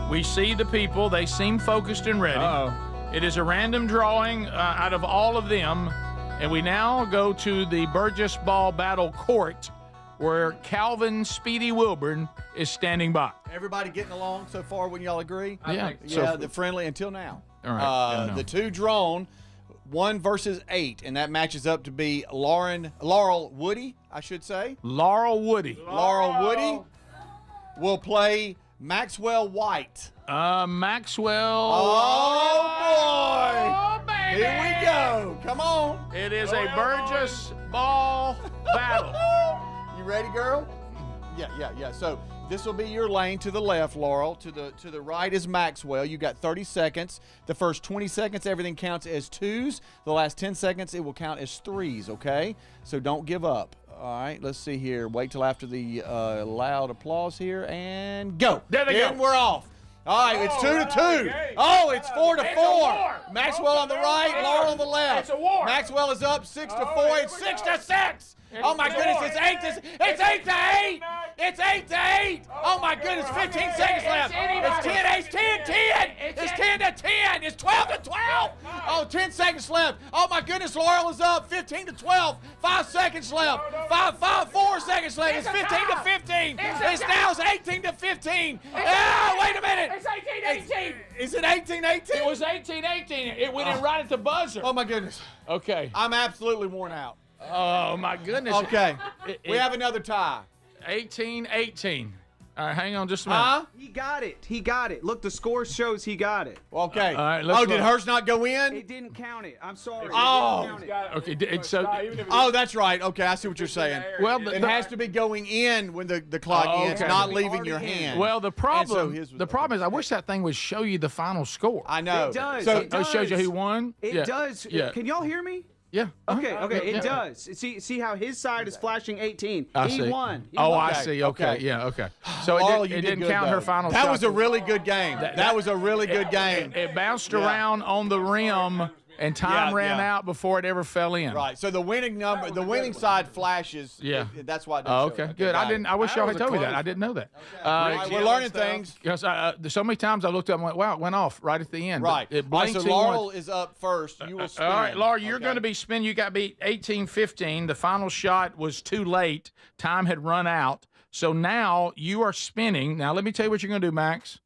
S1: We see the people. They seem focused and ready.
S3: Uh-oh.
S1: It is a random drawing out of all of them. And we now go to the Burgess ball battle court, where Calvin Speedy Wilburn is standing by.
S2: Everybody getting along so far? Wouldn't y'all agree?
S1: Yeah.
S2: The friendly until now.
S1: All right.
S2: The two drawn, 1 versus 8, and that matches up to be Laurel Woody, I should say.
S1: Laurel Woody
S2: will play Maxwell White.
S1: Maxwell.
S2: Oh, boy.
S1: baby.
S2: Here we go. Come on.
S1: It is a Burgess ball battle.
S2: You ready, girl? Yeah. So this will be your lane to the left, Laurel. To the right is Maxwell. You got 30 seconds. The first 20 seconds, everything counts as 2s. The last 10 seconds, it will count as 3s, okay? So don't give up. All right, let's see here. Wait till after the loud applause here, and go.
S1: There they go.
S2: And we're off. All right, it's 2-2. Oh, it's 4-4. Maxwell on the right, Laurel on the left.
S1: It's a war.
S2: Maxwell is up 6-4. It's 6-6. Oh my goodness, it's 8-8. It's 8-8. Oh my goodness, 15 seconds left. It's 10-10. It's 10-10. It's 12-12. Oh, 10 seconds left. Oh my goodness, Laurel is up 15-12. 5 seconds left. 4 seconds left. It's 15-15. It's now 18-15. Ah, wait a minute.
S1: It's 18-18.
S2: Is it 18-18?
S1: It was 18-18. It went in right at the buzzer.
S2: Oh my goodness.
S1: Okay.
S2: I'm absolutely worn out.
S1: Oh my goodness.
S2: Okay. We have another tie.
S1: 18-18. All right, hang on just a minute.
S11: He got it. Look, the score shows he got it.
S2: Okay.
S1: All right, let's
S2: did hers not go in?
S11: It didn't count it. I'm sorry.
S2: Oh.
S1: Okay,
S2: That's right. Okay, I see what you're saying.
S1: Well,
S2: it has to be going in when the clock ends, not leaving your hand.
S1: Well, the problem is I wish that thing would show you the final score.
S2: I know.
S11: It does.
S2: So
S11: it does.
S1: It shows you who won?
S11: It does.
S1: Yeah.
S11: Can y'all hear me?
S1: Yeah.
S11: Okay, it
S1: Yeah.
S11: does. See how his side is flashing 18.
S1: I
S11: He
S1: see.
S11: won. He
S1: Oh,
S11: won.
S1: I see. Okay. Yeah. Okay. So
S2: Laurel,
S1: it
S2: you did
S1: didn't
S2: good,
S1: count her
S2: though.
S1: final
S2: That
S1: shot.
S2: was a really good game. That was a really good game.
S1: It bounced around on the rim, and time ran out before it ever fell in.
S2: Right. So the winning side flashes.
S1: Yeah.
S2: That's why.
S1: Oh, okay. Good. I wish y'all had told me that. I didn't know that.
S2: We're learning things.
S1: Because so many times I looked up and went, wow, it went off right at the end.
S2: Right.
S1: It
S2: All right, so
S1: blinked
S2: Laurel is up first. You will spin.
S1: All right, Laura, you're going to be spinning. You got beat 18-15. The final shot was too late. Time had run out. So now you are spinning. Now let me tell you what you're going to do, Max.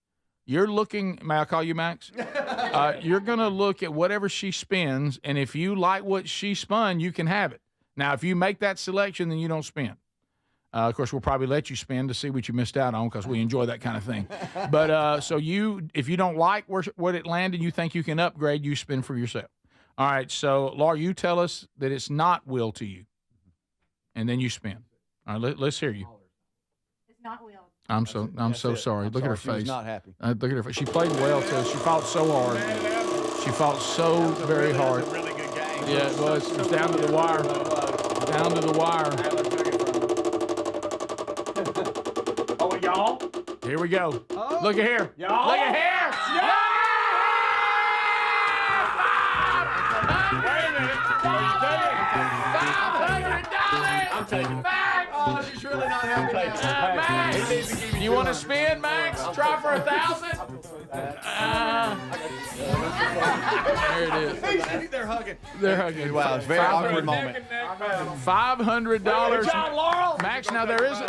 S1: You're looking. May I call you Max? You're going to look at whatever she spins, and if you like what she spun, you can have it. Now, if you make that selection, then you don't spin. Of course, we'll probably let you spin to see what you missed out on because we enjoy that kind of thing. But so if you don't like what it landed, you think you can upgrade, you spin for yourself. All right. So, Laura, you tell us that it's not will to you, and then you spin. All right. Let's hear you.
S4: It's not will.
S1: I'm so sorry. Look at her face.
S2: She's not happy.
S1: Look at her face. She played well too. She fought so hard. She fought so very hard.
S2: It was a really good game.
S1: Yeah, it was. It was down to the wire. Down to the wire.
S2: Oh, y'all.
S1: Here we go. Look at here.
S2: Y'all.
S1: Look at here.
S2: I'm taking it. Oh, she's really not happy.
S1: Max, you want to spin, Max? Try for 1,000. There it is.
S2: They're hugging.
S1: They're hugging.
S2: Wow, it's a very awkward moment.
S1: $500.
S2: Good job, Laurel.
S1: Max, now there is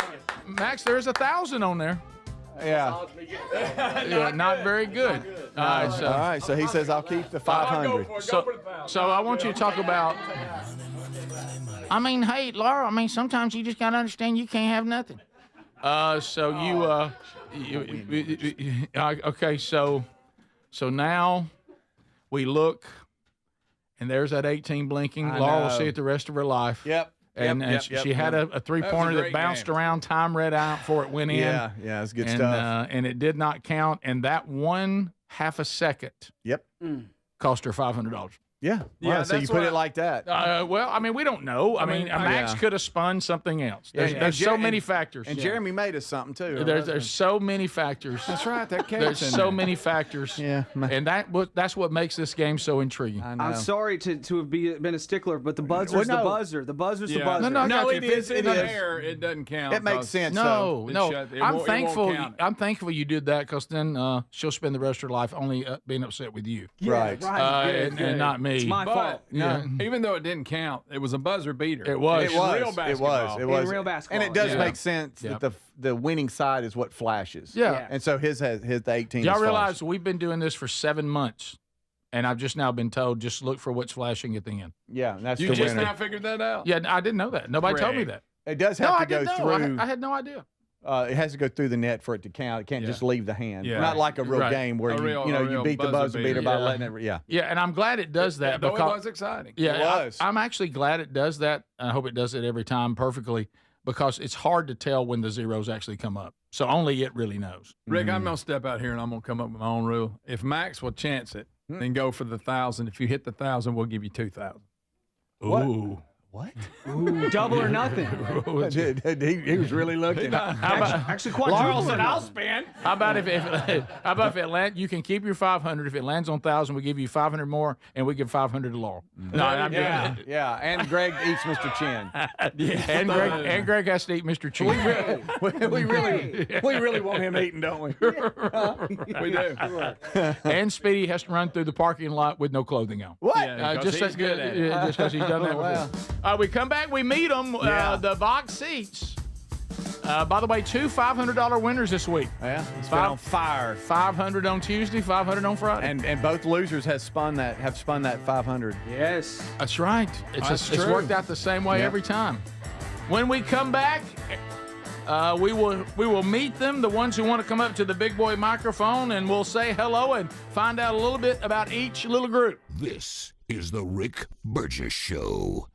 S1: 1,000 on there.
S2: Yeah.
S1: Yeah, not very good.
S2: All right, so he says I'll keep the 500.
S1: So I want you to talk about. I mean, hey, Laura. I mean, sometimes you just gotta understand you can't have nothing. Okay. So now we look, and there's that 18 blinking. Laura will see it the rest of her life.
S2: Yep.
S1: And she had a three-pointer that bounced around. Time read out before it went in.
S2: Yeah, it's good stuff.
S1: And it did not count. And that 1/2 second.
S2: Yep.
S1: Cost her $500.
S2: Yeah. Wow, so you put it like that.
S1: Well, I mean, we don't know. I mean, Max could have spun something else. There's so many factors.
S2: And Jeremy made us something too.
S1: There's so many factors.
S2: That's right. That
S1: There's so many factors.
S2: Yeah.
S1: And that's what makes this game so intriguing.
S11: I'm sorry to have been a stickler, but the buzzer's the buzzer. The buzzer's the buzzer.
S1: No,
S3: it is. It is. It doesn't count.
S2: It makes sense.
S1: No. I'm thankful.
S3: Count.
S1: I'm thankful you did that because then she'll spend the rest of her life only being upset with you.
S2: Right.
S1: And not me.
S11: It's my fault.
S1: Yeah.
S3: Even though it didn't count, it was a buzzer beater.
S1: It was.
S3: It was. Real basketball.
S2: It was.
S11: In real basketball.
S2: And it does make sense that the winning side is what flashes.
S1: Yeah.
S2: And so his the 18.
S1: Y'all
S2: is
S1: realize
S2: flashed.
S1: we've been doing this for 7 months, and I've just now been told just look for what's flashing at the end.
S2: Yeah, and that's
S3: You
S2: the
S3: just
S2: winner.
S3: now figured that out?
S1: Yeah, I didn't know that. Nobody told me that.
S2: It does have to go
S1: I didn't
S2: through.
S1: know. I had no idea.
S2: It has to go through the net for it to count. It can't just leave the hand.
S3: Yeah.
S2: Not like a real
S1: Right.
S2: game where
S3: A
S2: you beat the buzzer beater by letting it. Yeah.
S1: Yeah, and I'm glad it does that
S3: But
S1: because
S3: it was exciting.
S1: yeah,
S2: It was.
S1: I'm actually glad it does that. I hope it does it every time perfectly because it's hard to tell when the zeros actually come up. So only it really knows.
S3: Rick, I'm going to step out here and I'm going to come up with my own rule. If Max will chance it, then go for the 1,000. If you hit the 1,000, we'll give you 2,000.
S1: Ooh.
S2: What?
S11: Ooh, double or nothing.
S2: he was really looking.
S11: Actually, quadruple.
S3: Laurel said, "I'll spin."
S1: How about if it lands? You can keep your 500. If it lands on 1,000, we give you 500 more, and we give 500 to Laurel. No, I'm doing
S2: Yeah, and Greg eats Mr. Chin.
S1: and Greg has to eat Mr. Cheese.
S2: We really want him eating, don't we?
S3: We do.
S1: And Speedy has to run through the parking lot with no clothing on.
S2: What?
S3: Because he's good at it.
S1: Just because he's done that before. We come back, we meet them, the box seats. By the way, 2 $500 winners this week.
S2: Yeah, it's been on fire.
S1: 500 on Tuesday, 500 on Friday.
S2: And both losers have spun that 500.
S11: Yes.
S1: That's right. It's worked out the same way every time. When we come back, we will meet them, the ones who want to come up to the big boy microphone, and we'll say hello and find out a little bit about each little group.
S5: This is the Rick Burgess Show.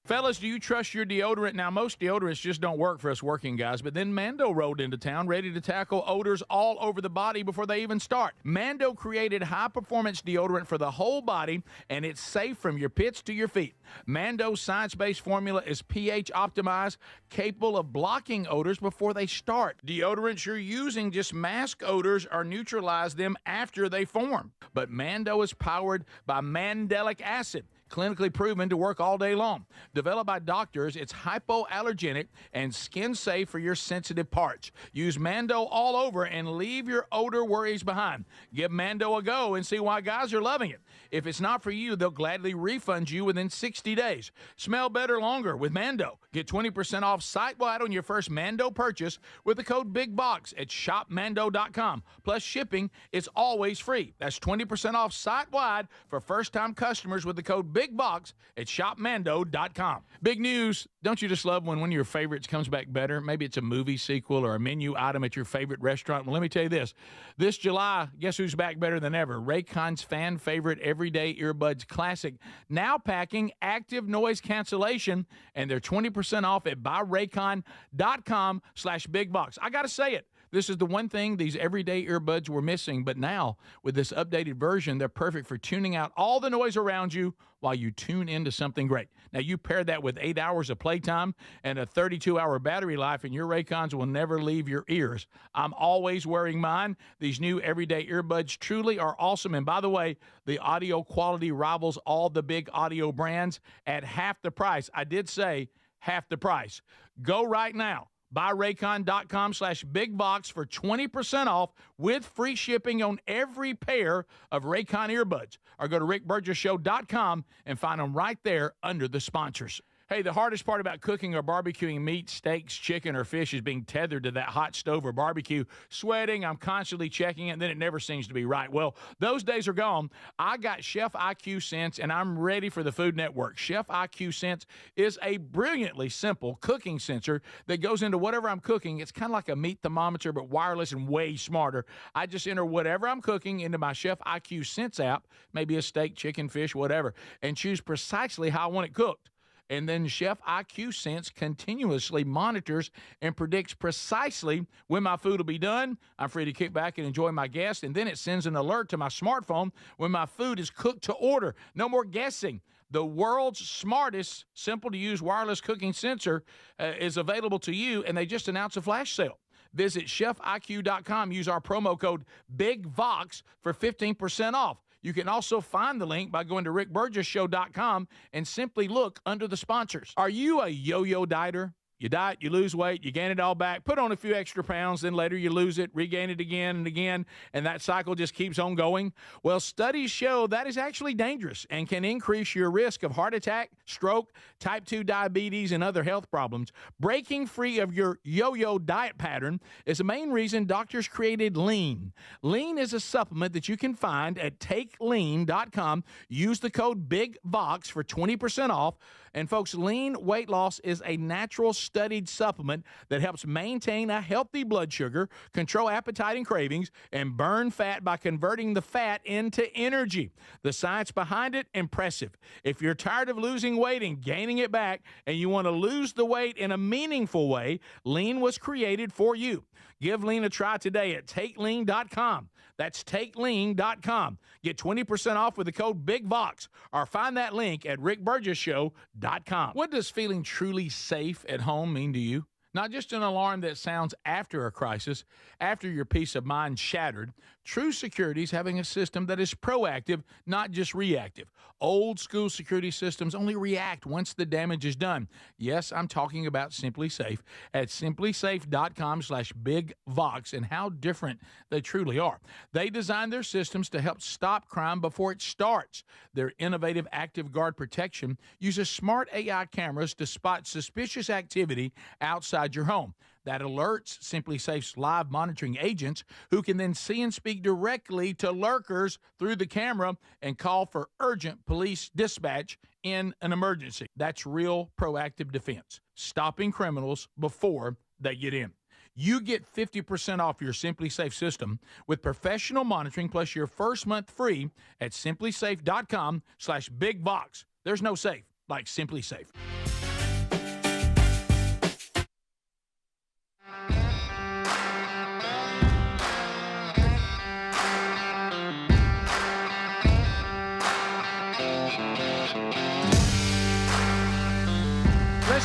S1: Fellas, Fellas, do you trust your deodorant? Now, most deodorants just don't work for us working guys, but then Mando rolled into town ready to tackle odors all over the body before they even start. Mando created high-performance deodorant for the whole body, and it's safe from your pits to your feet. Mando's science-based formula is pH optimized, capable of blocking odors before they start. Deodorants you're using just mask odors or neutralize them after they form. But Mando is powered by mandelic acid, clinically proven to work all day long. Developed by doctors, it's hypoallergenic and skin safe for your sensitive parts. Use Mando all over and leave your odor worries behind. Give Mando a go and see why guys are loving it. If it's not for you, they'll gladly refund you within 60 days. Smell better longer with Mando. Get 20% off site-wide on your first Mando purchase with the code BIGBOX at shopmando.com. Plus shipping is always free. That's 20% off site-wide for first-time customers with the code BIGBOX at shopmando.com. Big news. Don't you just love when one of your favorites comes back better? Maybe it's a movie sequel or a menu item at your favorite restaurant. Well, let me tell you this. This July, guess who's back better than ever? Raycon's fan favorite Everyday Earbuds Classic. Now packing active noise cancellation, and they're 20% off at buyraycon.com/bigbox. I got to say it. This is the one thing these everyday earbuds were missing, but now, with this updated version, they're perfect for tuning out all the noise around you while you tune into something great. Now, you pair that with 8 hours of playtime and a 32-hour battery life, and your Raycons will never leave your ears. I'm always wearing mine. These new everyday earbuds truly are awesome, and by the way, the audio quality rivals all the big audio brands at half the price. I did say half the price. Go right now. BuyRaycon.com/bigbox for 20% off with free shipping on every pair of Raycon earbuds. Or go to rickburgesshow.com and find them right there under the sponsors. Hey, the hardest part about cooking or barbecuing meat, steaks, chicken, or fish is being tethered to that hot stove or barbecue. Sweating, I'm constantly checking it, and then it never seems to be right. Well, those days are gone. I got Chef IQ Sense, and I'm ready for the Food Network. Chef IQ Sense is a brilliantly simple cooking sensor that goes into whatever I'm cooking. It's kind of like a meat thermometer, but wireless and way smarter. I just enter whatever I'm cooking into my Chef IQ Sense app, maybe a steak, chicken, fish, whatever, and choose precisely how I want it cooked. And then Chef IQ Sense continuously monitors and predicts precisely when my food will be done. I'm free to kick back and enjoy my guests. And then it sends an alert to my smartphone when my food is cooked to order. No more guessing. The world's smartest, simple-to-use wireless cooking sensor is available to you, and they just announced a flash sale. Visit chefiq.com. Use our promo code BIGVOX for 15% off. You can also find the link by going to rickburgesshow.com and simply look under the sponsors. Are you a yo-yo dieter? You diet, you lose weight, you gain it all back, put on a few extra pounds, then later you lose it, regain it again and again, and that cycle just keeps on going? Well, studies show that is actually dangerous and can increase your risk of heart attack, stroke, type 2 diabetes, and other health problems. Breaking free of your yo-yo diet pattern is the main reason doctors created Lean. Lean is a supplement that you can find at takelean.com. Use the code BIGVOX for 20% off. And folks, Lean weight loss is a natural studied supplement that helps maintain a healthy blood sugar, control appetite and cravings, and burn fat by converting the fat into energy. The science behind it, impressive. If you're tired of losing weight and gaining it back, and you want to lose the weight in a meaningful way, Lean was created for you. Give Lean a try today at takelean.com. That's takelean.com. Get 20% off with the code BIGVOX, or find that link at rickburgesshow.com. What does feeling truly safe at home mean to you? Not just an alarm that sounds after a crisis, after your peace of mind shattered. True security is having a system that is proactive, not just reactive. Old school security systems only react once the damage is done. Yes, I'm talking about Simply Safe at simplysafe.com/bigvox, and how different they truly are. They design their systems to help stop crime before it starts. Their innovative Active Guard protection uses smart AI cameras to spot suspicious activity outside your home. That alerts Simply Safe's live monitoring agents, who can then see and speak directly to lurkers through the camera and call for urgent police dispatch in an emergency. That's real proactive defense, stopping criminals before they get in. You get 50% off your Simply Safe system with professional monitoring plus your first month free at simplysafe.com/bigbox. There's no safe like Simply Safe.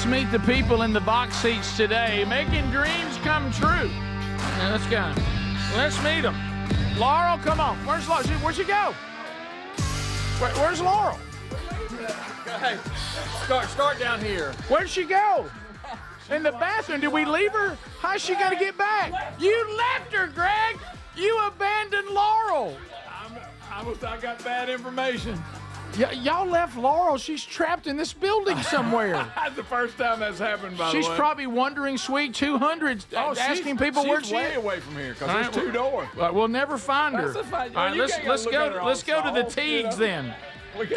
S1: Let's meet the people in the box seats today, making dreams come true. Yeah, let's go. Let's meet them. Laurel, come on. Where's Laurel? Where'd she go? Where's Laurel?
S3: Hey, start down here.
S1: Where'd she go? In the bathroom. Did we leave her? How's she gonna get back? You left her, Greg. You abandoned Laurel.
S3: I got bad information.
S1: Y'all left Laurel. She's trapped in this building somewhere.
S3: That's the first time that's happened, by the way.
S1: She's probably wondering, sweet 200s, asking people where she is.
S3: She's way away from here because there's two doors.
S1: We'll never find her.
S3: That's a fine.
S1: All right, let's go to the Teagues then.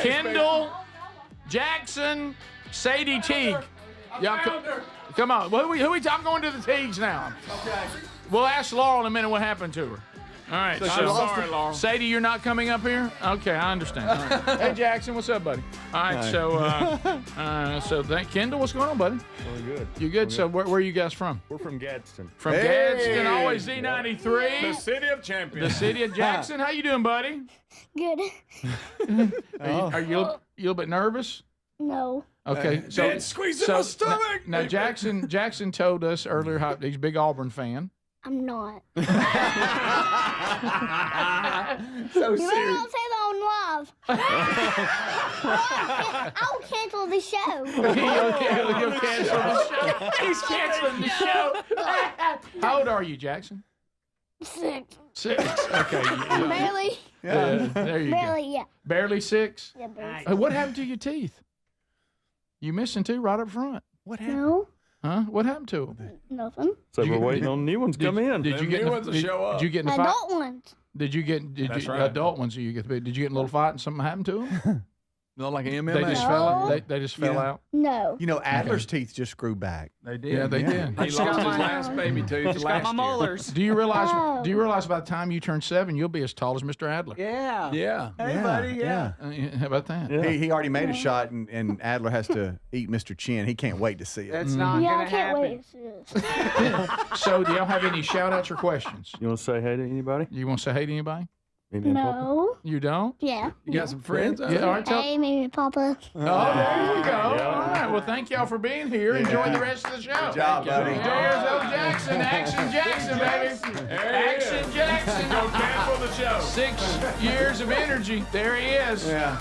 S1: Kendall, Jackson, Sadie Teague. Y'all come on. Who we? I'm going to the Teagues now.
S3: Okay.
S1: We'll ask Laurel in a minute what happened to her. All right.
S3: So sorry, Laurel.
S1: Sadie, you're not coming up here? Okay, I understand. All right. Hey, Jackson, what's up, buddy? All right, so Kendall, what's going on, buddy?
S12: We're good.
S1: You good? So where are you guys from?
S12: We're from Gadsden.
S1: From Gadsden, always Z93.
S3: The city of champions.
S1: The city of Jackson. How you doing, buddy?
S13: Good.
S1: Are you a little bit nervous?
S13: No.
S1: Okay,
S3: so squeeze in my stomach.
S1: Now Jackson told us earlier how he's a big Auburn fan.
S13: I'm not.
S3: So
S13: You
S3: serious.
S13: better not say that on live. I'll cancel the show.
S1: He'll cancel the show. He's canceling the show. How old are you, Jackson?
S13: 6.
S1: 6. Okay.
S13: Barely.
S1: Yeah. There you
S13: Barely,
S1: go.
S13: yeah.
S1: Barely 6?
S13: Yeah, barely.
S1: What happened to your teeth? You missing two right up front. What happened?
S13: No,
S1: Huh? What happened to them?
S13: nothing.
S12: So we're waiting on new ones to come in.
S1: Did you get
S3: new
S1: in
S3: ones
S1: the,
S3: will show up.
S1: Did you get in the fight?
S13: Adult ones.
S1: Did you
S3: That's right.
S1: adult ones? Did you get in a little fight and something happened to them?
S3: Not like MMA.
S1: They just fell out.
S13: No.
S1: They just fell out.
S13: No.
S2: You know, Adler's teeth just grew back.
S3: They did.
S1: Yeah, they did.
S3: He
S11: just
S3: lost
S11: got
S3: his
S11: mine.
S3: last baby tooth
S11: Just
S3: last
S11: got my
S3: year.
S11: molars.
S1: Do you realize?
S13: Oh.
S1: Do you realize by the time you turn 7, you'll be as tall as Mr. Adler?
S11: Yeah.
S3: Yeah.
S11: Hey, buddy. Yeah.
S1: How about that?
S12: Yeah.
S2: He already made a shot, and Adler has to eat Mr. Chin. He can't wait to see it.
S11: That's not
S13: Yeah, I
S11: gonna
S13: can't
S11: happen.
S13: wait to see this.
S1: So, do y'all have any shout outs or questions?
S12: You want to say hey to anybody?
S1: You want to say hey to anybody?
S12: Maybe Papa?
S13: No.
S1: You don't?
S13: Yeah.
S3: You got some friends out
S1: Yeah, all
S3: there?
S1: right, tell.
S13: Hey, Mimi, Papa.
S1: Oh, there you go.
S12: Yeah.
S1: All right. Well, thank y'all for being here. Enjoy the rest of the show.
S2: Good job, buddy.
S1: There's old Jackson. Action Jackson, baby. Action Jackson.
S3: Go cancel the show.
S1: 6 years of energy. There he is.
S2: Yeah.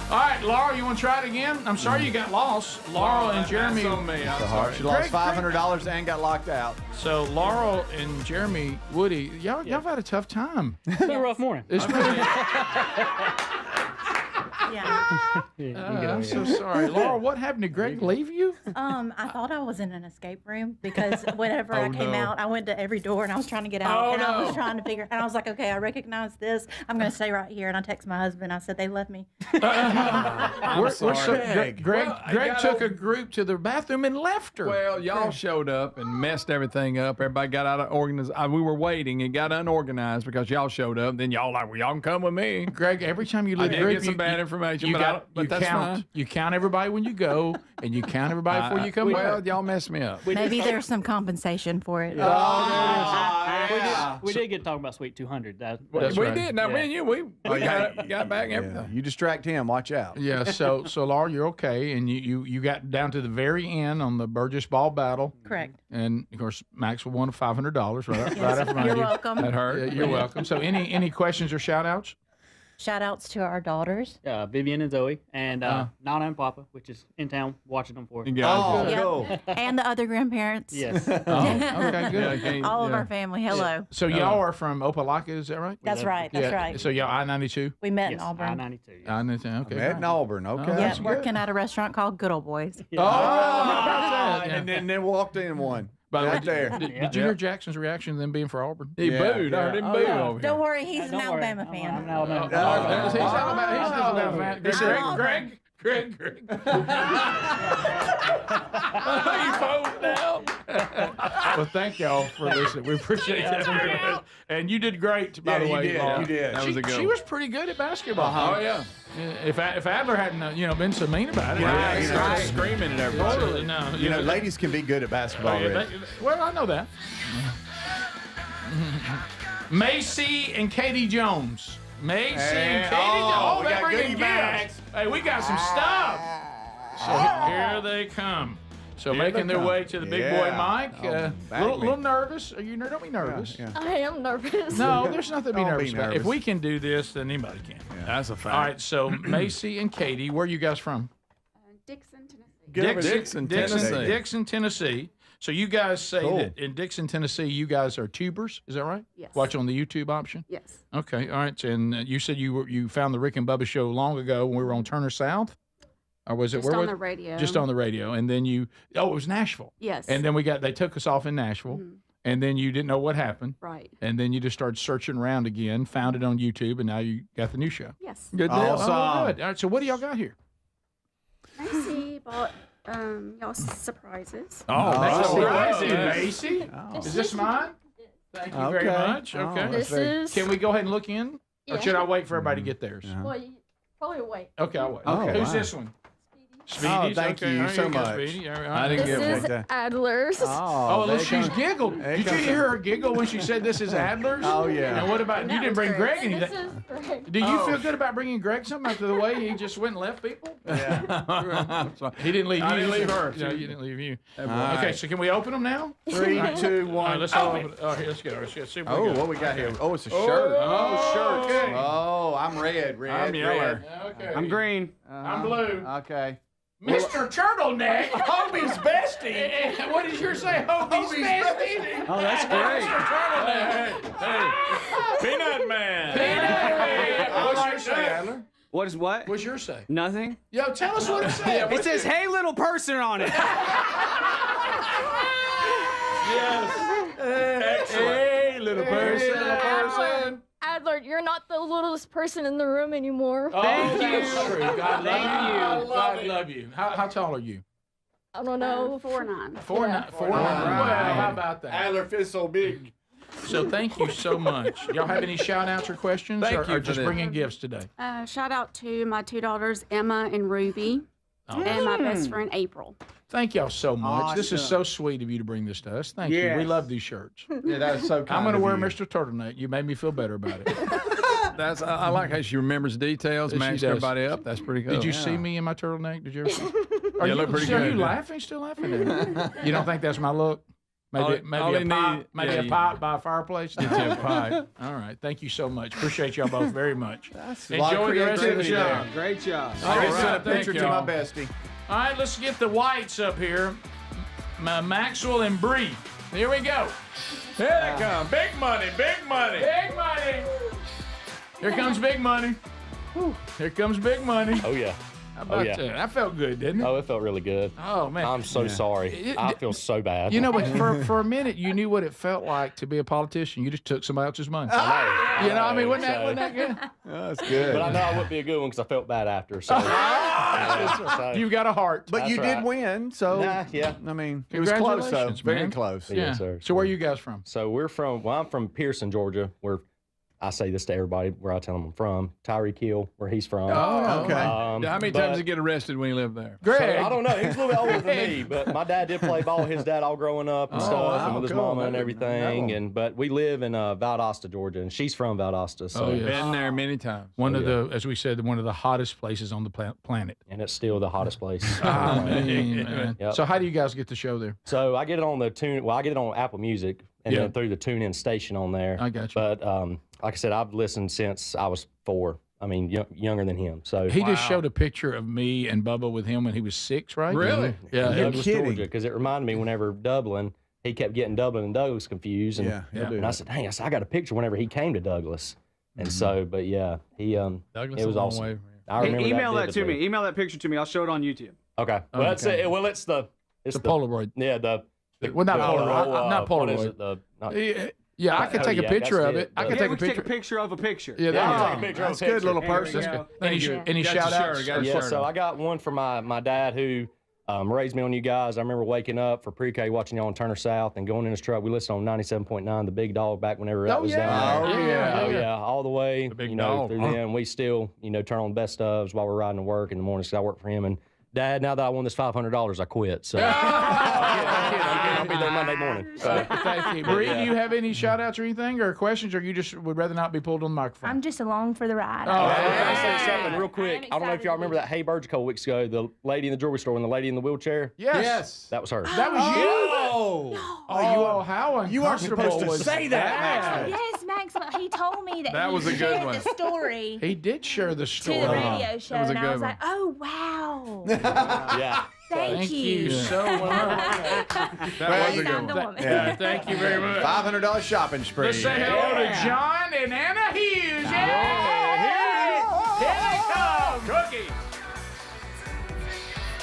S1: All right, Laura, you want to try it again? I'm sorry you got lost. Laurel and Jeremy.
S3: That's on me. I'm sorry.
S2: She lost $500 and got locked out.
S1: So Laurel and Jeremy Woody, y'all have had a tough time.
S14: It's been a rough morning.
S1: It's pretty,
S14: Yeah.
S1: I'm so sorry. Laurel, what happened? Did Greg leave you?
S4: I thought I was in an escape room because whenever I came
S1: no.
S4: out, I went to every door and I was trying to get out.
S3: Oh,
S4: and I was
S3: no.
S4: trying to figure, and I was like, okay, I recognize this. I'm going to stay right here. And I text my husband. I said, they left me.
S1: Greg
S3: Well, I
S1: Greg
S3: got
S1: took
S3: over-
S1: a group to the bathroom and left her.
S3: Well, y'all showed up and messed everything up. Everybody got out of organized. We were waiting. It got unorganized because y'all showed up. Then y'all like, well, y'all can come with me.
S1: Greg, every time you
S3: I
S1: leave
S3: did
S1: the group,
S3: get some bad information, but that's
S1: count.
S3: fine.
S1: You count everybody when you go, and you count everybody before you come
S3: Well,
S1: back.
S3: y'all messed me up.
S4: Maybe there's some compensation for it.
S14: We did get to talk about Sweet 200.
S1: That's
S3: we
S1: right.
S3: did. Now, me and you, we got back and everything.
S2: You distract him. Watch out.
S1: Yeah, so Laura, you're okay, and you got down to the very end on the Burgess ball battle.
S4: Correct.
S1: And of course, Maxwell won $500 right after mine.
S4: You're welcome.
S3: That hurt.
S1: Yeah, you're welcome. So any questions or shout outs?
S4: Shout outs to our daughters.
S14: Vivian and Zoe, and Nana and Papa, which is in town watching them for us.
S3: You guys
S4: Yep.
S2: Cool.
S4: And the other grandparents.
S14: Yes.
S1: Okay, good.
S4: All of our family. Hello.
S1: So y'all are from Opelika, is that right?
S4: That's right. That's right.
S1: So y'all I-92?
S4: We met
S14: Yes,
S4: in Auburn.
S14: I-92. Yes.
S1: I-92, okay.
S2: Met in Auburn. Okay.
S1: Oh,
S4: Yeah,
S1: that's
S4: working at a restaurant called Good Old Boys.
S1: Oh, how about that?
S2: And then walked in one.
S1: By the way,
S2: Right there.
S1: Did you hear Jackson's reaction to them being for Auburn?
S3: He booed. I heard him boo over here.
S4: Don't worry, he's an
S14: Don't worry.
S4: Alabama
S14: I'm
S4: fan.
S14: an Alabama
S1: Oh,
S14: fan.
S1: he's Alabama fan. Greg. You fold now. Well, thank y'all for listening. We appreciate that. And you did great, by the
S2: you
S1: way.
S2: did.
S1: Laura.
S2: You did.
S3: That was a good
S1: She
S3: one.
S1: was pretty good at basketball.
S3: Oh, yeah.
S1: If Adler hadn't, been so mean about it,
S2: Yeah,
S1: I'd
S2: he's
S1: say-
S2: right.
S3: Screaming at everybody.
S1: Totally, no.
S2: You know, ladies can be good at basketball. Rick.
S1: Well, I know that. Macy and Katie Jones. Macy and Katie Jones.
S2: we
S1: They're
S2: got
S1: bringing
S2: goodie bags.
S1: gifts. Hey, we got some stuff. here they come. So
S2: Here
S1: making
S2: they
S1: their
S2: come.
S1: way to the big boy
S2: Yeah.
S1: Mike.
S2: back me.
S1: Little nervous. Don't be nervous.
S13: I am nervous.
S1: No, there's nothing to be
S2: Don't
S1: nervous
S2: be
S1: about. If
S2: nervous.
S1: we can do this, then anybody can.
S3: That's a fact.
S1: All right, so Macy and Katie, where are you guys from?
S10: Dixon, Tennessee.
S1: Dixon, Tennessee. So you guys say
S2: Cool.
S1: that in Dixon, Tennessee, you guys are tubers. Is that right?
S10: Yes.
S1: Watch on the YouTube option.
S10: Yes.
S1: Okay. All right. And you said you found the Rick and Bubba show long ago when we were on Turner South, or was it
S10: Just
S1: where
S10: on
S1: was
S10: the
S1: it?
S10: radio.
S1: Just on the radio, and then it was Nashville.
S10: Yes.
S1: And then they took us off in Nashville, and then you didn't know what happened.
S10: Right.
S1: And then you just started searching around again, found it on YouTube, and now you got the new show.
S10: Yes.
S1: Good deal.
S2: Awesome.
S1: Oh, good. All right. So what do y'all got here?
S10: Macy bought y'all surprises.
S1: Macy. Is this mine? Thank you very much.
S2: Oh,
S1: Okay.
S2: that's very-
S1: Can we go ahead and look in? Or
S13: Yeah.
S1: should I wait for everybody to get theirs?
S13: Well, you probably wait.
S1: Okay, I'll wait.
S2: Okay.
S1: Who's
S2: Wow.
S1: this one? Speedy.
S2: Oh, thank you so much.
S1: Speedy. All right.
S2: I didn't get
S13: This is
S2: that.
S13: Adler's.
S1: Oh,
S2: there
S1: look, she's
S2: comes-
S1: giggled.
S2: there
S1: Did you
S2: comes
S1: hear her giggle when she said this is Adler's?
S2: Oh, yeah.
S1: And what about, you didn't bring Greg
S13: This
S1: anything?
S13: is great.
S1: Do you feel good about bringing Greg something after the way he just went and left people?
S3: Yeah.
S1: He didn't leave you.
S3: I didn't leave her.
S1: No, you didn't leave you.
S2: All
S1: Okay,
S2: right.
S1: so can we open them now?
S2: 3, 2,
S1: All right,
S2: 1.
S1: let's all open it. Oh, here, let's go. Let's see what we got.
S2: What we got here? Oh, it's a
S1: Oh,
S2: shirt.
S1: shirt. Okay.
S2: Oh, I'm red.
S3: I'm yellow.
S1: Okay.
S11: I'm green.
S1: I'm blue.
S2: Okay.
S1: Mr. Turtleneck, Hobie's bestie. What does yours say? Hobie's bestie.
S11: Oh, that's great.
S1: Mr. Turtleneck.
S3: Peanut Man.
S1: What's yours say, Adler?
S11: What is what?
S1: What's yours say?
S11: Nothing.
S1: Yo, tell us what it says.
S11: It says, "Hey, little person" on it.
S1: Yes. Hey, little person.
S13: Adler, you're not the littlest person in the room anymore.
S1: Oh,
S11: Thank
S1: that's
S11: you.
S1: true. God
S11: Thank
S1: love
S11: you.
S1: God love you. How tall are you?
S13: I don't know.
S10: 4'9".
S1: 4'9". 4'9". Well, how about that?
S2: Adler feels so big.
S1: So thank you so much. Y'all have any shout outs or questions?
S3: Thank you
S1: or
S3: for
S1: just
S3: this.
S1: bringing gifts today?
S10: Shout out to my two daughters, Emma and Ruby, and my best friend, April.
S1: Thank y'all so much. This is so
S11: Awesome.
S1: sweet of you to bring this to us. Thank you. We
S11: Yes.
S1: love these shirts.
S2: Yeah, that's so kind
S1: I'm going to
S2: of
S1: wear
S2: you.
S1: Mr. Turtleneck. You made me feel better about it.
S3: I like how she remembers details,
S1: She
S3: matches
S1: does.
S3: everybody up. That's pretty cool.
S1: Did you see me in my turtleneck? Did you ever?
S3: Yeah, look pretty
S1: Are
S3: good,
S1: you
S3: yeah.
S1: laughing? Still laughing at me? You don't think that's my look? Maybe
S3: all
S1: a
S3: you
S1: pipe,
S3: need-
S1: maybe
S3: yeah,
S1: a
S3: you-
S1: pipe by a fireplace.
S3: Get you a pipe.
S1: All right. Thank you so much. Appreciate y'all both very much.
S2: a lot of
S1: Enjoy the rest of the
S2: creativity
S1: show.
S2: there.
S11: Great job.
S1: All right,
S2: Send a
S1: thank
S2: picture to
S1: y'all.
S2: my bestie.
S1: All right, let's get the whites up here. Maxwell and Bree. Here we go.
S3: Here they come. Big money, big money.
S1: Big money. Here comes big money. Here comes big money.
S15: Oh, yeah.
S1: How about
S15: yeah.
S1: that? That felt good, didn't it?
S15: Oh, it felt really good.
S1: Oh, man.
S15: I'm so sorry. I feel so bad.
S1: You know, but for a minute, you knew what it felt like to be a politician. You just took somebody else's money. You know, I mean, wasn't that good?
S2: That's good.
S15: But I know I wouldn't be a good one because I felt bad after. So, so
S1: You've got a heart.
S2: But you
S15: That's
S2: did
S15: right.
S2: win, so
S15: yeah.
S2: I mean, it was close, though.
S1: Congratulations,
S2: Very
S1: man.
S2: close.
S1: Yeah.
S15: Yes, sir.
S1: So where are you guys from?
S15: So I'm from Pearson, Georgia, where I say this to everybody where I tell them I'm from. Tyreek Hill, where he's from.
S1: Oh,
S2: okay.
S15: Um,
S3: How many
S15: but-
S3: times did he get arrested when he lived there?
S15: So,
S1: Greg.
S15: I don't know. He's a little bit older than me, but my dad did play ball. His dad all growing up and stuff,
S2: wow,
S15: and with his
S2: cool.
S15: mama and
S2: I
S15: everything.
S2: didn't know.
S15: But we live in Valdosta, Georgia, and she's from Valdosta. So,
S1: Oh, yeah.
S3: Been there many times.
S1: One of the, as we said, one of the hottest places on the planet.
S15: and it's still the hottest place.
S1: Ah, man.
S15: Yep.
S1: So how do you guys get the show there?
S15: So I get it on the tune. Well, I get it on Apple Music and
S1: Yeah.
S15: then through the tune-in station on there.
S1: I got you.
S15: But like I said, I've listened since I was 4. I mean, younger than him. So
S1: He just showed a picture of me and Bubba with him when he was 6, right?
S3: Really?
S1: Yeah.
S15: Douglas,
S2: kidding.
S15: Georgia, because it reminded me whenever Dublin, he kept getting Dublin and Douglas confused. And,
S2: Yeah, he'll do
S15: and I
S2: that.
S15: said, dang, I got a picture whenever he came to Douglas. And so, but yeah, he
S3: Douglas
S15: it was
S3: a long
S15: awesome.
S3: way from here.
S15: I remember
S11: Email that to
S15: vividly.
S11: me. Email that picture to me. I'll show it on YouTube.
S15: Okay. Well, it's
S1: Okay.
S15: it's the
S1: It's a Polaroid.
S15: Yeah,
S1: Well, not Polaroid.
S15: whole,
S1: Not
S15: what is
S1: Polaroid.
S15: it? The not,
S1: Yeah, I could
S15: Oh,
S1: take a
S15: yeah,
S1: picture
S15: that's
S1: of
S15: it.
S1: it. I
S15: Yeah,
S1: could
S11: Yeah,
S1: take
S11: we
S1: a
S11: can
S1: picture.
S11: take a picture of a picture.
S1: Yeah, there you
S15: I'll
S1: go.
S15: take a picture of
S2: That's
S15: a
S2: good,
S15: picture.
S2: little
S15: There we
S2: person.
S15: go.
S1: Any,
S11: you.
S1: any
S3: Got
S1: shout
S3: your
S1: outs?
S3: shirt, got your
S15: Yeah,
S3: shirt
S15: so
S3: on.
S15: I got one for my dad who raised me on you guys. I remember waking up for pre-K watching y'all on Turner South and going in his truck. We listened on 97.9, the Big Dog, back whenever that was down there.
S2: Oh, yeah.
S15: Oh, yeah, all the way,
S3: The Big
S15: you know,
S3: Dog.
S15: through then. We still, turn on best ofs while we're riding to work in the mornings because I work for him in Dad, now that I won this $500, I quit. So I'll be there Monday morning. So.
S1: Thank you. Bree, do you have any shout outs or anything or questions, or you just would rather not be pulled on the microphone?
S16: I'm just along for the ride.
S15: I say something real quick. I don't know if y'all remember that Hey Burgess a couple weeks ago, the lady in the jewelry store and the lady in the wheelchair.
S1: Yes.
S15: That was her.
S1: That was you?
S2: Oh,
S1: how uncomfortable
S2: you aren't supposed to
S1: was
S2: say that, Maxwell.
S16: Yes, Maxwell. He told me that,
S1: That
S16: he
S1: was a good
S16: shared
S1: one.
S16: the story
S1: He did share the
S16: to
S1: story.
S16: the radio show,
S1: That was a
S16: and I
S1: good
S16: was
S1: one.
S16: like, oh, wow.
S15: Yeah.
S16: Thank you.
S1: so much.
S2: That was a
S16: I'm
S2: good
S16: the
S2: one.
S16: woman.
S1: Yeah, thank you very much.
S2: $500 shopping spree.
S1: Let's say hello to John and Anna Hughes. Yeah. Here they come. Cookie.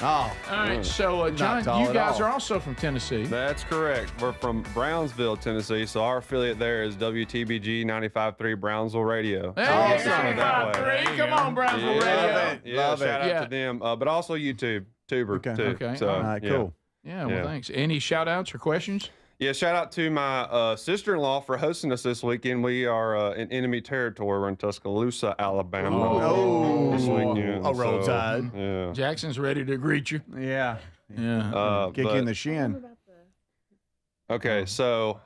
S2: Oh.
S1: All right, so John,
S12: tall
S1: you
S12: at
S1: guys
S12: all.
S1: are also from Tennessee.
S12: That's correct. We're from Brownsville, Tennessee, so our affiliate there is WTBG 95.3 Brownsville Radio.
S1: Hey,
S12: So
S1: you
S12: listen that way.
S1: 95.3. Come on, Brownsville Radio.
S12: Yeah, shout out
S1: Yeah.
S12: to them, but also YouTube, Tuber too.
S1: Okay.
S12: So,
S1: All
S2: right,
S12: yeah.
S2: cool.
S1: Yeah, well, thanks. Any shout outs or questions?
S12: Yeah, shout out to my sister-in-law for hosting us this weekend. We are in enemy territory. We're in Tuscaloosa, Alabama. This weekend.
S2: Oh, roll tide.
S12: Yeah.
S1: Jackson's ready to greet you.
S2: Yeah.
S1: Yeah.
S2: Kick you in the shin.
S12: Okay, so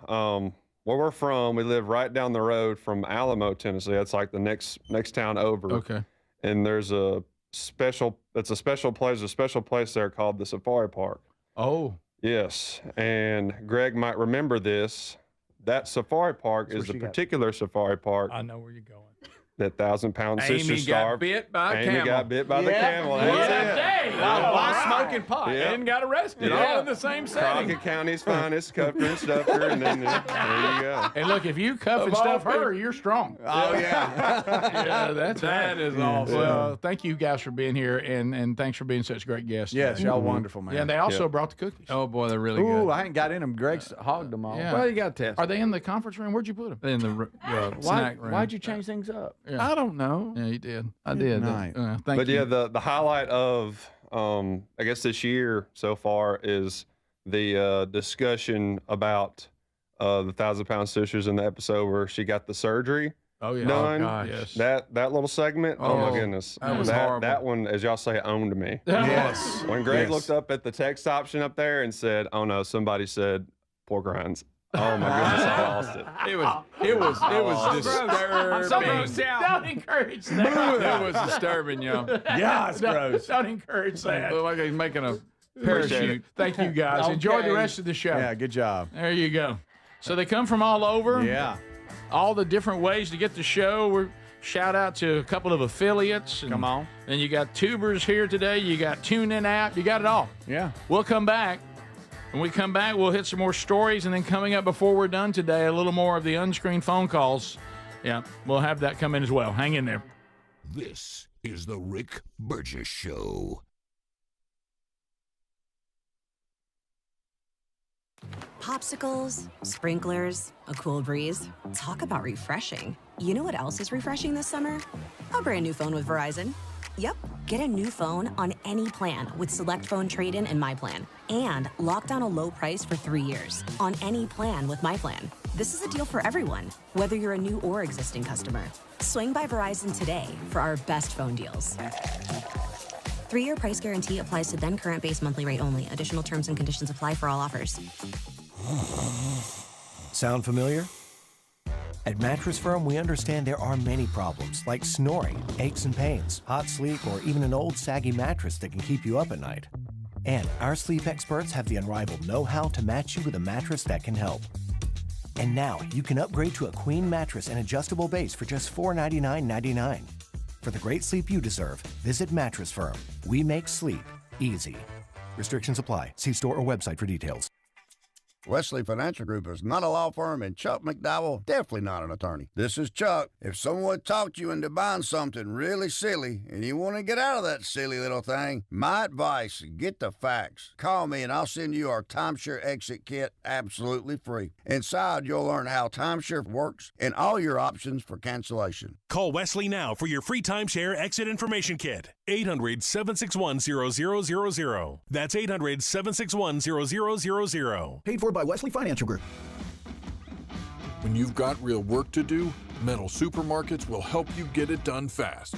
S12: where we're from, we live right down the road from Alamo, Tennessee. That's like the next town over.
S1: Okay.
S12: And there's a special place there called the Safari Park.
S1: Oh.
S12: Yes, and Greg might remember this. That safari park is the particular safari park.
S1: I know where you're going.
S12: That 1,000-pound
S1: Amy
S12: sister
S1: got
S12: starved.
S1: bit by a
S12: Amy
S1: camel.
S12: got bit by the camel.
S1: What a day.
S2: While smoking pot.
S12: Yeah.
S1: And got arrested all in the same setting.
S12: Crockett County's finest, cuffed her and stuffed her, and then there you go.
S1: And look, if you cuff and
S12: Of all
S1: stuff her,
S12: people.
S1: you're strong.
S2: Oh, yeah.
S1: Yeah, that is awesome.
S12: Yeah.
S1: Well, thank you guys for being here, and thanks for being such great guests.
S2: Yes,
S1: today.
S2: y'all wonderful, man.
S1: Yeah, and they also brought the cookies.
S3: Oh boy, they're really
S2: Ooh,
S3: good.
S2: I ain't got in them. Greg's hogged them all.
S1: Yeah.
S3: Well, you got to test.
S1: Are they in the conference room? Where'd you put them?
S3: In the snack room.
S2: Why'd you change things up?
S1: Yeah.
S3: I don't know.
S1: Yeah, you did.
S3: I did.
S2: night.
S1: Thank
S12: But
S1: you.
S12: yeah, the highlight of I guess this year so far is the discussion about the 1,000-pound sisters in the episode where she got the surgery.
S1: Oh yeah.
S12: Done.
S1: Oh, gosh. Yes.
S12: That little segment. Oh, my goodness.
S3: that was horrible.
S12: That one, as y'all say, owned me.
S2: Yes.
S12: When Greg
S2: Yes.
S12: looked up at the text option up there and said, "Oh no," somebody said pork rinds. Oh my goodness, I lost it.
S3: It was disturbing.
S1: Don't encourage that.
S3: That was disturbing, y'all.
S2: Yes, gross.
S1: Don't encourage that.
S3: Looked like he's making a
S1: Parachute.
S3: parachute.
S1: Thank you guys. Enjoy the
S3: Okay.
S1: rest of the show.
S2: Yeah, good job.
S1: There you go. So they come from all over.
S2: Yeah.
S1: All the different ways to get the show. We're shout out to a couple of affiliates. And,
S2: Come on.
S1: And you got tubers here today. You got TuneIn app. You got it all.
S2: Yeah.
S1: We'll come back. When we come back, we'll hit some more stories. And then coming up before we're done today, a little more of the unscreened phone calls. Yeah, we'll have that come in as well. Hang in there.
S5: This is the Rick Burgess Show.
S17: Popsicles, sprinklers, a cool breeze. Talk about refreshing. You know what else is refreshing this summer? A brand new phone with Verizon. Yep, get a new phone on any plan with Select Phone Trade-In and My Plan. And lock down a low price for 3 years on any plan with My Plan. This is a deal for everyone, whether you're a new or existing customer. Swing by Verizon today for our best phone deals. 3-year price guarantee applies to then current base monthly rate only. Additional terms and conditions apply for all offers.
S18: Sound familiar? At Mattress Firm, we understand there are many problems, like snoring, aches and pains, hot sleep, or even an old saggy mattress that can keep you up at night. And our sleep experts have the unrivaled know-how to match you with a mattress that can help. And now, you can upgrade to a queen mattress and adjustable base for just $499.99. For the great sleep you deserve, visit Mattress Firm. We make sleep easy. Restrictions apply. See store or website for details.
S19: Wesley Financial Group is not a law firm, and Chuck McDowell definitely not an attorney. This is Chuck. If someone talked you into buying something really silly and you want to get out of that silly little thing, my advice, get the facts. Call me and I'll send you our timeshare exit kit absolutely free. Inside, you'll learn how timeshare works and all your options for cancellation.
S20: Call Wesley now for your free timeshare exit information kit. 800-761-0000. That's 800-761-0000.
S21: Paid for by Wesley Financial Group.
S22: When you've got real work to do, Metal Supermarkets will help you get it done fast.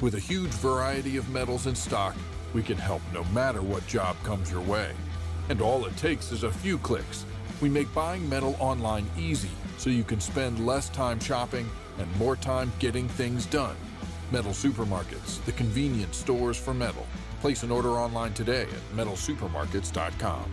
S22: With a huge variety of metals in stock, We can help no matter what job comes your way. And all it takes is a few clicks. We make buying metal online easy so you can spend less time shopping and more time getting things done. Metal Supermarkets, the convenience stores for metal. Place an order online today at metalsupermarkets.com.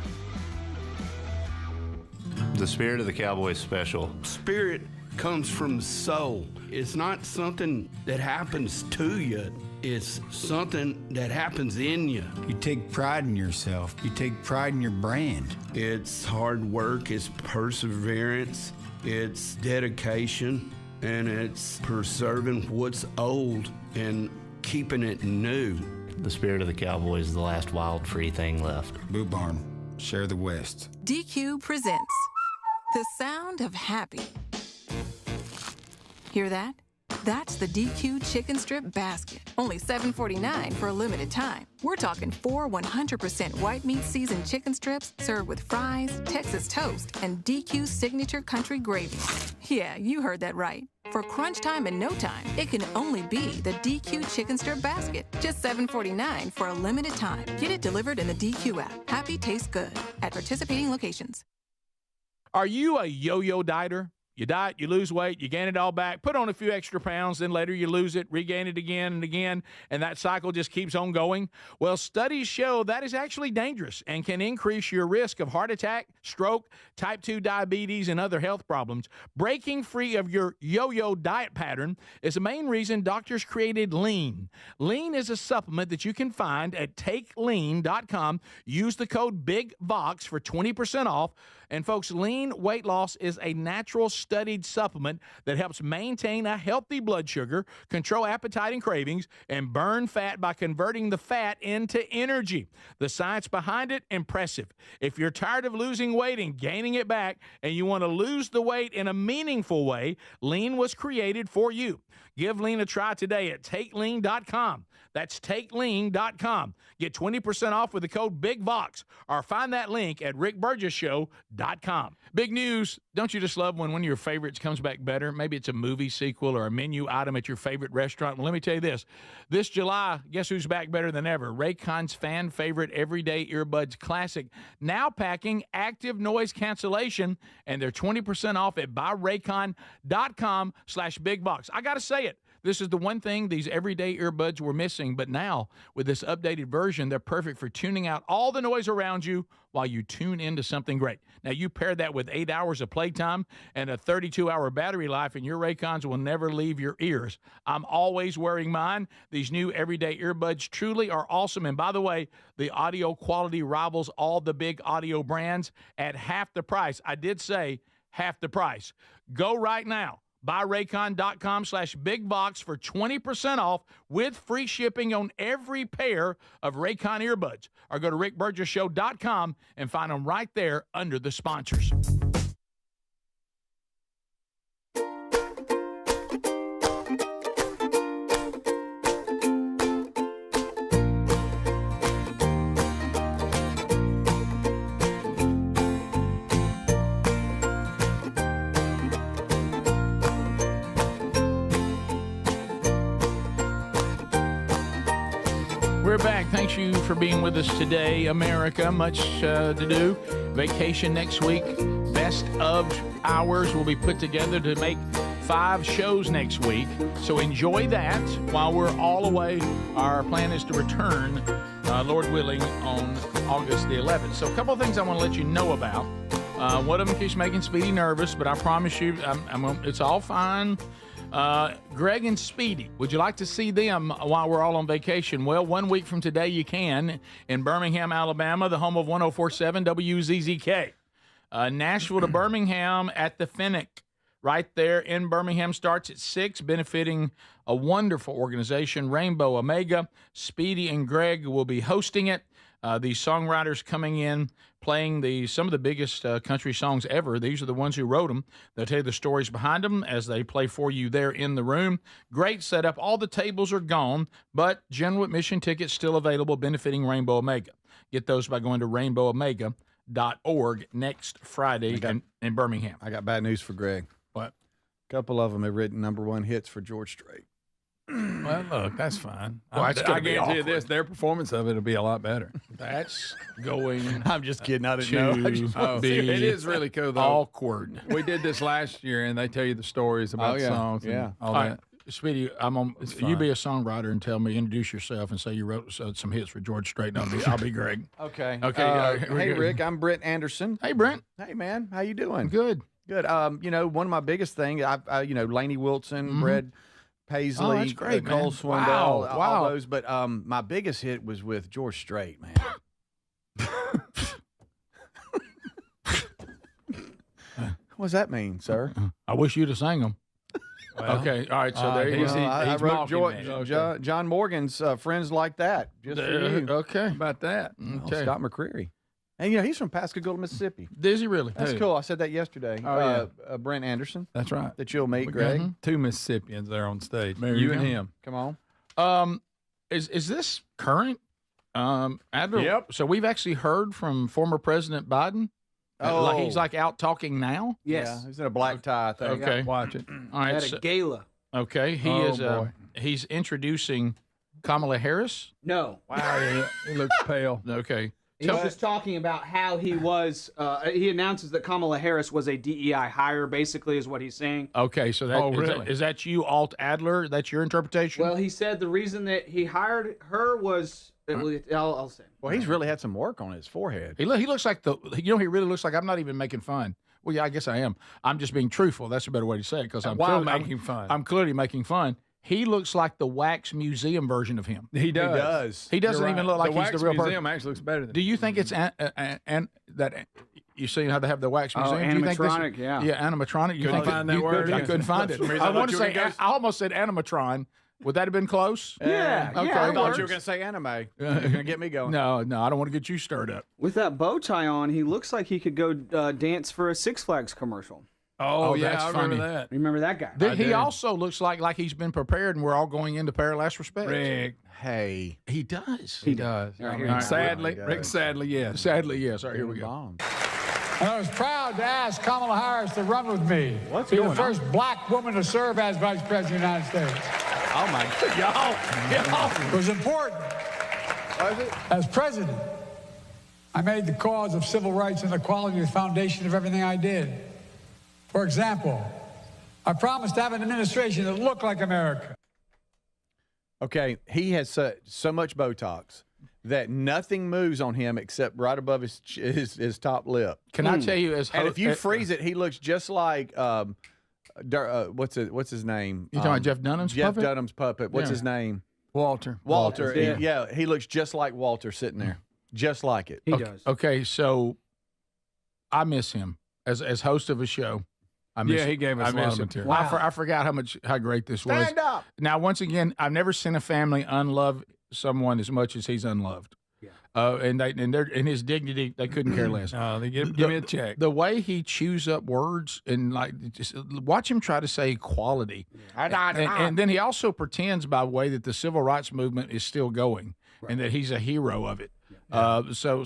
S6: The Spirit of the Cowboy special.
S7: Spirit comes from soul. It's not something that happens to you. It's something that happens in you.
S8: You take pride in yourself. You take pride in your brand.
S7: It's hard work. It's perseverance. It's dedication. And it's preserving what's old and keeping it new.
S6: The Spirit of the Cowboy is the last wild, free thing left.
S8: Boot Barn. Share the West. DQ presents The Sound of Happy. Hear that? That's the DQ chicken strip basket. Only $7.49 for a limited time. We're talking 4 100% white meat seasoned chicken strips served with fries, Texas toast, and DQ signature country gravy. Yeah, you heard that right. For crunch time and no time, it can only be the DQ chicken strip basket. Just $7.49 for a limited time. Get it delivered in the DQ app. Happy tastes good at participating locations.
S1: Are you a yo-yo dieter? You diet, you lose weight, you gain it all back, put on a few extra pounds, then later you lose it, regain it again and again, and that cycle just keeps on going? Well, studies show that is actually dangerous and can increase your risk of heart attack, stroke, type 2 diabetes, and other health problems. Breaking free of your yo-yo diet pattern is the main reason doctors created Lean. Lean is a supplement that you can find at takelean.com. Use the code BIGVOX for 20% off. And folks, Lean weight loss is a natural studied supplement that helps maintain a healthy blood sugar, control appetite and cravings, and burn fat by converting the fat into energy. The science behind it, impressive. If you're tired of losing weight and gaining it back, and you want to lose the weight in a meaningful way, Lean was created for you. Give Lean a try today at takelean.com. That's takelean.com. Get 20% off with the code BIGVOX, or find that link at rickburgessshow.com. Big news. Don't you just love when one of your favorites comes back better? Maybe it's a movie sequel or a menu item at your favorite restaurant. Well, let me tell you this. This July, guess who's back better than ever? Raycon's fan favorite Everyday Earbuds Classic, now packing active noise cancellation, and they're 20% off at buyraycon.com/bigbox. I got to say it. This is the one thing these everyday earbuds were missing, but now with this updated version, they're perfect for tuning out all the noise around you while you tune into something great. Now, you pair that with 8 hours of playtime and a 32-hour battery life, and your Raycons will never leave your ears. I'm always wearing mine. These new everyday earbuds truly are awesome. And by the way, the audio quality rivals all the big audio brands at half the price. I did say half the price. Go right now. BuyRaycon.com/BigBox for 20% off with free shipping on every pair of Raycon earbuds. Or go to rickburgessshow.com and find them right there under the sponsors. We're back. Thank you for being with us today, America. Much to do. Vacation next week. Best of hours will be put together to make 5 shows next week. So enjoy that while we're all away. Our plan is to return, Lord willing, on August the 11th. So a couple of things I want to let you know about. One of them keeps making Speedy nervous, but I promise you it's all fine. Greg and Speedy, would you like to see them while we're all on vacation? Well, 1 week from today you can in Birmingham, Alabama, the home of 104.7 WZZK. Nashville to Birmingham at the Finnick. Right there in Birmingham, starts at 6, benefiting a wonderful organization, Rainbow Omega. Speedy and Greg will be hosting it. These songwriters coming in, playing some of the biggest country songs ever. These are the ones who wrote them. They'll tell you the stories behind them as they play for you there in the room. Great setup. All the tables are gone, but general admission tickets still available, benefiting Rainbow Omega. Get those by going to rainbowomega.org next Friday in Birmingham.
S2: I got bad news for Greg.
S1: What?
S2: A couple of them have written #1 hits for George Strait.
S3: Well, look, that's fine.
S1: Well, that's
S3: I
S1: gonna be
S3: guarantee you
S1: awkward.
S3: this: their performance of it will be a lot better.
S1: That's going.
S2: I'm just kidding. I didn't know. I just
S3: Oh,
S1: be
S3: it is really cool, though.
S1: awkward.
S3: We did this last year, and they tell you the stories about
S2: yeah,
S3: songs
S2: yeah.
S3: and all
S1: All
S3: that.
S1: right, Speedy, you
S3: fine.
S1: be a songwriter and tell me, introduce yourself and say you wrote some hits for George Strait. And I'll be Greg.
S2: Okay.
S1: Okay.
S2: Hey, Rick. I'm Brent Anderson.
S1: Hey, Brent.
S2: Hey, man. How you doing?
S1: Good.
S2: Good. One of my biggest things, Lainey Wilson, Brad Paisley,
S1: Oh, that's great,
S2: Cole
S1: man.
S2: Swindell,
S1: Wow,
S2: all
S1: wow.
S2: those. But my biggest hit was with George Strait, man. What does that mean, sir?
S1: I wish you'd have sang them.
S3: Well,
S1: Okay. All right. So there you
S3: he's-
S1: go.
S2: I
S3: he's
S2: wrote
S3: mocking
S2: George,
S3: me. Okay.
S2: John Morgan's Friends Like That, just for you.
S1: Okay.
S3: About that.
S1: Okay.
S2: Scott McCreery. And, he's from Pascagoula, Mississippi.
S1: Is he really?
S2: That's
S1: Who?
S2: cool. I said that yesterday.
S3: Oh,
S2: Brent Anderson,
S3: That's right.
S2: that you'll meet, Greg.
S1: Mhm.
S3: 2 Mississippians there on stage.
S1: There
S3: You
S1: you
S3: and
S1: go.
S3: him.
S2: Come on.
S1: Is this current? Adler?
S3: Yep.
S1: So we've actually heard from former President Biden. Like he's like out talking now.
S11: Yes.
S2: Yeah, he's in a black tie, I think.
S1: Okay.
S3: Watch it.
S1: All right.
S11: At
S1: So,
S11: a gala.
S1: okay. He
S3: Oh,
S1: is.
S3: boy.
S1: He's introducing Kamala Harris.
S11: No.
S3: Wow, he looks pale.
S1: Okay.
S11: He's just talking about how he was. He announces that Kamala Harris was a DEI hire, basically, is what he's saying.
S1: Okay. So that,
S3: Oh,
S1: is,
S3: really?
S1: that is that you, Alt Adler? That's your interpretation.
S11: Well, he said the reason that he hired her was. I'll say.
S2: Well, he's really had some work on his forehead.
S1: He looks like he really looks like. I'm not even making fun. Well, yeah, I guess I am. I'm just being truthful. That's a better way to say it because I'm
S3: While
S1: clearly,
S3: making fun.
S1: I'm clearly making fun. He looks like the wax museum version of him.
S3: He does.
S1: He doesn't
S3: You're
S1: even
S3: right.
S1: look like
S3: the
S1: he's the
S3: Wax
S1: real person.
S3: Museum actually looks better than
S1: Do you think it's and that you seen how they have the wax museum? Do you think this-
S11: animatronic, yeah.
S1: Yeah, animatronic. You
S3: Couldn't
S1: think
S3: find that word
S1: I
S3: again.
S1: couldn't find it.
S3: For some reason,
S1: I
S3: I
S1: want to
S3: thought you
S1: say.
S3: were gonna
S1: I almost said animatron. Would that have been close?
S11: Yeah,
S1: Okay.
S11: yeah,
S2: I
S11: it
S2: thought
S11: works.
S2: you were going to say anime. You're going to get me going.
S1: No, I don't want to get you stirred up.
S11: With that bow tie on, he looks like he could go dance for a Six Flags commercial.
S3: Oh, yeah,
S1: that's
S3: I remember
S1: funny.
S3: that.
S11: Remember that guy?
S1: He
S3: do.
S1: also looks like he's been prepared, and we're all going into parallel respects.
S3: Rick.
S2: Hey.
S1: He does.
S3: He does.
S11: All right,
S3: I
S11: here
S3: mean,
S11: you go.
S3: sadly,
S2: Oh, my
S3: Rick,
S2: God.
S3: sadly, yes.
S1: Sadly, yes. All right, here we go.
S9: And I was proud to ask Kamala Harris to run with me.
S2: What's
S9: be
S2: going
S9: the first black woman to serve as Vice President of the United States.
S2: Oh, my God. Y'all.
S9: It was important.
S2: Was it?
S9: As president, I made the cause of civil rights and equality the foundation of everything I did. For example, I promised to have an administration that looked like America.
S2: Okay, he has so much Botox that nothing moves on him except right above his top lip.
S1: Can I tell you,
S2: And if you freeze it, he looks just like what's his name?
S1: You talking about Jeff Dunham's
S2: Jeff
S1: puppet?
S2: Dunham's puppet. What's
S1: Yeah.
S2: his name?
S3: Walter.
S2: Walter.
S11: Yeah.
S2: He looks just like Walter sitting there, just like it.
S11: He does.
S1: Okay, so I miss him as host of a show. I miss
S3: Yeah, he gave us
S1: I
S3: a lot
S1: miss
S3: of
S1: him.
S3: material.
S1: I forgot how great this was.
S2: Stand up.
S1: Now, once again, I've never seen a family unlove someone as much as he's unloved. Yeah. And his dignity, they couldn't care less.
S3: Oh, they give me a check.
S1: The way he chews up words and just watch him try to say equality, and then he also pretends by the way that the civil rights movement is still going and that he's a hero of it. So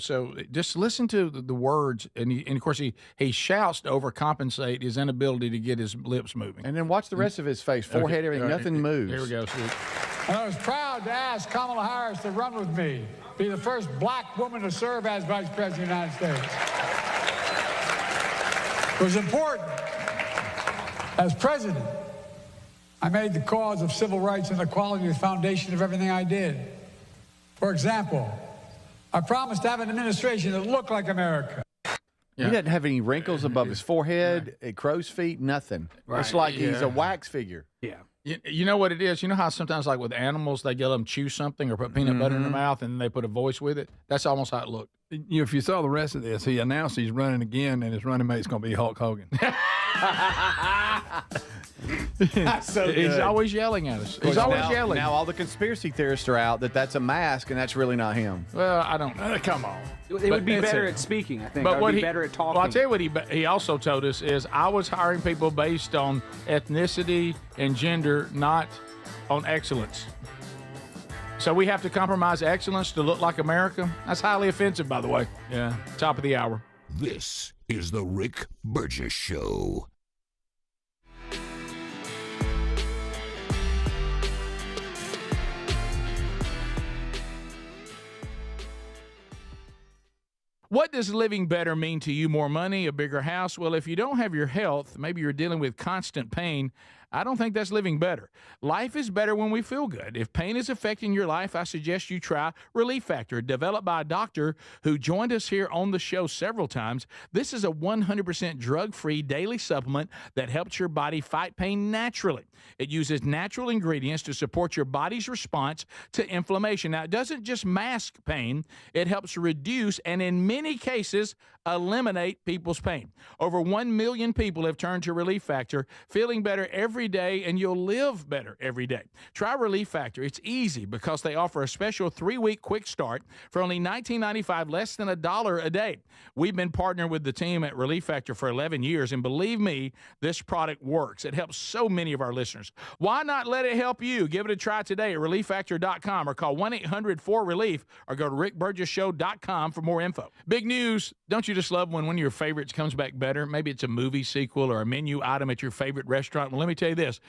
S1: just listen to the words, and of course he shouts to overcompensate his inability to get his lips moving.
S2: And then watch the rest of his face, forehead, everything. Nothing moves.
S1: Here we go.
S9: And I was proud to ask Kamala Harris to run with me, be the first black woman to serve as Vice President of the United States. It was important. As president, I made the cause of civil rights and equality the foundation of everything I did. For example, I promised to have an administration that looked like America.
S2: He doesn't have any wrinkles above his forehead, crow's feet, nothing. It's like he's a wax figure.
S11: Yeah.
S1: You know what it is? You know how sometimes, like with animals, they get them chew something or put peanut butter in their mouth and they put a voice with it? That's almost how it looked.
S3: If you saw the rest of this, he announced he's running again, and his running mate's going to be Hulk Hogan.
S2: That's so
S1: He's
S2: good.
S1: always yelling at us. He's
S2: Now-
S1: always yelling.
S2: Now all the conspiracy theorists are out that's a mask and that's really not him.
S1: Well, I don't. Come on.
S11: They would be
S1: But-
S11: better at speaking, I think.
S1: But
S11: I'd
S1: what
S11: be
S1: he
S11: better at talking.
S1: Well, I'll tell you what he also told us is I was hiring people based on ethnicity and gender, not on excellence. So we have to compromise excellence to look like America. That's highly offensive, by the way.
S3: Yeah.
S1: Top of the hour.
S5: This is the Rick Burgess Show.
S1: What does living better mean to you? More money, a bigger house? Well, if you don't have your health, maybe you're dealing with constant pain, I don't think that's living better. Life is better when we feel good. If pain is affecting your life, I suggest you try Relief Factor, developed by a doctor who joined us here on the show several times. This is a 100% drug-free daily supplement that helps your body fight pain naturally. It uses natural ingredients to support your body's response to inflammation. Now, it doesn't just mask pain, it helps reduce and in many cases eliminate people's pain. Over 1 million people have turned to Relief Factor, feeling better every day, and you'll live better every day. Try Relief Factor. It's easy because they offer a special 3-week quick start for only $19.95, less than $1 a day. We've been partnering with the team at Relief Factor for 11 years, and believe me, this product works. It helps so many of our listeners. Why not let it help you? Give it a try today at ReliefFactor.com or call 1-800-4RELIEF or go to RickBurgessShow.com for more info. Big news. Don't you just love when one of your favorites comes back better? Maybe it's a movie sequel or a menu item at your favorite restaurant. Well, let me tell you this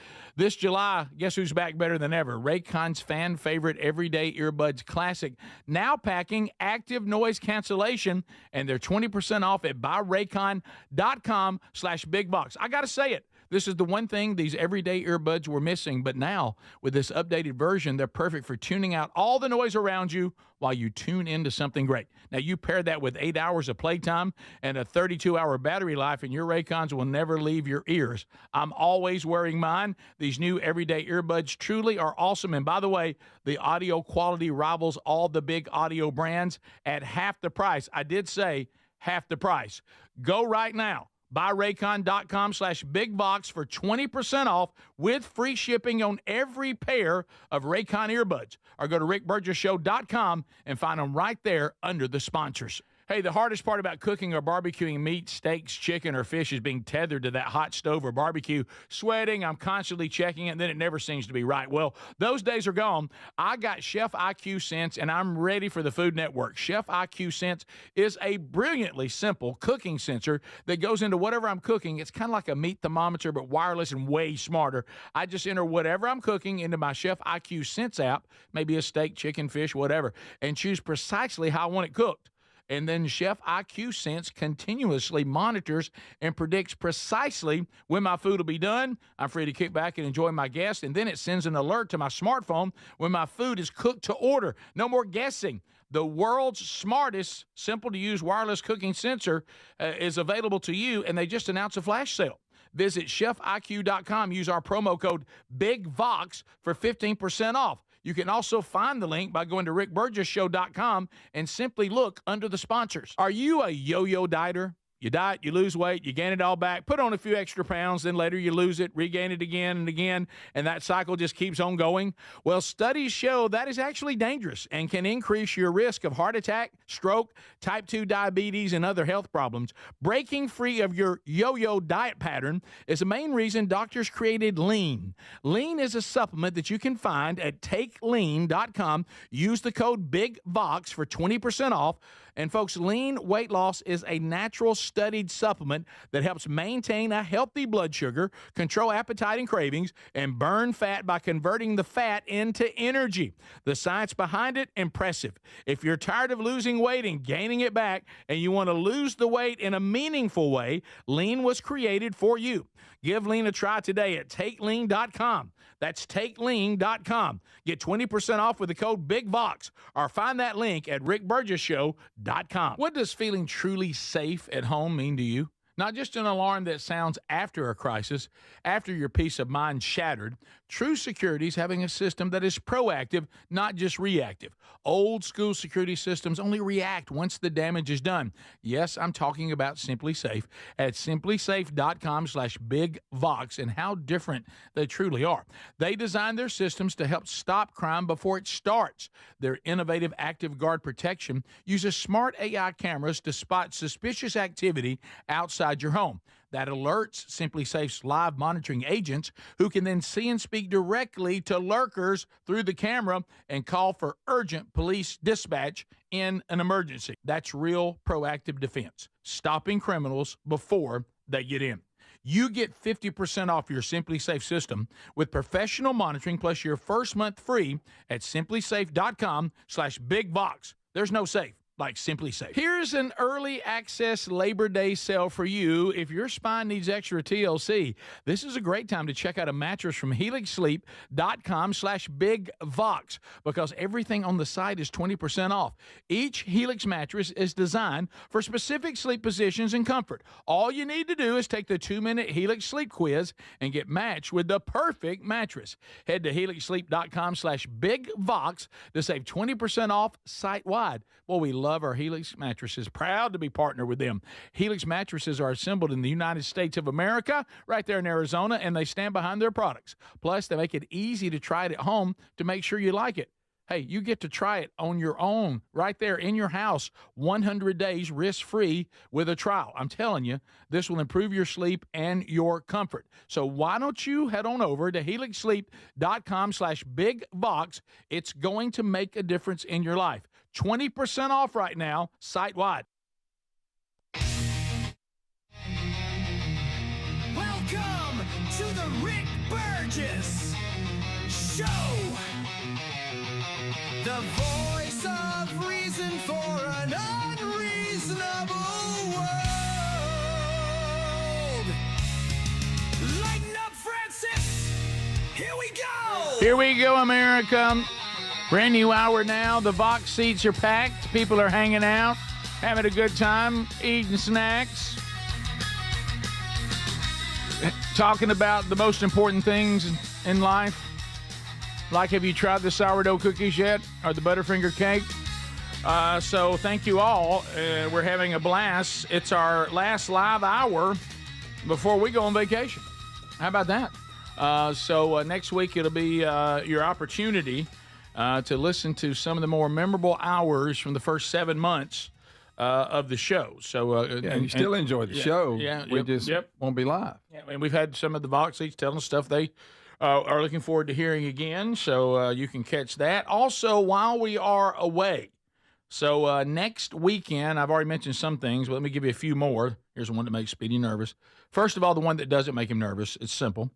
S1: July, guess who's back better than ever? Raycon's fan favorite Everyday Earbuds Classic, now packing active noise cancellation, and they're 20% off at buyraycon.com/bigbox. I got to say it. This is the one thing these everyday earbuds were missing, but now with this updated version, they're perfect for tuning out all the noise around you while you tune into something great. Now, you pair that with 8 hours of playtime and a 32-hour battery life, and your Raycons will never leave your ears. I'm always wearing mine. These new everyday earbuds truly are awesome. And by the way, the audio quality rivals all the big audio brands at half the price. I did say half the price. Go right now. BuyRaycon.com/bigbox for 20% off with free shipping on every pair of Raycon earbuds. Or go to RickBurgessShow.com and find them right there under the sponsors. Hey, the hardest part about cooking or barbecuing meat, steaks, chicken, or fish is being tethered to that hot stove or barbecue, sweating. I'm constantly checking it, and then it never seems to be right. Well, those days are gone. I got Chef IQ Sense, and I'm ready for the Food Network. Chef IQ Sense is a brilliantly simple cooking sensor that goes into whatever I'm cooking. It's kind of like a meat thermometer, but wireless and way smarter. I just enter whatever I'm cooking into my Chef IQ Sense app, maybe a steak, chicken, fish, whatever, and choose precisely how I want it cooked. And then Chef IQ Sense continuously monitors and predicts precisely when my food will be done. I'm free to kick back and enjoy my guests. And then it sends an alert to my smartphone when my food is cooked to order. No more guessing. The world's smartest, simple-to-use wireless cooking sensor is available to you, and they just announced a flash sale. Visit ChefIQ.com. Use our promo code BIGVOX for 15% off. You can also find the link by going to RickBurgessShow.com and simply look under the sponsors. Are you a yo-yo dieter? You diet, you lose weight, you gain it all back, put on a few extra pounds, then later you lose it, regain it again and again, and that cycle just keeps on going? Well, studies show that is actually dangerous and can increase your risk of heart attack, stroke, type 2 diabetes, and other health problems. Breaking free of your yo-yo diet pattern is the main reason doctors created Lean. Lean is a supplement that you can find at takelean.com. Use the code BIGVOX for 20% off. And folks, Lean weight loss is a natural studied supplement that helps maintain a healthy blood sugar, control appetite and cravings, and burn fat by converting the fat into energy. The science behind it, impressive. If you're tired of losing weight and gaining it back, and you want to lose the weight in a meaningful way, Lean was created for you. Give Lean a try today at takelean.com. That's takelean.com. Get 20% off with the code BIGVOX, or find that link at rickburgesshow.com. What does feeling truly safe at home mean to you? Not just an alarm that sounds after a crisis, after your peace of mind shattered. True security is having a system that is proactive, not just reactive. Old school security systems only react once the damage is done. Yes, I'm talking about Simply Safe at simplysafe.com/bigvox, and how different they truly are. They design their systems to help stop crime before it starts. Their innovative Active Guard protection uses smart AI cameras to spot suspicious activity outside your home. That alerts Simply Safe's live monitoring agents, who can then see and speak directly to lurkers through the camera and call for urgent police dispatch in an emergency. That's real proactive defense, stopping criminals before they get in. You get 50% off your Simply Safe system with professional monitoring plus your first month free at simplysafe.com/bigvox. There's no safe like Simply Safe. Here's an early access Labor Day sale for you. If your spine needs extra TLC, this is a great time to check out a mattress from HelixSleep.com/BigVox because everything on the site is 20% off. Each Helix mattress is designed for specific sleep positions and comfort. All you need to do is take the 2-minute Helix Sleep Quiz and get matched with the perfect mattress. Head to HelixSleep.com/BigVox to save 20% off site-wide. Well, we love our Helix mattresses. Proud to be partnered with them. Helix mattresses are assembled in the United States of America, right there in Arizona, and they stand behind their products. Plus, they make it easy to try it at home to make sure you like it. Hey, you get to try it on your own right there in your house, 100 days risk-free with a trial. I'm telling you, this will improve your sleep and your comfort. So why don't you head on over to HelixSleep.com/BigVox. It's going to make a difference in your life. 20% off right now, site-wide.
S4: Welcome to the Rick Burgess Show. The voice of reason for an unreasonable world. Lighten up, Francis. Here we go.
S1: Here we go, America. Brand new hour now. The Vox seats are packed. People are hanging out, having a good time, eating snacks, talking about the most important things in life. Like, have you tried the sourdough cookies yet, or the Butterfinger cake? So thank you all. We're having a blast. It's our last live hour before we go on vacation. How about that? So next week it'll be your opportunity to listen to some of the more memorable hours from the first 7 months of the show. So
S3: and you still enjoy the show.
S1: Yeah,
S3: we just won't be live.
S1: Yeah, and we've had some of the Vox seats telling us stuff they are looking forward to hearing again. So you can catch that. Also, while we are away, so next weekend, I've already mentioned some things, but let me give you a few more. Here's one that makes Speedy nervous. First of all, the one that doesn't make him nervous, it's simple.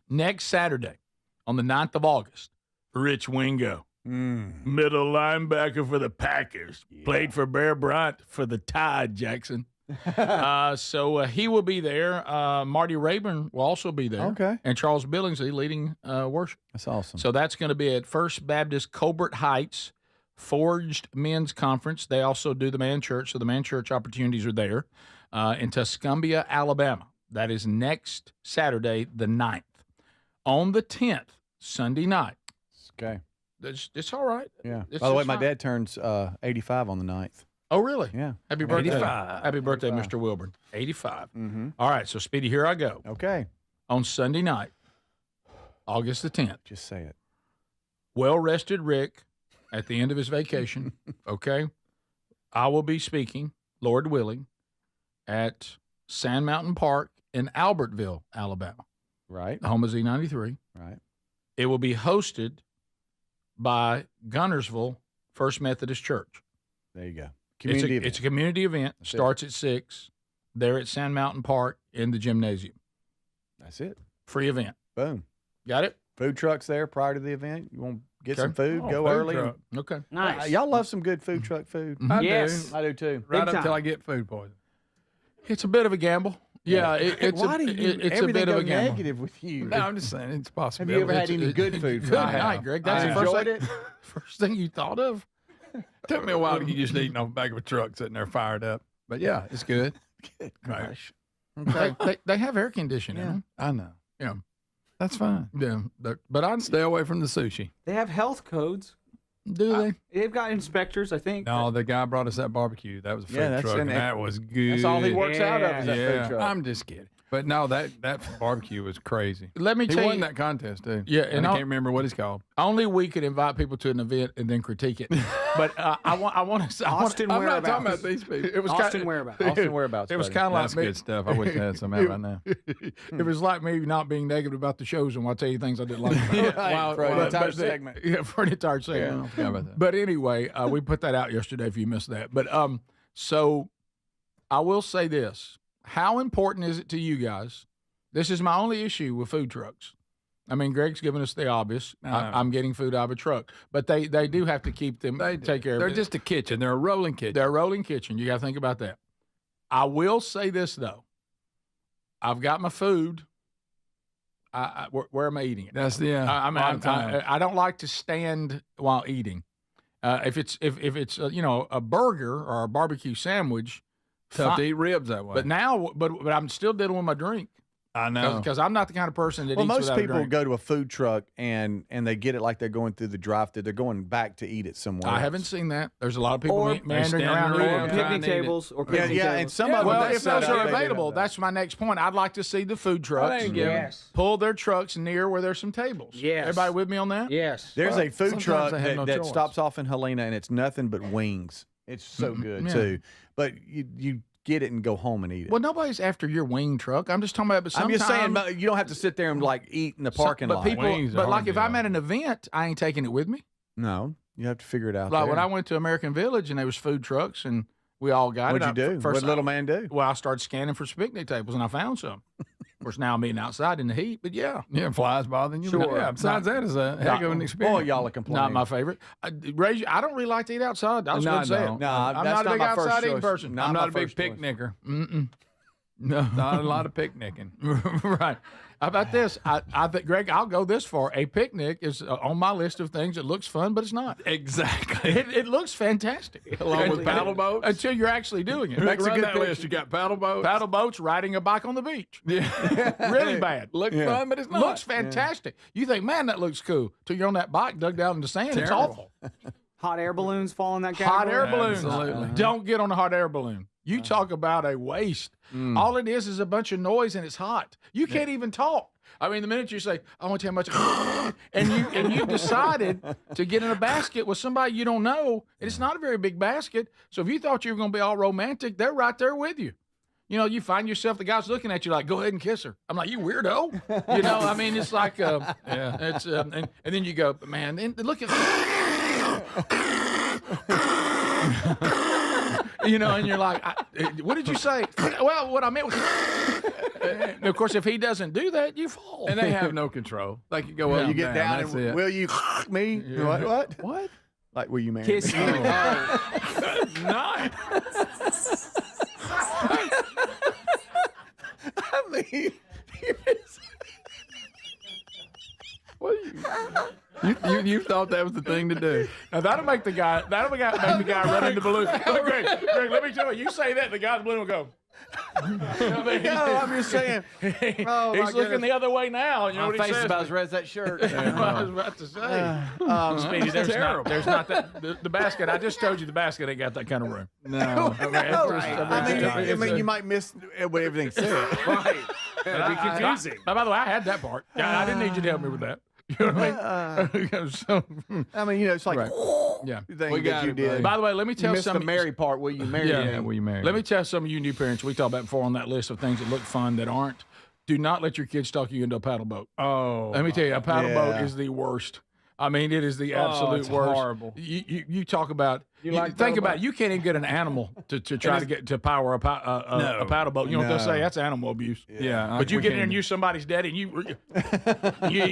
S1: Next Saturday, on the 9th of August, Rich Wingo, middle linebacker for the Packers, played for Bear Bryant for the Tide, Jackson. So he will be there. Marty Rayburn will also be there.
S2: Okay.
S1: And Charles Billingsley leading worship.
S2: That's awesome.
S1: So that's going to be at First Baptist Colbert Heights Forged Men's Conference. They also do the Man Church, so the Man Church opportunities are there in Tuscumbia, Alabama. That is next Saturday, the 9th. On the 10th, Sunday night.
S2: Okay.
S1: It's all right.
S2: Yeah.
S1: It's
S2: By the way,
S1: just
S2: my
S1: fine.
S2: dad turns 85 on the 9th.
S1: Oh, really?
S2: Yeah.
S1: Happy birthday.
S3: 85.
S1: Happy birthday,
S2: 85.
S1: Mr. Wilburn. 85.
S2: Mm-hmm.
S1: All right, so Speedy, here I go.
S2: Okay.
S1: On Sunday night, August the 10th.
S2: Just say it.
S1: Well-rested Rick at the end of his vacation, okay? I will be speaking, Lord willing, at Sand Mountain Park in Albertville, Alabama.
S2: Right.
S1: The home of Z93.
S2: Right.
S1: It will be hosted by Gunnersville First Methodist Church.
S2: There you go. Community event.
S1: It's a community event.
S2: That's
S1: Starts at 6. There at Sand Mountain Park in the gymnasium.
S2: That's it.
S1: Free event.
S2: Boom.
S1: Got it?
S2: Food trucks there prior to the event. You want to get
S1: Okay.
S2: some food?
S3: Oh,
S2: Go
S3: food
S2: early.
S3: truck.
S1: Okay.
S11: Nice.
S2: Y'all love some good food truck food.
S3: I
S11: Yes.
S3: do.
S2: I do too.
S3: Right
S11: Big
S3: up till
S11: time.
S3: I get food poisoning.
S1: It's a bit of a gamble. Yeah, it's
S2: Why
S1: a,
S2: do you
S1: it's a
S2: everything
S1: bit of
S2: go
S1: a gamble.
S2: negative with you?
S3: No, I'm just saying it's possible.
S2: Have you ever had any good food?
S1: Good night, Greg. That's
S2: I
S1: the first
S2: enjoyed
S1: thing,
S2: it.
S1: first thing you thought of.
S3: Took me a while to get used to eating off the back of a truck sitting there fired up. But yeah, it's good.
S2: Gosh.
S1: They have air conditioning.
S2: Yeah.
S3: I know.
S1: Yeah.
S3: That's fine.
S1: Yeah. But I
S3: Stay away from the sushi.
S11: They have health codes.
S1: do they?
S11: They've got inspectors, I think.
S3: No, the guy brought us that barbecue. That was a food
S2: Yeah, that's
S3: truck,
S2: an-
S3: and that was good.
S2: That's all he works out of is that
S3: Yeah,
S2: food truck.
S3: I'm just kidding. But no, that barbecue was crazy.
S1: Let me
S3: He
S1: tell
S3: won
S1: you.
S3: that contest too.
S1: Yeah,
S3: and
S1: and
S3: I
S1: I'll-
S3: can't remember what it's called.
S1: Only we could invite people to an event and then critique it. But I want to.
S11: Austin
S3: I'm not
S11: whereabouts.
S3: talking about these people.
S1: It was
S11: Austin whereabouts.
S2: Austin whereabouts.
S1: It was
S2: buddy.
S1: kind of like
S3: That's
S1: me.
S3: good stuff. I wish I had some out right now.
S1: It was like me not being negative about the shows and I'll tell you things I didn't like. About it.
S2: Right, for an
S1: But-
S2: entire
S1: but-
S2: segment.
S1: Yeah, for an entire segment.
S3: I forgot about that.
S1: But anyway, we put that out yesterday if you missed that. But so I will say this. How important is it to you guys? This is my only issue with food trucks. I mean, Greg's giving us the obvious. I'm getting food out of a truck, but they do have to keep them. They take care of it.
S3: They're just a kitchen. They're a rolling kitchen.
S1: They're a rolling kitchen. You got to think about that. I will say this though. I've got my food. Where am I eating it?
S3: That's
S1: I don't like to stand while eating. If it's a burger or a barbecue sandwich,
S3: tough to eat ribs that way.
S1: But now, but I'm still dealing with my drink.
S3: I know,
S1: because I'm not the kind of person that eats
S2: most
S1: without a
S2: people
S1: drink.
S2: go to a food truck and they get it like they're going through the drive-thru. They're going back to eat it somewhere.
S1: I
S2: else.
S1: haven't seen that. There's a lot of people
S11: Or
S1: meandering around
S11: or picnic tables, or picnic tables.
S2: and some of them.
S1: Well, if those are
S2: they
S1: available, that's my next point. I'd like to see the food trucks pull their trucks near where there's some tables.
S11: Yes.
S1: Everybody with me on that?
S11: Yes.
S2: There's a food
S1: sometimes
S2: truck
S1: I have no
S2: that
S1: choice.
S2: stops off in Helena, and it's nothing but wings. It's so good
S1: yeah.
S2: too. But you get it and go home and eat it.
S1: Well, nobody's after your wing truck. I'm just talking about. But
S2: I'm just saying,
S1: sometimes-
S2: you don't have to sit there and like eat in the parking lot.
S1: But like if I'm at an event, I ain't taking it with me.
S2: No, you have to figure it out.
S1: Like
S2: there.
S1: when I went to American Village and there was food trucks and we all got
S2: What'd
S1: it.
S2: you do? What'd little man do?
S1: Well, I started scanning for picnic tables and I found some. Of course, now I'm eating outside in the heat, but yeah.
S3: Yeah, flies bothering you.
S1: Sure.
S3: Yeah, besides that is a heck of an experience.
S2: Boy, y'all are complaining.
S1: Not my favorite. I don't really like to eat outside. I was
S3: No,
S1: going to
S3: I
S1: say
S3: don't.
S1: it.
S2: No,
S1: I'm
S2: that's
S1: not a big
S2: my first
S1: outside eating
S2: choice.
S1: person.
S3: I'm not a big
S2: first choice.
S3: picnicker.
S1: Mm-mm. No.
S3: Not a lot of picnicking.
S1: Right. How about this? I think, Greg, I'll go this far. A picnic is on my list of things that looks fun, but it's not.
S3: Exactly.
S1: It looks fantastic.
S3: Along with paddle boats?
S1: Until you're actually doing it.
S3: Makes a
S1: Run
S3: good
S1: that
S3: list.
S1: list.
S3: You got paddle boats.
S1: Paddle boats, riding a bike on the beach.
S3: Yeah.
S1: Really bad.
S3: Looks fun, but it's not.
S1: Looks fantastic. You think, man, that looks cool. Till you're on that bike dug down in the sand. It's
S3: Terrible.
S1: awful.
S11: Hot air balloons fall in that
S1: Hot
S11: category?
S1: air balloons.
S3: Absolutely.
S1: Don't get on a hot air balloon. You talk about a waste. All it is a bunch of noise and it's hot. You can't even talk. I mean, the minute you say, I want to tell how much, and you decided to get in a basket with somebody you don't know, and it's not a very big basket. So if you thought you were going to be all romantic, they're right there with you. You know, you find yourself, the guy's looking at you like, go ahead and kiss her. I'm like, you weirdo. You know, I mean, it's like, it's, and then you go, man, and look at, you know, and you're like, what did you say? Well, what I meant was, and of course, if he doesn't do that, you fall.
S3: And they have no control. They can go up
S2: You
S3: and
S2: get down
S3: That's
S2: and
S3: it.
S2: will you me?
S1: Yeah.
S2: What? Like, will you marry
S11: Kiss
S2: me?
S11: me.
S1: Nice.
S2: I mean,
S3: You thought that was the thing to do.
S1: Now that'll make the guy run into the balloon. Oh, Greg, let me tell you. You say that, the guy's balloon will go. You know what I mean?
S2: No, I'm just saying. Oh,
S1: He's looking the other way now. You know
S2: My
S1: what he
S2: face
S1: says?
S2: is about as red as that shirt.
S1: I was about to say. Speedy, there's not that. The basket. I just told you the basket ain't got that kind of room.
S3: No.
S2: I mean, you might miss what everything said.
S1: Right.
S11: It'd be confusing.
S1: By the way, I had that part. I didn't need you to help me with that. You know what I mean? So,
S2: I mean, you know, it's like,
S1: yeah.
S2: thing
S3: We
S2: that
S3: got
S2: you
S3: it,
S2: did.
S3: buddy.
S1: By the way, let me
S2: You
S1: tell
S2: missed
S1: some
S2: the marry part. Will you marry
S3: Yeah,
S2: me?
S3: will you marry
S1: Let
S3: me?
S1: me tell some of you new parents we talked about before on that list of things that look fun that aren't. Do not let your kids talk you into a paddle boat.
S3: Oh.
S1: Let me tell you, a paddle boat
S2: Yeah.
S1: is the worst. I mean, it is the absolute
S3: it's
S1: worst.
S3: horrible.
S1: You talk about.
S3: You like
S1: think
S3: paddle
S1: about
S3: boat?
S1: it. You can't even get an animal to try to get to power a paddle boat. You know what they'll say? That's animal abuse.
S3: Yeah.
S1: But you
S3: we
S1: get in there
S3: can-
S1: and use somebody's daddy, and you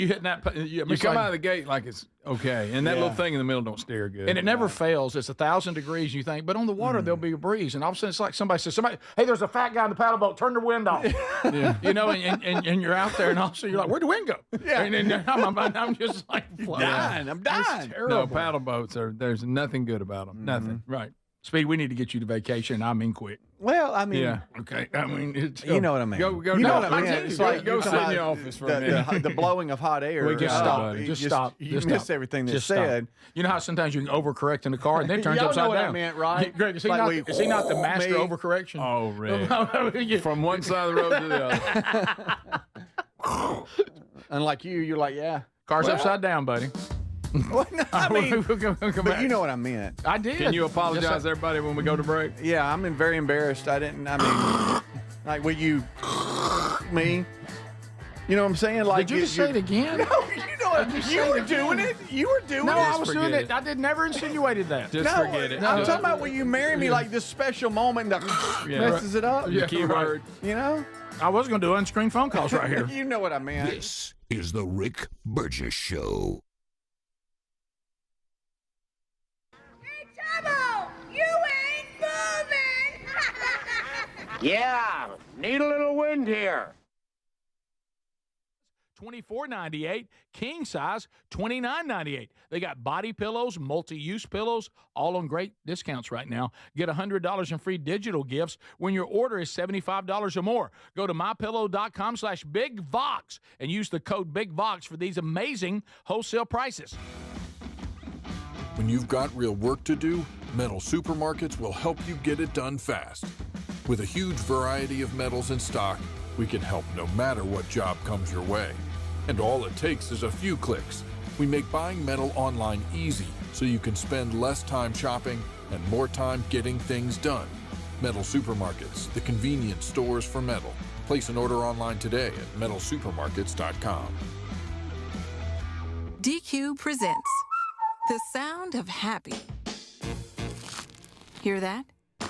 S1: hitting that.
S3: You come out of the gate like it's okay, and that little thing in the middle don't steer good.
S1: and it never fails. It's 1,000 degrees. You think, but on the water there'll be a breeze, and all of a sudden it's like somebody says, hey, there's a fat guy in the paddle boat. Turn the wind off. You know, and you're out there, and all of a sudden you're like, where'd the wind go? Yeah. And I'm just like,
S2: I'm dying.
S3: No, paddle boats there's nothing good about them. Nothing.
S1: Right. Speed, we need to get you to vacation. I mean, quick.
S2: Well, I mean,
S3: Yeah.
S1: Okay. I mean, it's
S2: you know what I mean.
S3: Go
S2: you know
S3: down.
S2: what I mean.
S3: I
S2: It's
S3: do.
S2: like
S3: Go
S2: you
S3: sit
S2: come
S3: in
S2: out
S3: the
S2: of
S3: office for a minute.
S2: the blowing of hot air.
S1: Just stop. Just stop.
S2: You
S1: Just
S2: miss
S1: stop.
S2: everything that's
S1: Just stop.
S2: said.
S1: You know how sometimes you can overcorrect in the car and then it turns
S2: Y'all
S1: upside
S2: know what
S1: down.
S2: I meant, right?
S1: Greg, is he,
S2: Like
S1: not the master
S2: me.
S1: overcorrection?
S3: Oh, Rick. From one side of the road to the other.
S2: Unlike you're like, yeah.
S1: Car's upside down, buddy.
S2: Well, no, I mean,
S1: But
S2: but you know what I meant.
S1: I did.
S3: Can you apologize to everybody when we go to break?
S2: Yeah, I'm very embarrassed. I mean, like, will you me? You know what I'm saying? Like,
S1: Did you just say it again?
S2: No, you know what You were doing it. You were doing
S1: No,
S2: it.
S1: I was doing it. I never insinuated that.
S3: Just forget it.
S2: I'm talking about when you marry me, like this special moment that messes it up.
S3: The keyword.
S2: You know?
S1: I was going to do unscreened phone calls right here.
S2: You know what I meant.
S5: This is the Rick Burgess Show.
S4: You ain't moving!
S14: Yeah, need a little wind here.
S1: $24.98, king size $29.98. They got body pillows, multi-use pillows, all on great discounts right now. Get $100 in free digital gifts when your order is $75 or more. Go to mypillow.com/BigVox and use the code BigVox for these amazing wholesale prices.
S22: When you've got real work to do, Metal Supermarkets will help you get it done fast. With a huge variety of metals in stock, we can help no matter what job comes your way. And all it takes is a few clicks. We make buying metal online easy so you can spend less time shopping and more time getting things done. Metal Supermarkets, the convenience stores for metal. Place an order online today at metalsupermarkets.com.
S8: DQ presents The Sound of Happy. Hear that?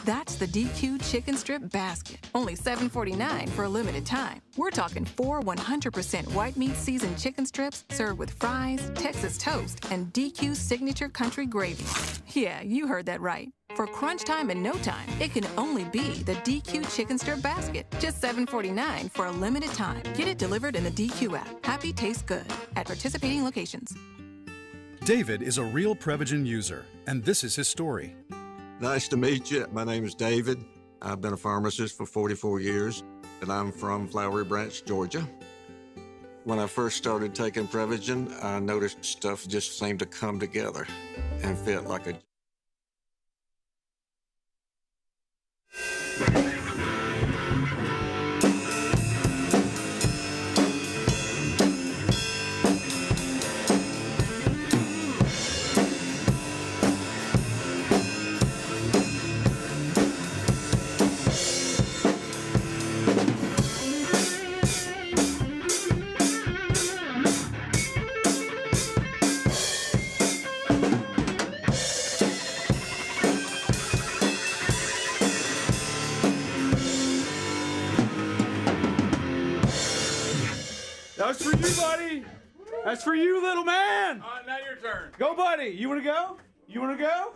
S8: That's the DQ chicken strip basket. Only $7.49 for a limited time. We're talking 4 100% white meat seasoned chicken strips served with fries, Texas toast, and DQ signature country gravy. Yeah, you heard that right. For crunch time and no time, it can only be the DQ chicken strip basket. Just $7.49 for a limited time. Get it delivered in the DQ app. Happy tastes good at participating locations.
S21: David is a real Prevagen user, and this is his story.
S23: Nice to meet you. My name is David. I've been a pharmacist for 44 years, and I'm from Flowery Branch, Georgia. When I first started taking Prevagen, I noticed stuff just seemed to come together and fit like a...
S11: That's for you, buddy. That's for you, little man.
S1: All right, now your turn.
S11: Go, buddy. You want to go? You want to go?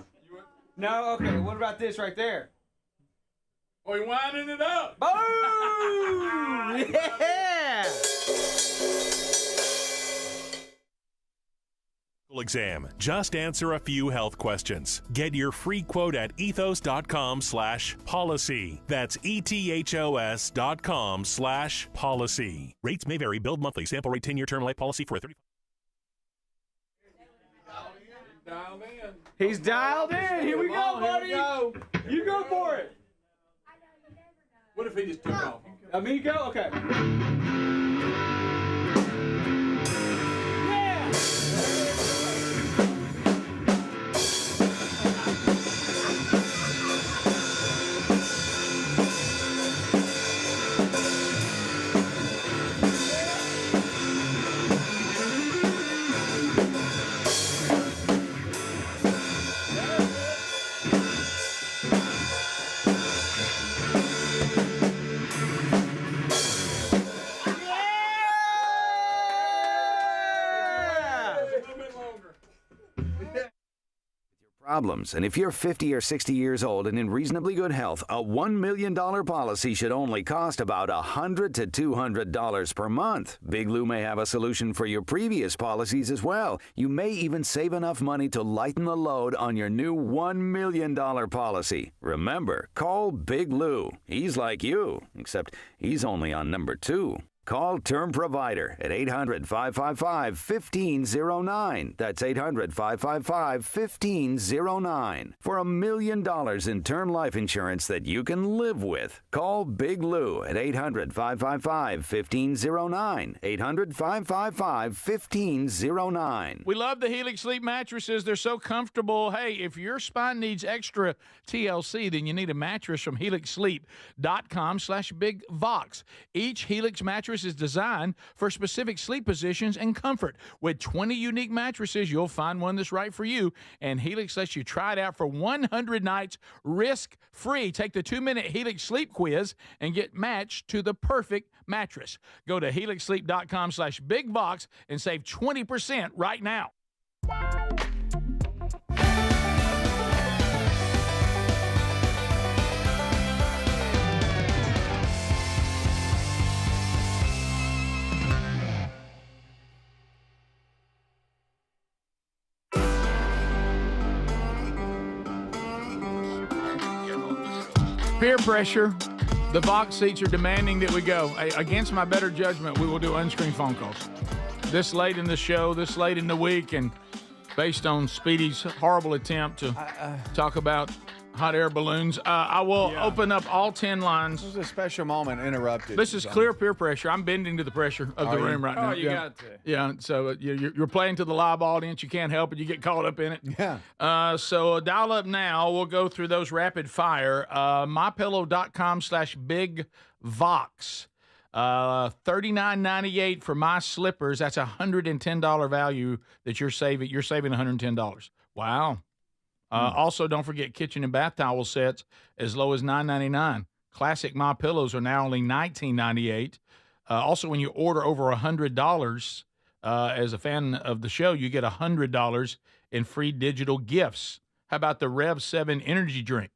S11: No? Okay, what about this right there?
S1: Oh, you're winding it up.
S11: Boom! Yeah!
S20: Exam. Just answer a few health questions. Get your free quote at ethos.com/policy. That's ethos.com/policy. Rates may vary. Billed monthly. Sample rate 10-year term life policy for a 30.
S11: He's dialed in. Here we go, buddy. You go for it.
S1: What if he just took off?
S11: Amigo? Okay.
S24: Problems. And if you're 50 or 60 years old and in reasonably good health, a $1 million policy should only cost about $100 to $200 per month. Big Lou may have a solution for your previous policies as well. You may even save enough money to lighten the load on your new $1 million policy. Remember, call Big Lou. He's like you, except he's only on number 2. Call Term Provider at 800-555-1509. That's 800-555-1509. For $1 million in term life insurance that you can live with. Call Big Lou at 800-555-1509. 800-555-1509.
S1: We love the Helix Sleep mattresses. They're so comfortable. Hey, if your spine needs extra TLC, then you need a mattress from HelixSleep.com/BigVox. Each Helix mattress mattress is designed for specific sleep positions and comfort. With 20 unique mattresses, you'll find one that's right for you. And Helix lets you try it out for 100 nights risk-free. Take the 2-minute Helix sleep quiz and get matched to the perfect mattress. Go to helixsleep.com/bigbox and save 20% right now. Peer pressure. The Vox seats are demanding that we go. Against my better judgment, we will do unscreened phone calls. This late in the show, this late in the week, and based on Speedy's horrible attempt to talk about hot air balloons, I will open up all 10 lines.
S2: This is a special moment interrupted.
S1: This is clear peer pressure. I'm bending to the pressure of the room right now.
S3: Oh, you got to.
S1: Yeah, so you're playing to the live audience. You can't help it. You get caught up in it.
S2: Yeah.
S1: So dial up now. We'll go through those rapid fire. MyPillow.com/BigVox. $39.98 for my slippers. That's a $110 value that you're saving. You're saving $110. Wow. Also, don't forget kitchen and bath towel sets as low as $9.99. Classic My Pillows are now only $19.98. Also, when you order over $100, as a fan of the show, you get $100 in free digital gifts. How about the Rev 7 energy drink?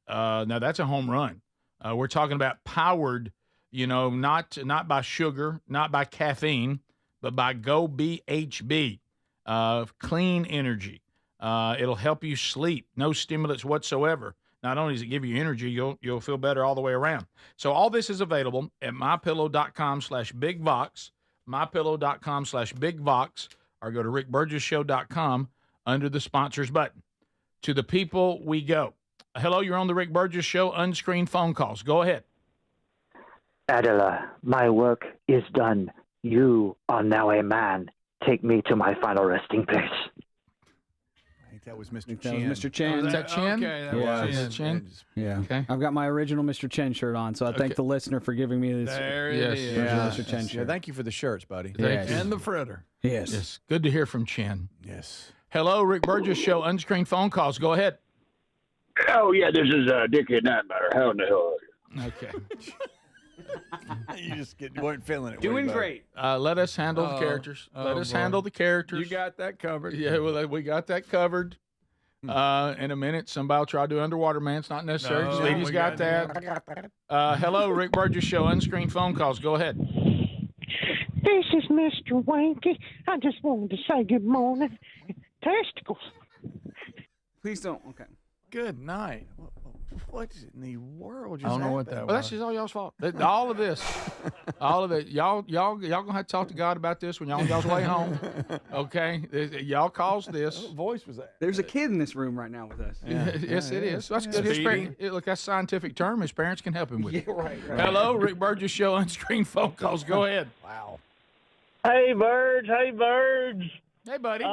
S1: Now, that's a home run. We're talking about powered, not by sugar, not by caffeine, but by Go BHB, clean energy. It'll help you sleep. No stimulants whatsoever. Not only does it give you energy, you'll feel better all the way around. So all this is available at mypillow.com/BigVox, mypillow.com/BigVox, or go to rickburgessshow.com under the sponsors button. To the people we go. Hello, you're on the Rick Burgess Show. Unscreened phone calls. Go ahead.
S10: Adela, my work is done. You are now a man. Take me to my final resting place.
S2: I think that was Mr.
S11: That
S2: Chen.
S11: was Mr. Chen.
S1: Is that Chen?
S3: Okay, that
S11: Yeah.
S3: was
S1: Chen?
S11: Yeah.
S1: Okay.
S11: I've got my original Mr. Chen shirt on, so I thank the listener for giving me this.
S3: There it
S1: Yes.
S3: is.
S11: Yeah, Mr. Chen
S2: Yeah,
S11: shirt.
S2: thank you for the shirts, buddy.
S1: Thank you.
S3: And the fritter.
S11: Yes.
S1: Yes. Good to hear from Chen.
S2: Yes.
S1: Hello, Rick Burgess Show. Unscreened phone calls. Go ahead.
S14: Oh, yeah, this is Dickie Nightmare. How in the hell are you?
S1: Okay.
S2: You just weren't feeling it.
S11: Doing
S2: were you,
S11: great.
S1: Let us handle the characters. Let us handle the characters.
S3: You got that covered.
S1: Yeah, well, we got that covered. In a minute, somebody will try to do Underwater Man. It's not necessary.
S3: No,
S1: Speedy's
S3: we
S1: got that. Hello, Rick Burgess Show. Unscreened phone calls. Go ahead.
S13: This is Mr. Wanky. I just wanted to say good morning. Testicles.
S11: Please don't. Okay.
S2: Good night. What in the world just
S3: I don't know what
S2: happened?
S3: that
S1: Well,
S3: was.
S1: that's just all y'all's fault. All of this, all of it. Y'all gonna have to talk to God about this when y'all on y'all's way home. Okay, y'all caused this.
S2: What voice was that?
S11: There's a kid in this room right now with us.
S1: Yes, it is. That's good. His parents, look, that's a scientific term. His parents can help him with.
S11: Yeah,
S1: it.
S11: right.
S1: Hello, Rick Burgess Show. Unscreened phone calls. Go ahead.
S2: Wow.
S15: Hey, Birds. Hey, Birds.
S1: Hey, buddy.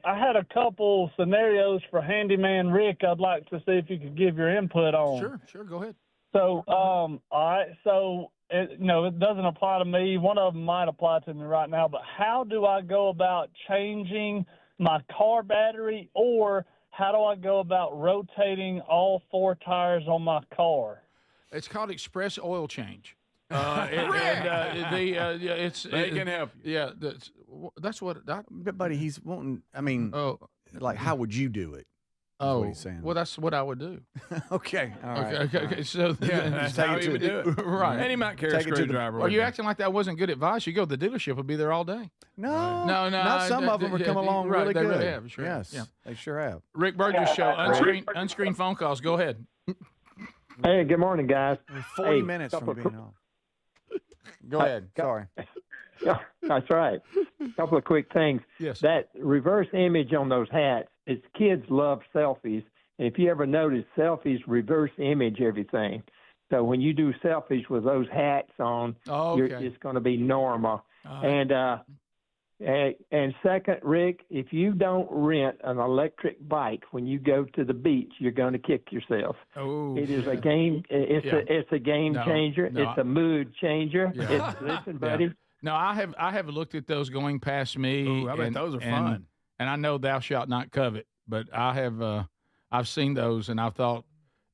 S15: I had a couple scenarios for Handyman Rick I'd like to see if you could give your input on.
S1: Sure. Go ahead.
S15: So, all right. So, it doesn't apply to me. One of them might apply to me right now. But how do I go about changing my car battery, or how do I go about rotating all 4 tires on my car?
S1: It's called express oil change.
S3: They can help you.
S1: Yeah, that's what.
S2: But buddy, he's wanting. I mean, like, how would you do it?
S1: Oh,
S2: what he's saying.
S1: Well, that's what I would do.
S2: Okay. All right.
S1: Okay. So
S3: That's how he would do it.
S1: Right.
S3: And he might carry a
S2: Take it to the-
S3: screwdriver.
S1: Are you acting like that wasn't good advice? You go to the dealership, will be there all day.
S2: No.
S1: No.
S2: Not some of them are coming along
S1: right,
S2: really
S1: they
S2: good.
S1: really have. Sure.
S2: Yes.
S1: Yeah.
S2: They sure have.
S1: Rick Burgess Show. Unscreened phone calls. Go ahead.
S13: Hey, good morning, guys.
S2: 40 minutes from being off. Go ahead. Sorry.
S13: Yeah, that's right. A couple of quick things.
S1: Yes.
S13: That reverse image on those hats, is kids love selfies. And if you ever notice, selfies reverse image everything. So when you do selfies with those hats on,
S1: Oh, okay.
S13: it's going to be normal. And And second, Rick, if you don't rent an electric bike when you go to the beach, you're going to kick yourself.
S1: Oh,
S13: it is a game. It's a game changer.
S1: No,
S13: it's a mood changer.
S1: Yeah.
S13: Listen, buddy.
S1: No, I have looked at those going past me.
S3: Ooh, I bet those are fun.
S1: And I know thou shalt not covet, but I have I've seen those, and I've thought.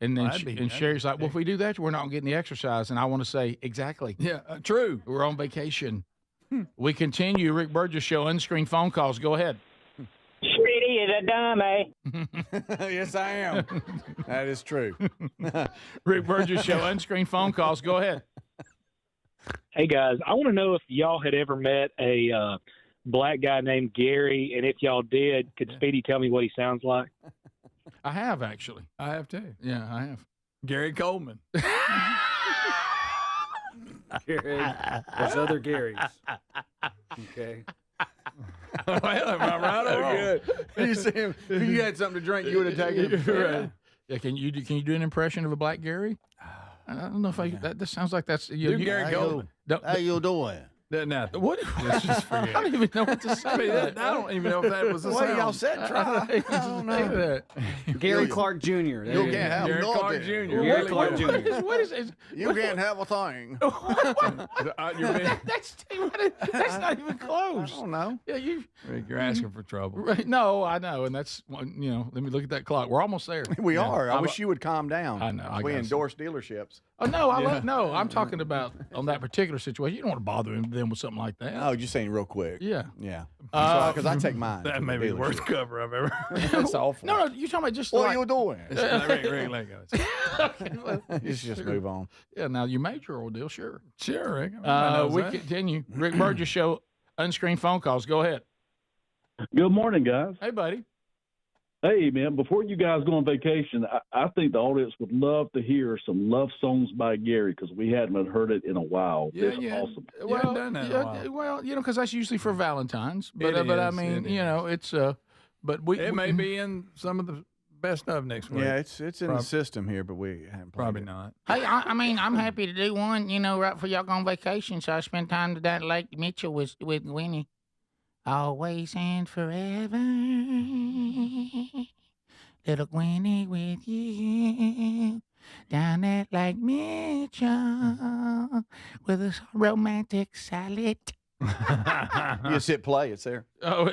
S1: And then Sherry's like, well, if we do that, we're not getting the exercise. And I want to say, exactly.
S3: Yeah, true.
S1: We're on vacation. We continue. Rick Burgess Show, unscreened phone calls. Go ahead.
S12: Speedy is a dummy.
S2: Yes, I am. That is true.
S1: Rick Burgess Show, unscreened phone calls. Go ahead.
S16: Hey, guys, I want to know if y'all had ever met a black guy named Gary, and if y'all did, could Speedy tell me what he sounds like?
S1: I have, actually.
S3: I have, too.
S1: Yeah, I have.
S3: Gary Coleman.
S11: Gary. There's other Garys. Okay.
S3: Well, am I right or wrong?
S2: Good. You see him, if you had something to drink, you would have taken it.
S1: Right. Yeah, can you do an impression of a black Gary? I don't know if that sounds like that's
S3: Gary Coleman.
S17: How you doing?
S3: Nothing.
S1: What?
S3: Let's just forget.
S1: I don't even know what to say.
S3: I don't even know if that was a
S2: What
S3: sound.
S2: y'all said? Try. I don't know.
S11: Gary Clark Jr.
S2: You can't have
S3: Gary
S2: nothing.
S3: Clark Jr.
S11: Gary Clark Jr.
S1: What is it?
S2: You can't have a thing.
S1: That's not even close.
S2: I don't know.
S1: Yeah,
S3: You're asking for trouble.
S1: Right? No, I know, and that's let me look at that clock. We're almost there.
S2: We are. I wish you would calm down.
S1: I know.
S2: We endorse dealerships.
S1: Oh no, I'm talking about on that particular situation. You don't want to bother them with something like that.
S2: Oh, just saying real quick.
S1: Yeah.
S2: Yeah. Because I take mine.
S3: That may be the worst cover I've ever.
S2: That's awful.
S1: No, you're talking about just
S2: what
S1: like,
S2: are you doing?
S1: You
S2: should just move on.
S1: Yeah, now you made your ordeal, sure.
S3: Sure, Rick.
S1: We continue. Rick Burgess Show, unscreened phone calls. Go ahead.
S18: Good morning, guys.
S1: Hey, buddy.
S18: Hey, man, before you guys go on vacation, I think the audience would love to hear some love songs by Gary because we hadn't heard it in a while.
S1: Yeah,
S18: It's awesome.
S1: Well, because that's usually for Valentine's. But I mean, it's but
S3: it may be in some of the best of next week.
S2: Yeah, it's in the system here, but we haven't played
S3: probably
S2: it.
S3: not.
S25: Hey, I mean, I'm happy to do one, right before y'all go on vacation. So I spent time to that Lake Mitchell with Winnie. Always and forever, little Winnie with you, down at Lake Mitchell, with a romantic salad.
S2: You just hit play, it's there.
S1: Oh,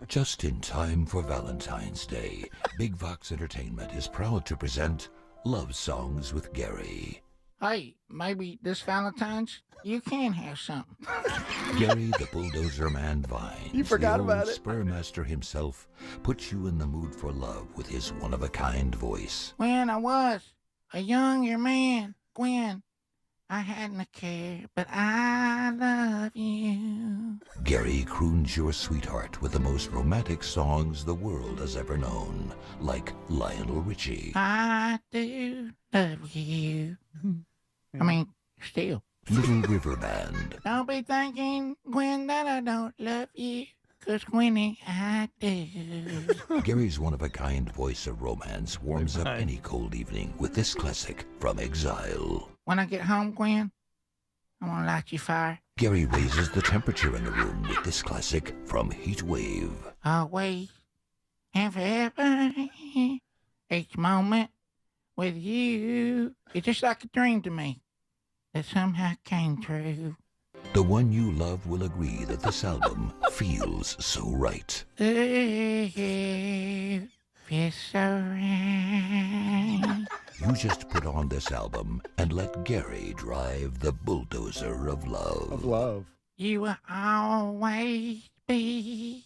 S26: Just in time for Valentine's Day, Big Vox Entertainment is proud to present Love Songs with Gary.
S25: Hey, maybe this Valentine's, you can have something.
S26: Gary the Bulldozer Man Vines,
S2: You forgot
S26: the
S2: about
S26: old
S2: it.
S26: Spurmaster himself, puts you in the mood for love with his one-of-a-kind voice.
S25: When I was a younger man, Gwen, I hadn't a care, but I love you.
S26: Gary croons your sweetheart with the most romantic songs the world has ever known, like Lionel Richie.
S25: I do love you. I mean, still.
S26: Little River Band.
S25: Don't be thinking, Gwen, that I don't love you. 'Cause Gwenny, I do.
S26: Gary's one-of-a-kind voice of romance warms up any cold evening with this classic from Exile.
S25: When I get home, Gwen, I'm gonna light you fire.
S26: Gary raises the temperature in the room with this classic from Heat Wave.
S25: Always and forever. Each moment with you. It's just like a dream to me that somehow came true.
S26: The one you love will agree that this album feels so right.
S25: Ooh, feels so right.
S26: You just put on this album and let Gary drive the bulldozer of love.
S2: Of love.
S25: You will always be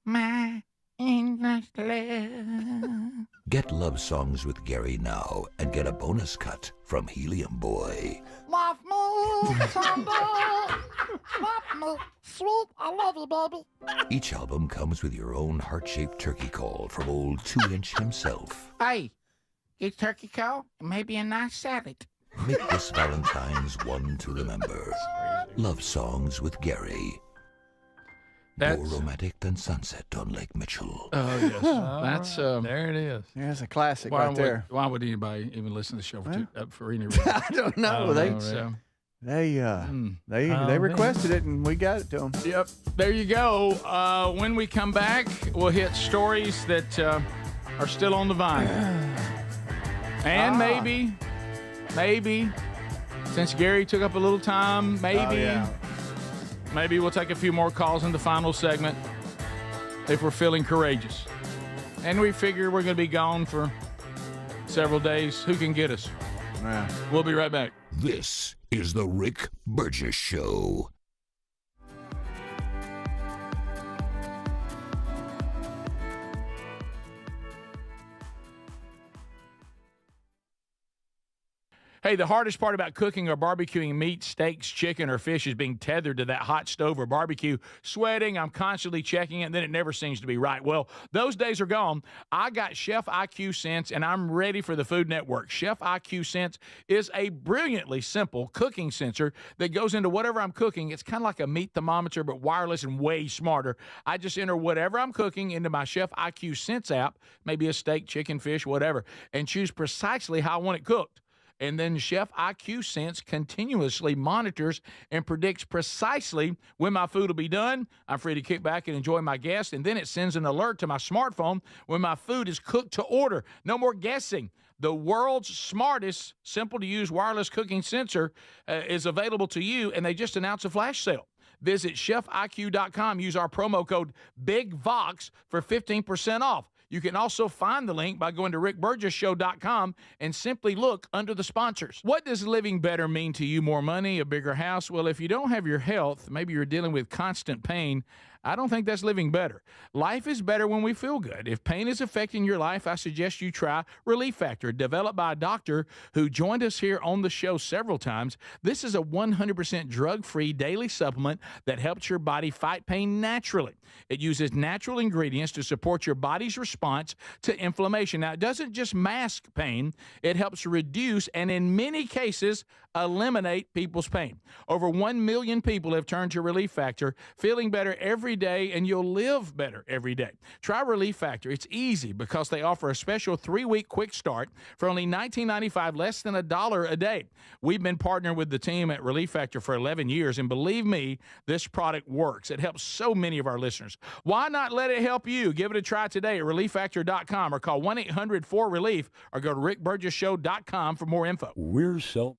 S25: my English love.
S26: Get Love Songs with Gary now and get a bonus cut from Helium Boy.
S25: Love me, someday. Love me, sweet, I love you, baby.
S26: Each album comes with your own heart-shaped turkey call from old 2-inch himself.
S25: Hey, get turkey call and maybe a nice salad.
S26: Make this Valentine's one to remember. Love Songs with Gary. More romantic than sunset on Lake Mitchell.
S1: Oh, yes. That's
S3: there it is.
S2: Yeah, it's a classic right there.
S1: Why would anybody even listen to the show for any reason?
S2: I don't know. They requested it, and we got it to them.
S1: Yep. There you go. When we come back, we'll hit stories that are still on the vine. And maybe, since Gary took up a little time, maybe we'll take a few more calls in the final segment if we're feeling courageous. And we figure we're going to be gone for several days. Who can get us?
S2: Yeah.
S1: We'll be right back.
S26: This is the Rick Burgess Show.
S1: Hey, the hardest part about cooking or barbecuing meat, steaks, chicken, or fish is being tethered to that hot stove or barbecue, sweating. I'm constantly checking it, and then it never seems to be right. Well, those days are gone. I got Chef IQ Sense, and I'm ready for the Food Network. Chef IQ Sense is a brilliantly simple cooking sensor that goes into whatever I'm cooking. It's kind of like a meat thermometer, but wireless and way smarter. I just enter whatever I'm cooking into my Chef IQ Sense app, maybe a steak, chicken, fish, whatever, and choose precisely how I want it cooked. And then Chef IQ Sense continuously monitors and predicts precisely when my food will be done. I'm free to kick back and enjoy my guests. And then it sends an alert to my smartphone when my food is cooked to order. No more guessing. The world's smartest, simple-to-use wireless cooking sensor is available to you, and they just announced a flash sale. Visit chefiq.com. Use our promo code BIGVOX for 15% off. You can also find the link by going to rickburgessshow.com and simply look under the sponsors. What does living better mean to you? More money, a bigger house? Well, if you don't have your health, maybe you're dealing with constant pain, I don't think that's living better. Life is better when we feel good. If pain is affecting your life, I suggest you try Relief Factor, developed by a doctor who joined us here on the show several times. This is a 100% drug-free daily supplement that helps your body fight pain naturally. It uses natural ingredients to support your body's response to inflammation. Now, it doesn't just mask pain. It helps reduce and, in many cases, eliminate people's pain. Over 1 million people have turned to Relief Factor, feeling better every day, and you'll live better every day. Try Relief Factor. It's easy because they offer a special 3-week quick start for only $19.95, less than $1 a day. We've been partnering with the team at Relief Factor for 11 years, and believe me, this product works. It helps so many of our listeners. Why not let it help you? Give it a try today at relieffactor.com or call 1-800-4RELIEF or go to rickburgessshow.com for more info.
S26: We're so...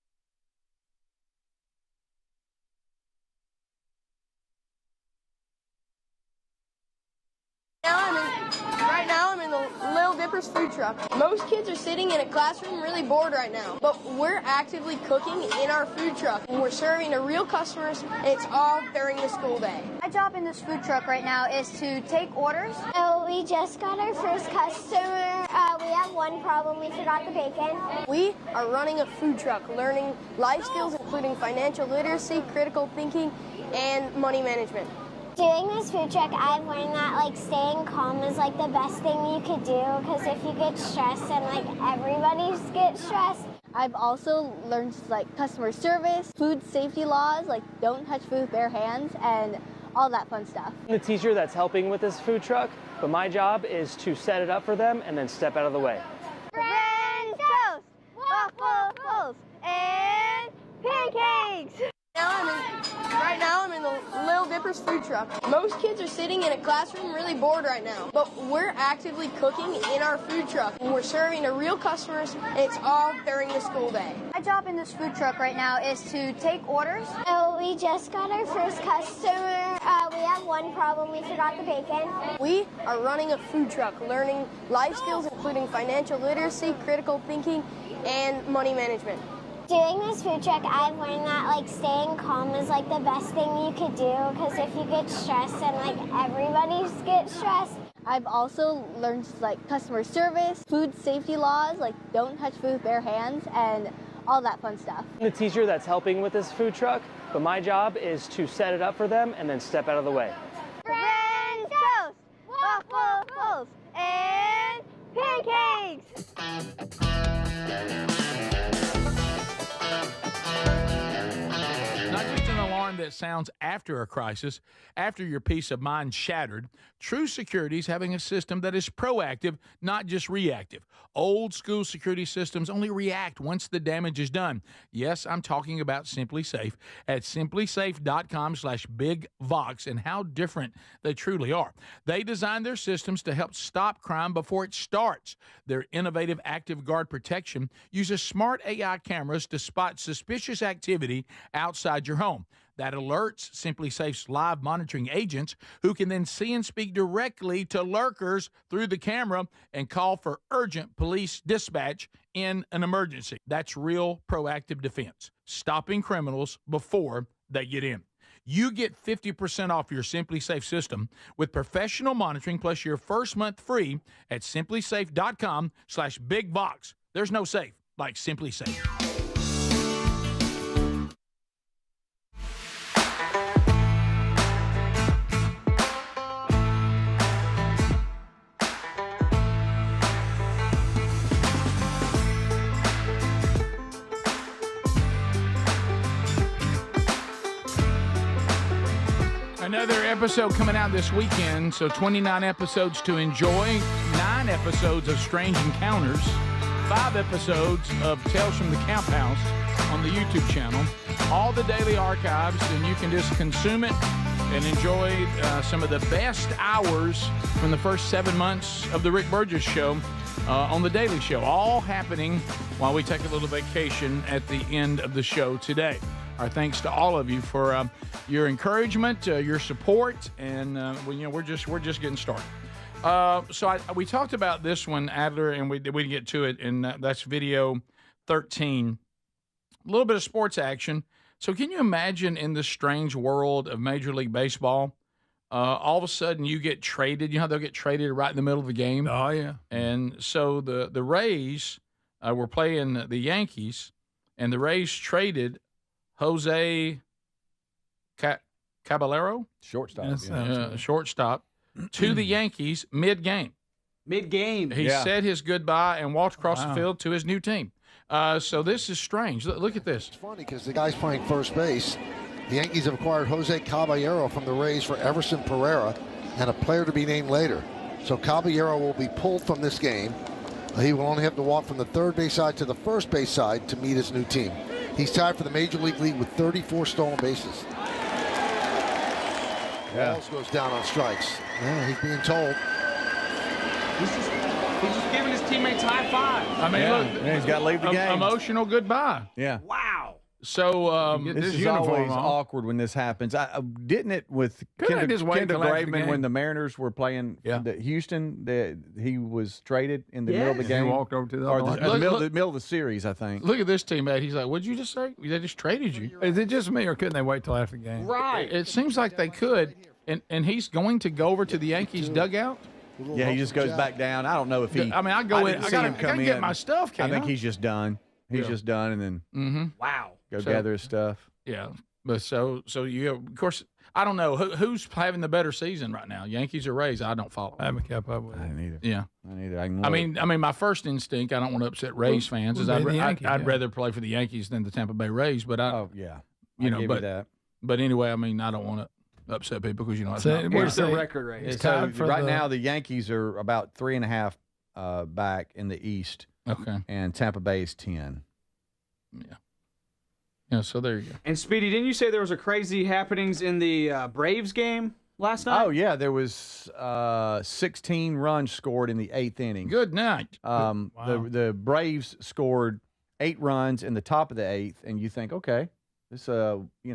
S5: Right now I'm in the Little Dippers food truck. Most kids are sitting in a classroom really bored right now, but we're actively cooking in our food truck, and we're serving to real customers, and it's all during the school day.
S6: My job in this food truck right now is to take orders. So we just got our first customer. We have one problem. We forgot the bacon.
S5: We are running a food truck, learning life skills including financial literacy, critical thinking, and money management.
S6: Doing this food truck, I've learned that staying calm is the best thing you could do, because if you get stressed and everybody gets stressed.
S5: I've also learned customer service, food safety laws, don't touch food with bare hands, and all that fun stuff.
S7: I'm the teacher that's helping with this food truck, but my job is to set it up for them and then step out of the way.
S6: French toast, waffles, and pancakes.
S5: Right now I'm in the Little Dippers food truck. Most kids are sitting in a classroom really bored right now, but we're actively cooking in our food truck, and we're serving to real customers, and it's all during the school day.
S6: My job in this food truck right now is to take orders. So we just got our first customer. We have one problem. We forgot the bacon.
S5: We are running a food truck, learning life skills including financial literacy, critical thinking, and money management.
S6: Doing this food truck, I've learned that staying calm is the best thing you could do, because if you get stressed and everybody gets stressed.
S5: I've also learned customer service, food safety laws, don't touch food with bare hands, and all that fun stuff.
S7: I'm the teacher that's helping with this food truck, but my job is to set it up for them and then step out of the way.
S6: French toast, waffles, and pancakes.
S1: Not just an alarm one that sounds after a crisis, after your peace of mind shattered. True Security is having a system that is proactive, not just reactive. Old school security systems only react once the damage is done. Yes, I'm talking about Simply Safe at simplysafe.com/bigvox and how different they truly are. They design their systems to help stop crime before it starts. Their innovative Active Guard protection uses smart AI cameras to spot suspicious activity outside your home. That alerts Simply Safe's live monitoring agents, who can then see and speak directly to lurkers through the camera and call for urgent police dispatch in an emergency. That's real proactive defense, stopping criminals before they get in. You get 50% off your Simply Safe system with professional monitoring plus your first month free at simplysafe.com/bigvox. There's no safe like Simply Safe. Another episode coming out this weekend, so 29 episodes to enjoy, 9 episodes of Strange Encounters, 5 episodes of Tales from the Camp House on the YouTube channel, all the daily archives, and you can just consume it and enjoy some of the best hours from the first 7 months of the Rick Burgess Show on the Daily Show, all happening while we take a little vacation at the end of the show today. Our thanks to all of you for your encouragement, your support, and we're just getting started. We talked about this one, Adler, and we didn't get to it, and that's video 13. A little bit of sports action. So can you imagine in the strange world of Major League Baseball, all of a sudden you get traded? You know how they'll get traded right in the middle of the game?
S3: Oh, yeah.
S1: And so the Rays were playing the Yankees, and the Rays traded Jose Caballero,
S2: shortstop,
S1: shortstop, to the Yankees mid-game.
S11: Mid-game.
S1: He said his goodbye and walked across the field to his new team. So this is strange. Look at this.
S4: It's funny because the guy's playing first base. The Yankees have acquired Jose Caballero from the Rays for Everson Pereira and a player to be named later. So Caballero will be pulled from this game. He will only have to walk from the third base side to the first base side to meet his new team. He's tied for the Major League lead with 34 stolen bases. Walls goes down on strikes. Yeah, he's being told.
S11: He's just giving his teammates high five.
S1: I mean, look,
S2: he's got to leave the game.
S1: Emotional goodbye.
S2: Yeah.
S11: Wow.
S1: So
S2: this is always awkward when this happens. Didn't it with Kendall Graveman when the Mariners were playing Houston? He was traded in the middle of the game.
S3: He walked over to the
S2: middle of the series, I think.
S1: Look at this teammate. He's like, "What'd you just say? They just traded you."
S3: Is it just me, or couldn't they wait till after the game?
S11: Right.
S1: It seems like they could. And he's going to go over to the Yankees dugout.
S2: Yeah, he just goes back down. I don't know if he.
S1: I mean, I go in. I gotta get my stuff.
S2: I think he's just done. He's just done, and then
S11: wow,
S2: go gather his stuff.
S1: Yeah, but so you have, of course, I don't know who's having the better season right now, Yankees or Rays. I don't follow.
S3: I haven't kept up with it.
S2: I didn't either.
S1: Yeah,
S2: I neither.
S1: I mean, my first instinct, I don't want to upset Rays fans, is I'd rather play for the Yankees than the Tampa Bay Rays. But but anyway, I mean, I don't want to upset people because
S11: where's the record rate?
S2: So right now the Yankees are about 3.5 back in the East.
S1: Okay,
S2: and Tampa Bay is 10.
S1: Yeah, so there you go.
S11: And Speedy, didn't you say there was a crazy happenings in the Braves game last night?
S2: Oh yeah, there was 16 runs scored in the 8th inning.
S1: Good night.
S2: Wow. The Braves scored 8 runs in the top of the 8th, and you think, okay, this we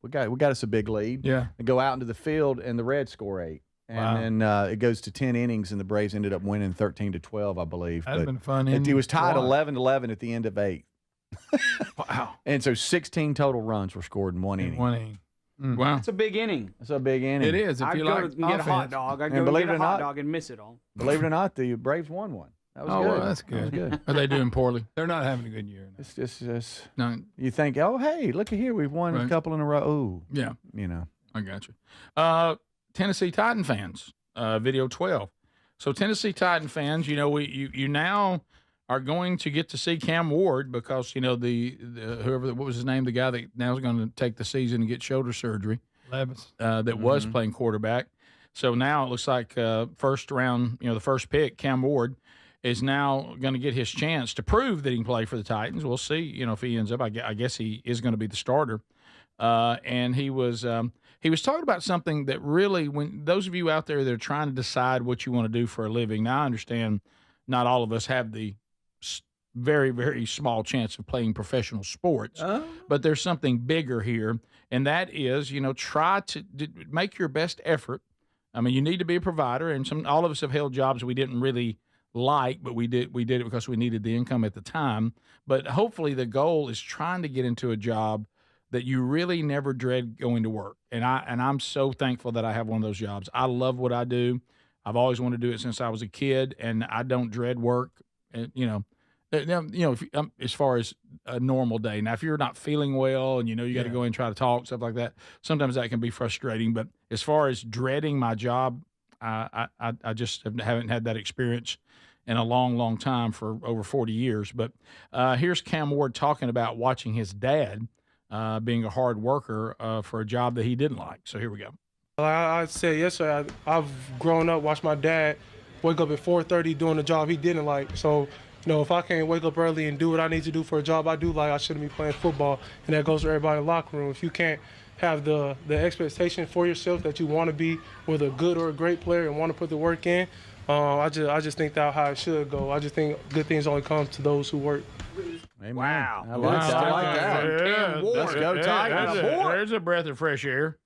S2: got us a big lead.
S3: Yeah.
S2: And go out into the field, and the Reds score 8. And then it goes to 10 innings, and the Braves ended up winning 13-12, I believe.
S3: That'd been fun.
S2: It was tied 11-11 at the end of 8.
S1: Wow.
S2: And so 16 total runs were scored in 1 inning.
S3: 1 inning.
S1: Wow.
S11: That's a big inning.
S2: That's a big inning.
S3: It is. If
S11: I'd
S3: you
S11: go
S3: like
S11: to get a hot dog. I'd go to get a hot dog and miss it all.
S2: Believe it or not, the Braves won one. That was good.
S3: Well, that's good.
S2: That was good.
S1: Are they doing poorly?
S3: They're not having a good year.
S2: No. It's just
S1: no.
S2: You think, oh, hey, look at here. We've won a couple in a row. Ooh.
S1: Yeah.
S2: I
S1: got you. Tennessee Titan fans, video 12. So Tennessee Titan fans, you now are going to get to see Cam Ward because, you know, the what was his name? The guy that now is going to take the season and get shoulder surgery.
S3: Levis.
S1: That was playing quarterback. So now it looks like first round, you know, the first pick, Cam Ward, is now going to get his chance to prove that he can play for the Titans. We'll see, you know, if he ends up. I guess he is going to be the starter. And he was talking about something that really, when those of you out there that are trying to decide what you want to do for a living, now I understand not all of us have the very, very small chance of playing professional sports, but there's something bigger here, and that is, you know, try to make your best effort. I mean, you need to be a provider, and all of us have held jobs we didn't really like, but we did it because we needed the income at the time. But hopefully the goal is trying to get into a job that you really never dread going to work. And I'm so thankful that I have one of those jobs. I love what I do. I've always wanted to do it since I was a kid, and I don't dread work. As far as a normal day. Now, if you're not feeling well and you know you got to go in and try to talk, stuff like that, sometimes that can be frustrating. But as far as dreading my job, I just haven't had that experience in a long, long time, for over 40 years. But here's Cam Ward talking about watching his dad being a hard worker for a job that he didn't like. So here we go.
S8: I said yesterday, I've grown up, watched my dad wake up at 4:30 doing a job he didn't like. So, you know, if I can't wake up early and do what I need to do for a job I do like, I shouldn't be playing football. And that goes for everybody in the locker room. If you can't have the expectation for yourself that you want to be with a good or a great player and want to put the work in, I just think that's how it should go. I just think good things only come to those who work.
S2: Amen.
S1: Wow.
S2: I like that.
S1: Yeah.
S2: Let's go, Tigers.
S1: There's a breath of fresh air.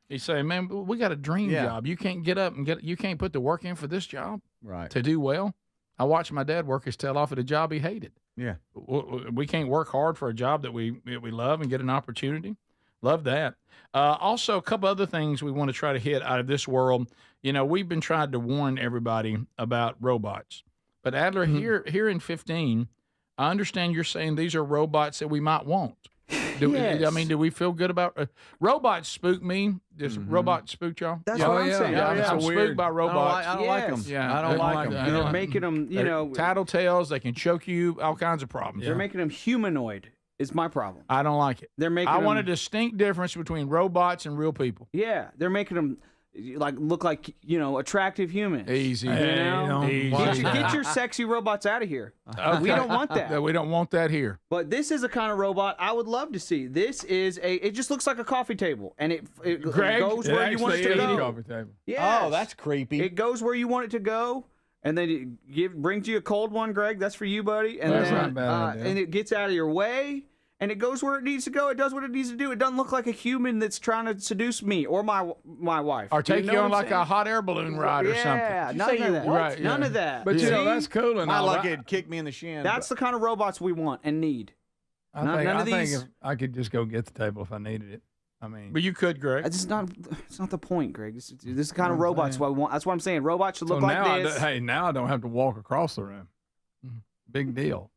S1: He's saying, man, we got a dream job. You can't get up and you can't put the work in for this job to do well. I watched my dad work his tail off at a job he hated.
S2: Yeah.
S1: We can't work hard for a job that we love and get an opportunity. Love that. Also, a couple other things we want to try to hit out of this world. You know, we've been trying to warn everybody about robots. But Adler, here in 15, I understand you're saying these are robots that we might want.
S11: Yes.
S1: I mean, do we feel good about robots? Spook me. Does robots spook y'all?
S11: That's what I'm saying.
S1: I'm spooked by robots.
S2: I don't like them.
S1: Yeah,
S2: I don't like them.
S11: They're making them, you know,
S1: tattletales. They can choke you. All kinds of problems.
S11: They're making them humanoid. Is my problem.
S1: I don't like it.
S11: They're making.
S1: I want a distinct difference between robots and real people.
S11: Yeah, they're making them like look like, you know, attractive humans.
S1: Easy.
S11: You know?
S1: Easy.
S11: Get your sexy robots out of here. We don't want that.
S1: We don't want that here.
S11: But this is a kind of robot I would love to see. This is it just looks like a coffee table, and it goes where you want it to go.
S3: Coffee table.
S11: Yes.
S2: Oh, that's creepy.
S11: It goes where you want it to go, and then it brings you a cold one, Greg. That's for you, buddy. And
S3: That's
S11: then
S3: not a bad idea.
S11: and it gets out of your way. And it goes where it needs to go. It does what it needs to do. It doesn't look like a human that's trying to seduce me or my wife.
S1: Or take you
S11: know
S1: on
S11: what I'm
S1: like
S11: saying?
S1: a hot air balloon ride or something.
S11: Yeah, none of that.
S1: Right,
S11: None of that.
S3: But you know, that's cool and
S2: I
S3: all.
S2: like it. Kick me in the shin.
S11: That's the kind of robots we want and need.
S3: I
S11: None of
S3: think
S11: these.
S3: if I could just go get the table if I needed it. I mean,
S1: But you could, Greg.
S11: It's not the point, Greg. This is the kind of robots we want. That's what I'm saying. Robots should look
S3: so
S11: like
S3: now
S11: this.
S3: now I don't have to walk across the room. Big deal.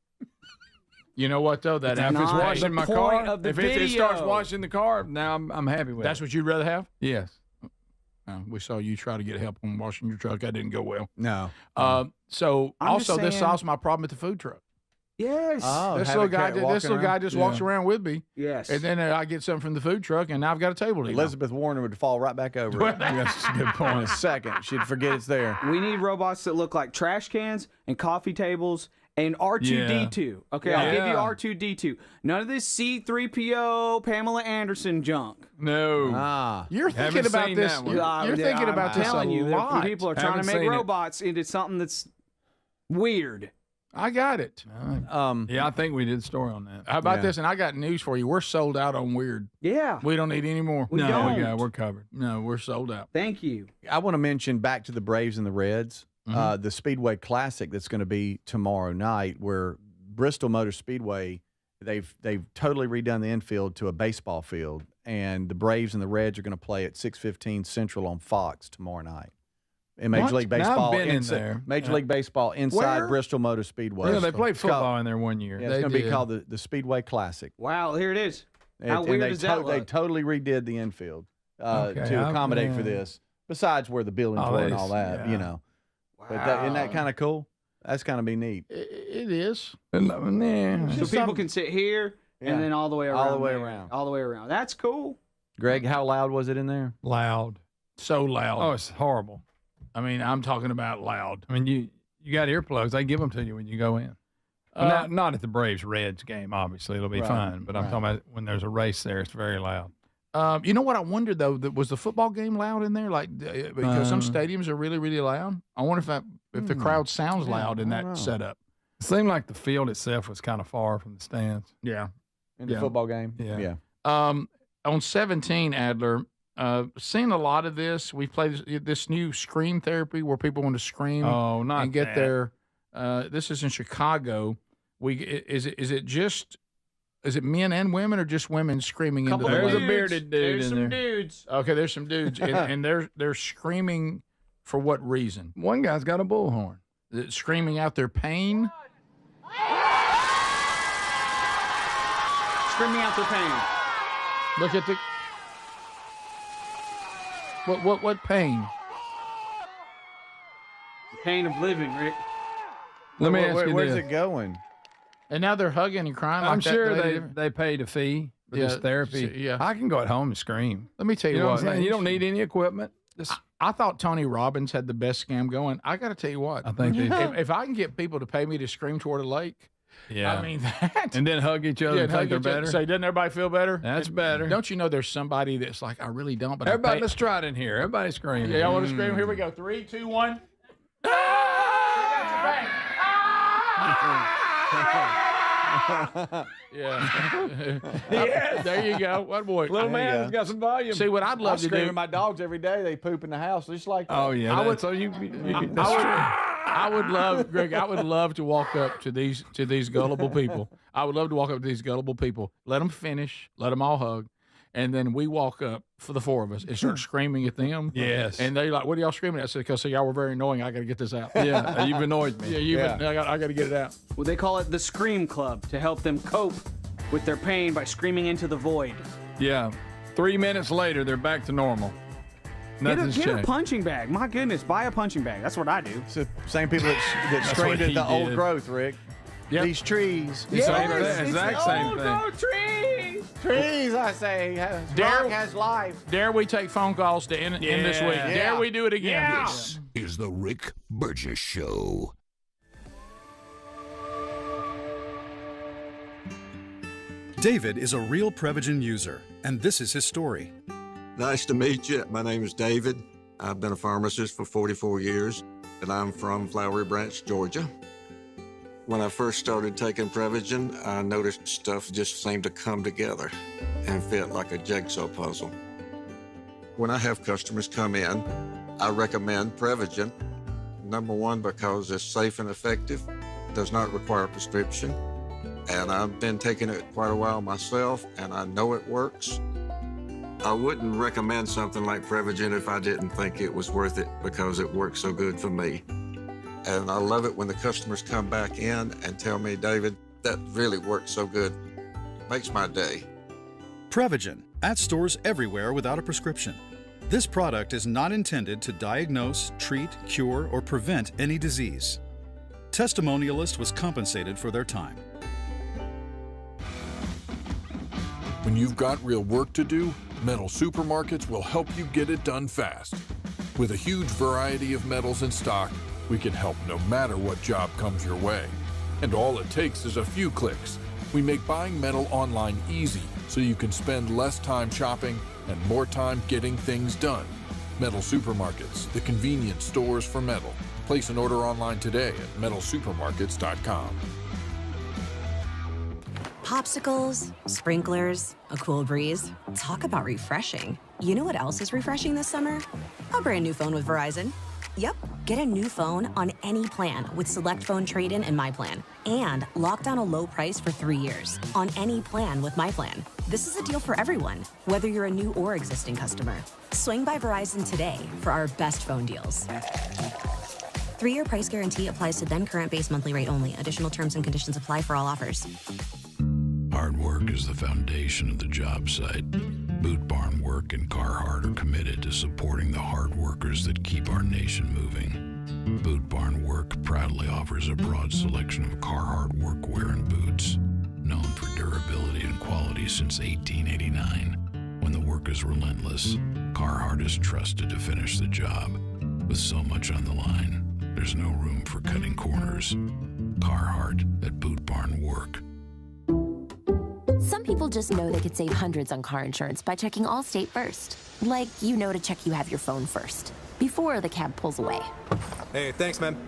S1: You know what though? That
S3: Now, if it's
S11: not
S3: washing
S11: the
S3: my
S11: point
S3: car,
S11: of the
S3: if it starts
S11: video.
S3: washing the car, now I'm happy with
S1: That's
S3: it.
S1: what you'd rather have?
S3: Yes.
S1: We saw you try to get help on washing your truck. That didn't go well.
S2: No.
S1: So
S11: I'm
S1: also
S11: just
S1: this
S11: saying-
S1: solves my problem at the food truck.
S11: Yes.
S2: Oh,
S1: This
S2: have
S1: little
S2: a
S1: guy,
S2: cat
S1: this
S2: walking
S1: little guy
S2: around?
S1: just walks around with me,
S11: Yes.
S1: and then I get something from the food truck, and now I've got a table to eat.
S2: Elizabeth Warner would fall right back over it.
S3: That's a good
S2: In
S3: point.
S2: a second, she'd forget it's there.
S11: We need robots that look like trash cans and coffee tables and R2D2. Okay, I'll give you
S3: Yeah.
S11: R2D2. None of this C3PO Pamela Anderson junk.
S3: No.
S2: Ah.
S1: You're thinking
S3: Haven't
S1: about
S3: seen
S1: this.
S3: that one.
S1: You're thinking about
S11: I'm
S1: this
S11: telling
S1: a
S11: you,
S1: lot.
S11: people are trying to
S3: Haven't
S11: make
S3: seen it.
S11: robots into something that's weird.
S1: I got it.
S3: Yeah, I think we did a story on that.
S1: How about
S2: Yeah.
S1: this? And I got news for you. We're sold out on weird.
S11: Yeah.
S1: We don't need any more.
S11: We
S3: no,
S11: don't.
S3: we're covered.
S1: No, we're sold out.
S11: Thank you.
S2: I want to mention back to the Braves and the Reds, the Speedway Classic that's going to be tomorrow night, where Bristol Motor Speedway they've totally redone the infield to a baseball field, and the Braves and the Reds are going to play at 6:15 Central on Fox tomorrow night. In Major
S1: What?
S2: League
S3: Now, I've
S2: Baseball,
S3: been in there.
S2: Major League Baseball inside
S1: Where?
S2: Bristol Motor Speedway.
S3: Yeah, they played
S2: It's called-
S3: football in there one year.
S2: Yeah, it's
S1: They
S2: going to be
S1: did.
S2: called the Speedway Classic.
S11: Wow, here it is. How
S2: And
S11: weird
S2: they
S11: does that
S2: They
S11: look?
S2: totally redid the infield
S3: Okay,
S2: to accommodate for
S3: I've-
S2: this. Besides where the buildings
S3: Oh,
S2: were
S3: that
S2: and all
S3: is-
S2: that,
S3: yeah.
S2: you know. But that, isn't that kind of cool? That's kind of be neat.
S1: It is.
S11: So people can sit here and then all the way around.
S2: All the way
S11: there.
S2: around.
S11: All the way around. That's cool.
S2: Greg, how loud was it in there?
S3: Loud.
S1: So loud.
S3: Oh, it's horrible.
S1: I mean, I'm talking about loud.
S3: I mean, you got earplugs. They give them to you when you go in. Well, not at the Braves-Reds game, obviously. It'll be fine. But I'm talking about when there's a race there, it's very loud.
S1: You know what I wondered, though? Was the football game loud in there? Like, because some stadiums are really, really loud. I wonder if the crowd sounds loud in that setup.
S3: It seemed like the field itself was kind of far from the stands.
S1: Yeah.
S2: In the football game?
S3: Yeah.
S1: On 17, Adler, seen a lot of this. We've played this new scream therapy where people want to scream and get their this is in Chicago. Is it men and women or just women screaming into the mic?
S3: There's a bearded dude
S11: There's
S3: in
S11: some
S3: there.
S11: dudes.
S1: Okay, there's some dudes, and they're screaming for what reason?
S3: One guy's got a bullhorn.
S1: Screaming out their pain.
S11: Screaming out their pain.
S1: Look at the what pain?
S11: The pain of living, Rick.
S3: Let me ask you
S2: Where's
S3: this.
S2: it going?
S1: And now they're hugging and crying.
S3: I'm
S1: like
S3: sure
S1: that.
S3: they paid a fee for this therapy.
S1: Yeah.
S3: I can go at home and scream.
S1: Let me tell you,
S3: You know
S1: what.
S3: what I'm saying? You don't need any equipment.
S1: I thought Tony Robbins had the best scam going. I got to tell you what.
S3: I think they
S1: if I can get people to pay me to scream toward a lake,
S3: Yeah.
S1: I mean that.
S3: And then hug each other and think they're better.
S1: Say, doesn't everybody feel better?
S3: That's better.
S1: Don't you know there's somebody that's like, I really don't, but
S3: Everybody,
S1: I
S3: let's try it in here. Everybody scream.
S1: Yeah, y'all want to scream? Here we go. 3, 2, 1. Yeah.
S2: Yes.
S1: There you go. What boy?
S2: Little man has got
S3: some volume.
S1: See, what I'd love to
S2: scream
S1: do.
S2: at my dogs every day. They poop in the house just like that.
S3: Oh yeah.
S1: I would-
S3: so you
S1: I would love, Greg. I would love to walk up to these gullible people. I would love to walk up to these gullible people. Let them finish. Let them all hug, and then we walk up for the four of us and start screaming at them.
S3: Yes.
S1: And they like, what are y'all screaming at? I said, because y'all were very annoying. I got to get this out.
S3: Yeah, you've annoyed me.
S1: Yeah, I got to get it out.
S11: Well, they call it the Scream Club to help them cope with their pain by screaming into the void.
S3: Yeah. 3 minutes later, they're back to normal. Nothing's
S11: Get a
S3: changed.
S11: punching bag. My goodness, buy a punching bag. That's what I do.
S2: It's the same people that
S3: That's
S2: screamed
S3: what
S2: at
S3: he
S2: the old
S3: did.
S2: growth, Rick.
S1: Yep.
S2: These trees.
S3: Yes, Same thing, exact same thing.
S2: Trees, I say. Rock has life.
S1: Dare we take phone calls to end this week?
S2: Yeah.
S1: Dare we do it again?
S2: Yeah.
S26: This is the Rick Burgess Show.
S9: David is a real Prevagen user, and this is his story.
S17: Nice to meet you. My name is David. I've been a pharmacist for 44 years, and I'm from Flowery Branch, Georgia. When I first started taking Prevagen, I noticed stuff just seemed to come together and fit like a jigsaw puzzle. When I have customers come in, I recommend Prevagen. Number one, because it's safe and effective, does not require a prescription, and I've been taking it quite a while myself, and I know it works. I wouldn't recommend something like Prevagen if I didn't think it was worth it because it works so good for me. And I love it when the customers come back in and tell me, David, that really works so good. Makes my day.
S9: Prevagen, at stores everywhere without a prescription. This product is not intended to diagnose, treat, cure, or prevent any disease. Testimonialist was compensated for their time.
S19: When you've got real work to do, Metal Supermarkets will help you get it done fast. With a huge variety of metals in stock, we can help no matter what job comes your way. And all it takes is a few clicks. We make buying metal online easy so you can spend less time shopping and more time getting things done. Metal Supermarkets, the convenient stores for metal. Place an order online today at metalsupermarkets.com.
S21: Popsicles, sprinklers, a cool breeze. Talk about refreshing. You know what else is refreshing this summer? A brand new phone with Verizon. Yep, get a new phone on any plan with Select Phone Trade-in and My Plan. And lock down a low price for 3 years on any plan with My Plan. This is a deal for everyone, whether you're a new or existing customer. Swing by Verizon today for our best phone deals. 3-year price guarantee applies to then current base monthly rate only. Additional terms and conditions apply for all offers.
S22: Hard work is the foundation of the job site. Boot Barn Work and Carhartt are committed to supporting the hard workers that keep our nation moving. Boot Barn Work proudly offers a broad selection of Carhartt workwear and boots, known for durability and quality since 1889. When the work is relentless, Carhartt is trusted to finish the job. With so much on the line, there's no room for cutting corners. Carhartt at Boot Barn Work.
S10: Some people just know they could save hundreds on car insurance by checking Allstate first. Like, to check you have your phone first, before the cab pulls away.
S14: Hey, thanks, man.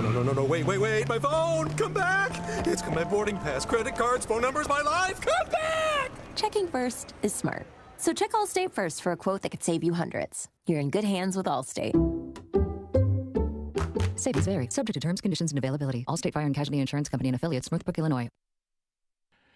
S14: No, wait, my phone! Come back! It's got my boarding pass, credit cards, phone numbers, my life! Come back!
S10: Checking first is smart. So check Allstate first for a quote that could save you hundreds. You're in good hands with Allstate.
S15: Savings vary, subject to terms, conditions, and availability. Allstate Fire and Casualty Insurance Company and Affiliates, Northbrook, Illinois.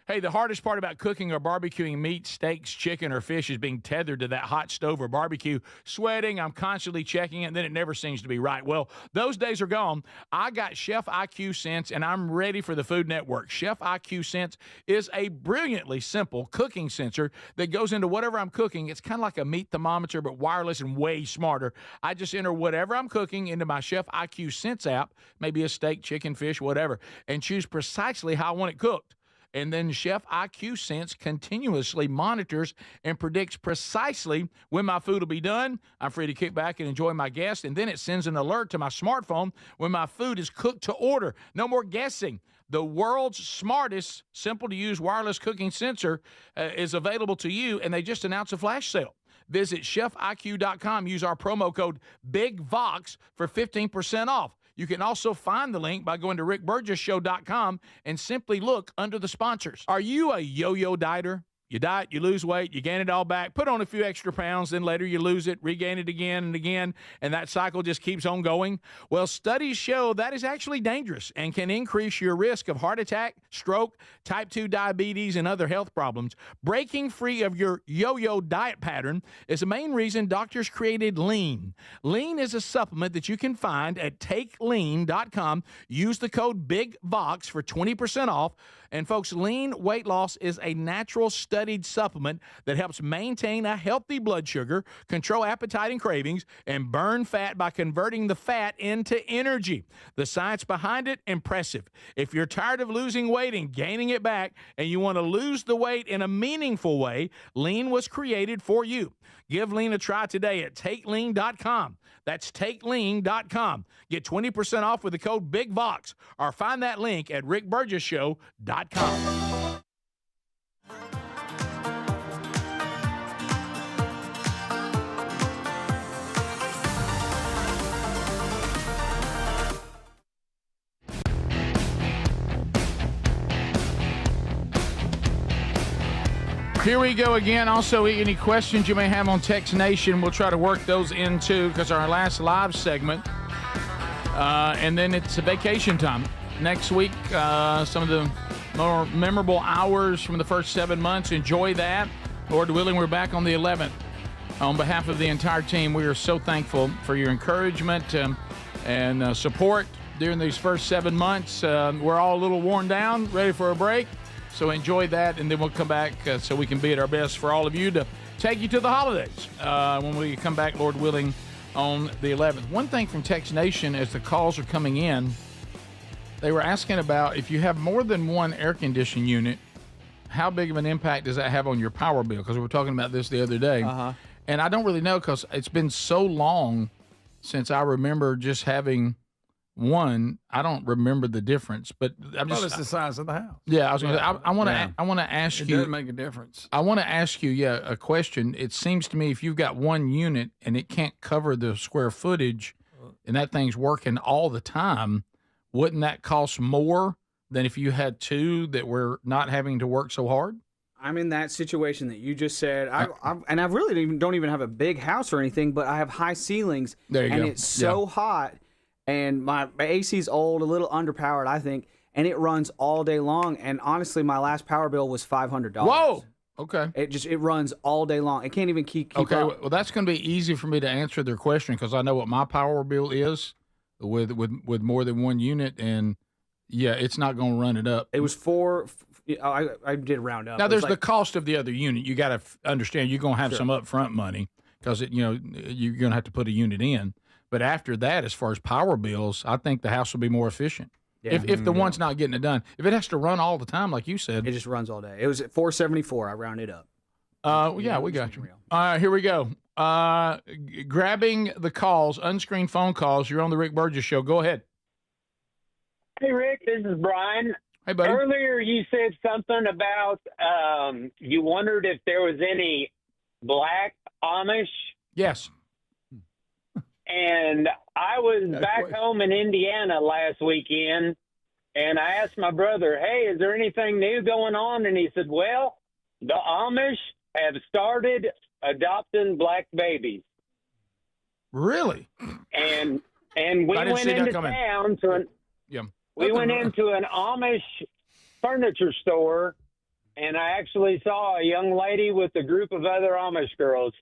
S1: Hey, the hardest part about cooking or barbecuing meat, steaks, chicken, or fish is being tethered to that hot stove or barbecue, sweating. I'm constantly checking it, and then it never seems to be right. Well, those days are gone. I got Chef IQ Sense, and I'm ready for the Food Network. Chef IQ Sense is a brilliantly simple cooking sensor that goes into whatever I'm cooking. It's kind of like a meat thermometer, but wireless and way smarter. I just enter whatever I'm cooking into my Chef IQ Sense app, maybe a steak, chicken, fish, whatever, and choose precisely how I want it cooked. And then Chef IQ Sense continuously monitors and predicts precisely when my food will be done. I'm free to kick back and enjoy my guests. And then it sends an alert to my smartphone when my food is cooked to order. No more guessing. The world's smartest, simple-to-use wireless cooking sensor is available to you, and they just announced a flash sale. Visit chefiq.com. Use our promo code BIGVOX for 15% off. You can also find the link by going to rickburgessshow.com and simply look under the sponsors. Are you a yo-yo dieter? You diet, you lose weight, you gain it all back, put on a few extra pounds, then later you lose it, regain it again and again, and that cycle just keeps on going? Well, studies show that is actually dangerous and can increase your risk of heart attack, stroke, type 2 diabetes, and other health problems. Breaking free of your yo-yo diet pattern is the main reason doctors created Lean. Lean is a supplement that you can find at takelean.com. Use the code BIGVOX for 20% off. And folks, Lean weight loss is a natural studied supplement that helps maintain a healthy blood sugar, control appetite and cravings, and burn fat by converting the fat into energy. The science behind it, impressive. If you're tired of losing weight and gaining it back, and you want to lose the weight in a meaningful way, Lean was created for you. Give Lean a try today at takelean.com. That's takelean.com. Get 20% off with the code BIGVOX, or find that link at rickburgessshow.com. Here we go again. Also, any questions you may have on Text Nation, we'll try to work those into, because our last live segment. And then it's a vacation time. Next week, some of the more memorable hours from the first 7 months. Enjoy that. Lord willing, we're back on the 11th. On behalf of the entire team, we are so thankful for your encouragement and support during these first 7 months. We're all a little worn down, ready for a break. So enjoy that, and then we'll come back so we can be at our best for all of you to take you to the holidays when we come back, Lord willing, on the 11th. One thing from Text Nation, as the calls are coming in, they were asking about if you have more than one air conditioning unit, how big of an impact does that have on your power bill? Because we were talking about this the other day. And I don't really know, because it's been so long since I remember just having one. I don't remember the difference, but I'm just.
S3: Well, it's the size of the house.
S1: Yeah, I was going to. I want to ask you.
S3: It doesn't make a difference.
S1: I want to ask you, a question. It seems to me if you've got one unit and it can't cover the square footage, and that thing's working all the time, wouldn't that cost more than if you had two that were not having to work so hard?
S11: I'm in that situation that you just said. I really don't even have a big house or anything, but I have high ceilings.
S1: There you go.
S11: And it's so hot. And my AC's old, a little underpowered, I think, and it runs all day long. And honestly, my last power bill was $500.
S1: Whoa! Okay.
S11: It runs all day long. It can't even keep
S1: okay,
S11: up.
S1: Well, that's going to be easy for me to answer their question, because I know what my power bill is with more than one unit, and yeah, it's not going to run it up.
S11: It was four. I did round up.
S1: Now, there's the cost of the other unit. You got to understand you're going to have some upfront money, because you're going to have to put a unit in. But after that, as far as power bills, I think the house will be more efficient.
S11: Yeah.
S1: If the one's not getting it done. If it has to run all the time, like you said.
S11: It just runs all day. It was at 474. I rounded up.
S1: Yeah, we got you. All right, here we go. Grabbing the calls, unscreened phone calls. You're on the Rick Burgess Show. Go ahead.
S12: Hey, Rick, this is Brian.
S1: Hey, buddy.
S12: Earlier you said something about you wondered if there was any black Amish.
S1: Yes.
S12: And I was back home in Indiana last weekend, and I asked my brother, hey, is there anything new going on? And he said, well, the Amish have started adopting black babies.
S1: Really?
S12: And we went into town to an we went into an Amish furniture store, and I actually saw a young lady with a group of other Amish girls.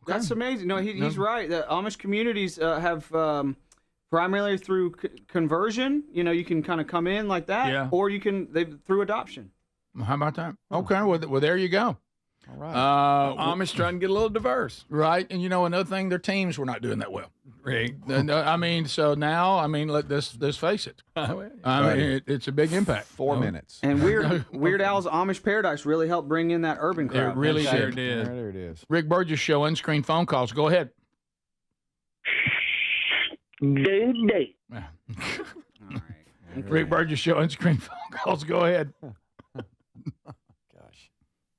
S11: That's amazing. No, he's right. The Amish communities have primarily through conversion. You know, you can kind of come in like that, or you can through adoption.
S1: How about that? Okay, well, there you go.
S2: All right.
S3: Amish trying to get a little diverse.
S1: Right. And, another thing, their teams were not doing that well. Right. I mean, so now, let's face it. It's a big impact.
S2: 4 minutes.
S11: And Weird Al's Amish Paradise really helped bring in that urban crowd.
S1: It really
S3: sure
S1: did.
S2: There it is.
S1: Rick Burgess Show, unscreened phone calls. Go ahead.
S12: Day.
S11: All right.
S1: Rick Burgess Show, unscreened phone calls. Go ahead.
S2: Gosh.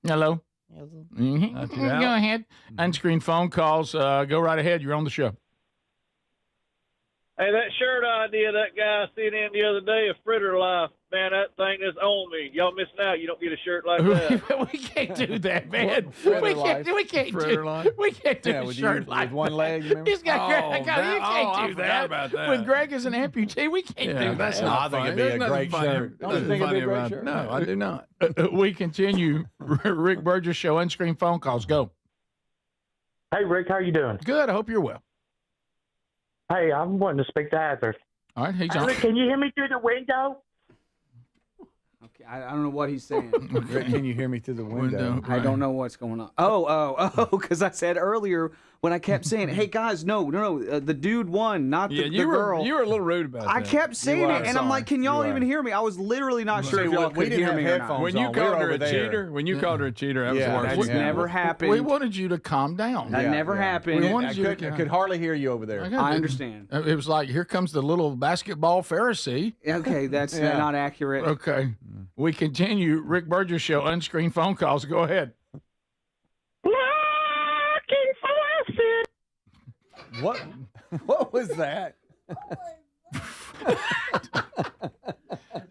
S1: Hello.
S12: Mm-hmm.
S1: Go ahead. Unscreened phone calls. Go right ahead. You're on the show.
S13: Hey, that shirt idea that guy sent in the other day, a fritter life, man, that thing is on me. Y'all missing out. You don't get a shirt like that.
S1: We can't do that, man. We can't do a shirt like
S2: with one leg. Remember?
S1: He's got Greg. You can't do that.
S3: About that.
S1: When Greg is an amputee, we can't do
S3: that's
S1: that.
S3: not
S2: I think
S3: funny.
S2: it'd be a great shirt.
S3: Don't you think it'd be a great shirt? No, I do not.
S1: We continue. Rick Burgess Show, unscreened phone calls. Go.
S12: Hey, Rick, how you doing?
S1: Good. I hope you're well.
S12: Hey, I'm wanting to speak to Arthur.
S1: All right, he's on.
S12: Rick, can you hear me through the window?
S11: Okay, I don't know what he's saying.
S2: Rick, can you hear me through the window?
S11: I don't know what's going on. Oh, because I said earlier when I kept saying, hey, guys, no, the dude won, not the girl.
S3: You were a little rude about that.
S11: I kept saying it, and I'm like, can y'all even hear me? I was literally not sure if y'all could hear me or not.
S3: When you called her a cheater, that was the worst.
S11: That's never happened.
S1: We wanted you to calm down.
S11: That never happened.
S2: I could hardly hear you over there.
S11: I understand.
S1: It was like, here comes the little basketball Pharisee.
S11: Okay, that's not accurate.
S1: Okay. We continue. Rick Burgess Show, unscreened phone calls. Go ahead.
S2: What was that?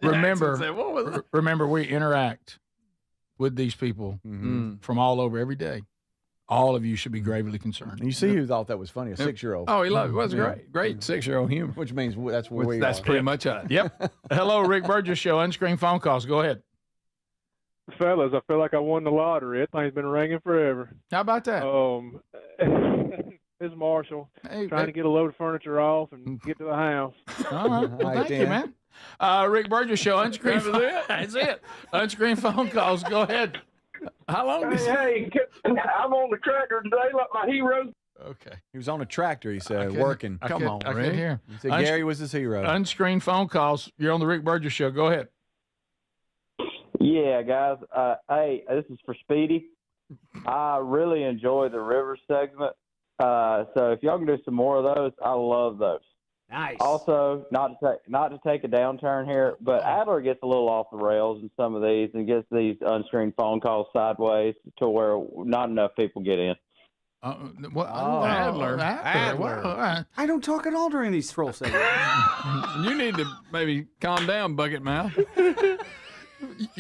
S1: Remember, we interact with these people from all over every day. All of you should be gravely concerned.
S2: You see who thought that was funny? A 6-year-old.
S3: Oh, he loved it. It was great 6-year-old humor.
S2: Which means that's where we are.
S3: That's pretty much us.
S1: Yep. Hello, Rick Burgess Show, unscreened phone calls. Go ahead.
S13: Fellas, I feel like I won the lottery. That thing's been ringing forever.
S1: How about that?
S13: It's Marshall trying to get a load of furniture off and get to the house.
S1: All right. Well, thank you, man. Rick Burgess Show, unscreened phone. That's it. Unscreened phone calls. Go ahead. How long?
S13: Hey, I'm on the tractor today like my hero.
S1: Okay.
S2: He was on a tractor, he said, working.
S1: Come on, I can't hear.
S2: He said Gary was his hero.
S1: Unscreened phone calls. You're on the Rick Burgess Show. Go ahead.
S16: Yeah, guys. Hey, this is for Speedy. I really enjoy the river segment. So if y'all can do some more of those, I love those.
S11: Nice.
S16: Also, not to take a downturn here, but Adler gets a little off the rails in some of these and gets these unscreened phone calls sideways to where not enough people get in.
S1: Adler.
S11: I don't talk at all during these troll segments.
S3: You need to maybe calm down, Bucket Mouth.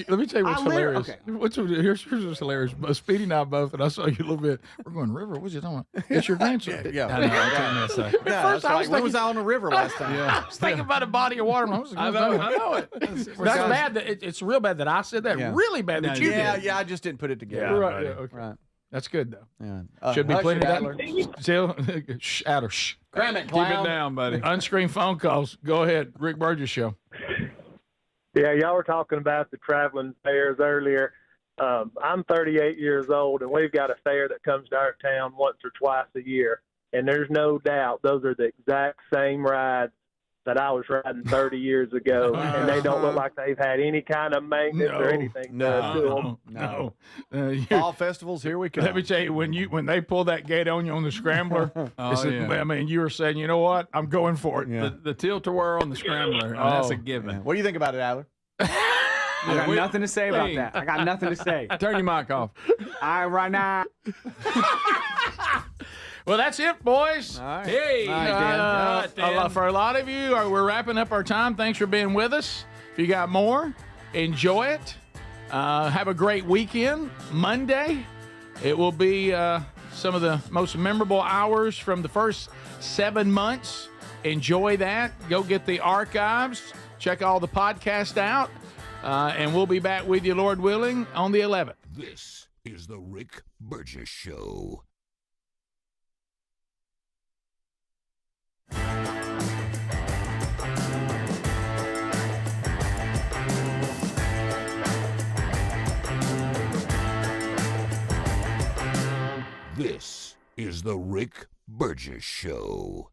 S1: Let me tell you what's hilarious.
S11: Okay.
S1: Here's what's hilarious. Speedy and I both, and I saw you a little bit. We're going, River, what's you talking about? It's your grandson.
S2: Yeah.
S3: I know. It took me a second.
S1: First, I was
S2: when was I on the river last time?
S1: I was thinking about a body of water.
S3: I know it.
S1: That's bad. It's real bad that I said that.
S2: Yeah.
S1: Really bad that you did.
S2: Yeah, I just didn't put it together.
S1: Right. Yeah, okay.
S2: Right.
S1: That's good, though.
S2: Yeah.
S1: Should be plenty of
S2: Adler.
S1: that. Still, Adler, shh.
S2: Cram it,
S3: Keep
S2: clown.
S3: it down, buddy.
S1: Unscreened phone calls. Go ahead. Rick Burgess Show.
S13: Yeah, y'all were talking about the traveling fairs earlier. I'm 38 years old, and we've got a fair that comes to our town once or twice a year.
S5: and there's no doubt those are the exact same rides that I was riding 30 years ago, and they don't look like they've had any kind of maintenance or anything done to them.
S1: No.
S2: Fall festivals, here we come.
S1: Let me tell you, when they pull that gate on you on the scrambler, I mean, you were saying, you know what, I'm going for it.
S3: The tilt-a-whir on the scrambler, that's a given.
S2: What do you think about it, Adler?
S11: I got nothing to say about that. I got nothing to say.
S3: Turn your mic off.
S11: Right now.
S1: Well, that's it, boys.
S2: All right.
S1: Hey,
S3: Dan.
S1: for a lot of you, we're wrapping up our time. Thanks for being with us. If you got more, enjoy it. Have a great weekend. Monday, it will be some of the most memorable hours from the first 7 months. Enjoy that. Go get the archives. Check all the podcasts out. And we'll be back with you, Lord willing, on the 11th.
S26: This is the Rick Burgess Show. This is the Rick Burgess Show.